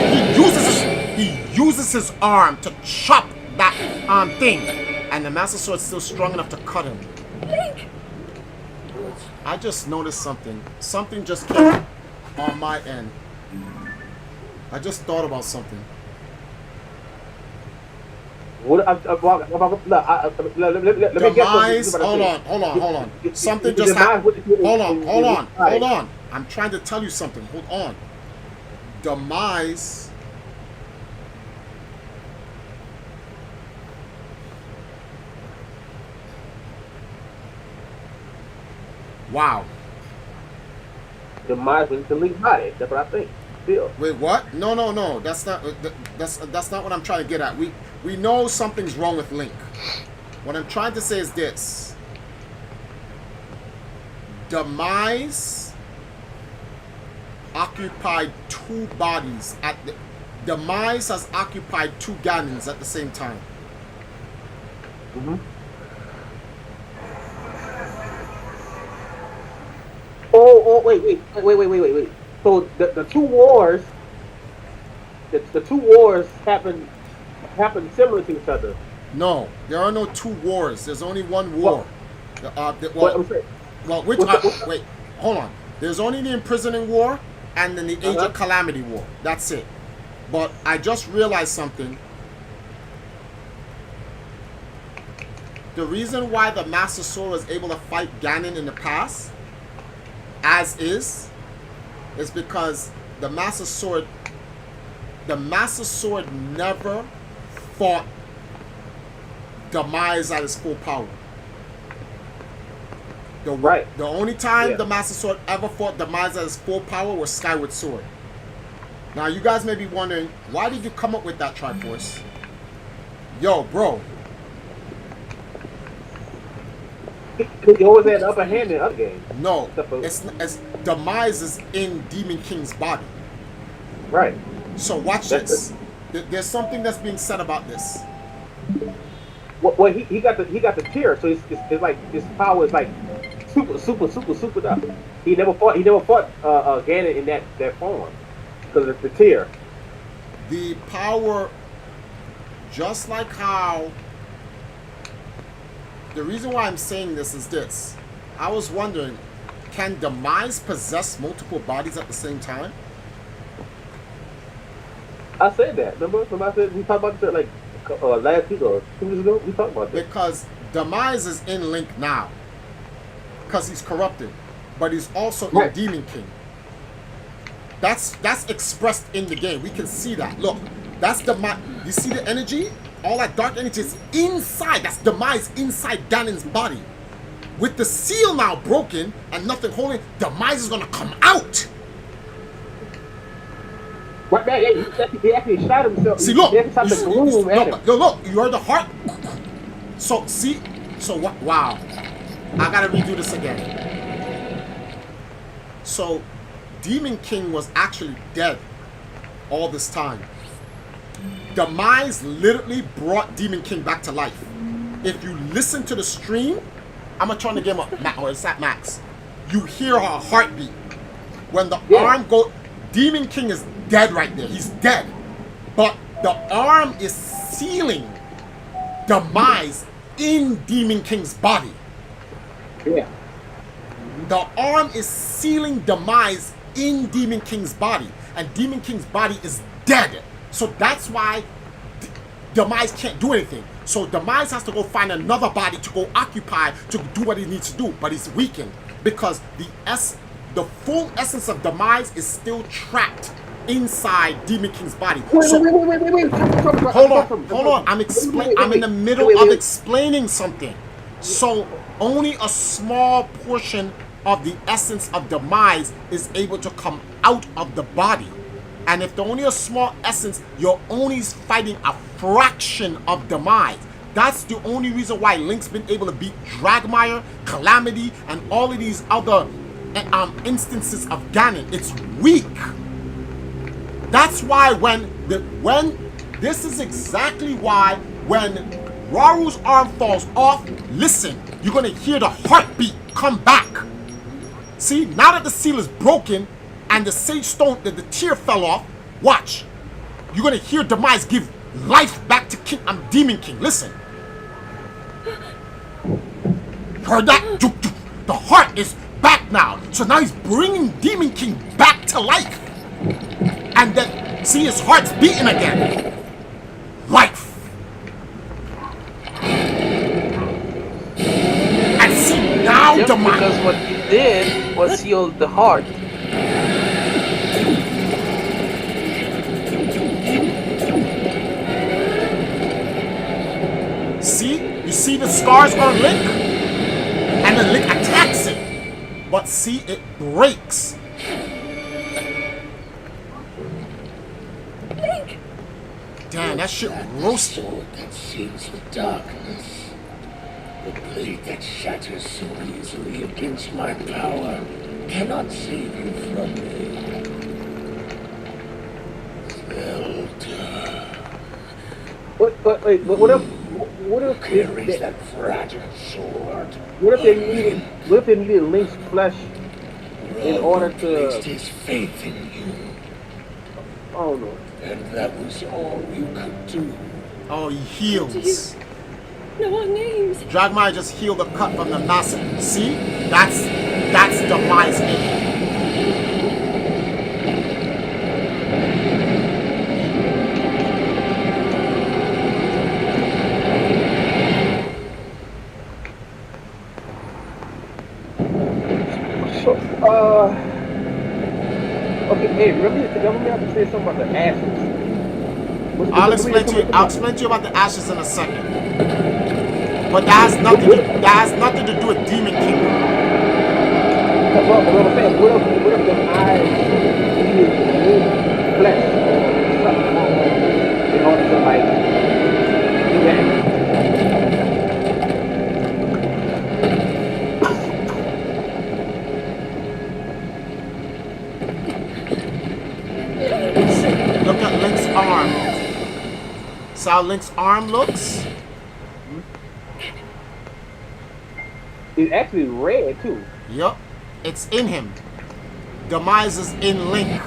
he uses his arm to chop that thing. And the Master Sword is still strong enough to cut him. I just noticed something. Something just came on my end. I just thought about something. What? Let me guess. Demise. Hold on. Something just happened. Hold on. I'm trying to tell you something. Hold on. Demise. Wow. Demise with the Link body. That's what I think. Still. Wait, what? No. That's not what I'm trying to get at. We know something's wrong with Link. What I'm trying to say is this. Demise occupied two bodies at the Demise has occupied two Ganons at the same time. Mm-hmm. Oh, wait. So the two wars, the two wars happened similar to each other. No, there are no two wars. There's only one war. Wait, hold on. There's only the Imprisoning War and then the Age of Calamity War. That's it. But I just realized something. The reason why the Master Sword was able to fight Ganon in the past, as is because the Master Sword never fought Demise at his full power. The only time the Master Sword ever fought Demise at his full power was Skyward Sword. Now you guys may be wondering, why did you come up with that, Triforce? Yo, bro. He always had the upper hand in other games. No, it's Demise is in Demon King's body. Right. So watch this. There's something that's being said about this. Well, he got the tier, so it's like his power is like super up. He never fought Ganon in that form because of the tier. The power, just like how. The reason why I'm saying this is this. I was wondering, can Demise possess multiple bodies at the same time? I said that. Remember I said we talked about this like last week or 2 weeks ago? We talked about that. Because Demise is in Link now. Because he's corrupted. But he's also in Demon King. That's expressed in the game. We can see that. Look, that's Demise. You see the energy? All that dark energy is inside. That's Demise inside Ganon's body. With the seal now broken and nothing holding, Demise is gonna come out. Right back, he actually shot himself. See, look. Look, You heard the heart. So see, what? Wow, I gotta redo this again. So, Demon King was actually dead all this time. Demise literally brought Demon King back to life. If you listen to the stream, I'm gonna turn the game up. It's at max. You hear her heartbeat. When the arm goes, Demon King is dead right there. He's dead. But the arm is sealing Demise in Demon King's body. Yeah. The arm is sealing Demise in Demon King's body. And Demon King's body is dead. So that's why Demise can't do anything. So Demise has to go find another body to go occupy to do what he needs to do. But he's weakened because the full essence of Demise is still trapped inside Demon King's body. Wait. Hold on. I'm in the middle of explaining something. So only a small portion of the essence of Demise is able to come out of the body. And if they're only a small essence, you're only fighting a fraction of Demise. That's the only reason why Link's been able to beat Dragmire, Calamity, and all of these other instances of Ganon. It's weak. That's why when this is exactly why when Raru's arm falls off, listen, you're gonna hear the heartbeat come back. See, now that the seal is broken and the sage stone, the tear fell off, watch. You're gonna hear Demise give life back to Demon King. Listen. Heard that? The heart is back now. So now he's bringing Demon King back to life. And then, see, his heart's beating again. Life. And see, now Yep, Demise. because what you did was heal the heart. See? You see the scars on Link? And then Link attacks it. But see, it breaks. Link! Damn, that shit roasted. Sword that seals the darkness. The blade that shatters so easily against my power cannot save you from me. Zelda. Wait, what if Carries that fragile sword. what if they needed Link's flesh in order to? Placed his faith in you, I don't know. and that was all you could do. Oh, he heals. No, our names. Dragmire just healed the cut from the massive. See? That's Demise in it. So, okay, hey, remember me have to say something about the ashes. I'll explain to you about the ashes in a second. But that has nothing to do with Demon King. What I'm saying, what if the eyes needed flesh or something in order to like do that? Look at Link's arm. See how Link's arm looks? It's actually red too. Yup. It's in him. Demise is in Link.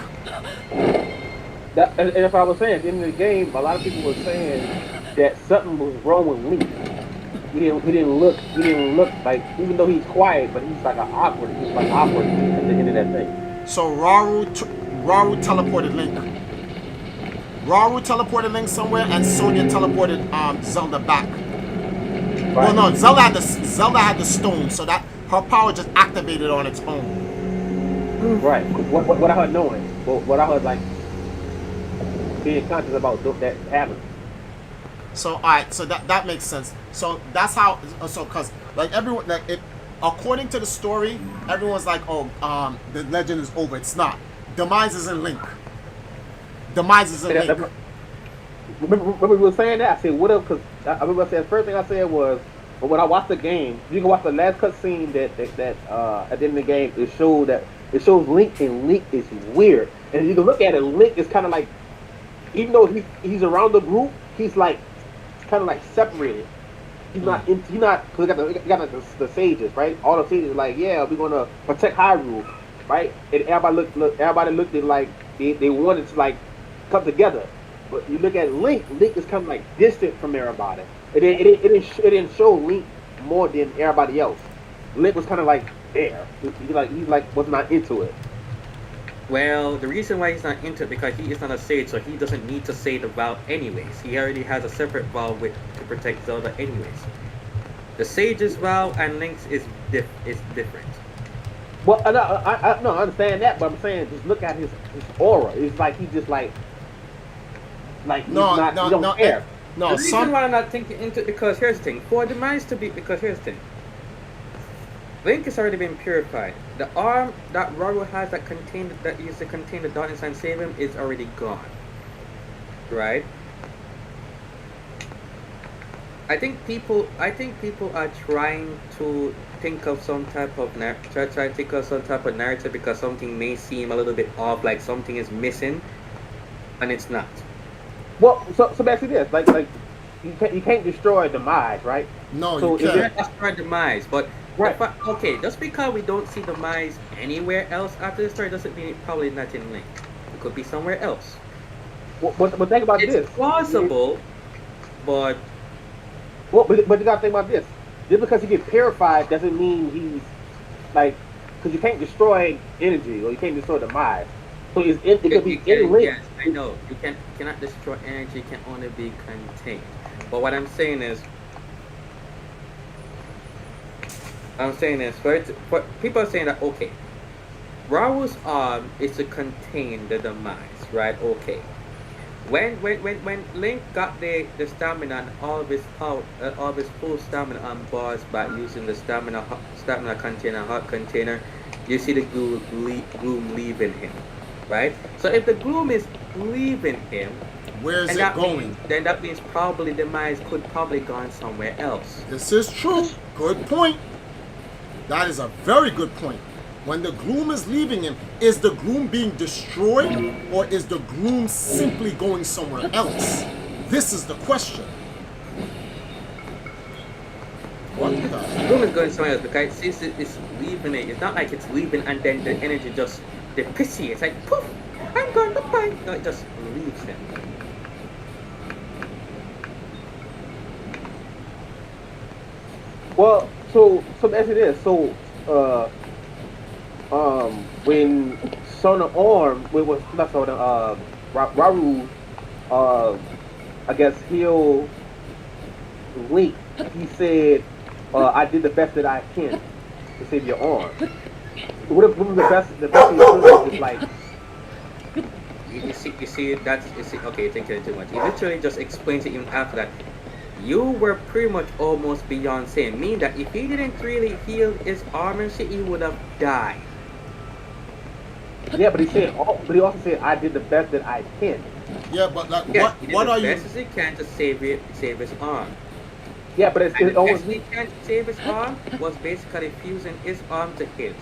And if I was saying at the end of the game, a lot of people were saying that something was wrong with Link. He didn't look like, even though he's quiet, but he's like awkward at the end of that thing. So Raru teleported Link. Raru teleported Link somewhere, and Sonya teleported Zelda back. Right. No, Zelda had the stone, so that her power just activated on its own. Right. What I heard knowing, what I heard like being conscious about that happened. So alright, so that makes sense. So that's how. So because like everyone, like it, according to the story, everyone's like, oh, the legend is over. It's not. Demise is in Link. Demise is in Link. Remember we were saying that? I said, what if, because I remember I said, the first thing I said was, but when I watched the game, you can watch the last cutscene that at the end of the game, it shows Link, and Link is weird. And you can look at it, Link is kind of like, even though he's around the group, he's like, kind of like separated. He's not, because you got like the sages, right? All the sages are like, yeah, we're going to protect Hyrule, right? And everybody looked at like, they wanted to like come together. But you look at Link is kind of like distant from everybody. It didn't show Link more than everybody else. Link was kind of like there. He was not into it. Well, the reason why he's not into it because he is not a sage, so he doesn't need to say the vow anyways. He already has a separate vow to protect Zelda anyways. The sage's vow and Link's is different. Well, I understand that, but I'm saying just look at his aura. It's like he just like he's he don't care. The reason why I'm not thinking into it because here's the thing. For Demise to be because here's the thing. Link has already been purified. The arm that Raru has that used to contain the darkness and save him is already gone. Right? I think people are trying to think of some type of narrative because something may seem a little bit off, like something is missing, and it's not. Well, so basically this, like you can't destroy demise, right? No, So you is can't. it That's for demise, but right? okay, just because we don't see demise anywhere else after the story doesn't mean it probably not in Link. It could be somewhere else. But think about It's this. plausible, but But you gotta think about this. Just because he get purified doesn't mean he's like, because you can't destroy energy or you can't destroy demise. So it could be you can, in link. yes, I know. You cannot destroy energy, it can only be contained. But what I'm saying is, for people are saying that okay, Raoul's arm is to contain the demise, right? Okay. When Link got the stamina and all of his power, all of his full stamina on bars by using the stamina container, heart container, you see the gloom leaving him, right? So if the gloom is leaving him, Where is and it going? then that means probably demise could probably gone somewhere else. This is true. Good point. That is a very good point. When the gloom is leaving him, is the gloom being destroyed or is the gloom simply going somewhere else? This is the question. What the? Gloom is going somewhere else because since it's leaving it, it's not like it's leaving and then the energy just dissipates. It's like poof, I'm gone, bye. No, it just leaves him. Well, so as it is, so when Sona Arm, when was not Sona, Raru, I guess he'll Link. He said, "I did the best that I can to save your arm." What was the best? The best he could is like. You see, okay, you're thinking too much. He literally just explains it even after that. You were pretty much almost beyond saying, meaning that if he didn't really heal his arm and shit, he would have died. Yeah, but he also said, "I did the best that I can." Yeah, but like, Yes, he did what the are you? best as he can to save his arm. Yeah, but And it's the always best he can to save his arm was basically fusing his arm to his.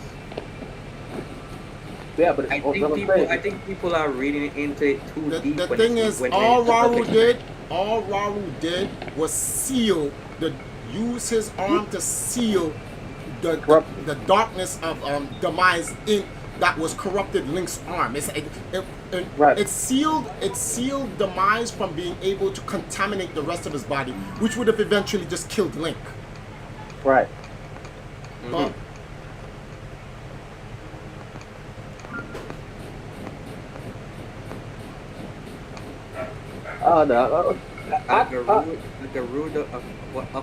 yeah, but it's I think people are reading into it too deep. The when thing it's- is, when all it's Raru perfect. did, was use his arm to seal the darkness of demise in that was corrupted Link's arm. Right. It sealed demise from being able to contaminate the rest of his body, which would have eventually just killed Link. right. But No. A Garuda of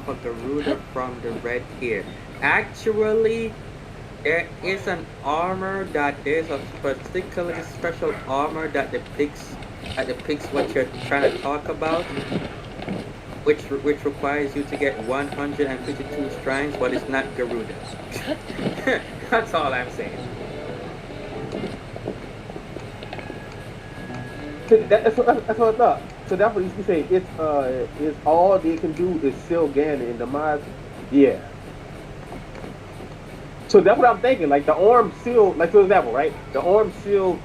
a Garuda from the red hair. Actually, there is an armor there's a particularly special armor that depicts what you're trying to talk about, which requires you to get 152 strines, but it's not Garuda. That's all I'm saying. That's what I thought. So that's what you say. It's all they can do is seal Ganon and demise. Yeah. So that's what I'm thinking. Like the arm seal, like for example, right? The arm seal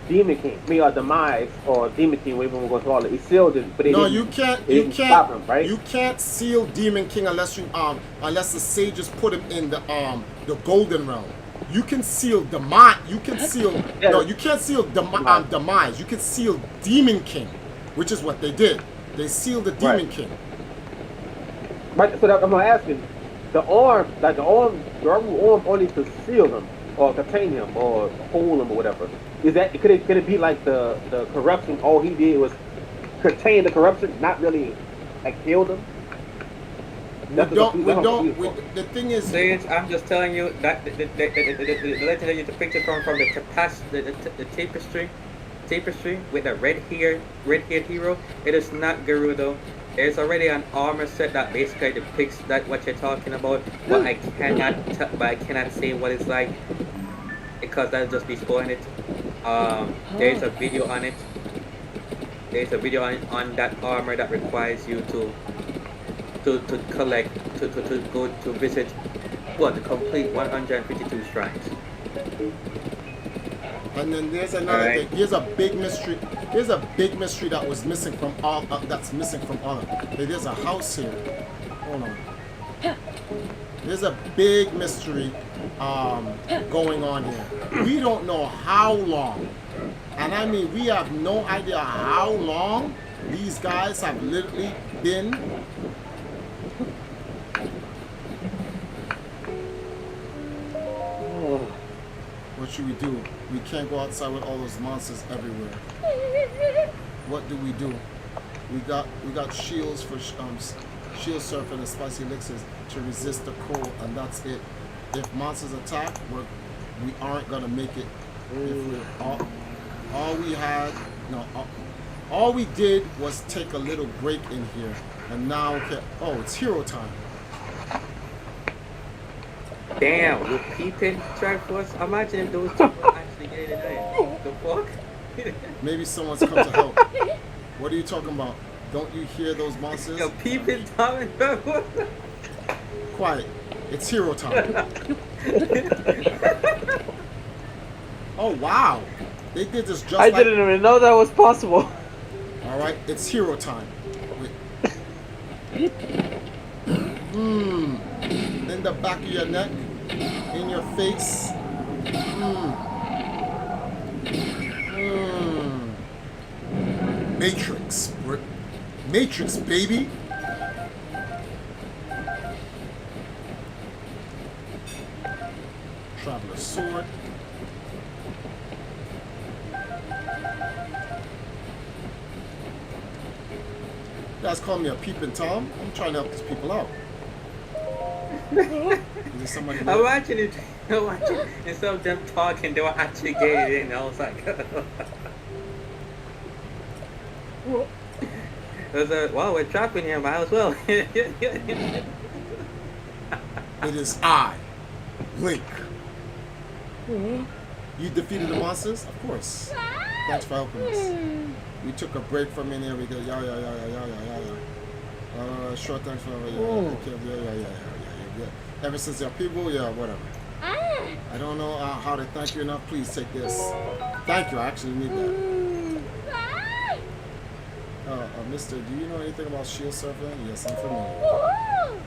Demon King, demise or Demon King, whatever we're going to call it. It sealed it, but it no, didn't, you can't. it You didn't stop can't. him, right? You can't seal Demon King unless the sages put him in the Golden Realm. You can seal demise. You can seal. Yeah. No, you can't seal demise. You can seal Demon King, which is what they did. They sealed the Demon Right. King. Right. So I'm asking, the arm, the arm only to seal him or contain him or hold him or whatever. Is that could it be like the corruption? All he did was contain the corruption, not really like kill them. The thing is, Sage, I'm just telling you that the legend that you depicted from the tapestry with the red-haired hero, it is not Gerudo. There's already an armor set that basically depicts that what you're talking about, but I cannot say what it's like because that'll just be spoiling it. There's a video on it. There's a video on that armor that requires you to collect to go to visit to complete 152 shrines. and then there's another Alright. thing. Here's a big mystery. Here's a big mystery that was missing from all. That's missing from all. Hey, there's a house here. Hold on. There's a big mystery going on here. We don't know how long, and I mean we have no idea how long these guys have literally been. What should we do? We can't go outside with all those monsters everywhere. What do? We got shields for shield surf and the spicy elixirs to resist the cold, and that's it. If monsters attack, we aren't gonna make it. All we did was take a little break in here, and now it's hero time. Damn, you're peeping Triforce. Imagine if those two actually get it in. The fuck? Maybe someone's come to help. What are you talking about? Don't you hear those monsters? You're peeping Tom and Triforce. Quiet. It's hero time. Oh wow. They did this just I didn't even know that was possible. Alright, it's hero time. Wait. In the back of your neck. In your face. Matrix. Matrix, baby. Traveler's sword. You guys call me a peeping Tom? I'm trying to help these people out. Is there somebody there? Imagine instead of them talking, they were actually getting it in. I was like, I was like, wow, we're trapping here, might as well. It is I, Link. You defeated the monsters? Of course. Thanks for helping us. We took a break from in here. We go, yeah. Short thanks for yeah. Ever since your people, yeah, whatever. I don't know how to thank you enough. Please take this. Thank you. I actually need that. Mister, do you know anything about shield surfing? Yes, I'm familiar.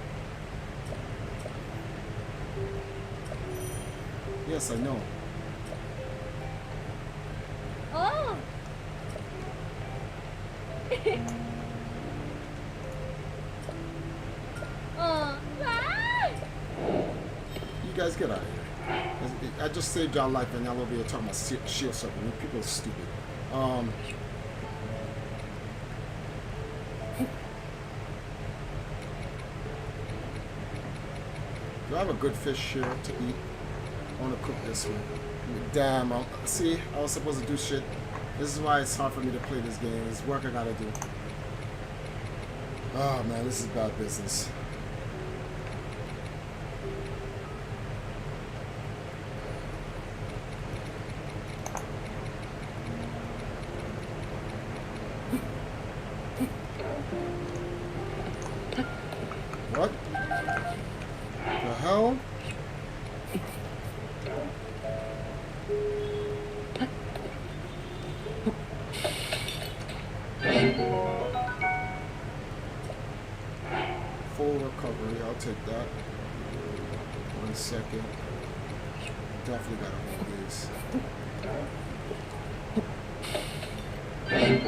Yes, I know. You guys get out of here. I just saved y'all life and y'all over here talking about shield surfing. People are stupid. Do I have a good fish here to eat? I want to cook this one. Damn, see, I was supposed to do shit. This is why it's hard for me to play this game. It's work I gotta do. Oh man, this is bad business. What? The hell? Full recovery, I'll take that. 1 second. Definitely gotta hold these. Thank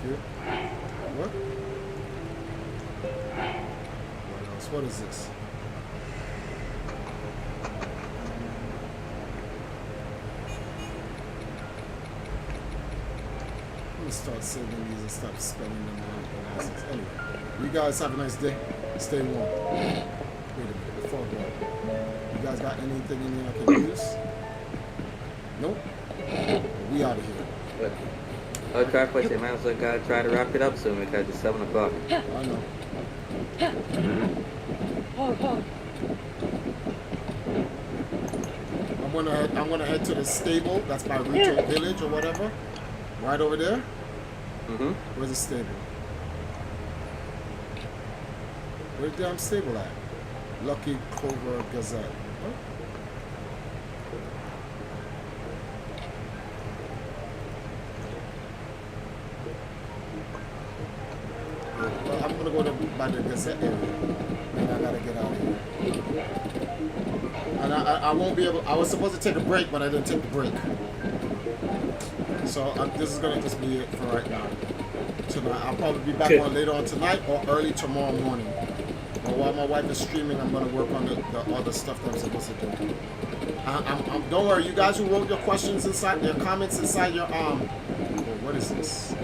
you. What? What else? What is this? I'm gonna start saving these and stop spending them on assets. Anyway, you guys have a nice day. Stay warm. Wait a minute, before I go. You guys got anything in here I can use? Nope. We out of here. I'll try for it. Might as well gotta try to wrap it up soon because it's 7 o'clock. I know. I'm gonna head to the stable. That's my retail village or whatever. Right over there. Where's the stable? Where's the damn stable at? Lucky Clover Gazette. What? Well, I'm gonna go to by the Gazette area, and I gotta get out of here. And I won't be able. I was supposed to take a break, but I didn't take the break. So this is gonna just be it for right now. Tonight, I'll probably be back on later on tonight or early tomorrow morning. But while my wife is streaming, I'm gonna work on the other stuff that I'm supposed to do. Don't worry, you guys who wrote your questions inside, your comments inside your oh, what is this?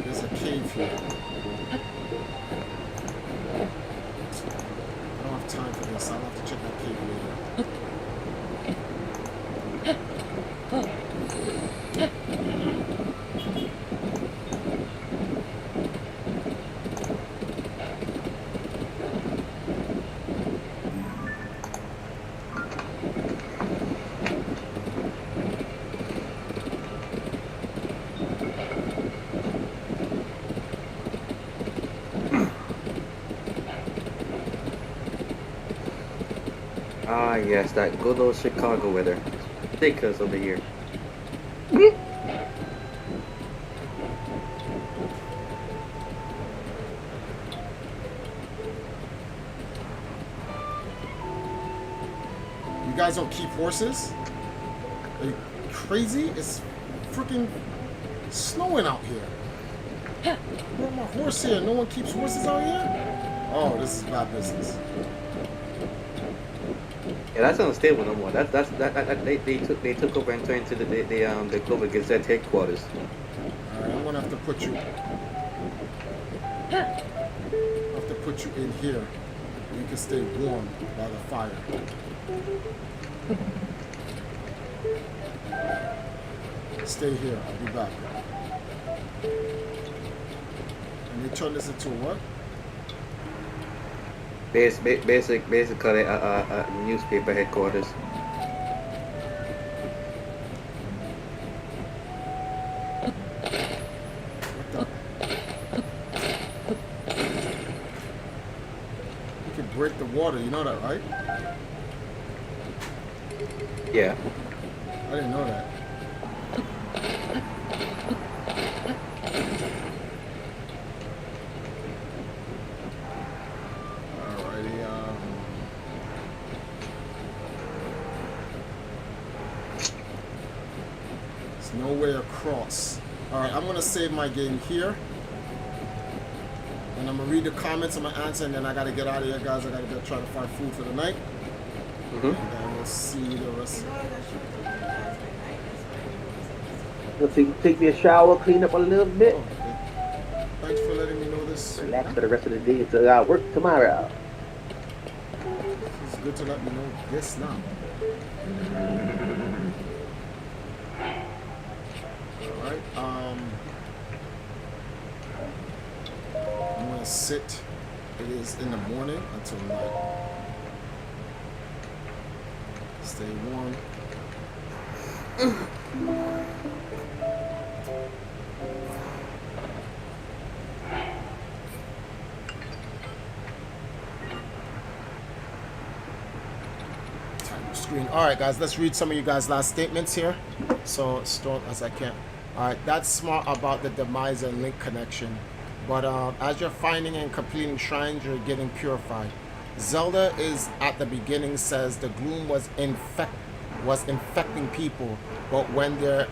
There's a cave here. I don't have time for this. I'll have to check that cave later. Ah, yes, that good old Chicago weather. Ridiculous over here. You guys don't keep horses? Are you crazy? It's freaking snowing out here. Where's my horse here? No one keeps horses out here? Oh, this is bad business. Yeah, that's unstable no more. That they took over and turned into the Clover Gazette headquarters. Alright, I'm gonna have to put you in here. You can stay warm by the fire. Stay here, I'll be back. And they turn this into what? Basically, a newspaper headquarters. What the? You can break the water, you know that, right? Yeah. I didn't know that. Alrighty, there's no way across. Alright, I'm gonna save my game here. And I'm gonna read the comments, I'm gonna answer, and then I gotta get out of here, guys. I gotta go try to find food for the night. Mm-hmm. And then we'll see the rest. Take me a shower, clean up a little bit, Oh, okay. Thanks for letting me know this. relax for the rest of the day until I work tomorrow. It's good to let me know this now. Alright, I'm gonna sit. It is in the morning until night. Stay warm. Screen. All right, guys, let's read some of you guys' last statements here. So, strong as I can. All right, that's smart about the demise and link connection. But as you're finding and completing shrines, you're getting purified. Zelda is at the beginning says the gloom was infecting people, but when they're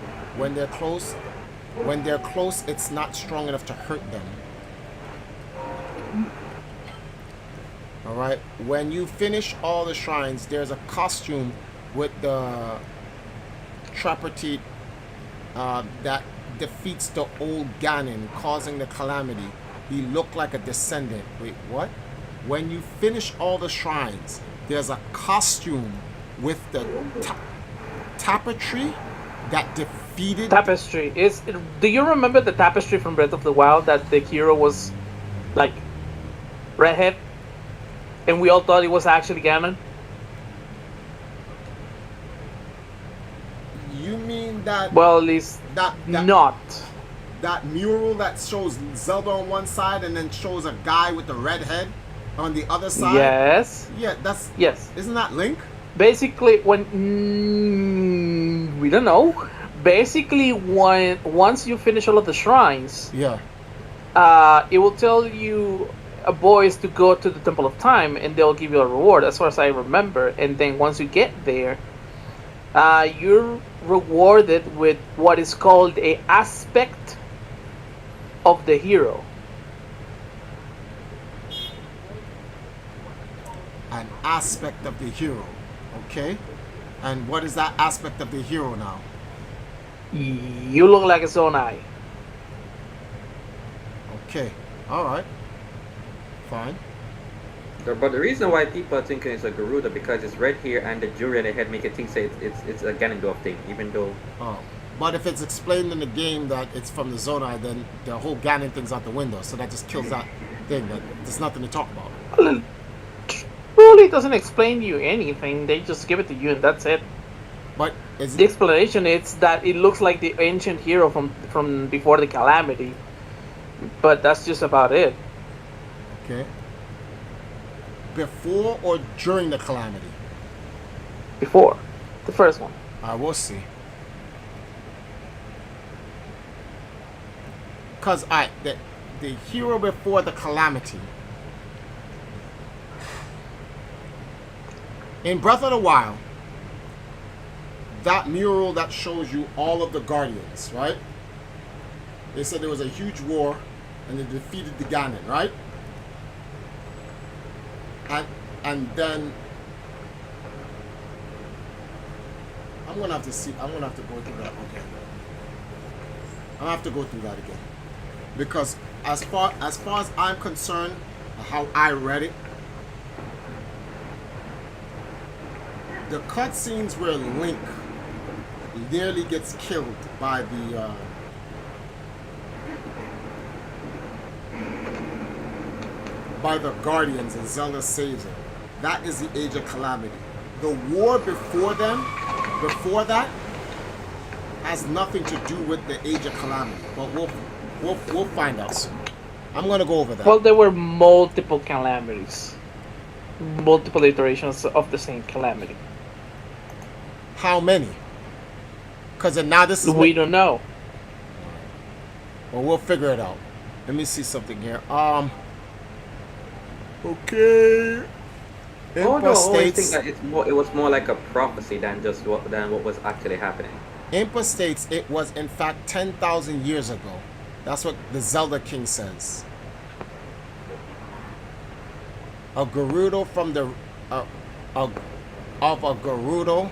close, it's not strong enough to hurt them. All right. When you finish all the shrines, there's a costume with the tripartite that defeats the old Ganon, causing the calamity. He looked like a descendant. Wait, what? When you finish all the shrines, there's a costume with the tapestry that defeated. Tapestry is. Do you remember the tapestry from Breath of the Wild that the hero was like redhead, and we all thought it was actually Ganon? You mean that? Well, at least that not. That mural that shows Zelda on one side and then shows a guy with the red head on the other side. Yes. Yeah, that's. Yes. Isn't that Link? Basically, when we don't know. Basically, once you finish all of the shrines, Yeah. it will tell you boys to go to the Temple of Time, and they'll give you a reward, as far as I remember. And then once you get there, you're rewarded with what is called a aspect of the hero. An aspect of the hero. Okay. And what is that aspect of the hero now? You look like a Zonai. Okay. All right. Fine. But the reason why people are thinking it's a Garuda because it's red here and the jury on the head make it think say it's a Ganondorf thing, even though. Oh. But if it's explained in the game that it's from the Zonai, then the whole Ganon thing's out the window. So that just kills that thing. That there's nothing to talk about. Really doesn't explain you anything. They just give it to you, and that's it. But is The it, explanation is that it looks like the ancient hero from before the calamity, but that's just about it. okay? Before or during the calamity? Before the first one. I will see. Cause the hero before the calamity. In Breath of the Wild, that mural that shows you all of the Guardians, right? They said there was a huge war and they defeated the Ganon, right? And then I'm gonna have to go through that again. I'm gonna have to go through that again. Because as far as I'm concerned, how I read it, the cutscenes where Link nearly gets killed by the Guardians and Zelda saves him. That is the Age of Calamity. The war before that, has nothing to do with the Age of Calamity. But we'll find out soon. I'm gonna go over that. Well, there were multiple calamities, multiple iterations of the same calamity. How many? Because now this is We don't know. Well, we'll figure it out. Let me see something here. Okay. Oh no, I Impa always think states, that it was more like a prophecy than what was actually happening. Impa states it was in fact 10,000 years ago. That's what the Zelda King says. A Gerudo from the of a Gerudo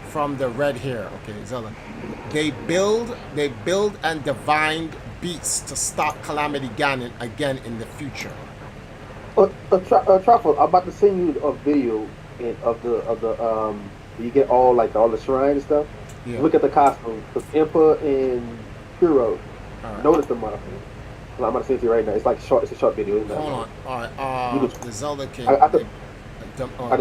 from the red hair. Okay, Zelda. They build and divined beasts to stop Calamity Ganon again in the future. Truffle, I'm about to send you a video of the you get all the shrine and stuff. Yeah. Look at the costume. Because Impa and Hero. Alright. Notice the motherfucker. I'm about to send it to you right now. It's like short. It's a short video. Isn't it? Hold on. Alright, the Zelda King. I just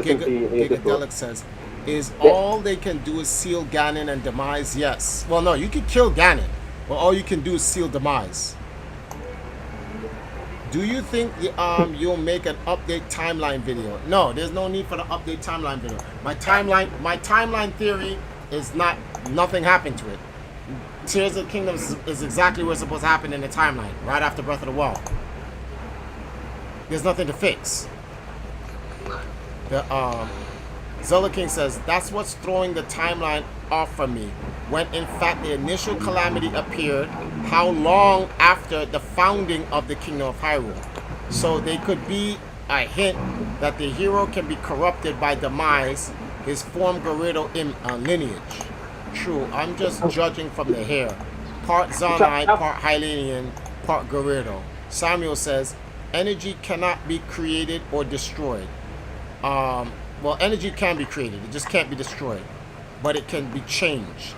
sent it to you in Discord. Gigadelic says, is all they can do is seal Ganon and demise? Yes. Well, no, you can kill Ganon, but all you can do is seal demise. Do you think you'll make an update timeline video? No, there's no need for the update timeline video. My timeline theory is nothing happened to it. Tears of the Kingdom is exactly what's supposed to happen in the timeline, right after Breath of the Wild. There's nothing to fix. The Zelda King says, that's what's throwing the timeline off from me. When in fact the initial calamity appeared, how long after the founding of the Kingdom of Hyrule? So they could be a hint that the hero can be corrupted by demise, his form Gerudo lineage. True, I'm just judging from the hair. Part Zonai, part Hylian, part Gerudo. Samuel says, energy cannot be created or destroyed. Well, energy can be created, it just can't be destroyed. But it can be changed.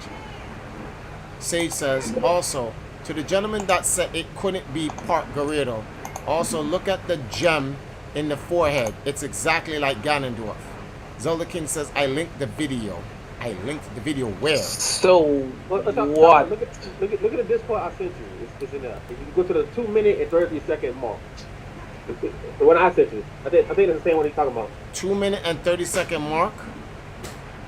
Sage says, also, to the gentleman that said it couldn't be part Gerudo, also look at the gem in the forehead. It's exactly like Ganondorf. Zelda King says, I linked the video. I linked the video where? So what? Look at the Discord I sent you. It's in there. If you go to the 2 minute and 30-second mark. The one I sent you. I think it's the same one he's talking about. 2 minute and 30-second mark.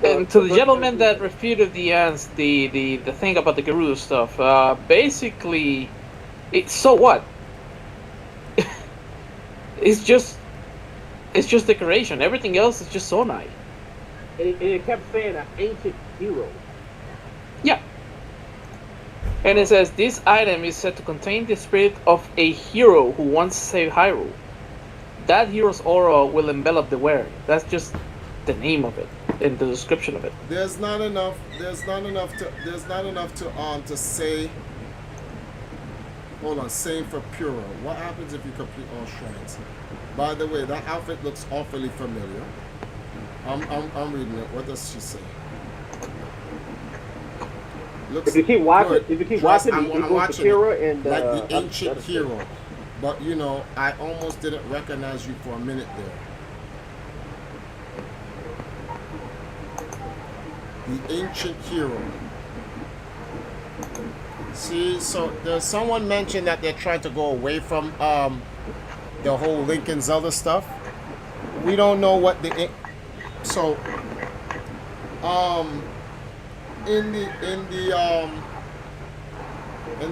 And to the gentleman that refuted the thing about the Gerudo stuff, basically, so what? it's just decoration. Everything else is just Sonai. And it kept saying an ancient hero. Yeah. And it says this item is said to contain the spirit of a hero who once saved Hyrule. That hero's aura will envelop the wearer. That's just the name of it and the description of it. There's not enough to say. Hold on, same for Puro. What happens if you complete all shrines? By the way, that outfit looks awfully familiar. I'm reading it. What does she say? Looks If you keep watching, good. I'm it goes watching to Kira it. and Like the ancient that's hero. But you know, I almost didn't recognize you for a minute there. The ancient hero. See, so there's someone mentioned that they're trying to go away from the whole Link and Zelda stuff. We don't know what the so in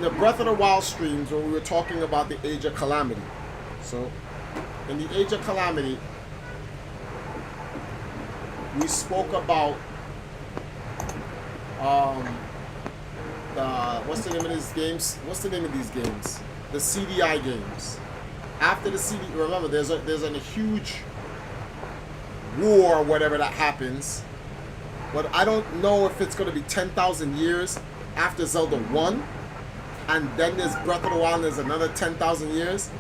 the Breath of the Wild streams when we were talking about the Age of Calamity. So in the Age of Calamity we spoke about what's the name of these games? What's the name of these games? The CDI games. After the CD, remember there's a huge war or whatever that happens. But I don't know if it's going to be 10,000 years after Zelda 1, and then there's Breath of the Wild and there's another 10,000 years.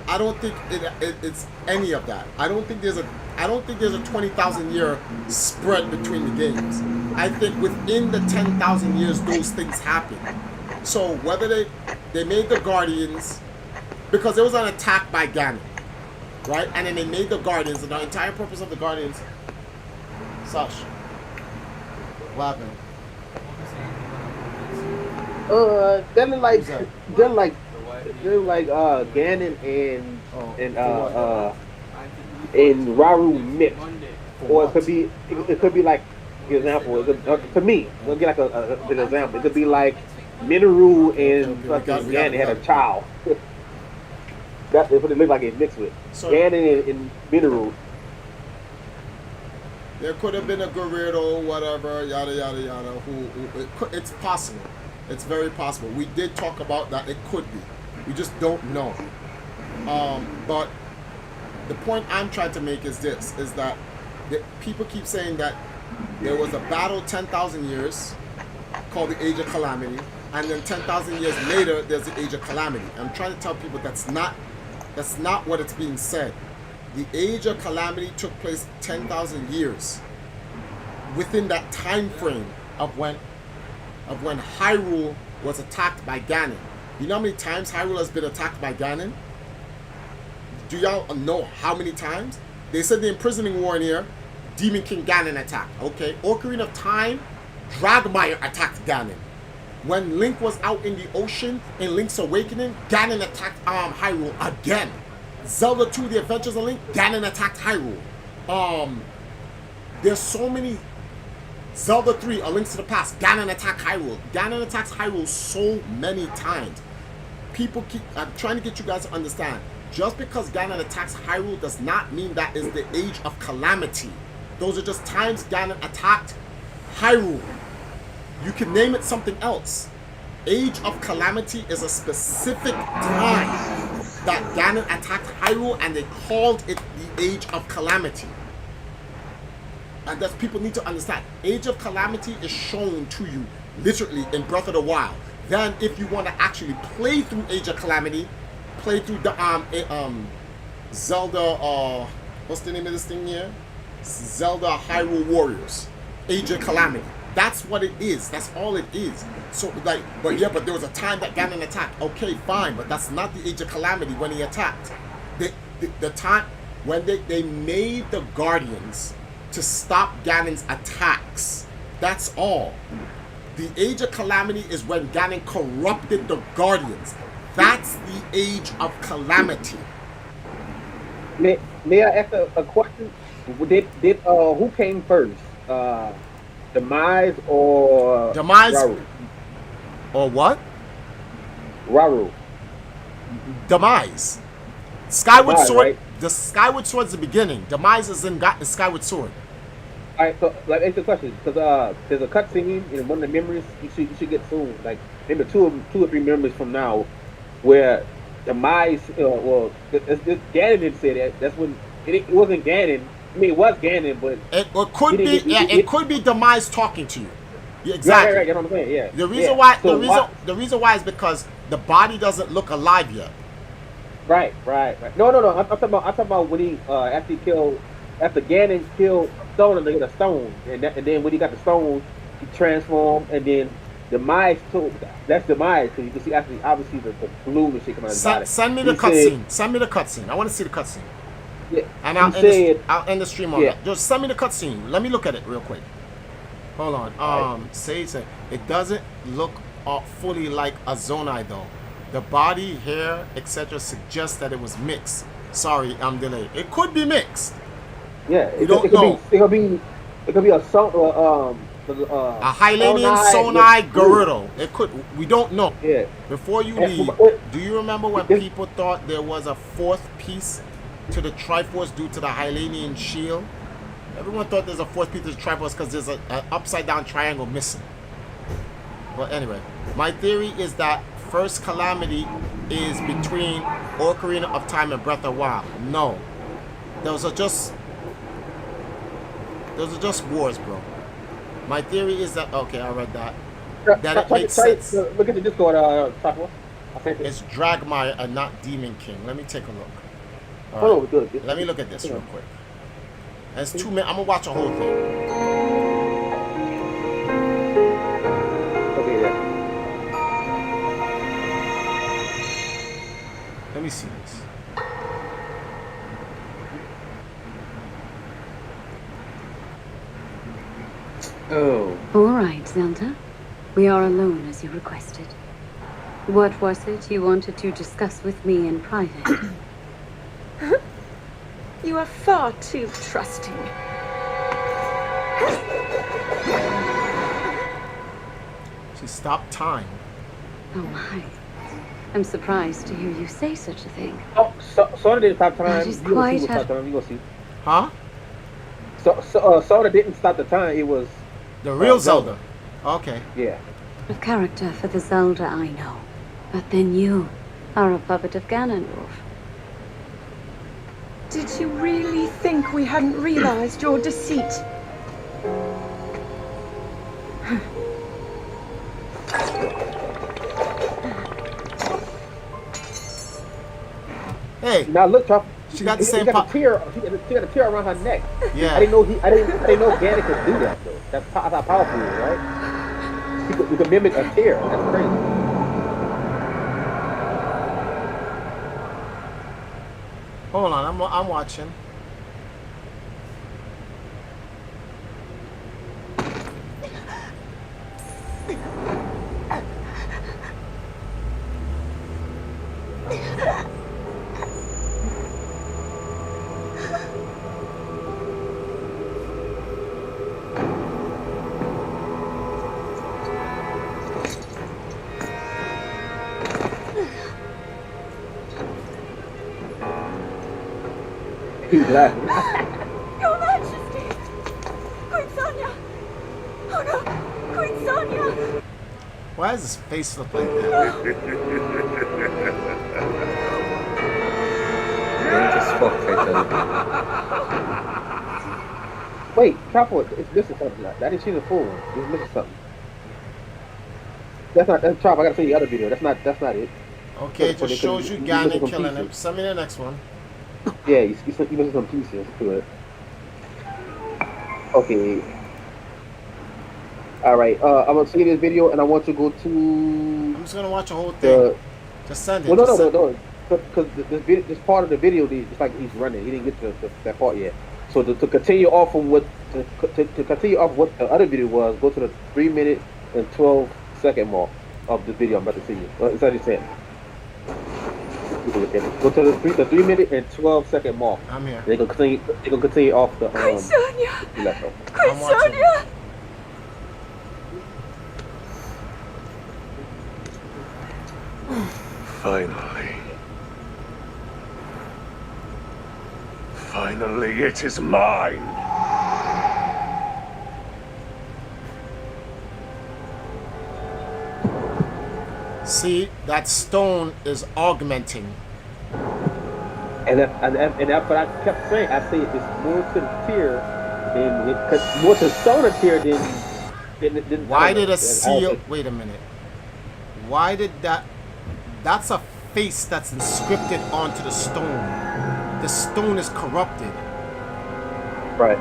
I don't think it's any of that. I don't think there's a 20,000 year spread between the games. I think within the 10,000 years those things happen. So whether they made the Guardians because there was an attack by Ganon, right? And then they made the Guardians, and the entire purpose of the Guardians. Sash, what happened? They're like Ganon and Raru mixed, or it could be like, for example, to me, we'll get like an example. It could be like Minoru and fucking Ganon had a child. That's what it looked like it mixed with. So, Ganon and Minoru. There could have been a Gerudo, whatever, yada yada yada. It's possible. It's very possible. We did talk about that. It could be. We just don't know. But the point I'm trying to make is this: is that people keep saying that there was a battle 10,000 years called the Age of Calamity, and then 10,000 years later there's the Age of Calamity. I'm trying to tell people that's not what it's being said. The Age of Calamity took place 10,000 years within that time frame of when Hyrule was attacked by Ganon. You know how many times Hyrule has been attacked by Ganon? Do y'all know how many times? They said the imprisoning war in here, Demon King Ganon attacked. Okay, Ocarina of Time, Dragmire attacked Ganon. When Link was out in the ocean in Link's Awakening, Ganon attacked Hyrule again. Zelda 2, The Adventures of Link, Ganon attacked Hyrule. There's so many. Zelda 3, A Link to the Past, Ganon attacked Hyrule. Ganon attacks Hyrule so many times. I'm trying to get you guys to understand. Just because Ganon attacks Hyrule does not mean that is the Age of Calamity. Those are just times Ganon attacked Hyrule. You can name it something else. Age of Calamity is a specific time that Ganon attacked Hyrule, and they called it the Age of Calamity. And that's people need to understand. Age of Calamity is shown to you literally in Breath of the Wild. Then if you want to actually play through Age of Calamity, play through the Zelda what's the name of this thing here? Zelda Hyrule Warriors. Age of Calamity. That's what it is. That's all it is. So like, but there was a time that Ganon attacked. Okay, fine, but that's not the Age of Calamity when he attacked. The time when they made the Guardians to stop Ganon's attacks. That's all. The Age of Calamity is when Ganon corrupted the Guardians. That's the Age of Calamity. May I ask a question? Did who came first? Demise or Demise Raru? or what? Raru. Demise. Skyward Demise, Sword. right? The Skyward Sword's the beginning. Demise is in Skyward Sword. All right, so like answer the question because there's a cutscene in one of the memories you should get soon, like maybe two or three memories from now, where Demise Ganon didn't say that. That's when it wasn't Ganon. I mean, it was Ganon, but It could He be. didn't- Yeah, he- it could be Demise talking to you. Yeah, right, exactly. right, you know what I'm saying? Yeah. The reason yeah. why So the reason why is because the body doesn't look alive yet. Right. No. I'm talking about when he after Ganon killed Stone and they got a stone, and then when he got the stone, he transformed, and then Demise took that's Demise. So you can see actually obviously the blue and shit coming out of his body. Send me the He cutscene. Send me the cutscene. I want to see the cutscene. Yeah, And he I'll end the stream on Yeah. that. Just send me the cutscene. Let me look at it real quick. Hold on. Alright. Sage said it doesn't look fully like a Zonai though. The body, hair, etc. suggests that it was mixed. Sorry, I'm delayed. It could be mixed. Yeah, We don't know. It could be a song A Hylanian Sonai Gerudo. It could. We don't know. Yeah. Before you And- leave, but- do you remember when Yes. people thought there was a fourth piece to the Triforce due to the Hylanian shield? Everyone thought there's a fourth piece to the Triforce because there's an upside down triangle missing. But anyway, my theory is that first Calamity is between Ocarina of Time and Breath of the Wild. No. Those are just wars, bro. My theory is that okay, I read that. That it makes sense. Look at the Discord, Chakra. I sent it. It's Dragmire and not Demon King. Let me take a look. All Oh, right. good. Let me look at this real quick. It's 2 minutes. I'm gonna watch the whole thing. Okay, yeah. Let me see this. Oh, All right, Zelda. We are alone as you requested. What was it you wanted to discuss with me in private? You are far too trusting. She stopped time. Oh my. I'm surprised to hear you say such a thing. Oh, Sona didn't stop time. That is You gonna quite see what stop time. You gonna see. Huh? Sona didn't stop the time. It was The real Zelda. Zelda. Okay. yeah. A character for the Zelda I know. But then you are a puppet of Ganondorf. Did you really think we hadn't realized your deceit? Hey. Now look, Chop. She got the She same got pop. a tear. She got a tear around her neck. Yeah. I didn't know Ganon could do that though. That's how powerful he is, right? You could mimic a tear. That's crazy. Hold on. I'm watching. He's laughing. Your Majesty! Queen Sonia! Oh no! Queen Sonia! Why does his face look like that? dangerous as fuck, I tell you. Wait, Chopper, it's missing something. I didn't see the full one. It's missing something. That's Chopper. I gotta see the other video. That's not it. Okay, it So just they shows you couldn't- Ganon some killing him. pieces. Send me the next one. Yeah, you missing some pieces to it. Okay. All right. I'm gonna see this video, and I want to go to I'm just gonna watch the whole thing. the. Just send it. Well, just send it. no. Because this part of the video, it's like he's running. He didn't get to that part yet. So to continue off from what to continue off what the other video was, go to the 3 minute and 12 second mark of the video I'm about to see you. It's already saying. Go to the 3 minute and 12 second mark. I'm here. They gonna continue off the Queen Sonia! left off. Queen I'm watching. Sonia! Finally. Finally, it is mine! See, that stone is augmenting. And that's what I kept saying. I say it's more to the tier more to the soda tier than Why did a seal? Wait a minute. Why did that? That's a face that's inscripted onto the stone. The stone is corrupted. Right.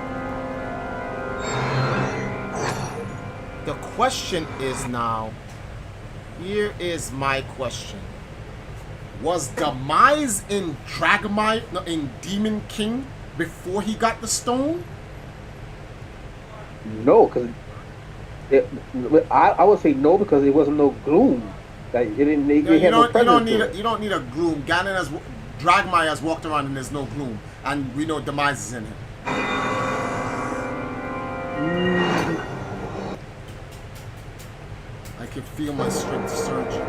The question is now. Here is my question. Was Demise in in Demon King before he got the stone? No, because I would say no because it wasn't no gloom. Like it didn't. You don't need a gloom. Dragmire has walked around and there's no gloom, and we know Demise is in him. I can feel my strength surging.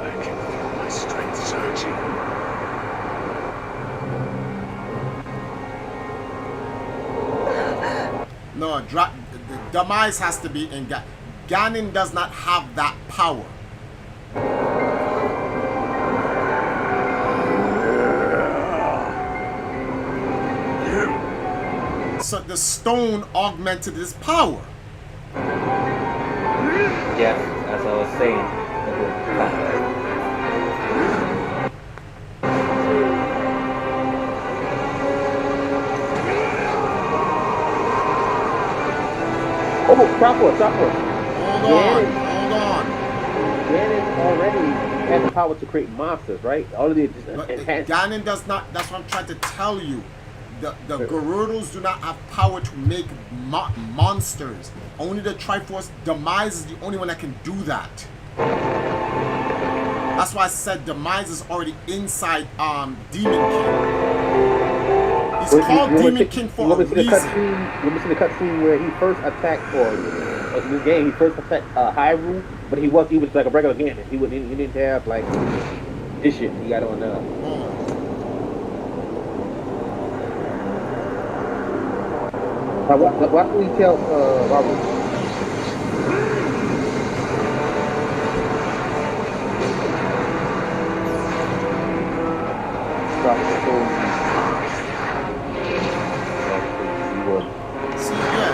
No, Demise has to be in Ganon. Ganon does not have that power. So the stone augmented his power. Yes, as I was saying. Oh, stop for it. Hold on. Ganon already has the power to create monsters, right? All of it just enhance. Ganon does not. That's what I'm trying to tell you. The Gerudos do not have power to make monsters. Only the Triforce. Demise is the only one that can do that. That's why I said Demise is already inside Demon King. He's called Demon King for a reason. You want to see the cutscene where he first attacked, or in the game he first attacked Hyrule, but he was like a regular Ganon. He didn't have like this shit he got on What can we tell Robert?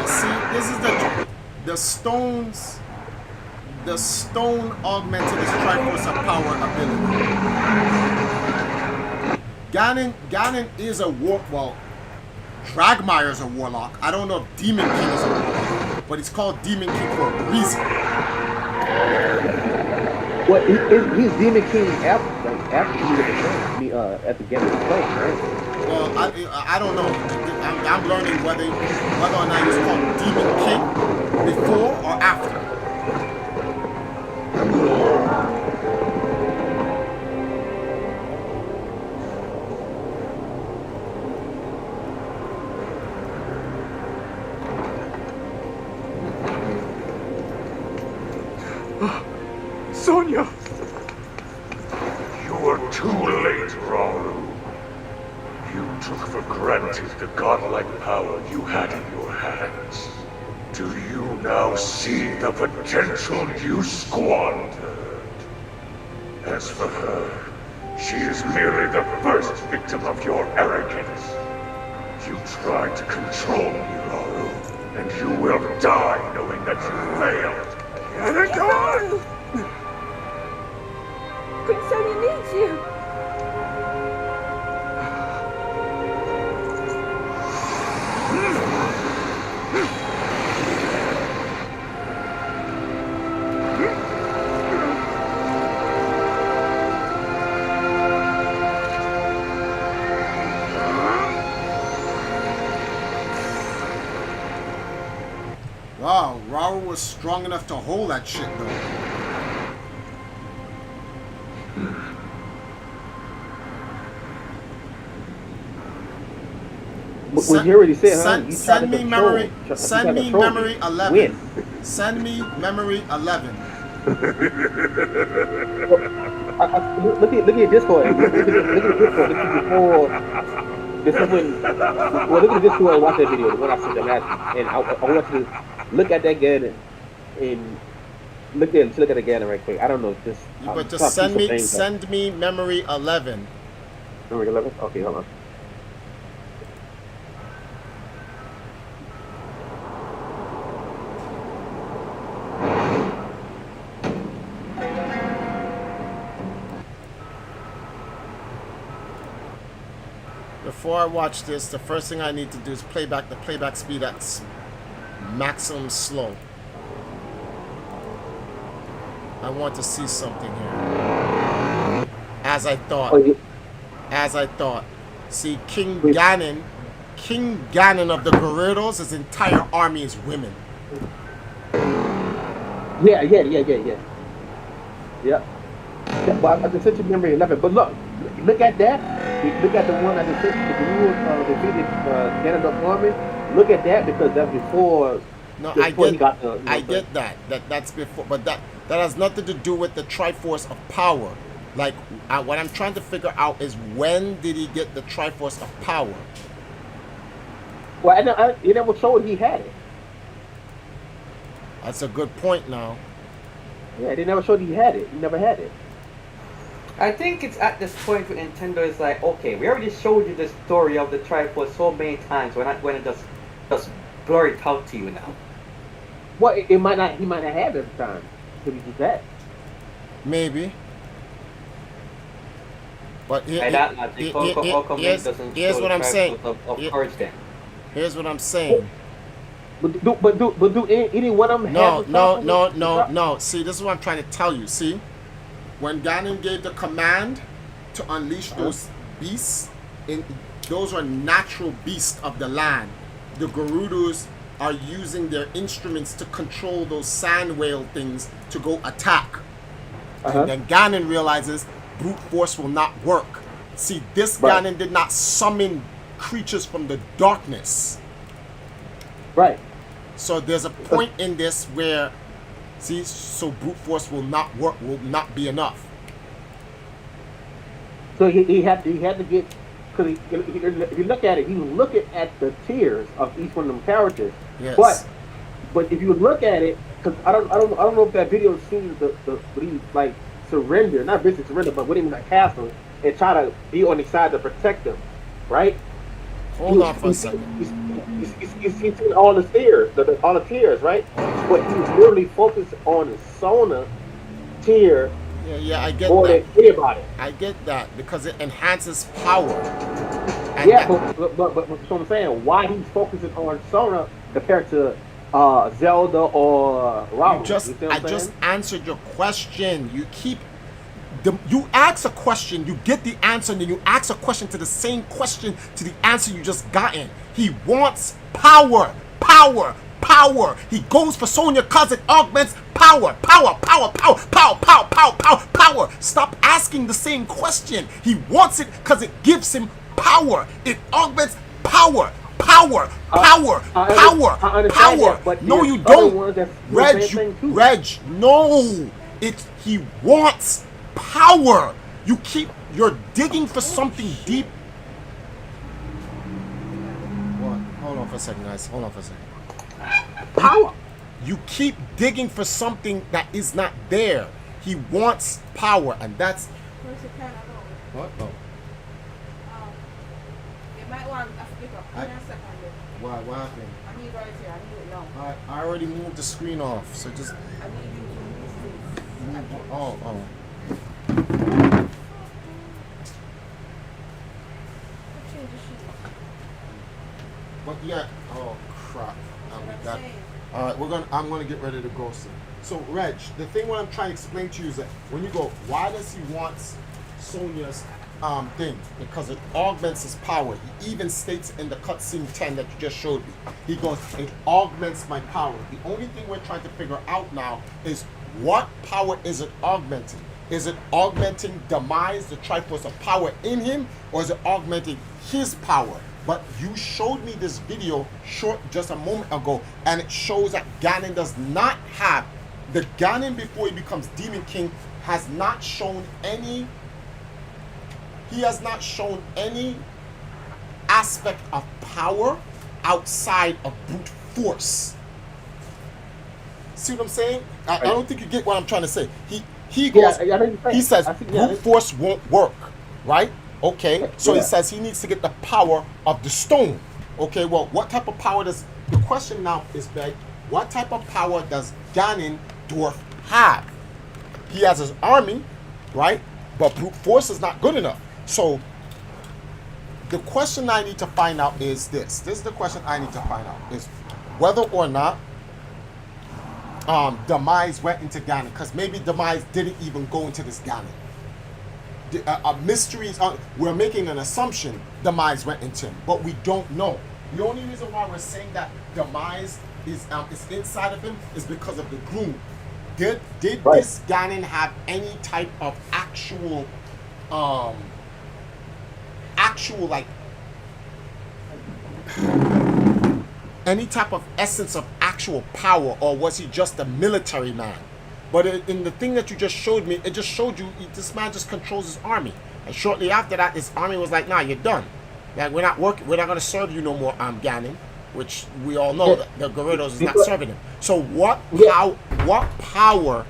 See, this is the stones. The stone augmented his Triforce of power ability. Ganon is a Dragmire is a warlock. I don't know if Demon King is a warlock, but he's called Demon King for a reason. Well, he's Demon King after he at the beginning of the film, right? Well, I don't know. I'm learning whether or not he's called Demon King before or after. Sonya! You were too late, Rauru. You took for granted the godlike power you had in your hands. Do you now see the potential you squandered? As for her, she is merely the first victim of your arrogance. You tried to control me, Rauru, and you will die knowing that you failed. Anagon! Queen Sonia needs you. Wow, Rauru was strong enough to hold that shit though. What you already said, Send me memory 11. Send me memory 11. Look at Discord. Look at Discord. This is before. This is when. Well, look at Discord and watch that video. The one I sent the last week, and I want you to look at that again and look at it again right quick. I don't know. But try just to piece some things up. send me memory 11. Number 11. Okay, hold on. Before I watch this, the first thing I need to do is play back the playback speed at maximum slow. I want to see something here. As I thought. Oh, yeah. As I thought. See, King Ganon of the Gyarados, his entire army is women. Yeah. But I just sent you memory 11. But look at that. Look at the one I just sent you. The new defeated Ganondorf army. Look at that because that's before. No, before I get that. That's before, but that has nothing to do with the Triforce of Power. Like, what I'm trying to figure out is when did he get the Triforce of Power? Well, it never showed he had it. That's a good point now. Yeah, they never showed he had it. He never had it. I think it's at this point where Nintendo is like, okay, we already showed you the story of the Triforce so many times. We're not going to just blur it out to you now. Well, he might not have it at the time. Could he do that? Maybe. But here's what I'm saying. Here's what I'm saying. But do any one of them have No. See, this is what I'm trying to tell you. See, when Ganon gave the command to unleash those beasts, those are natural beasts of the land. The Gerudos are using their instruments to control those sand whale things to go attack. And then Ganon realizes brute force will not work. See, this Ganon did not summon creatures from the darkness. Right. So there's a point in this where, see, so brute force will not work, will not be enough. So he had to get, because if you look at it, he was looking at the tiers of each one of them characters. Yes. But if you look at it, because I don't know if that video seen the he like surrender, not basically surrender, but when he was at castle and try to be on his side to protect them, right? Hold on for a second. He's seen all the tiers, right? But he's really focused on the Sona tier. Yeah, I get more that. Than anybody. I get that because it enhances power. And yeah, but what I'm saying, why he's focusing on Sona compared to Zelda or Rahu? I just answered your question. You ask a question, you get the answer, and then you ask a question to the same question to the answer you just gotten. He wants power. He goes for Sonya because it augments power. Stop asking the same question. He wants it because it gives him power. It augments power. No, you don't. Reg, no. He wants power. You're digging for something deep. What? Hold on for a second, guys. Power. You keep digging for something that is not there. He wants power, and that's. What? Oh. You might want to speak up. Why? What happened? I need right here. I need it now. I already moved the screen off, so just. I need you to move this. Oh. But yeah. Oh crap. I'm gonna get ready to go soon. So Reg, the thing what I'm trying to explain to you is that when you go, why does he want Sonya's thing? Because it augments his power. He even states in the cutscene 10 that you just showed me. He goes, it augments my power. The only thing we're trying to figure out now is what power is it augmenting? Is it augmenting Demise, the Triforce of power in him, or is it augmenting his power? But you showed me this video just a moment ago, and it shows that Ganon does not have, the Ganon before he becomes Demon King has not shown any. He has not shown any aspect of power outside of brute force. See what I'm saying? I don't think you get what I'm trying to say. He goes. I know you're saying. He says I think- yeah, brute force won't work, right? Okay. So he Yeah. says he needs to get the power of the stone. Okay. Well, what type of power does the question now is begged? What type of power does Ganondorf have? He has his army, right? But brute force is not good enough. So the question I need to find out is this. This is the question I need to find out is whether or not Demise went into Ganon, because maybe Demise didn't even go into this Ganon. Mysteries. We're making an assumption Demise went into him, but we don't know. The only reason why we're saying that Demise is inside of him is because of the gloom. Did Right. this Ganon have any type of actual like any type of essence of actual power, or was he just a military man? But in the thing that you just showed me, it just showed you this man just controls his army, and shortly after that his army was like, nah, you're done, like we're not going to serve you no more, Ganon, which we all know that the Gyarados is not serving him. So what power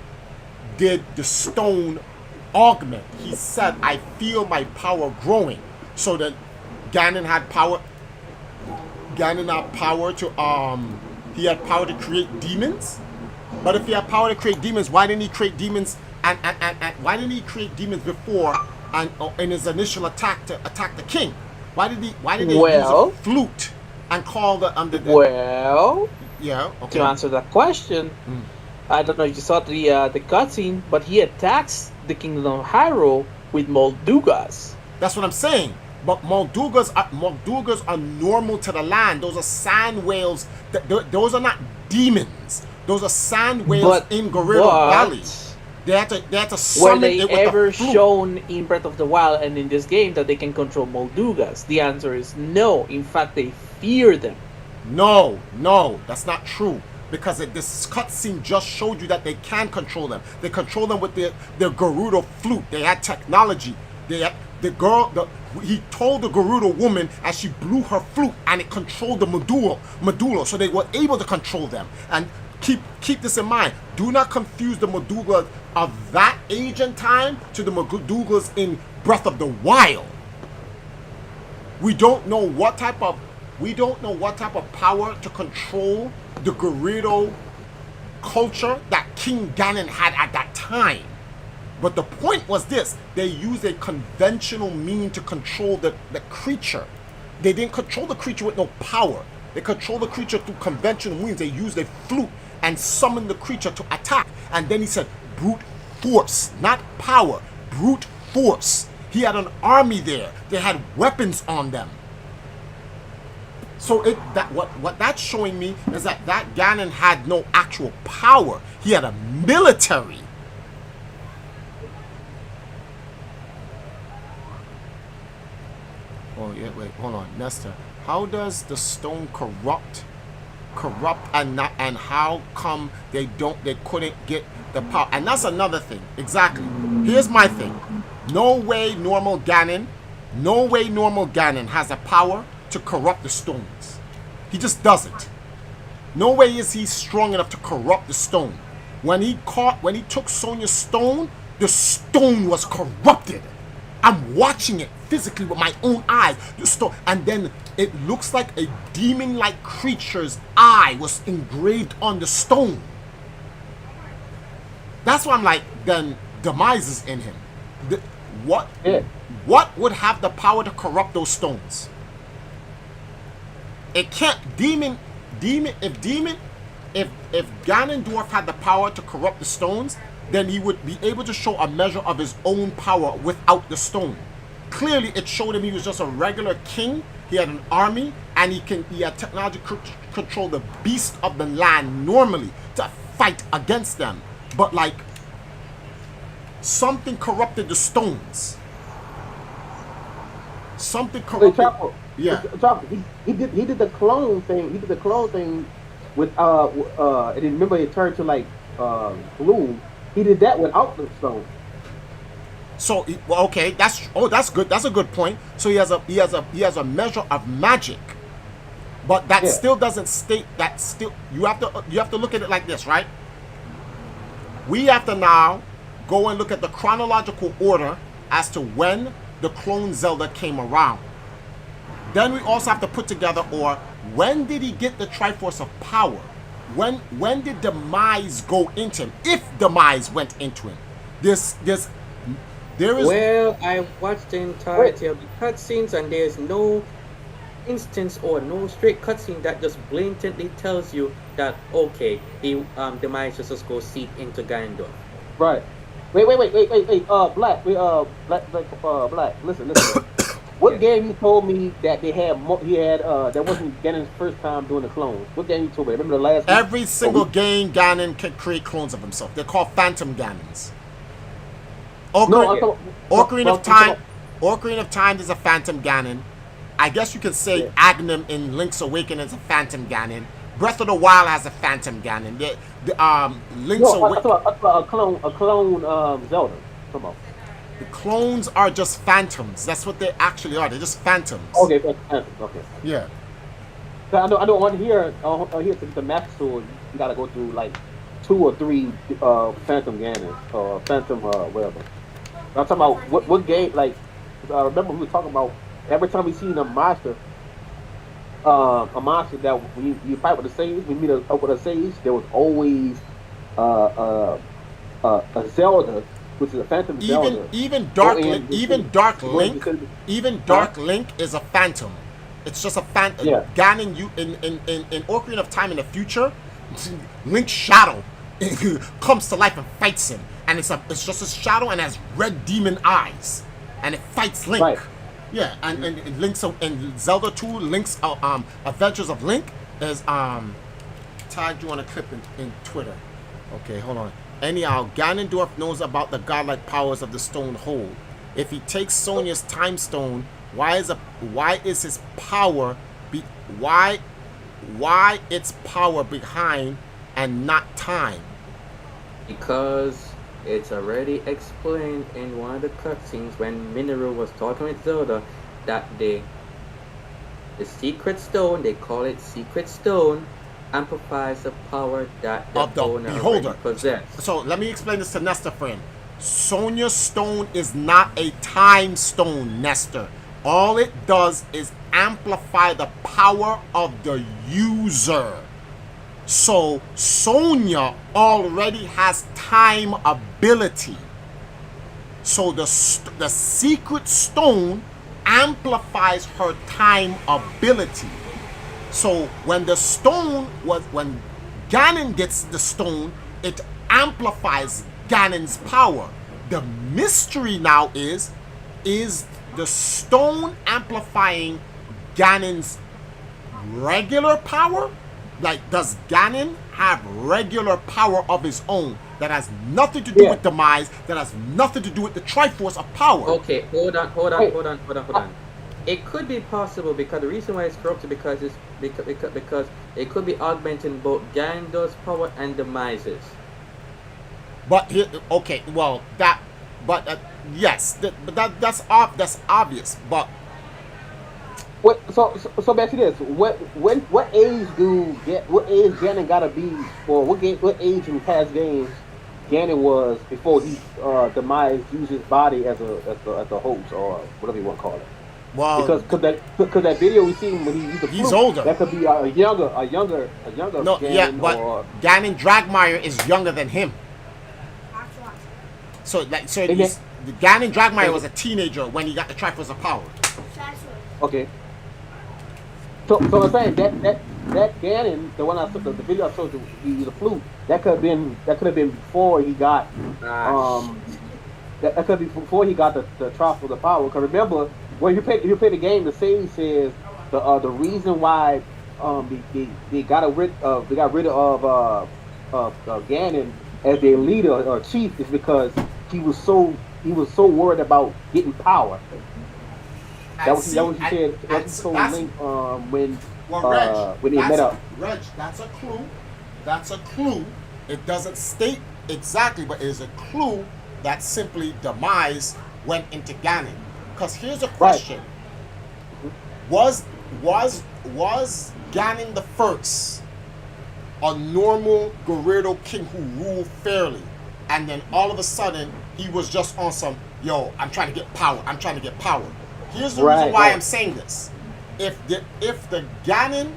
did the stone augment? He said, I feel my power growing. So that Ganon had power. Ganon had power to he had power to create demons. But if he had power to create demons, why didn't he create demons and why didn't he create demons before and in his initial attack to attack the king? Why did he use a flute and call the Well, yeah, okay. to answer that question, I don't know if you saw the cutscene, but he attacks the Kingdom of Hyrule with Moldugas. That's what I'm saying. But Moldugas are normal to the land. Those are sand whales. Those are not demons. Those are sand whales in Gerudo Valley. They had to summon Were they it with ever a flute. shown in Breath of the Wild and in this game that they can control Moldugas? The answer is no. In fact, they fear them. No, that's not true. Because this cutscene just showed you that they can control them. They control them with their Gerudo flute. They had technology. He told the Gerudo woman as she blew her flute, and it controlled the medulla, so they were able to control them. And keep this in mind. Do not confuse the Medullas of that age and time to the Medullas in Breath of the Wild. We don't know what type of power to control the Gerudo culture that King Ganon had at that time. But the point was this: they used a conventional mean to control the creature. They didn't control the creature with no power. They controlled the creature through conventional means. They used a flute and summoned the creature to attack. And then he said, brute force, not power, brute force. He had an army there. They had weapons on them. So what that's showing me is that Ganon had no actual power. He had a military. Oh yeah, wait, hold on, Nestor. How does the stone corrupt and how come they couldn't get the power? And that's another thing. Exactly. Here's my thing. No way normal Ganon has the power to corrupt the stones. He just doesn't. No way is he strong enough to corrupt the stone. When he took Sonia's stone, the stone was corrupted. I'm watching it physically with my own eyes. The stone, and then it looks like a demon-like creature's eye was engraved on the stone. That's why I'm like, then Demise is in him. What would have the power to corrupt those stones? It can't. If Ganondorf had the power to corrupt the stones, then he would be able to show a measure of his own power without the stone. Clearly, it showed him he was just a regular king. He had an army, and he had technology to control the beast of the land normally to fight against them. But like, something corrupted the stones. Something corrupted. Yeah. He did the clone thing. He did the clone thing with and remember it turned to like gloom. He did that without the stone. So well, okay, that's good. That's a good point. So he has a measure of magic, but that Yeah. still doesn't state that. Still, you have to look at it like this, right? We have to now go and look at the chronological order as to when the clone Zelda came around. Then we also have to put together, or when did he get the Triforce of Power? When did Demise go into him? If Demise went into him, there is Well, I watched the entirety of the cutscenes, and there's no instance or no straight cutscene that just blatantly tells you that okay, Demise just go seek into Ganondorf. Right. Wait. Black. Black. Listen. What game you told me that they had? That wasn't Ganon's first time doing the clones. What game you told me? Remember the last? every single game Ganon can create clones of himself. They're called Phantom Ganons. Ocarina of Time. Ocarina of Time is a Phantom Ganon. I guess you could say Aghanim in Link's Awakening is a Phantom Ganon. Breath of the Wild has a Phantom Ganon. Link's Awakening. A clone Zelda. Come on. The clones are just phantoms. That's what they actually are. They're just phantoms. Okay, phantoms. Okay. Yeah. So I don't want to hear. Here to the Master Sword. You got to go through like 2 or 3 Phantom Ganons or Phantom whatever. I'm talking about what game. Like I remember we were talking about every time we seen a monster that when you fight with a sage, when you meet up with a sage, there was always a Zelda, which is a Phantom Zelda. Even Dark Link is a phantom. It's just a phantom. Yeah. Ganon, you in Ocarina of Time in the future, Link's shadow comes to life and fights him, and it's just a shadow and has red demon eyes, and it fights Link. Right. Yeah, and Link's in Zelda 2, Link's Adventures of Link is tagged you on a clip in Twitter. Okay, hold on. Anyhow, Ganondorf knows about the godlike powers of the stone hold. If he takes Sonia's time stone, why is its power behind and not time? Because it's already explained in one of the cutscenes when Minoru was talking with Zelda that the secret stone, they call it secret stone, amplifies the power that the owner beholder possesses. So let me explain this to Nestor, friend. Sonia's stone is not a time stone, Nestor. All it does is amplify the power of the user. So Sonia already has time ability. So the secret stone amplifies her time ability. So when Ganon gets the stone, it amplifies Ganon's power. The mystery now is the stone amplifying Ganon's regular power? Like, does Ganon have regular power of his own that has nothing to do with Demise, that has nothing to do with the Triforce of Power? Okay, hold on. It could be possible because the reason why it's corrupted because it could be augmenting both Ganondorf's power and Demise's. But here, okay, well that's obvious. But so back to this. What age Ganon gotta be, or what age in past games Ganon was before he Demise used his body as a host or whatever you want to call it? Well, because that video we seen when he used the he's flute, older. That could be a younger. No, Ganon, yeah, but Ganon Dragmire is younger than him. So Ganon Dragmire was a teenager when he got the Triforce of Power. Okay. So I'm saying that Ganon, the one I took the video I showed you, he used a flute. That could have been before he got that could be before he got the Triforce of Power. Because remember, when you play the game, the sage says the reason why they got rid of Ganon as their leader or chief is because he was so worried about getting power. That was what he said. That's Link when they met up. Reg, that's a clue. That's a clue. It doesn't state exactly, but it is a clue that simply Demise went into Ganon. Because here's a question: Was Ganon the first a normal Gerudo king who ruled fairly, and then all of a sudden he was just on some, yo, I'm trying to get power. I'm trying to get power. Here's the reason why I'm saying this. If the Ganon,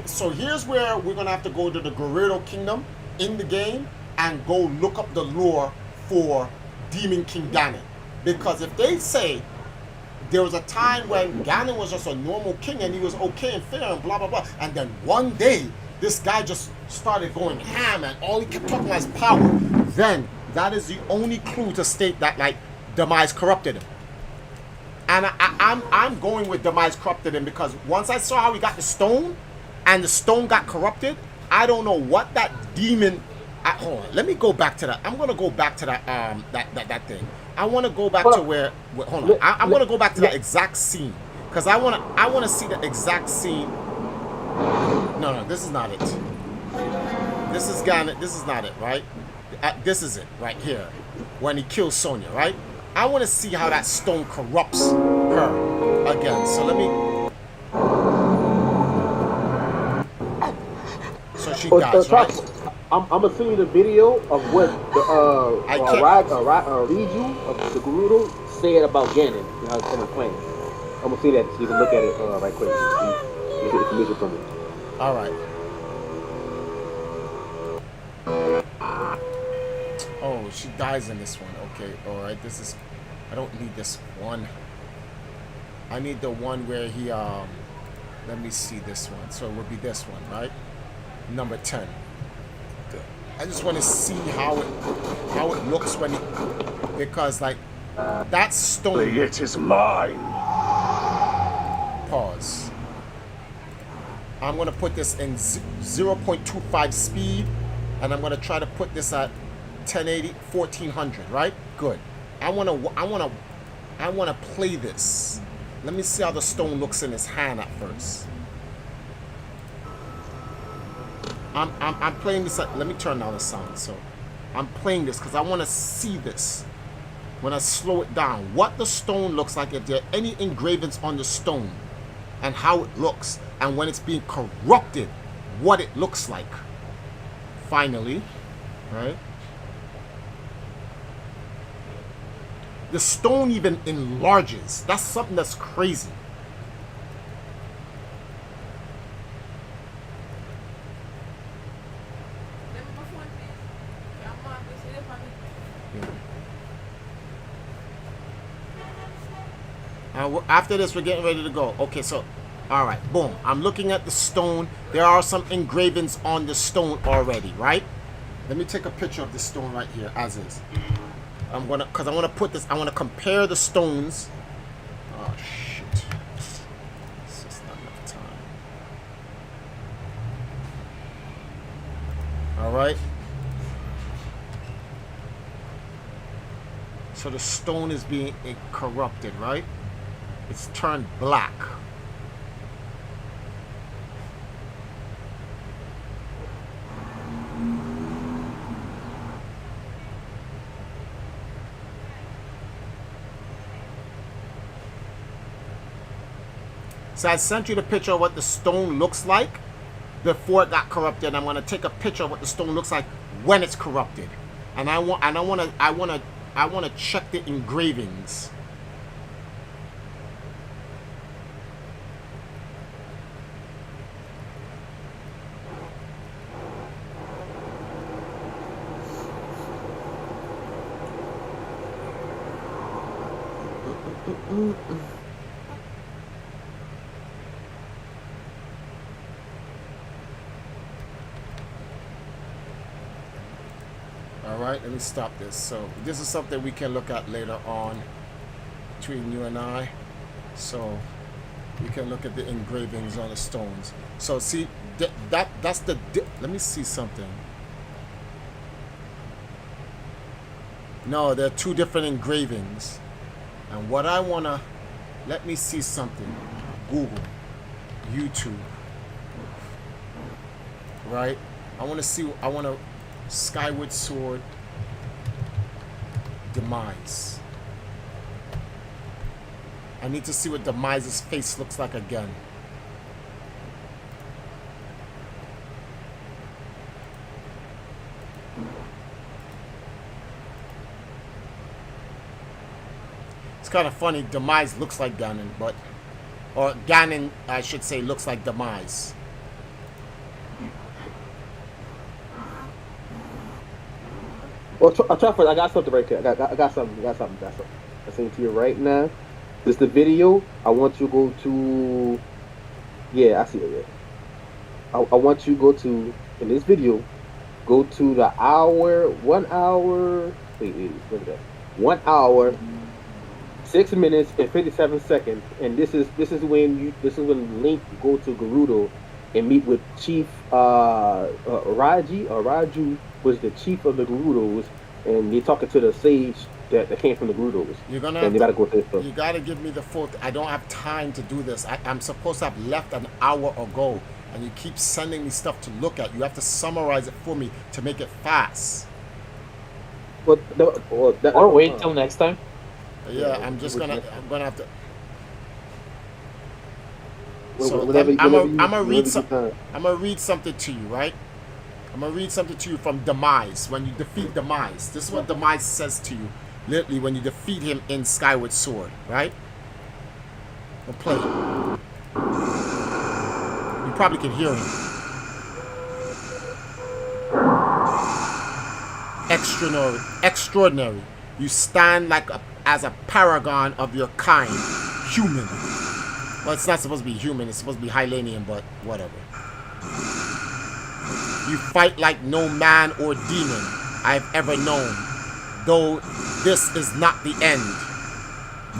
so here's where we're gonna have to go to the Gerudo Kingdom in the game and go look up the lore for Demon King Ganon, because if they say there was a time when Ganon was just a normal king and he was okay and fair and blah blah blah, and then one day this guy just started going ham and all he kept talking about is power, then that is the only clue to state that like Demise corrupted him. And I'm going with Demise corrupted him, because once I saw how he got the stone and the stone got corrupted, I don't know what that demon. Hold on, let me go back to that. I'm gonna go back to that that thing. I want to go back to where. Hold on, I'm gonna go back to that exact scene, because I wanna see the exact scene. No, this is not it. This is Ganon. This is not it, right? This is it right here, when he kills Sonya, right? I want to see how that stone corrupts her again. So let me. So she dies, right? I'm gonna send you the video of what the Riju of the Gerudo said about Ganon and how it's gonna play. I'm gonna see that so you can look at it right quick. See if you miss it from it. All right. Oh, she dies in this one. Okay, all right. This is. I don't need this one. I need the one where he. Let me see this one. So it would be this one, right? Number 10. I just want to see how it looks when he, because like that stone. It is mine. Pause. I'm gonna put this in 0.25 speed, and I'm gonna try to put this at 1080, 1400. Right? Good. I wanna play this. Let me see how the stone looks in his hand at first. I'm playing this. Let me turn down the sound. So I'm playing this because I want to see this. When I slow it down, what the stone looks like, if there are any engravings on the stone, and how it looks, and when it's being corrupted, what it looks like. Finally, right? The stone even enlarges. That's something that's crazy. After this, we're getting ready to go. Okay, so, all right, boom. I'm looking at the stone. There are some engravings on the stone already, right? Let me take a picture of the stone right here, as is. Because I want to put this, I want to compare the stones. Oh, shit. It's just not enough time. All right. So the stone is being corrupted, right? It's turned black. So I sent you the picture of what the stone looks like before it got corrupted. I'm going to take a picture of what the stone looks like when it's corrupted. And I want to check the engravings. All right, let me stop this. So this is something we can look at later on between you and I. So we can look at the engravings on the stones. So see, that's the, let me see something. No, there are two different engravings. And what I wanna, let me see something. Google, YouTube, right? I wanna see, Skyward Sword Demise. I need to see what Demise's face looks like again. It's kind of funny. Demise looks like Ganon, but... Or Ganon, I should say, looks like Demise. Well, I'll try first. I got something right there. I got something. I'm saying to you right now. This is the video. I want you to go to... Yeah, I see it. Yeah. I want you to go to, in this video, go to the hour, 1 hour... Wait, look at that. 1 hour, 6 minutes and 57 seconds. And this is when Link go to Gerudo and meet with Chief Raju was the chief of the Gerudos, and they're talking to the sage that came from the Gerudos. You're gonna and they gotta go to this You gotta give me the full. I don't have time to do this. I'm supposed to have left an hour ago, and you keep sending me stuff to look at. You have to summarize it for me to make it fast. Or wait till next time. Yeah, I'm gonna have to. So I'm gonna read something to you, right? I'm gonna read something to you from Demise. When you defeat Demise, this is what Demise says to you, literally, when you defeat him in Skyward Sword, right? I'll play it. You probably can hear him. Extraordinary. You stand like as a paragon of your kind, human. Well, it's not supposed to be human. It's supposed to be Hylanian, but whatever. You fight like no man or demon I've ever known, though this is not the end.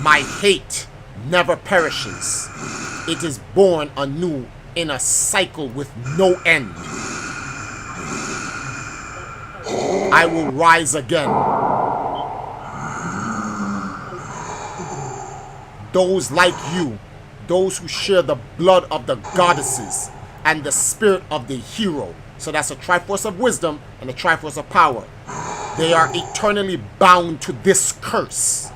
My hate never perishes. It is born anew in a cycle with no end. I will rise again. Those like you, those who share the blood of the goddesses and the spirit of the hero. So that's a Triforce of Wisdom and a Triforce of Power. They are eternally bound to this curse.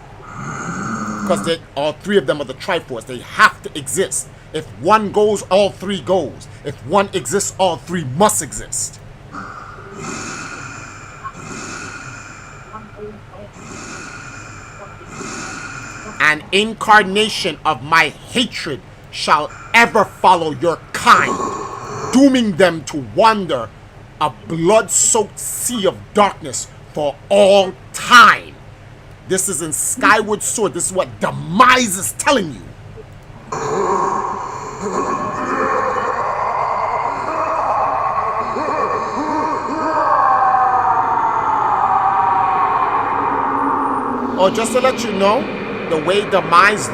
Because all three of them are the Triforce. They have to exist. If one goes, all three goes. If one exists, all three must exist. An incarnation of my hatred shall ever follow your kind, dooming them to wander a blood-soaked sea of darkness for all time. This is in Skyward Sword. This is what Demise is telling you. Oh, just to let you know, the way Demise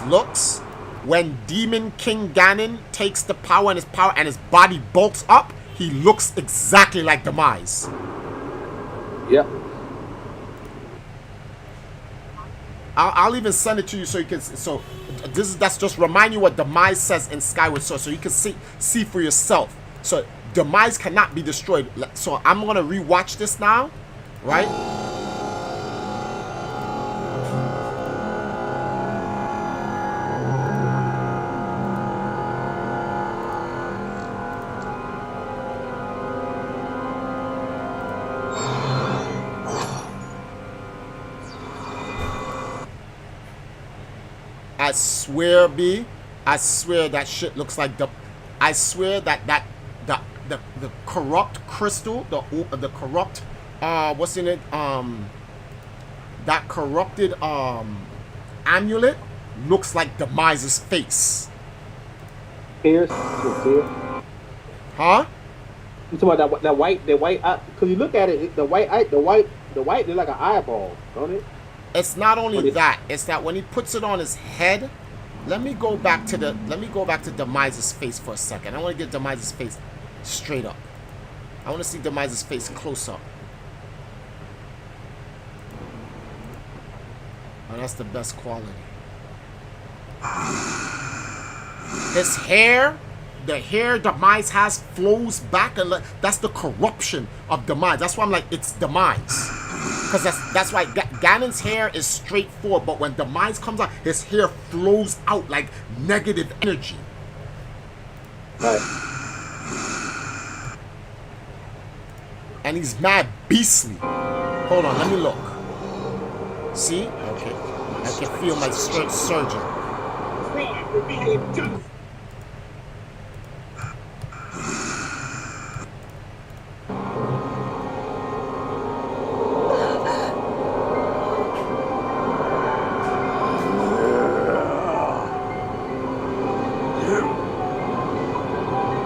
looks, when Demon King Ganon takes the power and his body bulks up, he looks exactly like Demise. Yeah. I'll even send it to you so you can. So that's just remind you what Demise says in Skyward Sword, so you can see for yourself. So Demise cannot be destroyed. So I'm gonna rewatch this now, right? I swear that shit looks like I swear that the corrupt crystal, the corrupt what's in it, that corrupted amulet looks like Demise's face. Here? Huh? You talking about that white, because you look at it, the white, they're like an eyeball, don't it? It's not only that, it's that when he puts it on his head, let me go back to Demise's face for a second. I want to get Demise's face straight up. I want to see Demise's face close up. Oh, that's the best quality. His hair, the hair Demise has flows back, and that's the corruption of Demise. That's why I'm like, it's Demise. Because that's why Ganon's hair is straightforward, but when Demise comes out, his hair flows out like negative energy. Right. And he's mad beastly. Hold on, let me look. See? Okay. I can feel my strength surging.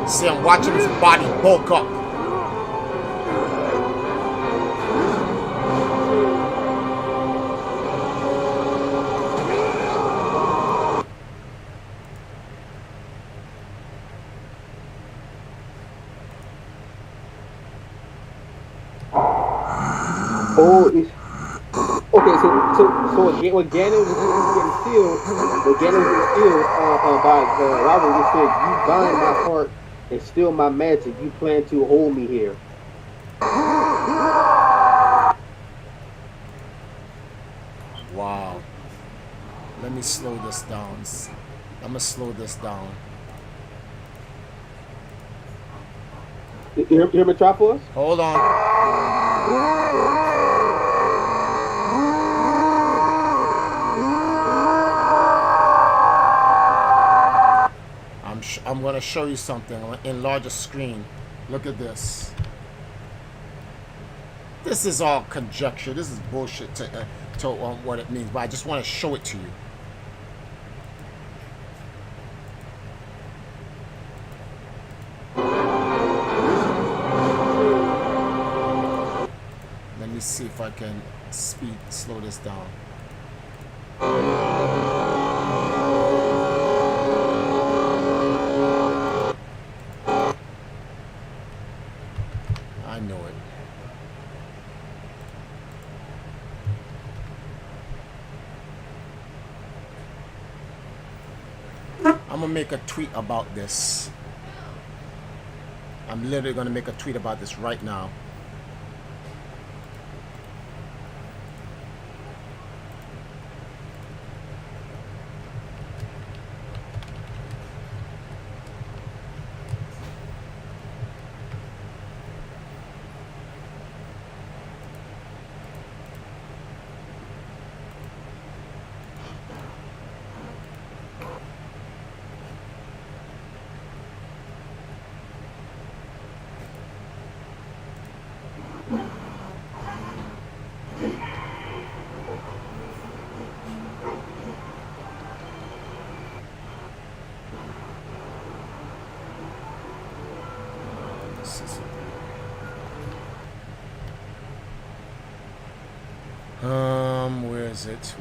See, I'm watching his body bulk up. Oh, it's okay. So when Ganon was getting sealed, by Robert, it said, "You bind my heart and steal my magic. You plan to hold me here." Wow. Let me slow this down. I'm gonna slow this down. You hear Metropolis? Hold on. I'm gonna show you something. I'm gonna enlarge the screen. Look at this. This is all conjecture. This is bullshit to what it means, but I just want to show it to you. Let me see if I can slow this down. I know it. I'm gonna make a tweet about this. I'm literally gonna make a tweet about this right now.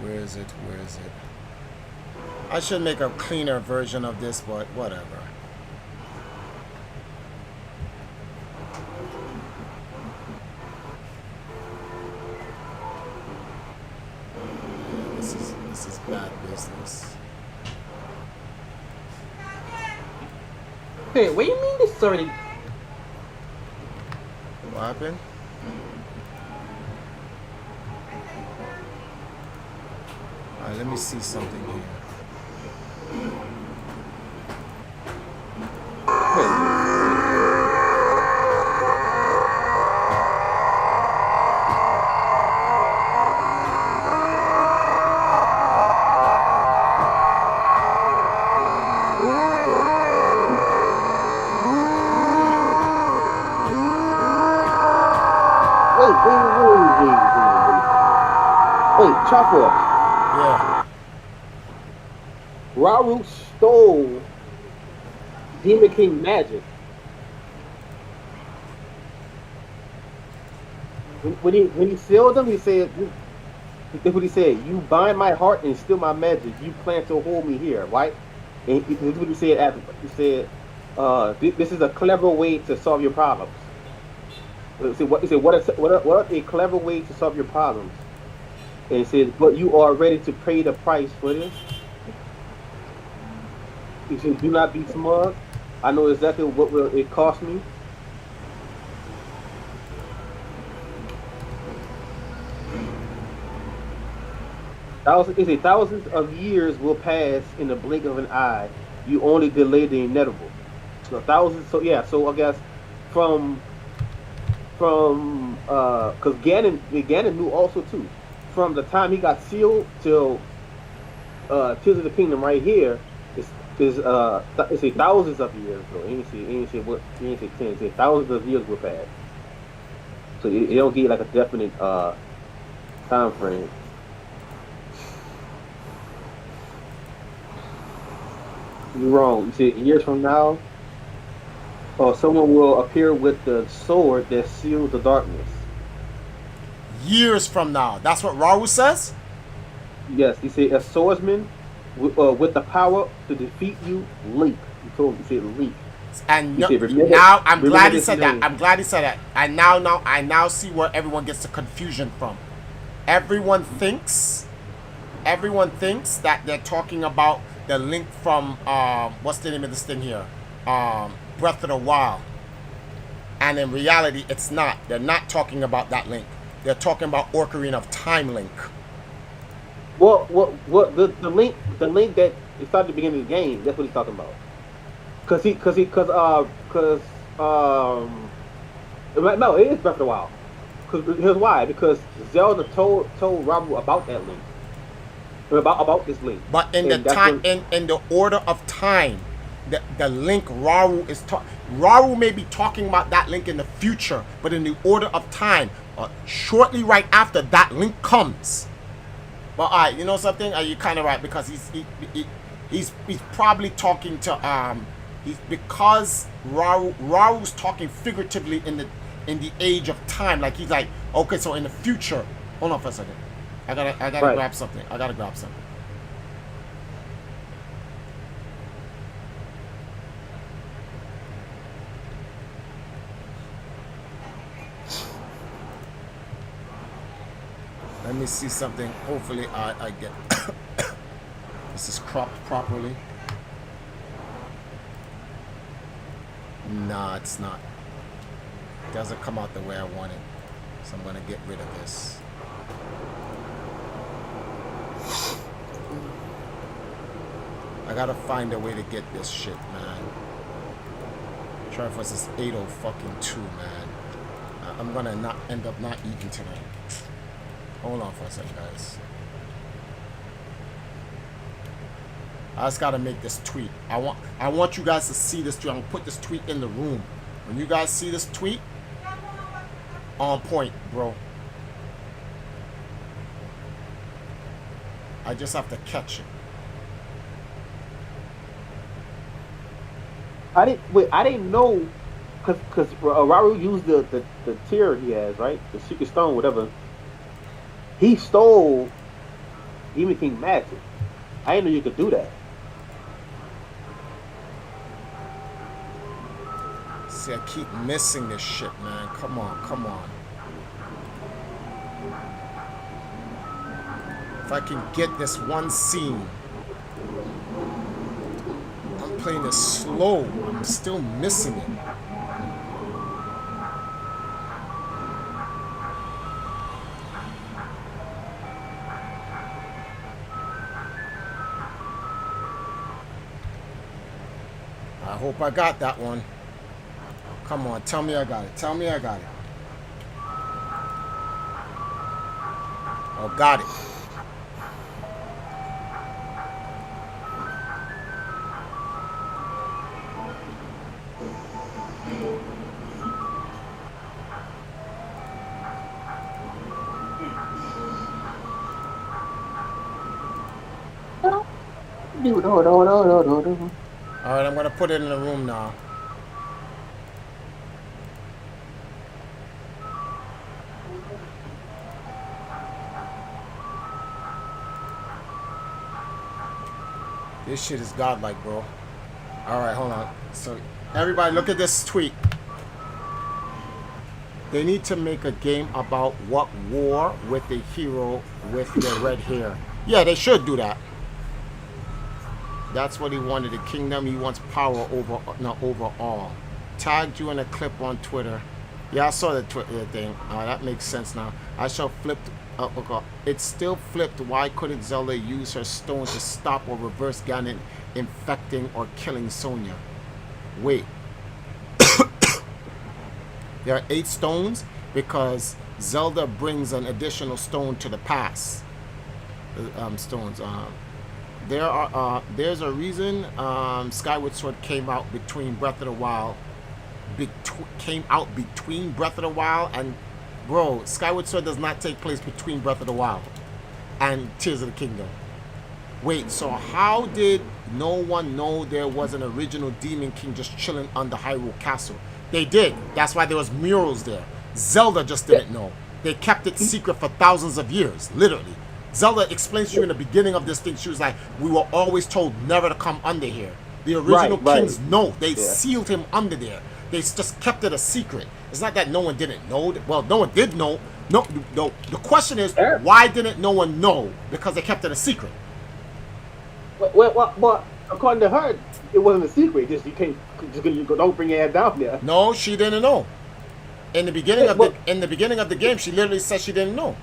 Where is it? I should make a cleaner version of this, but whatever. This is bad business. Hey, what do you mean this already? What happened? Alright, let me see something here. Wait, Chopper. Yeah. Rauru stole Demon King magic. When he sealed them, he said, "That's what he said. You bind my heart and steal my magic. You plan to hold me here, right?" And this is what he said after. He said, "This is a clever way to solve your problems." He said, "What a clever way to solve your problems." And it says, "But you are ready to pay the price for this." He says, "Do not be smug. I know exactly what will it cost me." thousands of years will pass in the blink of an eye. You only delay the inevitable. So thousands. So yeah. So I guess from because Ganon knew also too. From the time he got sealed till Tears of the Kingdom right here it's a thousands of years though. He ain't say 10, it say thousands of years will pass. So it don't give like a definite time frame. You're wrong. You see, years from now, someone will appear with the sword that seals the darkness. Years from now. That's what Raoul says? Yes, he said a swordsman with the power to defeat you, leap. He told him, he said leap. And He said, now I'm glad he this said that. name. I'm glad he said that. I now see where everyone gets the confusion from. Everyone thinks that they're talking about the link from what's the name of this thing here? Breath of the Wild. And in reality it's not. They're not talking about that link. They're talking about Ocarina of Time link. What the link that it started at the beginning of the game, that's what he's talking about. No, it is Breath of the Wild. Here's why. Because Zelda told Rabu about that link. About this link. But in the time in the order of time, the link Raru may be talking about that link in the future, but in the order of time, shortly right after that link comes. But alright, you know something? You're kind of right, because he's probably talking to because Raru's talking figuratively in the age of time. Like he's like, okay, so in the future. Hold on for a second. I gotta Right. grab something. Let me see something. Hopefully I get this is cropped properly. Nah, it's not. It doesn't come out the way I want it. So I'm gonna get rid of this. I gotta find a way to get this shit, man. Triforce is 80 fucking 2, man. I'm gonna not end up not eating tonight. Hold on for a second, guys. I just gotta make this tweet. I want you guys to see this tweet. I'm gonna put this tweet in the room. When you guys see this tweet, on point, bro. I just have to catch it. I didn't know, because Raru used the tier he has, right? The secret stone, whatever. He stole Demon King magic. I didn't know you could do that. See, I keep missing this shit, man. Come on. If I can get this one scene. I'm playing this slow. I'm still missing it. I hope I got that one. Come on, tell me I got it. Oh, got it. Alright, I'm gonna put it in the room now. This shit is godlike, bro. Alright, hold on. So, everybody look at this tweet. They need to make a game about what war with the hero with the red hair. Yeah, they should do that. That's what he wanted, the kingdom. He wants power over all. Tagged you in a clip on Twitter. Yeah, I saw the Twitter thing. That makes sense now. I shall flip okay. It's still flipped. Why couldn't Zelda use her stone to stop or reverse Ganon infecting or killing Sonya? Wait. There are 8 stones because Zelda brings an additional stone to the pass. Stones. There's a reason Skyward Sword came out between Breath of the Wild. Between Breath of the Wild and, bro, Skyward Sword does not take place between Breath of the Wild and Tears of the Kingdom. Wait, so how did no one know there was an original Demon King just chilling under Hyrule Castle? They did. That's why there was murals there. Zelda just didn't know. They kept it secret for thousands of years, literally. Zelda explains to you in the beginning of this thing, she was like, we were always told never to come under here. The original kings know. They sealed him under there. They just kept it a secret. It's not that no one didn't know. Well, no one did know. No. The question is, why didn't no one know? Because they kept it a secret. Well, according to her, it wasn't a secret. Just don't bring your ass down there. No, she didn't know. In the beginning of the game, she literally said she didn't know.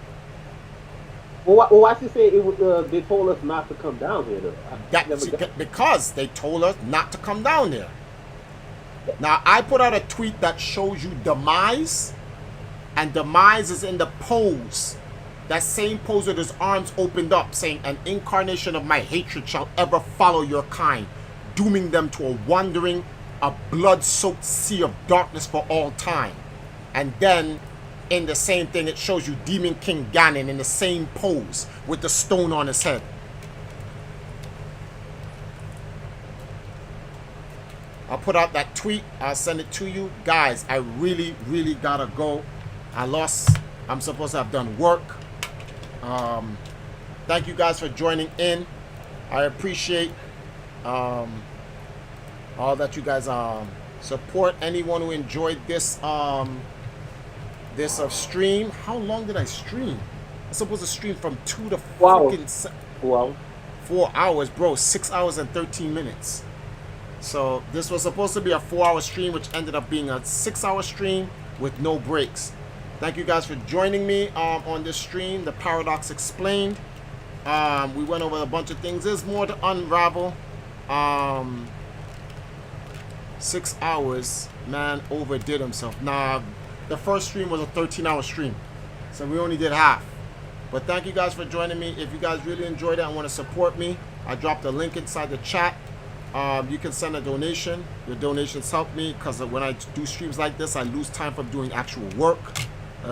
Well, why she say it was? They told us not to come down here, though. Because they told us not to come down there. Now, I put out a tweet that shows you Demise, and Demise is in the pose. That same pose with his arms opened up, saying, an incarnation of my hatred shall ever follow your kind, dooming them to a wandering, a blood-soaked sea of darkness for all time. And then, in the same thing, it shows you Demon King Ganon in the same pose with the stone on his head. I'll put out that tweet. I'll send it to you. Guys, I really, really gotta go. I'm supposed to have done work. Thank you guys for joining in. I appreciate all that you guys support. Anyone who enjoyed this stream. How long did I stream? I'm supposed to stream from 2 to 4 hours, bro. 6 hours and 13 minutes. So this was supposed to be a 4-hour stream, which ended up being a 6-hour stream with no breaks. Thank you guys for joining me on this stream, the Paradox Explained. We went over a bunch of things. There's more to unravel. 6 hours, man overdid himself. Nah, the first stream was a 13-hour stream, so we only did half. But thank you guys for joining me. If you guys really enjoyed it and want to support me, I dropped a link inside the chat. You can send a donation. Your donations help me because when I do streams like this, I lose time from doing actual work.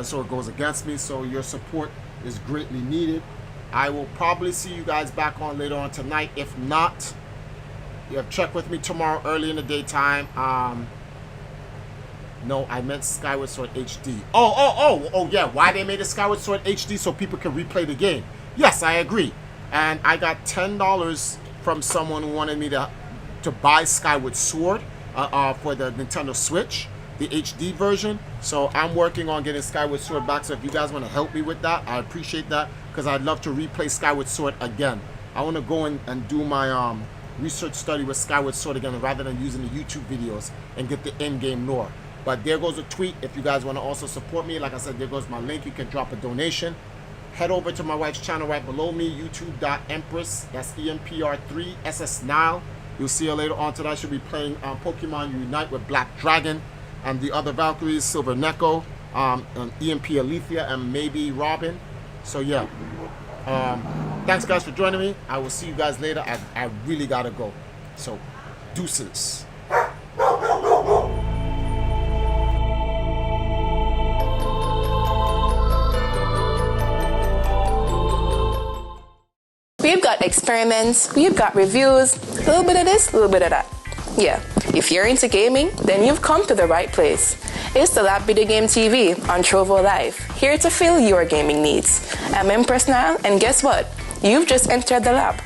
So it goes against me. So your support is greatly needed. I will probably see you guys back on later on tonight. If not, you have check with me tomorrow early in the daytime. No, I meant Skyward Sword HD. Oh, yeah. Why they made a Skyward Sword HD? So people can replay the game. Yes, I agree. And I got $10 from someone who wanted me to buy Skyward Sword for the Nintendo Switch, the HD version. So I'm working on getting Skyward Sword back. So if you guys want to help me with that, I appreciate that, because I'd love to replay Skyward Sword again. I want to go in and do my research study with Skyward Sword again, rather than using the YouTube videos and get the in-game lore. But there goes a tweet. If you guys want to also support me, like I said, there goes my link. You can drop a donation. Head over to my wife's channel right below me, youtube.empress, that's EMPR3 SS Nile. You'll see her later on tonight. She'll be playing Pokemon Unite with Black Dragon and the other Valkyries, Silver Neko, EMP Alethea, and maybe Robin. So yeah, thanks guys for joining me. I will see you guys later. I really gotta go. So deuces. We've got experiments, we've got reviews, a little bit of this, a little bit of that. Yeah, if you're into gaming, then you've come to the right place. It's the Lab Video Game TV on Trovo Live, here to fill your gaming needs. I'm Empress Nile, and guess what? You've just entered the lab.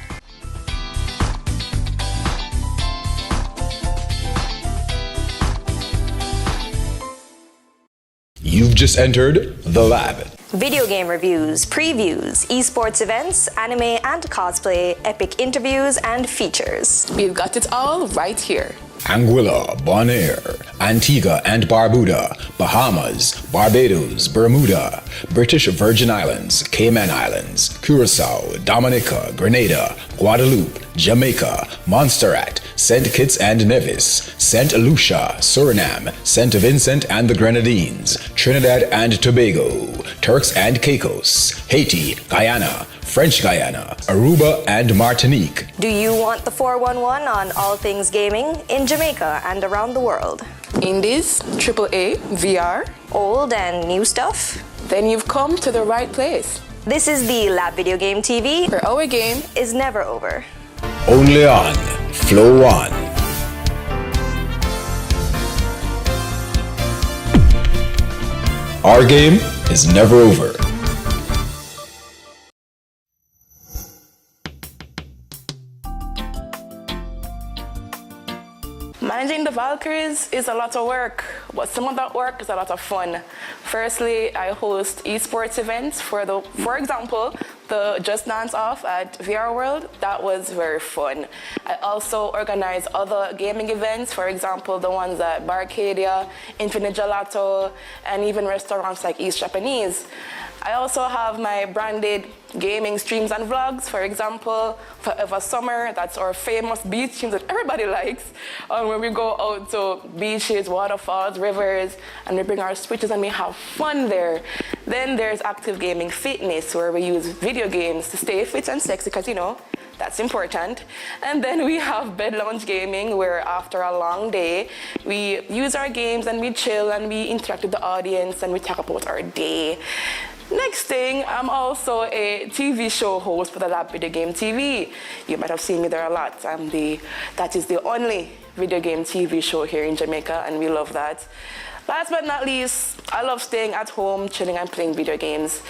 You've just entered the lab. Video game reviews, previews, esports events, anime and cosplay, epic interviews, and features. We've got it all right here. Anguilla, Bonaire, Antigua and Barbuda, Bahamas, Barbados, Bermuda, British Virgin Islands, Cayman Islands, Curacao, Dominica, Grenada, Guadeloupe, Jamaica, Montserrat, St. Kitts and Nevis, St. Lucia, Suriname, St. Vincent and the Grenadines, Trinidad and Tobago, Turks and Caicos, Haiti, Guyana, French Guyana, Aruba and Martinique. Do you want the 411 on all things gaming in Jamaica and around the world? Indies, AAA, VR, old and new stuff? Then you've come to the right place. This is the Lab Video Game TV, where our game is never over. Only on Flow One. Our game is never over. Managing the Valkyries is a lot of work, but some of that work is a lot of fun. Firstly, I host esports events for example, the Just Dance Off at VR World. That was very fun. I also organize other gaming events, for example, the ones at Barcadia, Infinite Gelato, and even restaurants like East Japanese. I also have my branded gaming streams and vlogs. For example, Forever Summer, that's our famous beach streams that everybody likes. Where we go out to beaches, waterfalls, rivers, and we bring our switches and we have fun there. Then there's Active Gaming Fitness, where we use video games to stay fit and sexy, because that's important. And then we have Bed Lounge Gaming, where after a long day, we use our games and we chill and we interact with the audience and we talk about our day. Next thing, I'm also a TV show host for the Lab Video Game TV. You might have seen me there a lot. That is the only video game TV show here in Jamaica, and we love that. Last but not least, I love staying at home, chilling and playing video games.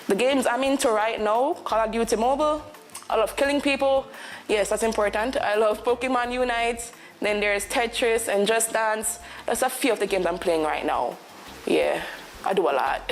The games I'm into right now, Call of Duty Mobile. I love killing people. Yes, that's important. I love Pokemon Unite. Then there's Tetris and Just Dance. That's a few of the games I'm playing right now. Yeah, I do a lot.